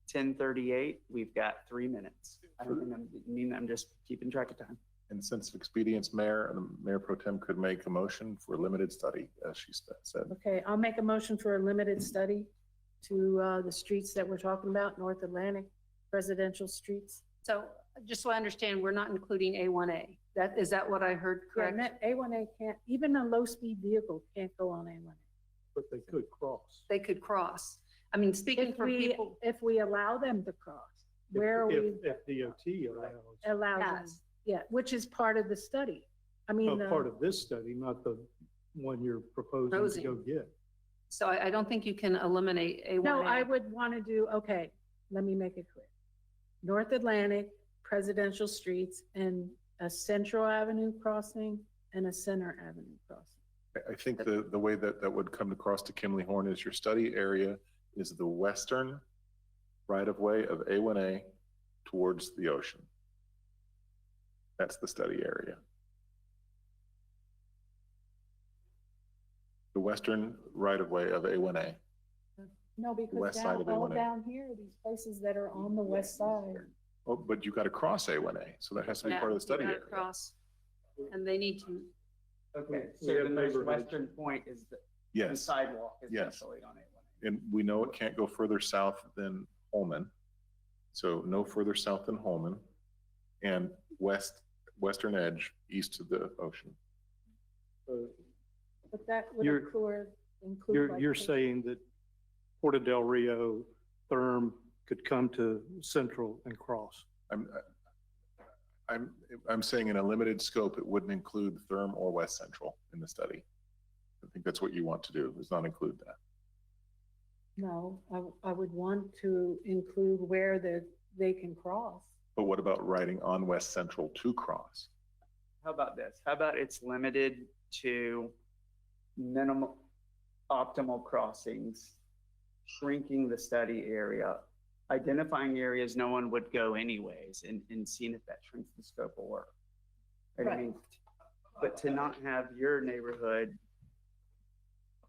10:38. We've got 3 minutes. I don't think I'm just keeping track of time. And sense of expedience, Mayor, and the Mayor Pro Tem could make a motion for a limited study, as she said. Okay, I'll make a motion for a limited study to the streets that we're talking about, North Atlantic residential streets. So just so I understand, we're not including A1a. Is that what I heard Yeah, correct? A1a can't, even a low-speed vehicle can't go on A1a. But they could cross. They could cross. I mean, speaking If for people. if we allow them to cross, where are we If DOT allows. allow them? Yes. Yeah, which is part of the study. I mean, Part of this study, not the one you're proposing to go get. So I don't think you can eliminate A1a. no, I would want to do, okay, let me make it clear. North Atlantic presidential streets and a Central Avenue crossing and a Center Avenue crossing. I think the way that would come across to Kimley Horn is your study area is the western right-of-way of A1a towards the ocean. That's the study area. The western right-of-way of A1a. No, because West side of all A1A. down here, these places that are on the west side. Oh, but you got to cross A1a, so that has to be Yeah, part of the study you gotta area. cross. And they need to, Okay, We so have the most neighborhoods. western point is the Yes, sidewalk Yes. essentially on A1. and we know it can't go further south than Holman. So no further south than Holman, and western edge east of the ocean. But that would You're- include. You're saying that Porta del Rio, Therm could come to Central and cross. I'm saying in a limited scope, it wouldn't include Therm or West Central in the study. I think that's what you want to do, is not include that. No, I would want to include where they can cross. But what about riding on West Central to cross? How about this? How about it's limited to minimal optimal crossings, shrinking the study area, identifying areas no one would go anyways, and seeing if that shrinks the scope of work. Right? I mean, but to not have your neighborhood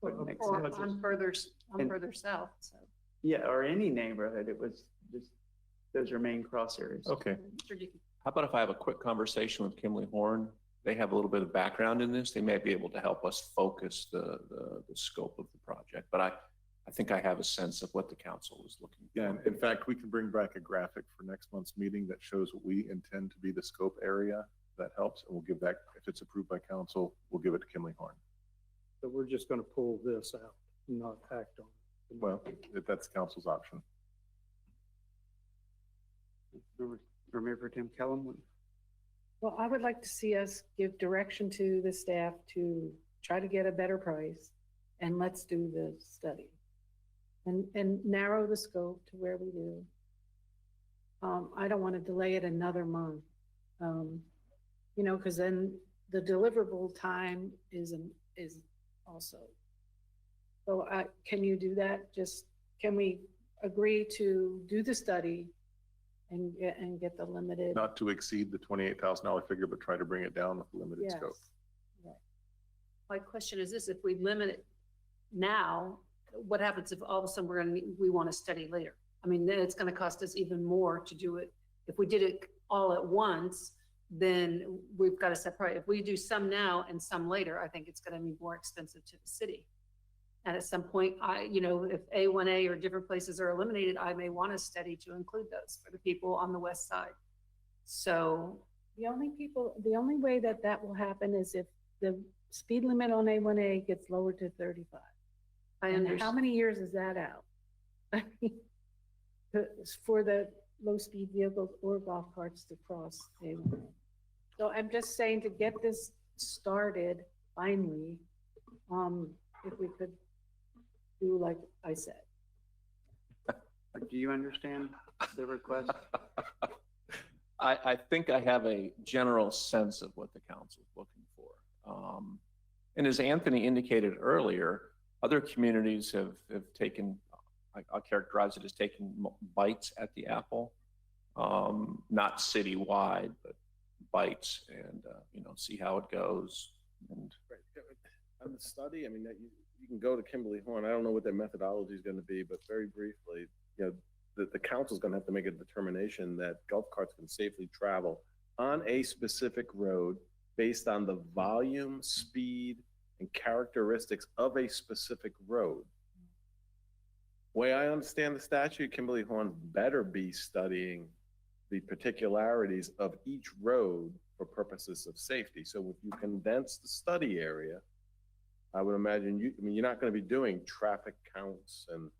wouldn't make or sense. on further south, so. Yeah, or any neighborhood, it was just, those are main cross areas. Okay. Mr. Dickey. How about if I have a quick conversation with Kimley Horn? They have a little bit of background in this. They may be able to help us focus the scope of the project. But I think I have a sense of what the council is looking for. Yeah, and in fact, we can bring back a graphic for next month's meeting that shows what we intend to be the scope area. That helps, and we'll give that, if it's approved by council, we'll give it to Kimley Horn. So we're just gonna pull this out and not act on it. Well, if that's council's option. Mayor Pro Tem Kellum? Well, I would like to see us give direction to the staff to try to get a better price, and let's do the study. And narrow the scope to where we do. I don't want to delay it another month. You know, because then the deliverable time is also. So can you do that? Can we agree to do the study and get the limited? Not to exceed the $28,000 figure, but try to bring it down with limited Yes. scope. Right. My question is this, if we limit it now, what happens if all of a sudden we want to study later? I mean, then it's going to cost us even more to do it. If we did it all at once, then we've got to separate. If we do some now and some later, I think it's going to be more expensive to the city. And at some point, if A1a or different places are eliminated, I may want to study to include those for the people on the west side. So The only way that will happen is if the speed limit on A1a gets lowered to 35. I And understand. how many years is that out? I mean, for the low-speed vehicles or golf carts to cross A1a. So I'm just saying to get this started finally, if we could do like I said. Do you understand the request? I think I have a general sense of what the council is looking for. And as Anthony indicated earlier, other communities have taken, I'll characterize it as taking bites at the apple, not citywide, but bites, and see how it goes. And On the study, I mean, you can go to Kimberly Horn. I don't know what their methodology is going to be, but very briefly, the council is going to have to make a determination that golf carts can safely travel on a specific road based on the volume, speed, and characteristics of a specific road. Way I understand the statute, Kimberly Horn better be studying the particularities of each road for purposes of safety. So if you condense the study area, I would imagine you're not going to be doing traffic counts and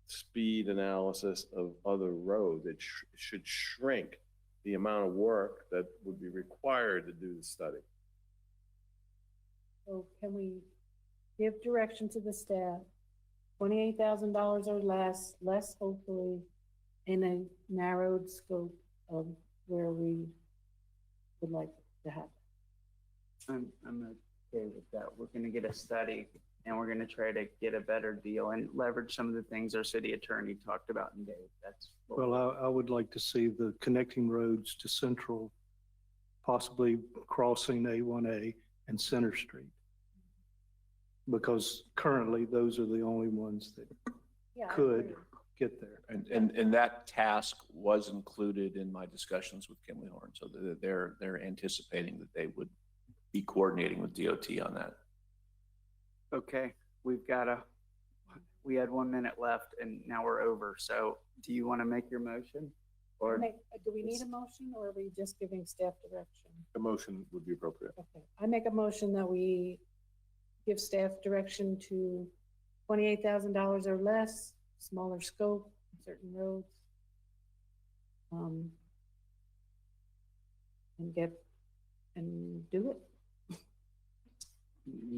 speed analysis of other roads. It should shrink the amount of work that would be required to do the study. So can we give direction to the staff, $28,000 or less hopefully, in a narrowed scope of where we would like to have it? I'm okay with that. We're gonna get a study and we're gonna try to get a better deal and leverage some of the things our city attorney talked about in Dave. That's what Well, I would like to see the connecting roads to Central, possibly crossing A1a and Center Street. Because currently, those are the only ones that could get there. And that task was included in my discussions with Kimley Horn, so they're anticipating that they would be coordinating with DOT on that. Okay, we had 1 minute left and now we're over. So do you want to make your motion? Or Do we need a motion or are we just giving staff direction? The motion would be appropriate. Okay, I make a motion that we give staff direction to $28,000 or less, smaller scope, certain roads. And do it.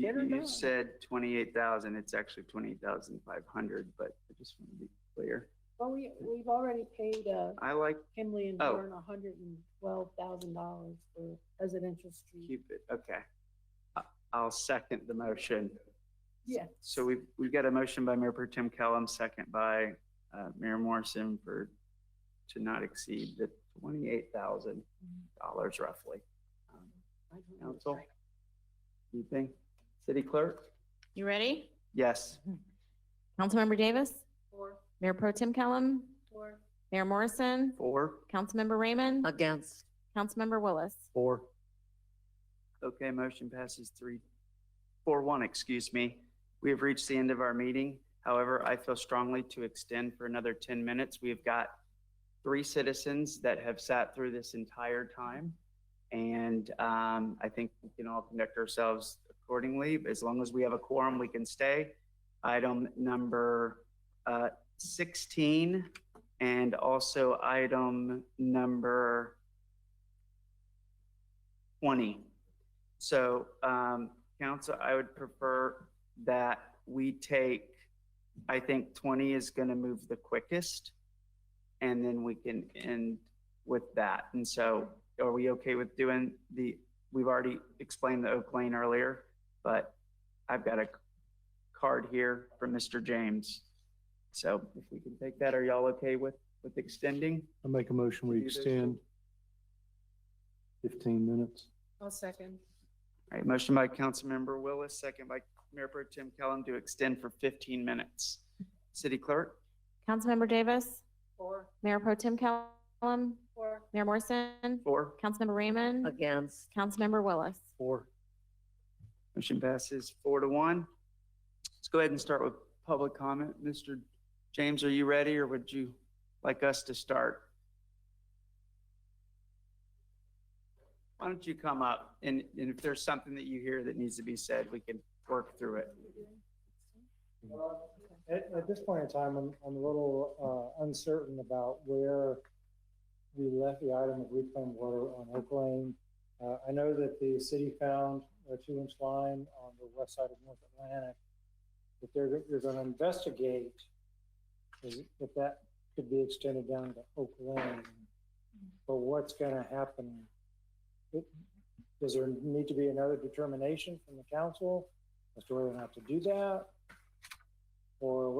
Get her You done. said 28,000, it's actually 28,500, but I just want to be clear. Well, we've already paid I like, Kimley and Oh. Dorn $112,000 for residential street. keep it, okay. I'll second the motion. Yes. So we've got a motion by Mayor Pro Tem Kellum, second by Mayor Morrison to not exceed the $28,000 roughly. Council, anything? City Clerk? You ready? Yes. Councilmember Davis? For. Mayor Pro Tem Kellum? For. Mayor Morrison? 4. Councilmember Raymond? Against. Councilmember Willis? 4. Okay, motion passes 4-1, excuse me. We have reached the end of our meeting. However, I feel strongly to extend for another 10 minutes. We've got 3 citizens that have sat through this entire time. And I think we can all conduct ourselves accordingly. As long as we have a quorum, we can stay. Item number 16 and also item number 20. So, council, I would prefer that we take, I think 20 is going to move the quickest, and then we can end with that. And so, are we okay with doing we've already explained the Oak Lane earlier, but I've got a card here from Mr. James. So if we can take that, are y'all okay with extending? I make a motion, we extend 15 minutes. I'll second. All right, motion by Councilmember Willis, second by Mayor Pro Tem Kellum to extend for 15 minutes. City Clerk? Councilmember Davis, 4. Mayor Pro Tem Kellum, 4. Mayor Morrison, 4. Councilmember Raymond, Against. Councilmember Willis. 4. Motion passes 4-1. Let's go ahead and start with public comment. Mr. James, are you ready, or would you like us to start? Why don't you come up, and if there's something that you hear that needs to be said, we can work through it. At this point in time, I'm a little uncertain about where we left the item of reclaimed water on Oak Lane. I know that the city found a 2-inch line on the west side of North Atlantic, but they're going to investigate if that could be extended down to Oak Lane. But what's going to happen? Does there need to be another determination from the council as to whether or not to do that? Or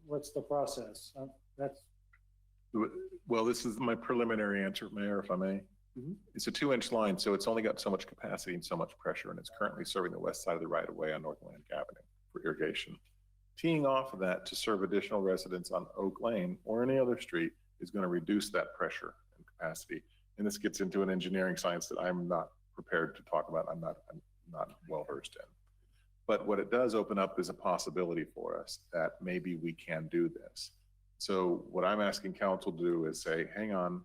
what's the process? Well, this is my preliminary answer, Mayor, if I may. It's a 2-inch line, so it's only got so much capacity and so much pressure, and it's currently serving the west side of the right-of-way on North Atlantic Avenue for irrigation. Teeing off of that to serve additional residents on Oak Lane or any other street is going to reduce that pressure and capacity. And this gets into an engineering science that I'm not prepared to talk about. I'm not well versed in. But what it does open up is a possibility for us that maybe we can do this. So what I'm asking council to do is say, hang on,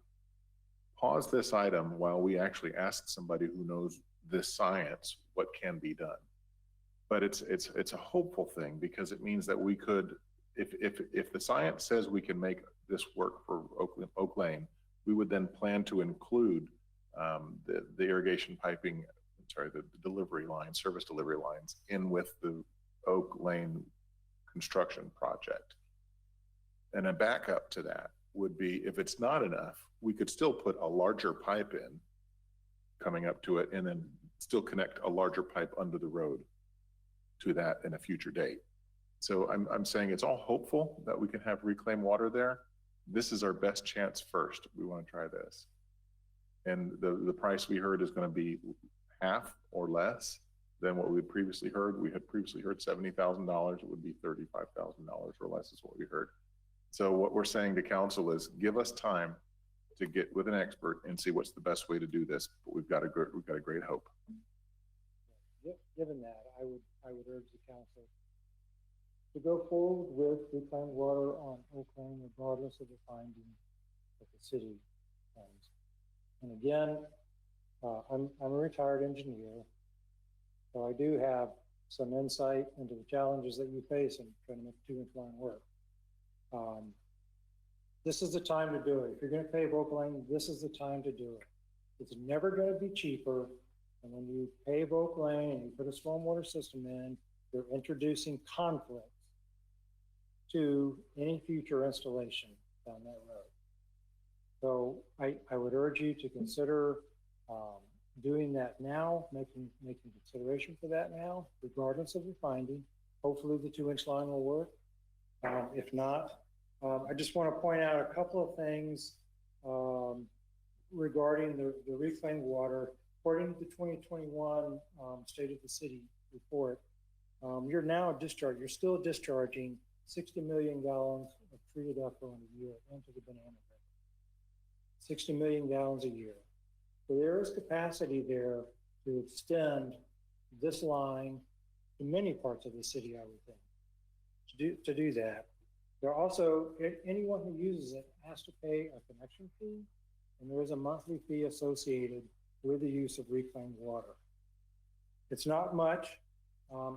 pause this item while we actually ask somebody who knows this science what can be done. But it's a hopeful thing, because it means that we could, if the science says we can make this work for Oak Lane, we would then plan to include the irrigation piping, the delivery lines, service delivery lines in with the Oak Lane construction project. And a backup to that would be, if it's not enough, we could still put a larger pipe in coming up to it, and then still connect a larger pipe under the road to that in a future date. So I'm saying it's all hopeful that we can have reclaimed water there. This is our best chance first. We want to try this. And the price we heard is going to be half or less than what we had previously heard. We had previously heard $70,000. It would be $35,000 or less is what we heard. So what we're saying to council is, give us time to get with an expert and see what's the best way to do this. But we've got a great hope. Given that, I would urge the council to go forward with reclaimed water on Oak Lane, regardless of the finding that the city finds. And again, I'm a retired engineer, so I do have some insight into the challenges that you face in trying to make a 2-inch line work. This is the time to do it. If you're going to pave Oak Lane, this is the time to do it. It's never going to be cheaper. And when you pave Oak Lane and you put a stormwater system in, you're introducing conflict to any future installation down that road. So I would urge you to consider doing that now, making consideration for that now, regardless of the finding. Hopefully the 2-inch line will work. If not, I just want to point out a couple of things regarding the reclaimed water. According to the 2021 State of the City report, you're still discharging 60 million gallons of treated effluent a year into the Banana River. 60 million gallons a year. So there is capacity there to extend this line to many parts of the city, I would think. to do that. There are also, anyone who uses it has to pay a connection fee, and there is a monthly fee associated with the use of reclaimed water. It's not much.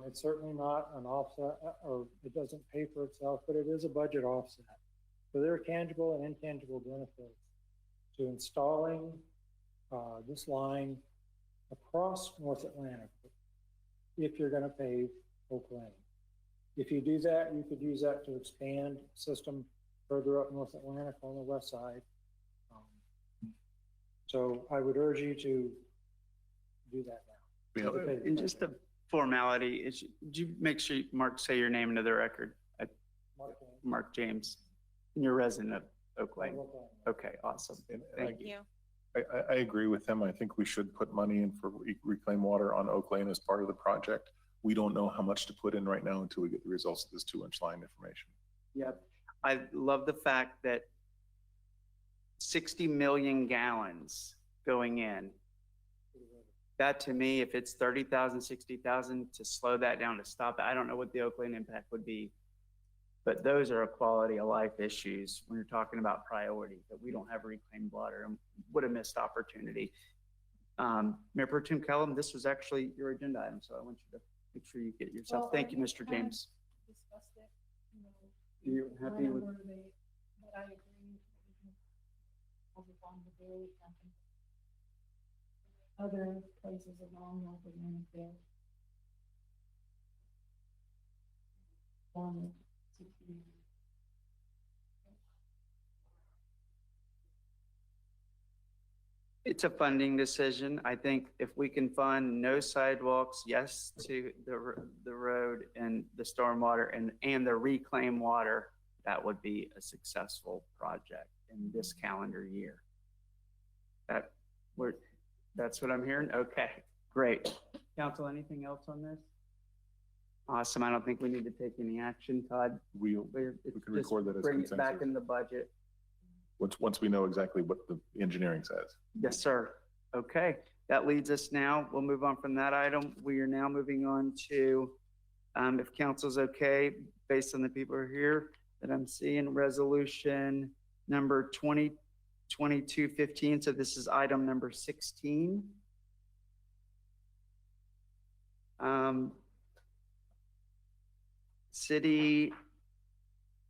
It's certainly not an offset, or it doesn't pay for itself, but it is a budget offset. So there are tangible and intangible benefits to installing this line across North Atlantic if you're going to pave Oak Lane. If you do that, you could use that to expand system further up North Atlantic on the west side. So I would urge you to do that now. And just a formality, would you make sure, Mark, say your name into the record? Mark James, and you're a resident of Oak Lane. Okay, awesome. Thank you. I agree with him. I think we should put money in for reclaim water on Oak Lane as part of the project. We don't know how much to put in right now until we get the results of this 2-inch line information. Yep. I love the fact that 60 million gallons going in. That to me, if it's 30,000, 60,000, to slow that down, to stop it, I don't know what the Oak Lane impact would be. But those are a quality of life issues when you're talking about priority, that we don't have reclaimed water, and what a missed opportunity. Mayor Pro Tem Kellum, this was actually your agenda item, so I want you to make sure you get yourself. Well, Thank you, Mr. James. Discussed it, you know, You happy with? whenever but I agree. Over on the day, other places along North Atlantic there. It's a funding decision. I think if we can fund no sidewalks, yes to the road and the stormwater and the reclaimed water, that would be a successful project in this calendar year. That's what I'm hearing? Okay, great. Council, anything else on this? Awesome. I don't think we need to take any action, Todd. We can record that as bring it back consensus. in the budget. Once we know exactly what the engineering says. Yes, sir. Okay, that leads us now. We'll move on from that item. We are now moving on to, if council's okay, based on the people who are here, that I'm seeing resolution number 2022-15. So this is item number 16. City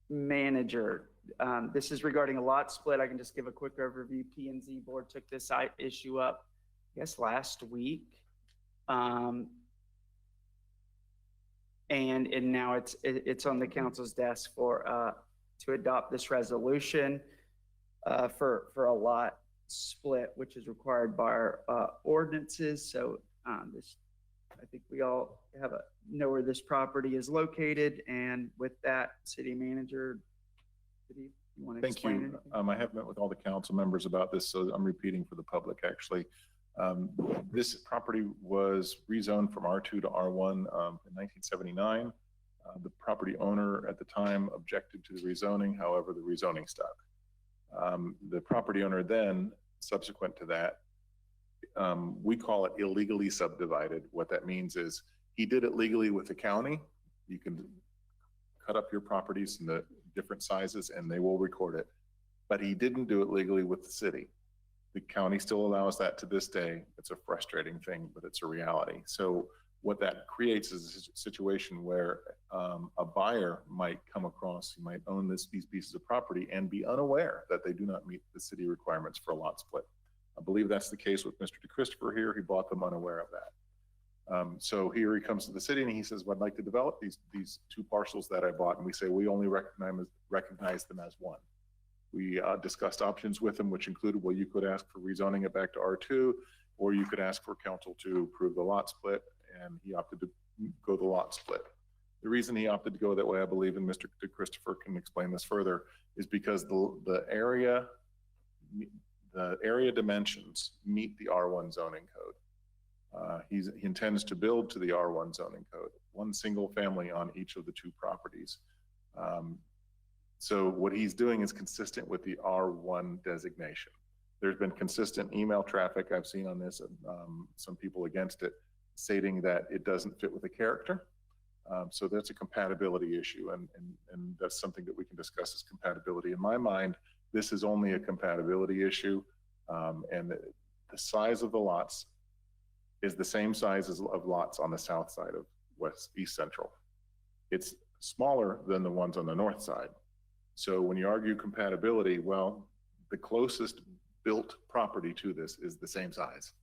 manager. This is regarding a lot split. I can just give a quick overview. P&Z board took this issue up, I guess, last week. And now it's on the council's desk for to adopt this resolution for a lot split, which is required by our ordinances. So this, I think we all know where this property is located. And with that, city manager, you want to Thank explain you. anything? I have met with all the council members about this, so I'm repeating for the public, actually. This property was rezoned from R2 to R1 in 1979. The property owner at the time objected to the rezoning. However, the rezoning stuck. The property owner then, subsequent to that, we call it illegally subdivided. What that means is he did it legally with the county. You can cut up your properties in the different sizes and they will record it. But he didn't do it legally with the city. The county still allows that to this day. It's a frustrating thing, but it's a reality. So what that creates is a situation where a buyer might come across, he might own these pieces of property and be unaware that they do not meet the city requirements for a lot split. I believe that's the case with Mr. DeChristopher here. He bought them unaware of that. So here he comes to the city and he says, well, I'd like to develop these two parcels that I bought. And we say, we only recognize them as one. We discussed options with him, which included, well, you could ask for rezoning it back to R2, or you could ask for council to approve the lot split, and he opted to go the lot split. The reason he opted to go that way, I believe, and Mr. DeChristopher can explain this further, is because the area dimensions meet the R1 zoning code. He intends to build to the R1 zoning code, one single family on each of the two properties. So what he's doing is consistent with the R1 designation. There's been consistent email traffic I've seen on this, some people against it, stating that it doesn't fit with the character. So that's a compatibility issue, and that's something that we can discuss as compatibility. In my mind, this is only a compatibility issue, and the size of the lots is the same size as of lots on the south side of East Central. It's smaller than the ones on the north side. So when you argue compatibility, well, the closest built property to this is the same size.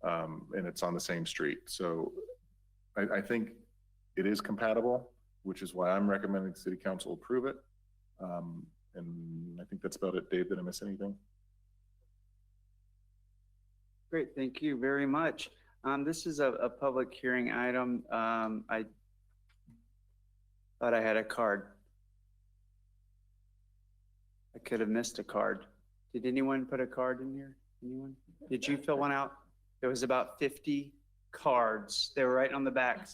And it's on the same street. So I think it is compatible, which is why I'm recommending the city council approve it. And I think that's about it. Dave, did I miss anything? Great, thank you very much. This is a public hearing item. I thought I had a card. I could have missed a card. Did anyone put a card in here? Anyone? Did you fill one out? There was about 50 cards. They were right on the back.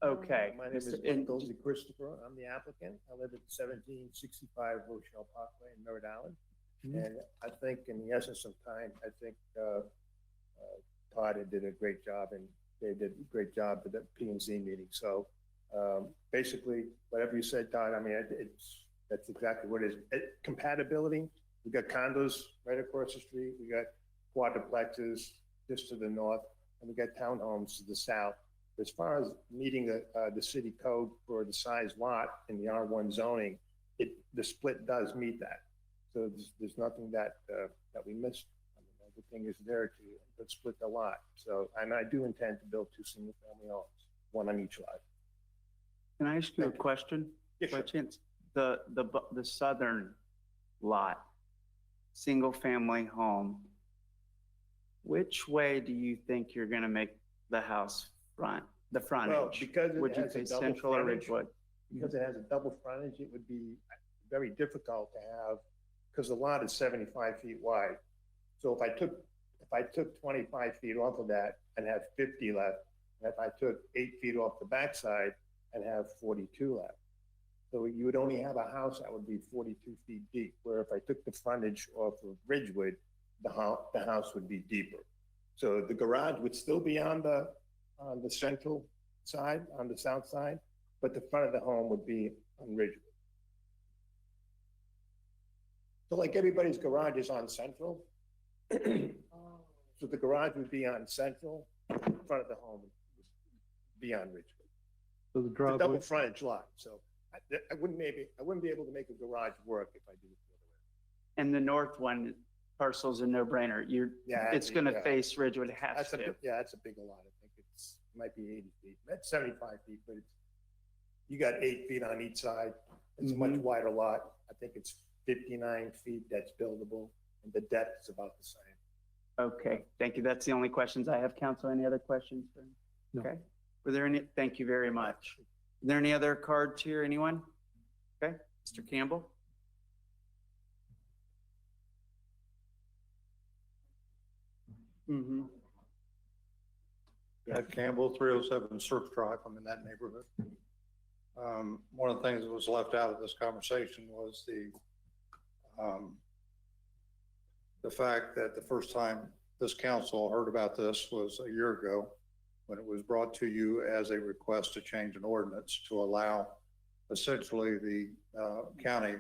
Okay. My name is Michael Christopher. I'm the applicant. I live at 1765 Rochelle Parkway in Merritt Island. And I think in the essence of time, I think Todd did a great job, and they did a great job at the P&Z meeting. So basically, whatever you said, Todd, I mean, that's exactly what it is. Compatibility, we got condos right across the street. We got quadruplexes just to the north, and we got townhomes to the south. As far as meeting the city code for the size lot in the R1 zoning, the split does meet that. So there's nothing that we missed. I mean, everything is there to split the lot. So, and I do intend to build 2 single-family homes, 1 on each lot. Can I ask you a question? Yes, By sure. chance, the southern lot, single-family home, which way do you think you're gonna make the house the frontage? Well, because it Would you has a say double Central or frontage, Ridgewood? because it has a double frontage, it would be very difficult to have, because the lot is 75 feet wide. So if I took 25 feet off of that and have 50 left, and if I took 8 feet off the backside and have 42 left. So you would only have a house that would be 42 feet deep, where if I took the frontage off of Ridgewood, the house would be deeper. So the garage would still be on the central side, on the south side, but the front of the home would be on Ridgewood. So like everybody's garage is on Central. So the garage would be on Central, the front of the home would be on Ridgewood. So the It's a driveway, double frontage lot, so I wouldn't be able to make a garage work if I did it the other way. And the north one, parcel's a no-brainer. It's gonna face Ridgewood, it has to. Yeah, that's a big lot. I think it might be 80 feet. That's 75 feet, but you got 8 feet on each side. It's a much wider lot. I think it's 59 feet that's buildable, and the depth is about the same. Okay, thank you. That's the only questions I have. Council, any other questions? No. Okay. Were there any, thank you very much. Are there any other cards here, anyone? Okay, Mr. Campbell? Ed Campbell, 307 Surf Drive. I'm in that neighborhood. One of the things that was left out of this conversation was the fact that the first time this council heard about this was a year ago, when it was brought to you as a request to change an ordinance to allow essentially the county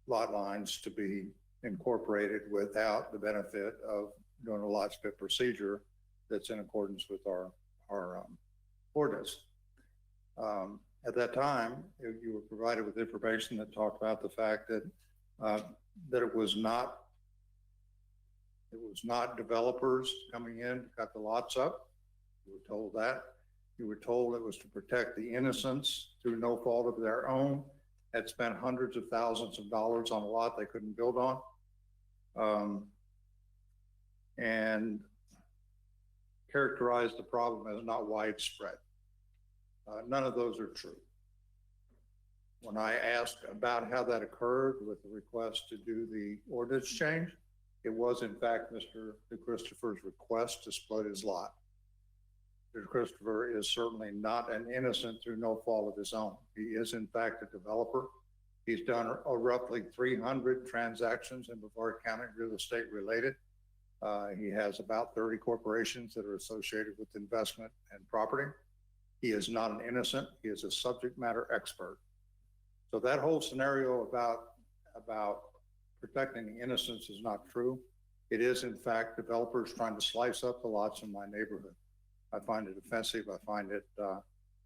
lot lines to be incorporated without the benefit of doing a lot split procedure that's in accordance with our ordinance. At that time, you were provided with information that talked about the fact that it was not developers coming in to cut the lots up. You were told that. You were told it was to protect the innocents through no fault of their own, had spent hundreds of thousands of dollars on a lot they couldn't build on. And characterized the problem as not widespread. None of those are true. When I asked about how that occurred with the request to do the ordinance change, it was in fact Mr. Christopher's request to split his lot. Mr. Christopher is certainly not an innocent through no fault of his own. He is in fact a developer. He's done roughly 300 transactions in Brevard County real estate related. He has about 30 corporations that are associated with investment and property. He is not an innocent. He is a subject matter expert. So that whole scenario about protecting the innocents is not true. It is in fact developers trying to slice up the lots in my neighborhood. I find it offensive. I find it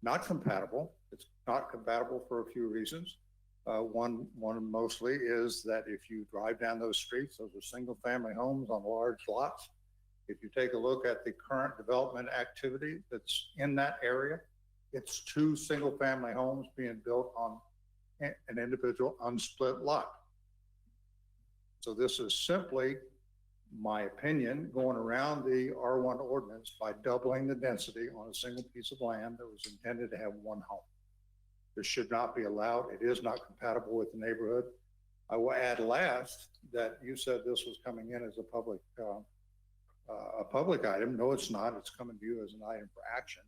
not compatible. It's not compatible for a few reasons. One mostly is that if you drive down those streets, those are single family homes on large lots. If you take a look at the current development activity that's in that area, it's 2 single family homes being built on an individual unsplit lot. So this is simply, my opinion, going around the R1 ordinance by doubling the density on a single piece of land that was intended to have 1 home. This should not be allowed. It is not compatible with the neighborhood. I will add last that you said this was coming in as a public item. No, it's not. It's coming to you as an item for action.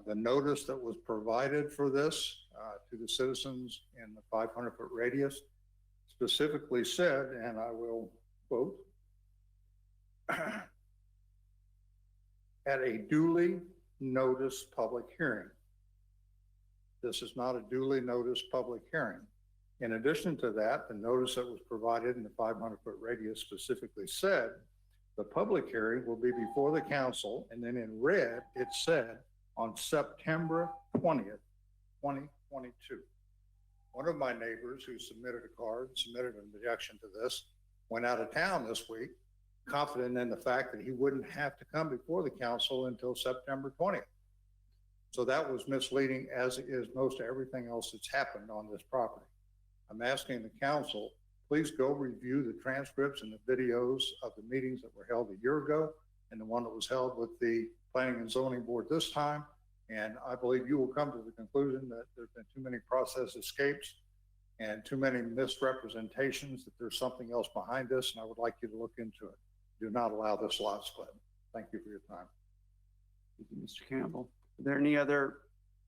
The notice that was provided for this to the citizens in the 500-foot radius specifically said, and I will quote, at a duly noticed public hearing. This is not a duly noticed public hearing. In addition to that, the notice that was provided in the 500-foot radius specifically said, the public hearing will be before the council, and then in red, it said on September 20th, 2022. One of my neighbors who submitted a card, submitted an objection to this, went out of town this week, confident in the fact that he wouldn't have to come before the council until September 20th. So that was misleading, as is most everything else that's happened on this property. I'm asking the council, please go review the transcripts and the videos of the meetings that were held a year ago and the one that was held with the Planning and Zoning Board this time. And I believe you will come to the conclusion that there's been too many process escapes and too many misrepresentations, that there's something else behind this, and I would like you to look into it. Do not allow this lot split. Thank you for your time. Thank you, Mr. Campbell. Are there any other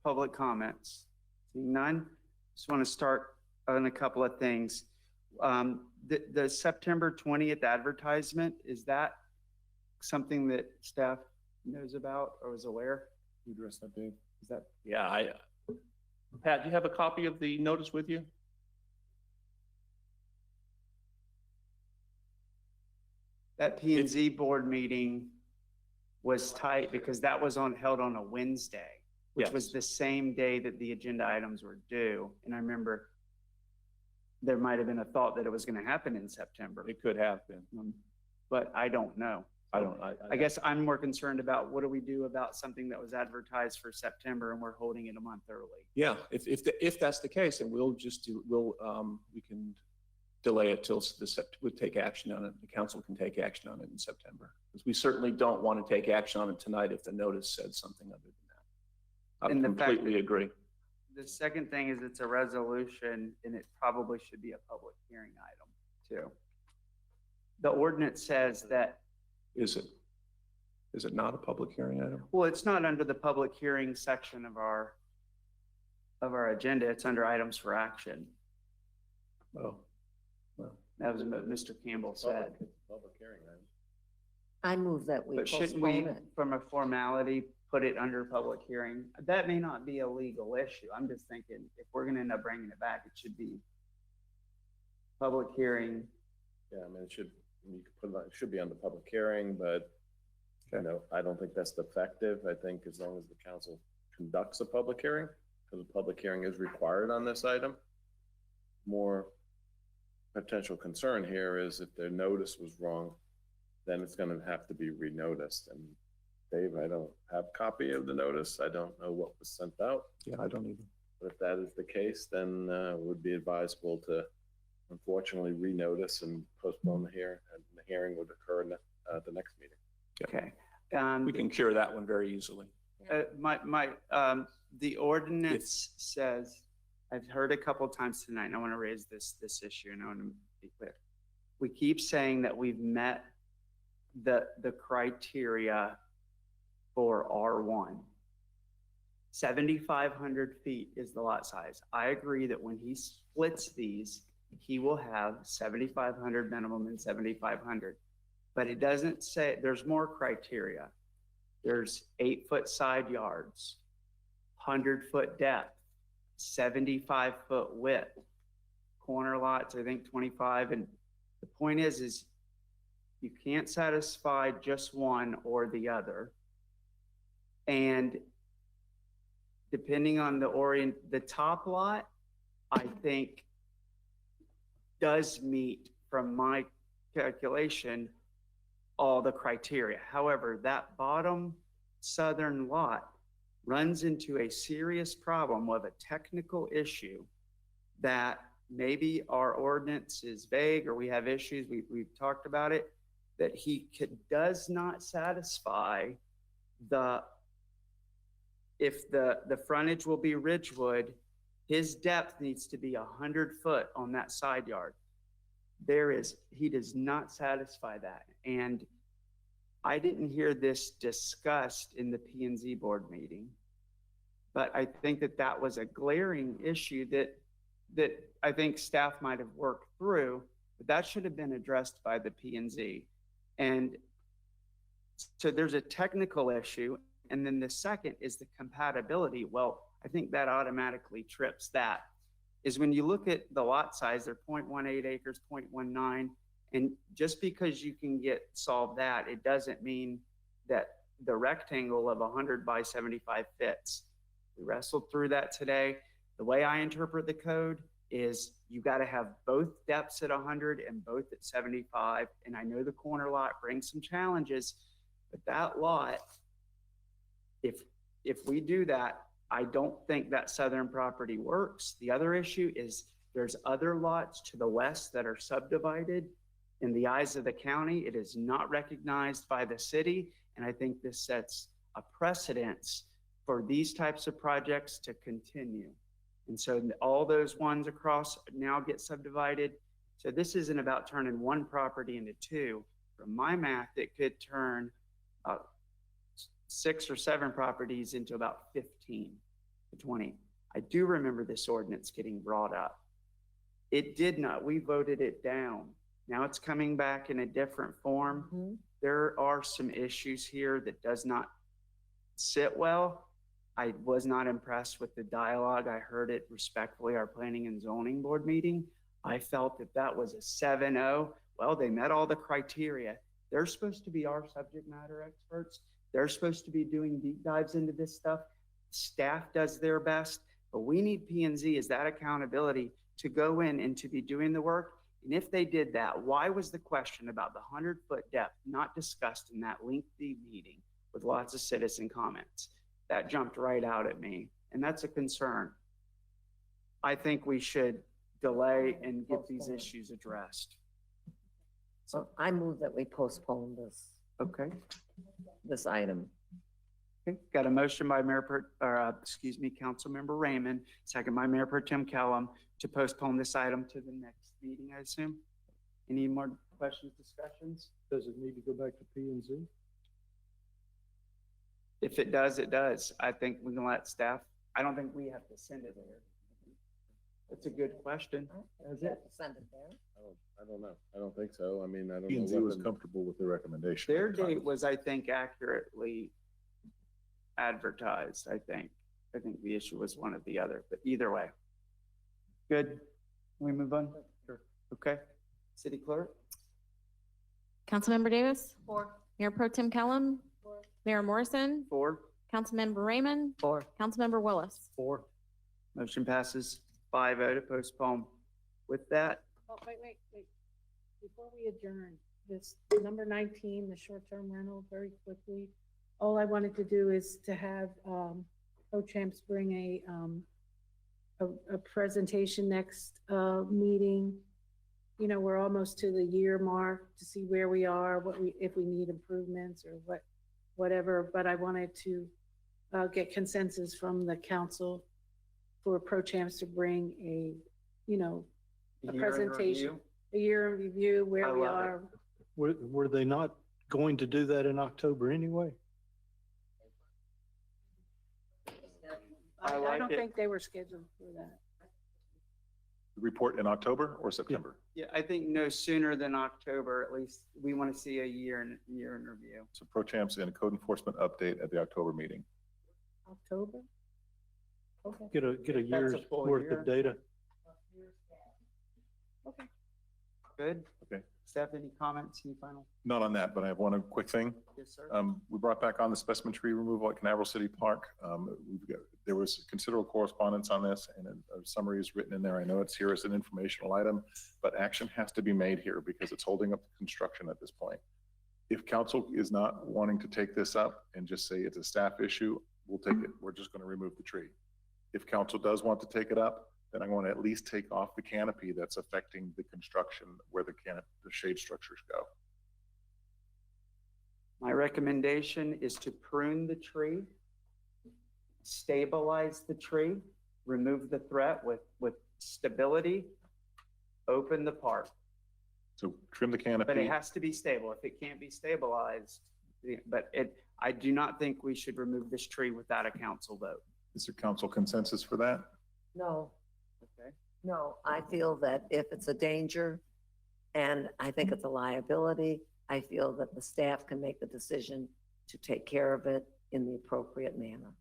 public comments? Seeing none, just want to start on a couple of things. The September 20th advertisement, is that something that staff knows about or was aware? You address that, Dave? Is that? Yeah, Pat, do you have a copy of the notice with you? That P&Z board meeting was tight because that was held on a Wednesday, which was the same day that the agenda items were due. And I remember there might have been a thought that it was going to happen in September. It could have been. But I don't know. I guess I'm more concerned about what do we do about something that was advertised for September and we're holding it a month early. Yeah, if that's the case, then we can delay it till we'll take action on it. The council can take action on it in September. Because we certainly don't want to take action on it tonight if the notice said something other than that. I completely agree. The second thing is it's a resolution and it probably should be a public hearing item too. The ordinance says that. Is it not a public hearing item? Well, it's not under the public hearing section of our agenda. It's under items for action. Oh, well. That was what Mr. Campbell said. Public hearing item. I move that we But shouldn't we, postpone it. from a formality, put it under public hearing? That may not be a legal issue. I'm just thinking if we're going to end up bringing it back, it should be public hearing. Yeah, I mean, you could put it should be on the public hearing, but you know, I don't think that's effective. I think as long as the council conducts a public hearing, because a public hearing is required on this item, more potential concern here is if their notice was wrong, then it's going to have to be renoticed. And Dave, I don't have a copy of the notice. I don't know what was sent out. Yeah, I don't either. But if that is the case, then it would be advisable to unfortunately renotice and postpone the hearing, and the hearing would occur in the next meeting. Okay. We can cure that one very easily. The ordinance says, I've heard a couple of times tonight, and I want to raise this issue, and I want to be clear. We keep saying that we've met the criteria for R1. 7,500 feet is the lot size. I agree that when he splits these, he will have 7,500 minimum and 7,500. But it doesn't say, there's more criteria. There's 8-foot side yards, 100-foot depth, 75-foot width, corner lots, I think 25. And the point is you can't satisfy just one or the other. And depending on the top lot, I think does meet, from my calculation, all the criteria. However, that bottom southern lot runs into a serious problem of a technical issue that maybe our ordinance is vague or we have issues, we've talked about it, that does not satisfy if the frontage will be Ridgewood, his depth needs to be 100 foot on that side yard. He does not satisfy that. And I didn't hear this discussed in the P&Z board meeting, but I think that was a glaring issue that I think staff might have worked through, but that should have been addressed by the P&Z. And so there's a technical issue. And then the second is the compatibility. Well, I think that automatically trips that. Is when you look at the lot size, they're 0.18 acres, 0.19. And just because you can solve that, it doesn't mean that the rectangle of 100 by 75 fits. We wrestled through that today. The way I interpret the code is you got to have both depths at 100 and both at 75. And I know the corner lot brings some challenges, but that lot, if we do that, I don't think that southern property works. The other issue is there's other lots to the west that are subdivided. In the eyes of the county, it is not recognized by the city. And I think this sets a precedence for these types of projects to continue. And so all those ones across now get subdivided. So this isn't about turning one property into two. From my math, it could turn 6 or 7 properties into about 15 to 20. I do remember this ordinance getting brought up. It did not. We voted it down. Now it's coming back in a different form. Mm-hmm. There are some issues here that does not sit well. I was not impressed with the dialogue. I heard it respectfully, our planning and zoning board meeting. I felt that was a 7-0. Well, they met all the criteria. They're supposed to be our subject matter experts. They're supposed to be doing deep dives into this stuff. Staff does their best, but we need P&Z as that accountability to go in and to be doing the work. And if they did that, why was the question about the 100-foot depth not discussed in that lengthy meeting with lots of citizen comments? That jumped right out at me, and that's a concern. I think we should delay and get these issues addressed. So I move that we postpone Okay. this item. Okay. Got a motion by Councilmember Raymond, second by Mayor Pro Tem Kellum, to postpone this item to the next meeting, I assume. Any more questions, discussions? Does it need to go back to P&Z? If it does, it does. I think we can let staff, I don't think we have to send it there. That's a good question. Is it? Send it there. I don't know. I don't think so. I mean, I don't P&Z know. was comfortable with the recommendation. Their date was, I think, accurately advertised, I think. I think the issue was one or the other, but either way. Good. Can we move on? Sure. Okay. City Clerk? Councilmember Davis? 4. Mayor Pro Tem Kellum? 4. Mayor Morrison? 4. Councilmember Raymond? 4. Councilmember Willis? 4. Motion passes 5-0 to postpone. With that, Oh, wait. Before we adjourn, this number 19, the short-term rental, very quickly. All I wanted to do is to have Pro-Champs bring a presentation next meeting. You know, we're almost to the year mark to see where we are, if we need improvements or whatever. But I wanted to get consensus from the council for Pro-Champs to bring a presentation, a year in review, where we are. Were they not going to do that in October anyway? I don't think they were scheduled for that. The report in October or September? Yeah, I think no sooner than October, at least. We want to see a year in review. So pro temp's in a code enforcement update at the October meeting. October? Okay. Get a That's a year's full worth year. of data. Okay. Good. Okay. Steph, any comments, any final? Not on that, but I have one quick thing. Yes, sir. We brought back on the specimen tree removal at Canaveral City Park. There was considerable correspondence on this, and a summary is written in there. I know it's here as an informational item, but action has to be made here because it's holding up the construction at this point. If council is not wanting to take this up and just say it's a staff issue, we'll take it. We're just going to remove the tree. If council does want to take it up, then I want to at least take off the canopy that's affecting the construction where the shade structures go. My recommendation is to prune the tree, stabilize the tree, remove the threat with stability, open the park. So trim the canopy. But it has to be stable. If it can't be stabilized, I do not think we should remove this tree without a council vote. Is there council consensus for that? No, Okay. no, I feel that if it's a danger and I think it's a liability, I feel that the staff can make the decision to take care of it in the appropriate manner.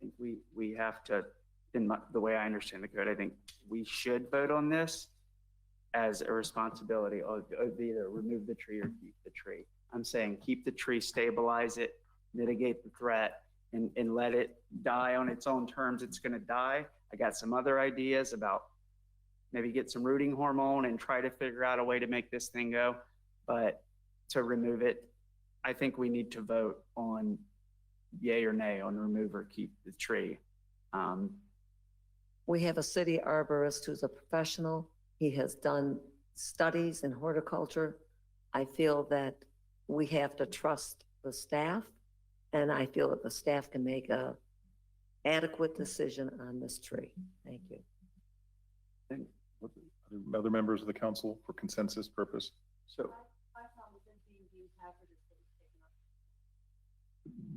I think we have to, the way I understand the code, I think we should vote on this as a responsibility of either remove the tree or keep the tree. I'm saying keep the tree, stabilize it, mitigate the threat, and let it die on its own terms. It's going to die. I got some other ideas about maybe get some rooting hormone and try to figure out a way to make this thing go. But to remove it, I think we need to vote on yay or nay on remove or keep the tree. We have a city arborist who's a professional. He has done studies in horticulture. I feel that we have to trust the staff, and I feel that the staff can make a adequate decision on this tree. Thank you. And other members of the council for consensus purpose? So,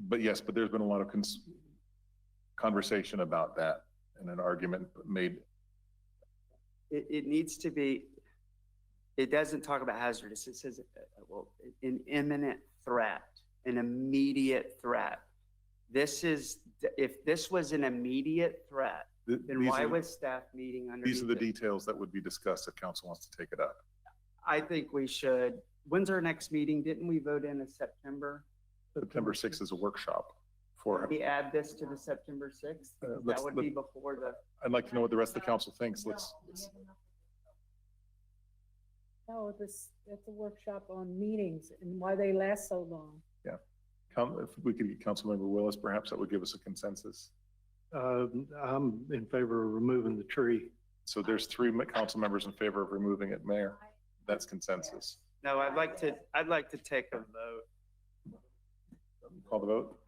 but yes, but there's been a lot of conversation about that and an argument made. it needs to be, it doesn't talk about hazardous. It says, well, an imminent threat, an immediate threat. This is, if this was an immediate threat, then why was staff meeting underneath These are the it? details that would be discussed if council wants to take it up. I think we should. When's our next meeting? Didn't we vote in a September? September 6th is a workshop for. We add this to the September 6th? That would be before the. I'd like to know what the rest of the council thinks. No, that's a workshop on meetings and why they last so long. Yeah. If we could get Councilmember Willis, perhaps that would give us a consensus. I'm in favor of removing the tree. So there's 3 council members in favor of removing it, Mayor. That's consensus. No, I'd like to take a vote. Call the vote.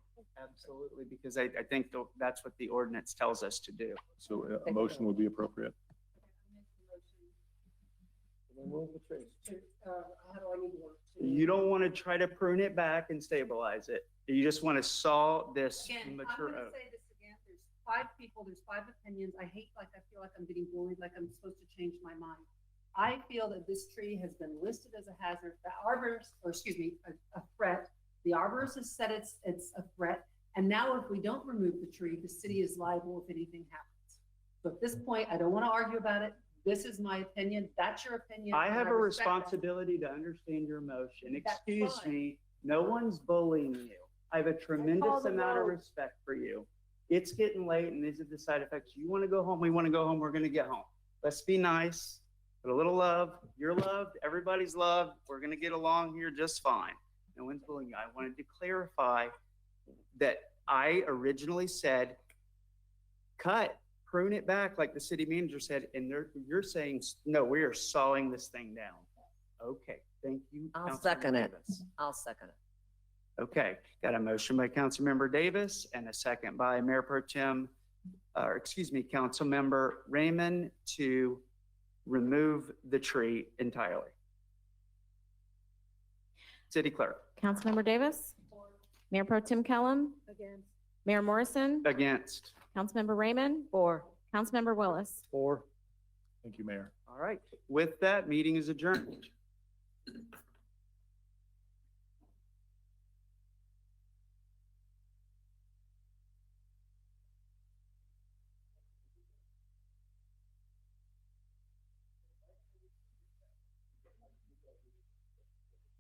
Absolutely, because I think that's what the ordinance tells us to do. So a motion would be appropriate. Remove the tree. How do I need to work? You don't want to try to prune it back and stabilize it. You just want to saw this Again, I'm mature gonna oak. say this again, there's 5 people, there's 5 opinions. I feel like I'm getting bullied, like I'm supposed to change my mind. I feel that this tree has been listed as a hazard, the arborist, or excuse me, a threat. The arborist has said it's a threat. And now if we don't remove the tree, the city is liable if anything happens. So at this point, I don't want to argue about it. This is my opinion. That's your opinion. I and have a respect that. responsibility to understand your emotion. That's Excuse fine. me, no one's bullying you. I have a tremendous the amount of vote. respect for you. It's getting late and these are the side effects. You want to go home, we want to go home, we're going to get home. Let's be nice, put a little love. You're loved, everybody's loved. We're going to get along here just fine. No one's bullying you. I wanted to clarify that I originally said, prune it back like the city manager said, and you're saying, no, we are sawing this thing down. Okay, thank you. I'll Councilmember second it. Davis. I'll second it. Okay, got a motion by Councilmember Davis and a second by Mayor Pro Tem, Councilmember Raymond to remove the tree entirely. City Clerk. Councilmember Davis? Mayor Pro Tem Kellum? Against. Mayor Morrison? Against. Councilmember Raymond? For. Councilmember Willis? Or Thank you, Mayor. All right. With that, meeting is adjourned.